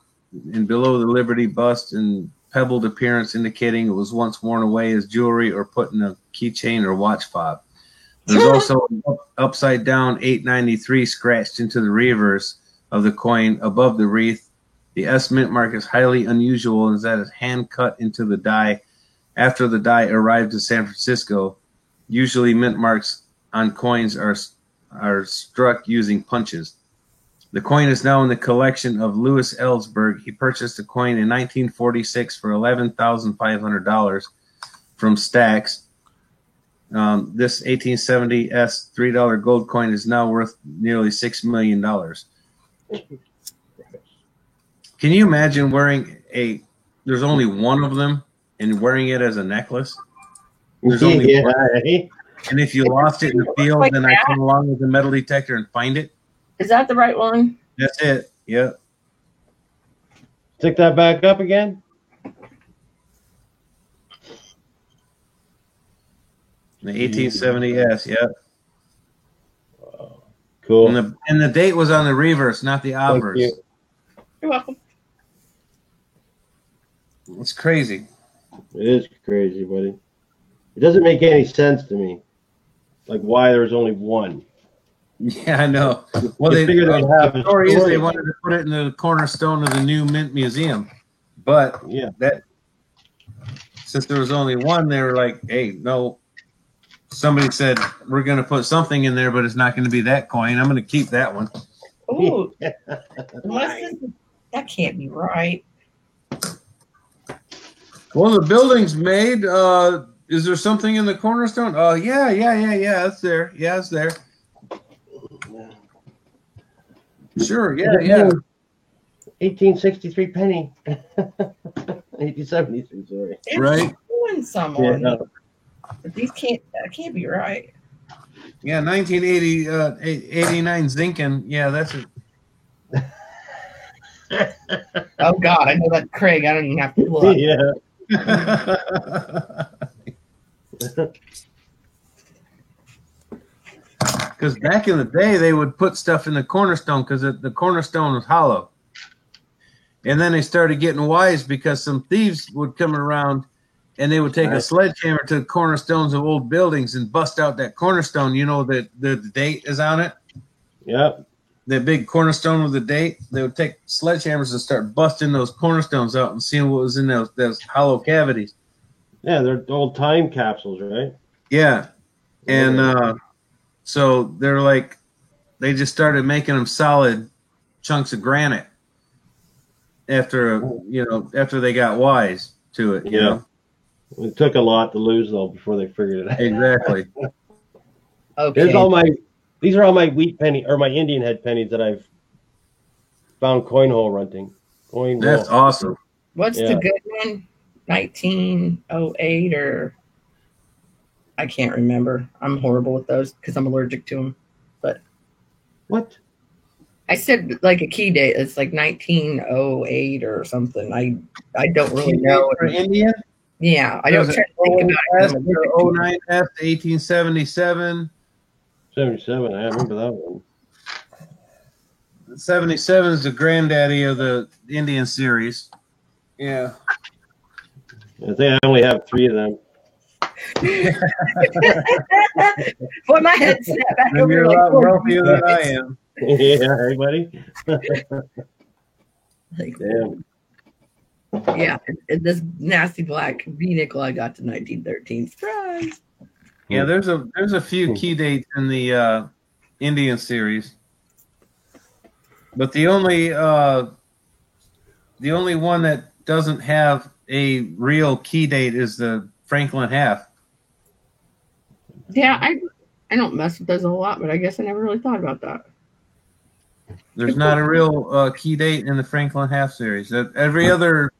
C: and below the Liberty bust and pebbled appearance, indicating it was once worn away as jewelry or put in a keychain or watch fob. There's also an upside down 893 scratched into the reverse of the coin above the wreath. The S mint mark is highly unusual as that is hand cut into the die after the die arrived to San Francisco. Usually mint marks on coins are struck using punches. The coin is now in the collection of Louis Ellsberg. He purchased the coin in 1946 for $11,500 from Stax. This 1870 S $3 gold coin is now worth nearly $6 million. Can you imagine wearing there's only one of them and wearing it as a necklace? There's only one. And if you lost it in the field, then I come along with a metal detector and find it.
K: Is that the right one?
C: That's it. Yep.
A: Stick that back up again.
C: The 1870S, yep.
A: Wow. Cool.
C: And the date was on the reverse, not the obverse.
K: You're welcome.
C: It's crazy.
A: It is crazy, buddy. It doesn't make any sense to me. Like why there's only one.
C: Yeah, I know. Well, the story is they wanted to put it in the cornerstone of the new Mint Museum, but since there was only one, they were like, "Hey, no." Somebody said we're going to put something in there, but it's not going to be that coin. I'm going to keep that one.
K: Ooh, that can't be right.
C: Well, the building's made. Is there something in the cornerstone? Oh, yeah. It's there. Yeah, it's there. Sure, yeah.
A: 1863 penny. 1873, sorry.
K: It's
C: right.
K: Someone. Yeah, no. But that can't be right.
C: Yeah, 1989 Zinken. Yeah, that's it.
K: Oh God, I know that, Craig. I don't even have to look.
A: Yeah.
C: Because back in the day, they would put stuff in the cornerstone because the cornerstone was hollow. And then they started getting wise because some thieves would come around and they would take a sledgehammer to the cornerstones of old buildings and bust out that cornerstone. You know that the date is on it?
A: Yep.
C: That big cornerstone with the date. They would take sledgehammers and start busting those cornerstones out and seeing what was in those hollow cavities.
A: Yeah, they're old time capsules, right?
C: Yeah. And so they're like, they just started making them solid chunks of granite after they got wise to it. You know?
A: It took a lot to lose though before they figured it out.
C: Exactly.
A: Okay. These are all my wheat penny or my Indian head pennies that I've found coin hole hunting.
C: That's awesome.
K: What's the good one? 1908 or I can't remember. I'm horrible with those because I'm allergic to them. But
A: what?
K: I said like a key date. It's like 1908 or something. I don't really know.
C: For Indian?
K: Yeah, I don't try to think about it.
C: 09 S 1877.
A: 77. I remember that one.
C: 77 is the granddaddy of the Indian series. Yeah.
A: I think I only have 3 of them.
K: Boy, my head snapped back over.
C: You're a lot wealthier than I am.
A: Yeah, hey, buddy.
K: Damn. Yeah, and this nasty black V-nickel I got to 1913. Surprise.
C: Yeah, there's a few key dates in the Indian series. But the only one that doesn't have a real key date is the Franklin half.
K: Yeah, I don't mess with those a lot, but I guess I never really thought about that.
C: There's not a real key date in the Franklin half series. Every other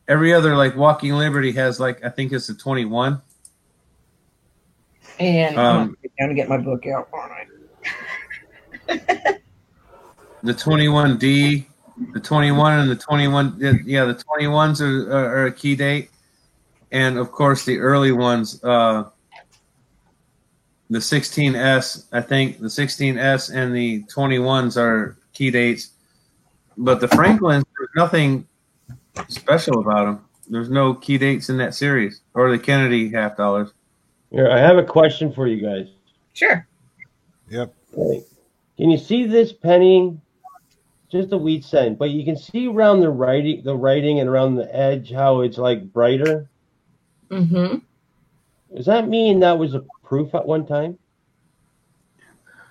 C: like Walking Liberty has like, I think it's the 21.
K: And I'm going to get my book out, aren't I?
C: The 21D, the 21 and the 21, yeah, the 21s are a key date. And of course the early ones, the 16S, I think the 16S and the 21s are key dates. But the Franklins, there's nothing special about them. There's no key dates in that series, or the Kennedy half dollars.
A: Here, I have a question for you guys.
K: Sure.
E: Yep.
A: Okay. Can you see this penny? Just a wheat cent, but you can see around the writing and around the edge how it's like brighter.
K: Mm-hmm.
A: Does that mean that was a proof at one time?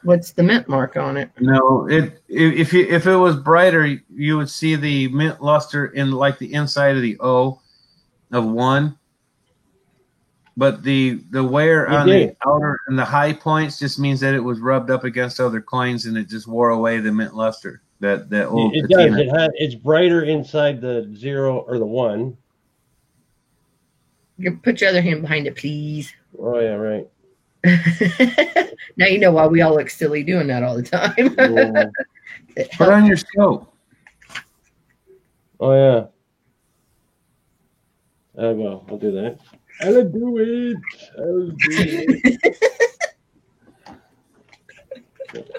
K: What's the mint mark on it?
C: No, if it was brighter, you would see the mint luster in like the inside of the O of 1. But the wear on the outer and the high points just means that it was rubbed up against other coins and it just wore away the mint luster. That old
A: it
C: patina.
A: does. It's brighter inside the 0 or the 1.
K: You put your other hand behind it, please.
A: Oh yeah, right.
K: Now you know why we all look silly doing that all the time.
C: Put on your scope.
A: Oh yeah. I'll go. I'll do that. I'll do it.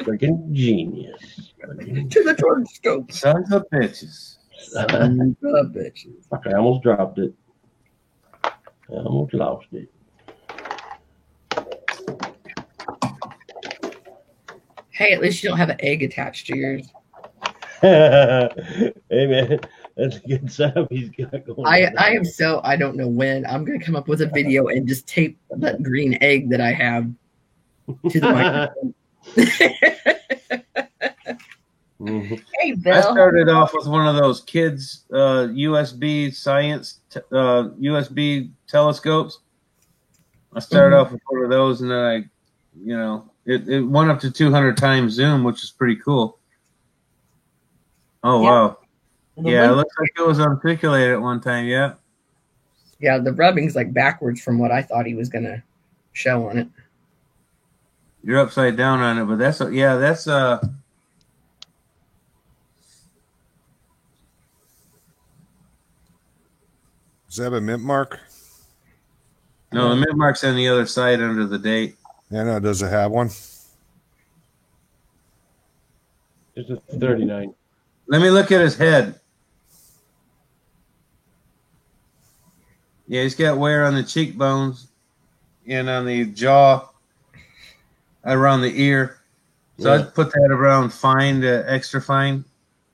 A: Freaking genius.
K: To the torch scope.
C: Sons of bitches.
K: Sons of bitches.
A: I almost dropped it. I almost lost it.
K: Hey, at least you don't have an egg attached to yours.
A: Hey man, that's a good setup he's got going.
K: I don't know when I'm gonna come up with a video and just tape that green egg that I have to the microphone. Hey Bill.
C: I started off with one of those kids USB science USB telescopes. I started off with one of those, and then it went up to 200 times zoom, which is pretty cool. Oh wow! Yeah, it looks like it was articulated at one time. Yeah.
K: Yeah, the rubbing's like backwards from what I thought he was gonna show on it.
C: You're upside down on it, but that's.
E: Does that have a mint mark?
C: No, the mint mark's on the other side under the date.
E: Yeah, no, does it have one?
A: It's a 39.
C: Let me look at his head. Yeah, he's got wear on the cheekbones and on the jaw, around the ear. So I'd put that around fine to extra fine,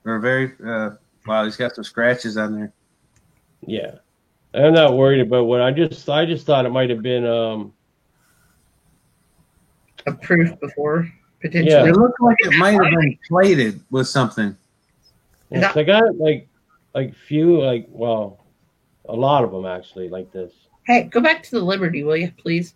C: or very. Wow, he's got some scratches on there.
A: Yeah, I'm not worried about what I just thought it might have been
K: a proof before potentially.
C: Yeah. It looked like it might have been plated with something.
A: Yes, I got like few a lot of them actually like this.
K: Hey, go back to the Liberty, will you, please?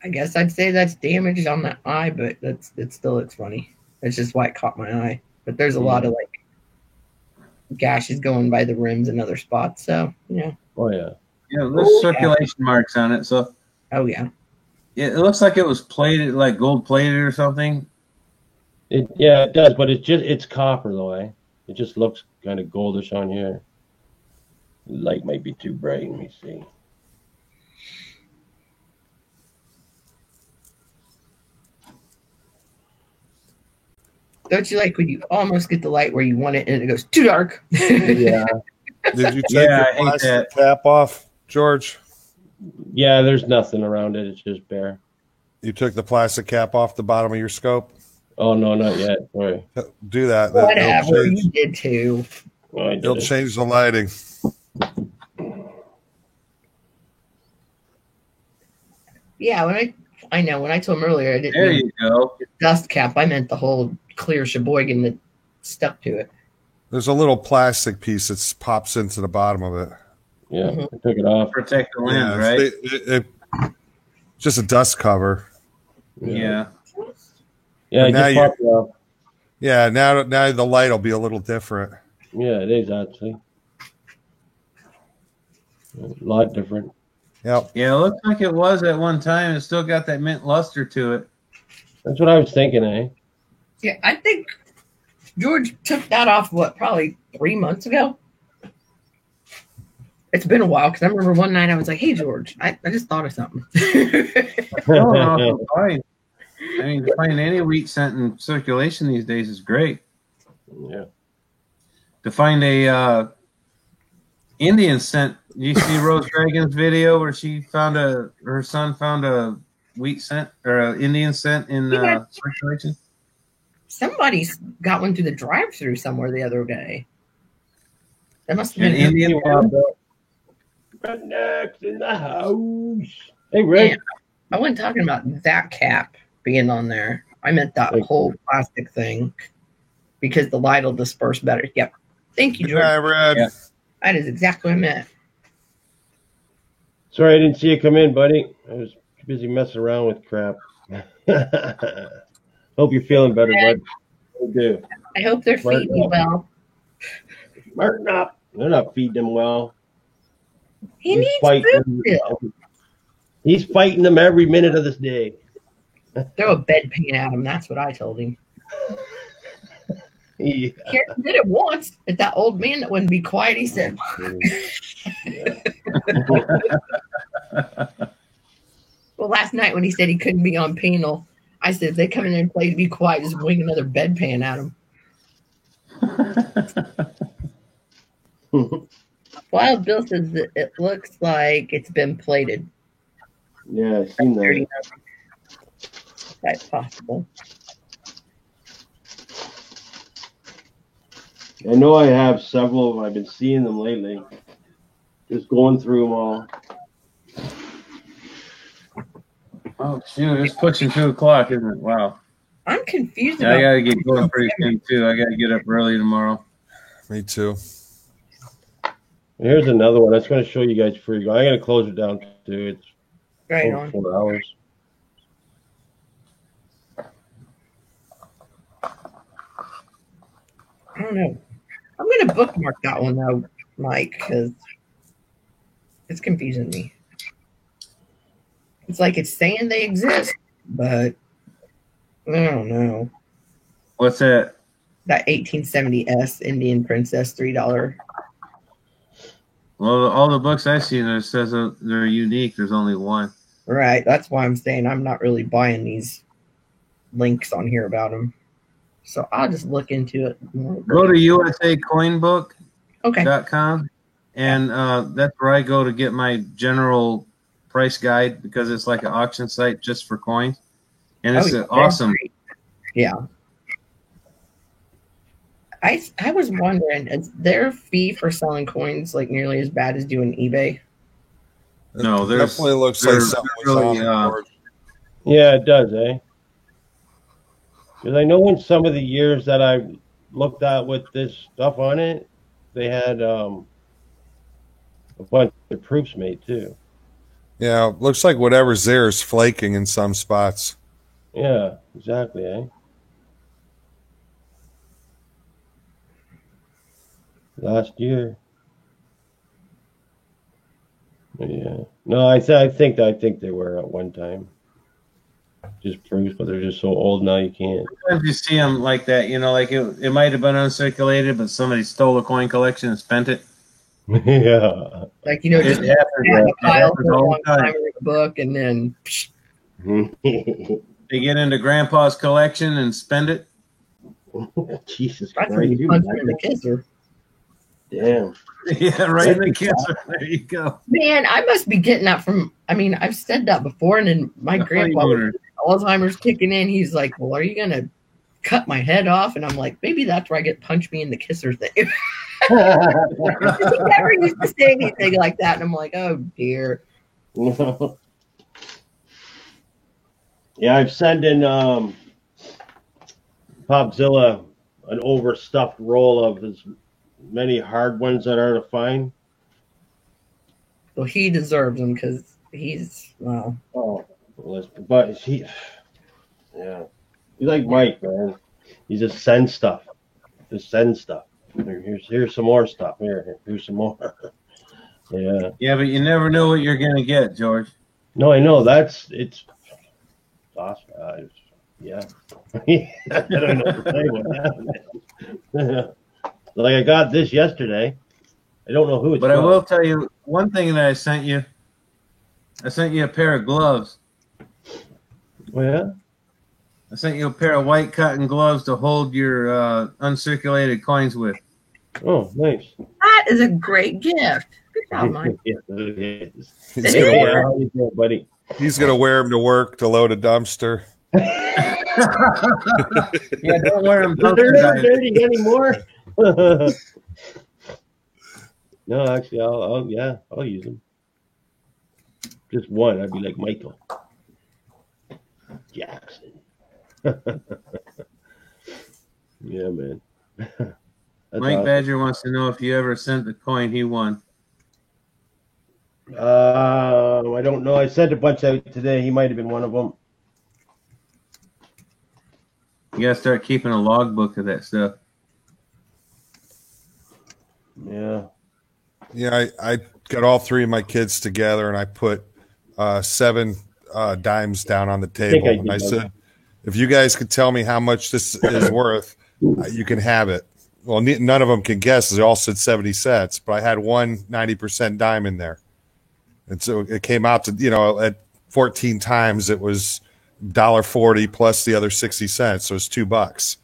K: I guess I'd say that's damaged on the eye, but it still looks funny. That's just why it caught my eye. But there's a lot of like gashes going by the rims and other spots. So yeah.
A: Oh yeah.
C: Yeah, there's circulation marks on it. So.
K: Oh yeah.
C: It looks like it was plated, like gold plated or something.
A: It does, but it's copper though, eh? It just looks kind of goldish on here. The light might be too bright. Let me see.
K: Don't you like when you almost get the light where you want it and it goes too dark?
A: Yeah.
E: Did you take your plastic cap off, George?
A: Yeah, there's nothing around it. It's just bare.
E: You took the plastic cap off the bottom of your scope?
A: Oh, no, not yet. Sorry.
E: Do that.
K: Whatever. You did too.
A: Oh,
E: It'll change the lighting.
K: Yeah, I know when I told him earlier, I didn't
C: There
K: mean
C: you go.
K: dust cap. I meant the whole clear Sheboygan that stuck to it.
E: There's a little plastic piece that pops into the bottom of it.
A: Yeah, I took it off.
C: Protect the lens, right?
E: Just a dust cover.
C: Yeah.
A: Yeah,
E: now
A: just popped it off.
E: Yeah, now the light will be a little different.
A: Yeah, it is actually. A lot different.
E: Yep.
C: Yeah, it looks like it was at one time. It still got that mint luster to it.
A: That's what I was thinking, eh?
K: Yeah, I think George took that off, probably 3 months ago? It's been a while, because I remember one night I was like, hey, George, I just thought of something.
C: No, I mean, to find any wheat scent in circulation these days is great.
A: Yeah.
C: To find a Indian scent, you see Rose Dragon's video where her son found a wheat scent or an Indian scent in circulation?
K: Somebody's got one through the drive-through somewhere the other day. That must have
C: An
K: been
C: Indian one.
A: Rednecks in the house. Hey, Rick.
K: Yeah, I wasn't talking about that cap being on there. I meant that whole plastic thing because the light will disperse better. Yep. Thank you, George.
E: Hi, Red.
K: Yeah. That is exactly what I meant.
A: Sorry I didn't see you come in, buddy. I was busy messing around with crap. Hope you're feeling better, bud. I do.
K: I hope they're feeding you well.
A: Smarten up. They're not feeding him well.
K: He needs food still.
A: He's fighting them every minute of this day.
K: Throw a bedpan at him. That's what I told him.
A: Yeah.
K: He did it once at that old man that wouldn't be quiet. He said, well, last night when he said he couldn't be on penal, I said, if they come in there and play to be quiet, just wing another bedpan at him. Wild Bill says that it looks like it's been plated.
A: Yeah, I've seen that.
K: That's possible.
A: I know I have several of them. I've been seeing them lately. Just going through them all.
C: Oh, shoot. It's pushing 2 o'clock, isn't it? Wow.
K: I'm confused
C: I got to get going pretty soon, too. I got to get up early tomorrow.
E: Me too.
A: Here's another one. I just want to show you guys before you go. I'm going to close it down, too. It's
K: right
A: over
K: on.
A: 4 hours.
K: I don't know. I'm going to bookmark that one, though, Mike, because it's confusing me. It's like it's saying they exist, but I don't know.
C: What's that?
K: That 1870S Indian Princess $3.
C: Well, all the books I've seen, it says they're unique. There's only one.
K: Right. That's why I'm saying I'm not really buying these links on here about them. So I'll just look into it more.
C: Go to usacoinbook.com,
K: okay.
C: and that's where I go to get my general price guide because it's like an auction site just for coins, and it's awesome.
K: Great. Yeah. I was wondering, is their fee for selling coins like nearly as bad as doing eBay?
C: No,
E: It definitely looks like something was
C: really,
E: on the board.
A: Yeah, it does, eh? Because I know in some of the years that I looked at with this stuff on it, they had a bunch of proofs made too.
E: Yeah, looks like whatever's there is flaking in some spots.
A: Yeah, exactly, eh? Last year. Yeah. No, I think they were at one time. Just proofs, but they're just so old now you can't.
C: Sometimes you see them like that, like it might have been uncirculated, but somebody stole a coin collection and spent it.
A: Yeah.
K: Like, just
C: It happens,
K: a pile
C: happens
K: for a
C: all
K: long
C: the time.
K: time in the book, and then
C: They get into Grandpa's collection and spend it.
A: Jesus
K: that's
A: Christ.
K: when you punch him in the kisser.
A: Damn.
C: Yeah, right in the kisser. There you go.
K: Man, I must be getting that from. I mean, I've said that before, and then my grandpa, Alzheimer's kicking in. He's like, "Well, are you gonna cut my head off?" And I'm like, "Maybe that's where I get punch me in the kisser thing." He never used to say anything like that, and I'm like, "Oh dear."
A: Yeah, I'm sending Popzilla an overstuffed roll of as many hard ones that are to find.
K: Well, he deserves them because he's well.
A: Oh, but he's like Mike, man. He just sends stuff. Just send stuff. Here's some more stuff. Here's some more. Yeah.
C: Yeah, but you never know what you're gonna get, George.
A: No, I know. It's awesome. Yeah. I don't know what to say about that. Like I got this yesterday. I don't know who it's
C: But
A: from.
C: I will tell you one thing that I sent you. I sent you a pair of gloves.
A: Oh, yeah?
C: I sent you a pair of white cotton gloves to hold your uncirculated coins with.
A: Oh, nice.
K: That is a great gift. Good job, Mike.
A: Yes, it is.
E: He's gonna wear them to work to load a dumpster.
C: Yeah, don't wear them.
A: They're not dirty anymore. No, actually, I'll use them. Just one, I'd be like Michael Jackson. Yeah, man.
C: Mike
A: awesome.
C: Badger wants to know if you ever sent the coin he won.
A: I don't know. I sent a bunch out today. He might have been one of them.
C: You gotta start keeping a logbook of that stuff.
A: Yeah.
E: Yeah, I got all three of my kids together and I put 7 dimes down on the table. And I said, if you guys could tell me how much this is worth, you can have it. Well, none of them can guess. They all said 70 cents, but I had one 90% dime in there. And so it came out to, at 14 times it was $1.40 plus the other 60 cents. So it's $2.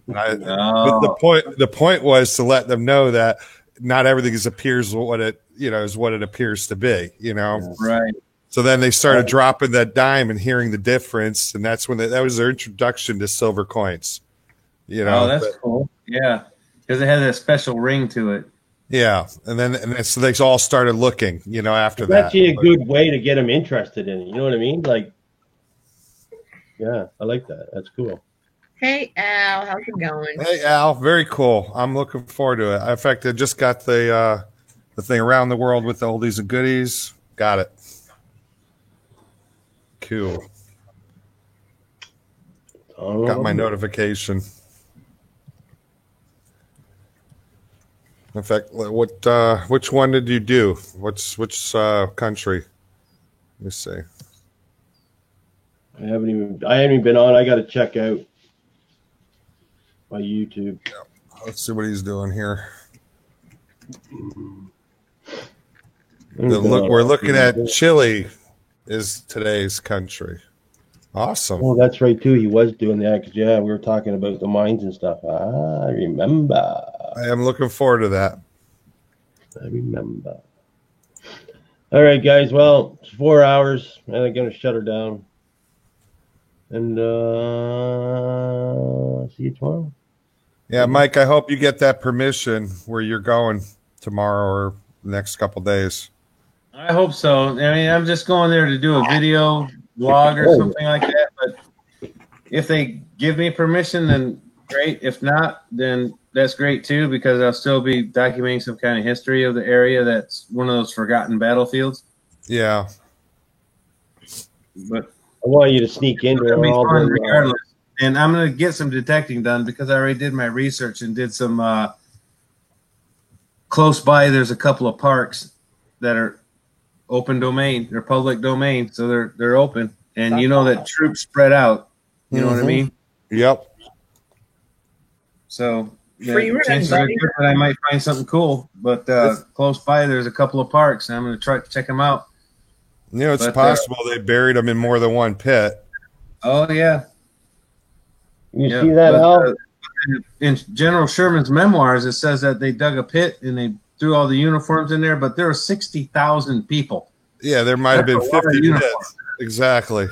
E: But the point was to let them know that not everything appears what it is what it appears to be,
C: Right.
E: So then they started dropping that dime and hearing the difference, and that's when that was their introduction to silver coins.
C: Oh, that's cool. Yeah, because it has a special ring to it.
E: Yeah, and so they all started looking, after
A: It's
E: that.
A: actually a good way to get them interested in it. You know what I mean? Like, yeah, I like that. That's cool.
K: Hey, Al, how's it going?
E: Hey, Al, very cool. I'm looking forward to it. In fact, I just got the thing around the world with the oldies and goodies. Got it. Cool. Got my notification. In fact, which one did you do? Which country? Let me see.
A: I haven't even been on. I got to check out my YouTube.
E: Let's see what he's doing here. We're looking at Chile is today's country. Awesome.
A: Oh, that's right too. He was doing that because we were talking about the mines and stuff. I remember.
E: I am looking forward to that.
A: I remember. All right, guys. Well, it's 4 hours, and I'm gonna shut her down. And see you tomorrow.
E: Yeah, Mike. I hope you get that permission where you're going tomorrow or the next couple days.
C: I hope so. I mean, I'm just going there to do a video vlog or something like that. But if they give me permission, then great. If not, then that's great too, because I'll still be documenting some kind of history of the area. That's one of those forgotten battlefields.
E: Yeah.
C: But
A: I want you to sneak into
C: it'll be
A: all
C: fun
A: the,
C: regardless. And I'm going to get some detecting done because I already did my research and did some close by. There's a couple of parks that are open domain. They're public domain, so they're open. And you know that troops spread out. You know what I mean?
E: Yep.
C: So
K: Free run,
C: chances are
K: buddy.
C: good that I might find something cool. But close by, there's a couple of parks, and I'm going to try to check them out.
E: It's
C: But,
E: possible they buried them in more than one pit.
C: Oh yeah.
A: You see that, Al?
C: In General Sherman's memoirs, it says that they dug a pit and they threw all the uniforms in there, but there were 60,000 people.
E: Yeah, there might have been
C: That's a lot of
E: 50
C: uniforms.
E: pits. Exactly.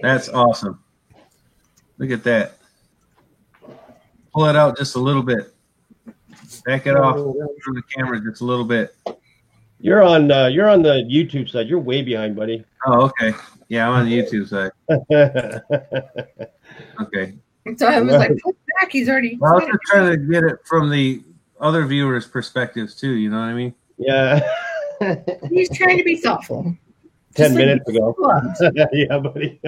C: That's awesome. Look at that. Pull it out just a little bit. Back it off from the camera just a little bit.
A: You're on the YouTube side. You're way behind, buddy.
C: Oh, okay. Yeah, I'm on the YouTube side. Okay.
K: So I was like, put back. He's already.
C: Well, I was just trying to get it from the other viewers' perspectives too. You know what I mean?
A: Yeah.
K: He's trying to be thoughtful.
A: 10 minutes ago. Yeah, buddy.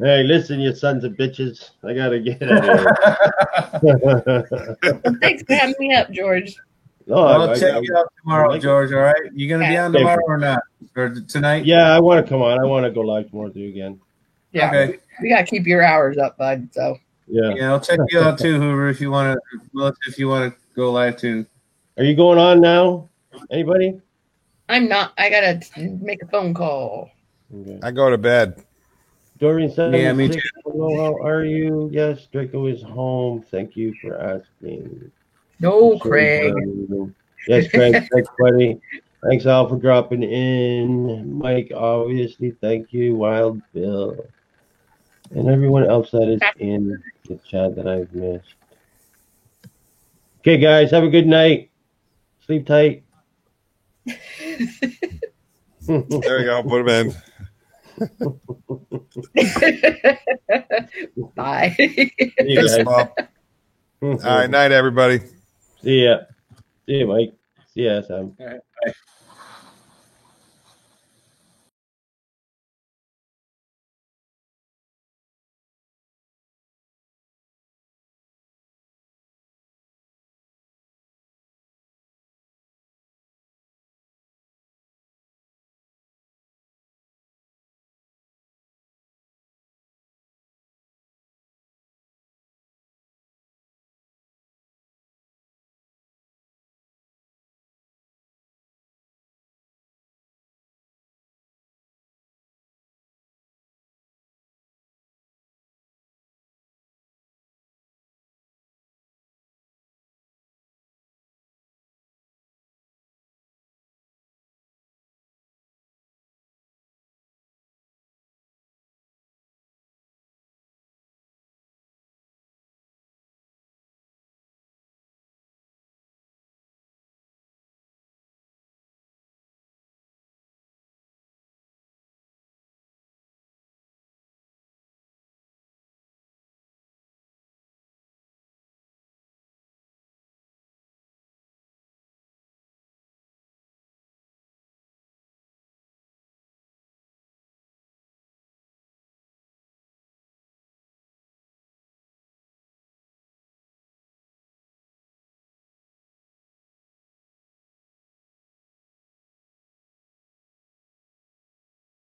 A: Hey, listen, you sons of bitches. I gotta get out of here.
K: Well, thanks for having me up, George.
A: No,
C: I'll check you out tomorrow, George. All right? You gonna be on tomorrow or not? Or tonight?
A: Yeah, I want to come on. I want to go live tomorrow too again.
K: Yeah.
C: Okay.
K: We gotta keep your hours up, bud. So.
A: Yeah.
C: Yeah, I'll check you out too, Hoover, if you want to go live too.
A: Are you going on now? Anybody?
K: I'm not. I gotta make a phone call.
A: Okay.
E: I go to bed.
A: Doreen said,
C: Yeah, me too.
A: Hello, how are you? Yes, Draco is home. Thank you for asking.
K: No, Craig.
A: Yes, Craig. Thanks, buddy. Thanks, Al, for dropping in. Mike, obviously. Thank you. Wild Bill. And everyone else that is in the chat that I've missed. Okay, guys. Have a good night. Sleep tight.
E: There you go. Put him in.
K: Bye.
E: Fist bump. All right, night, everybody.
A: See ya. See ya, Mike. See ya, Sam.
C: All right, bye.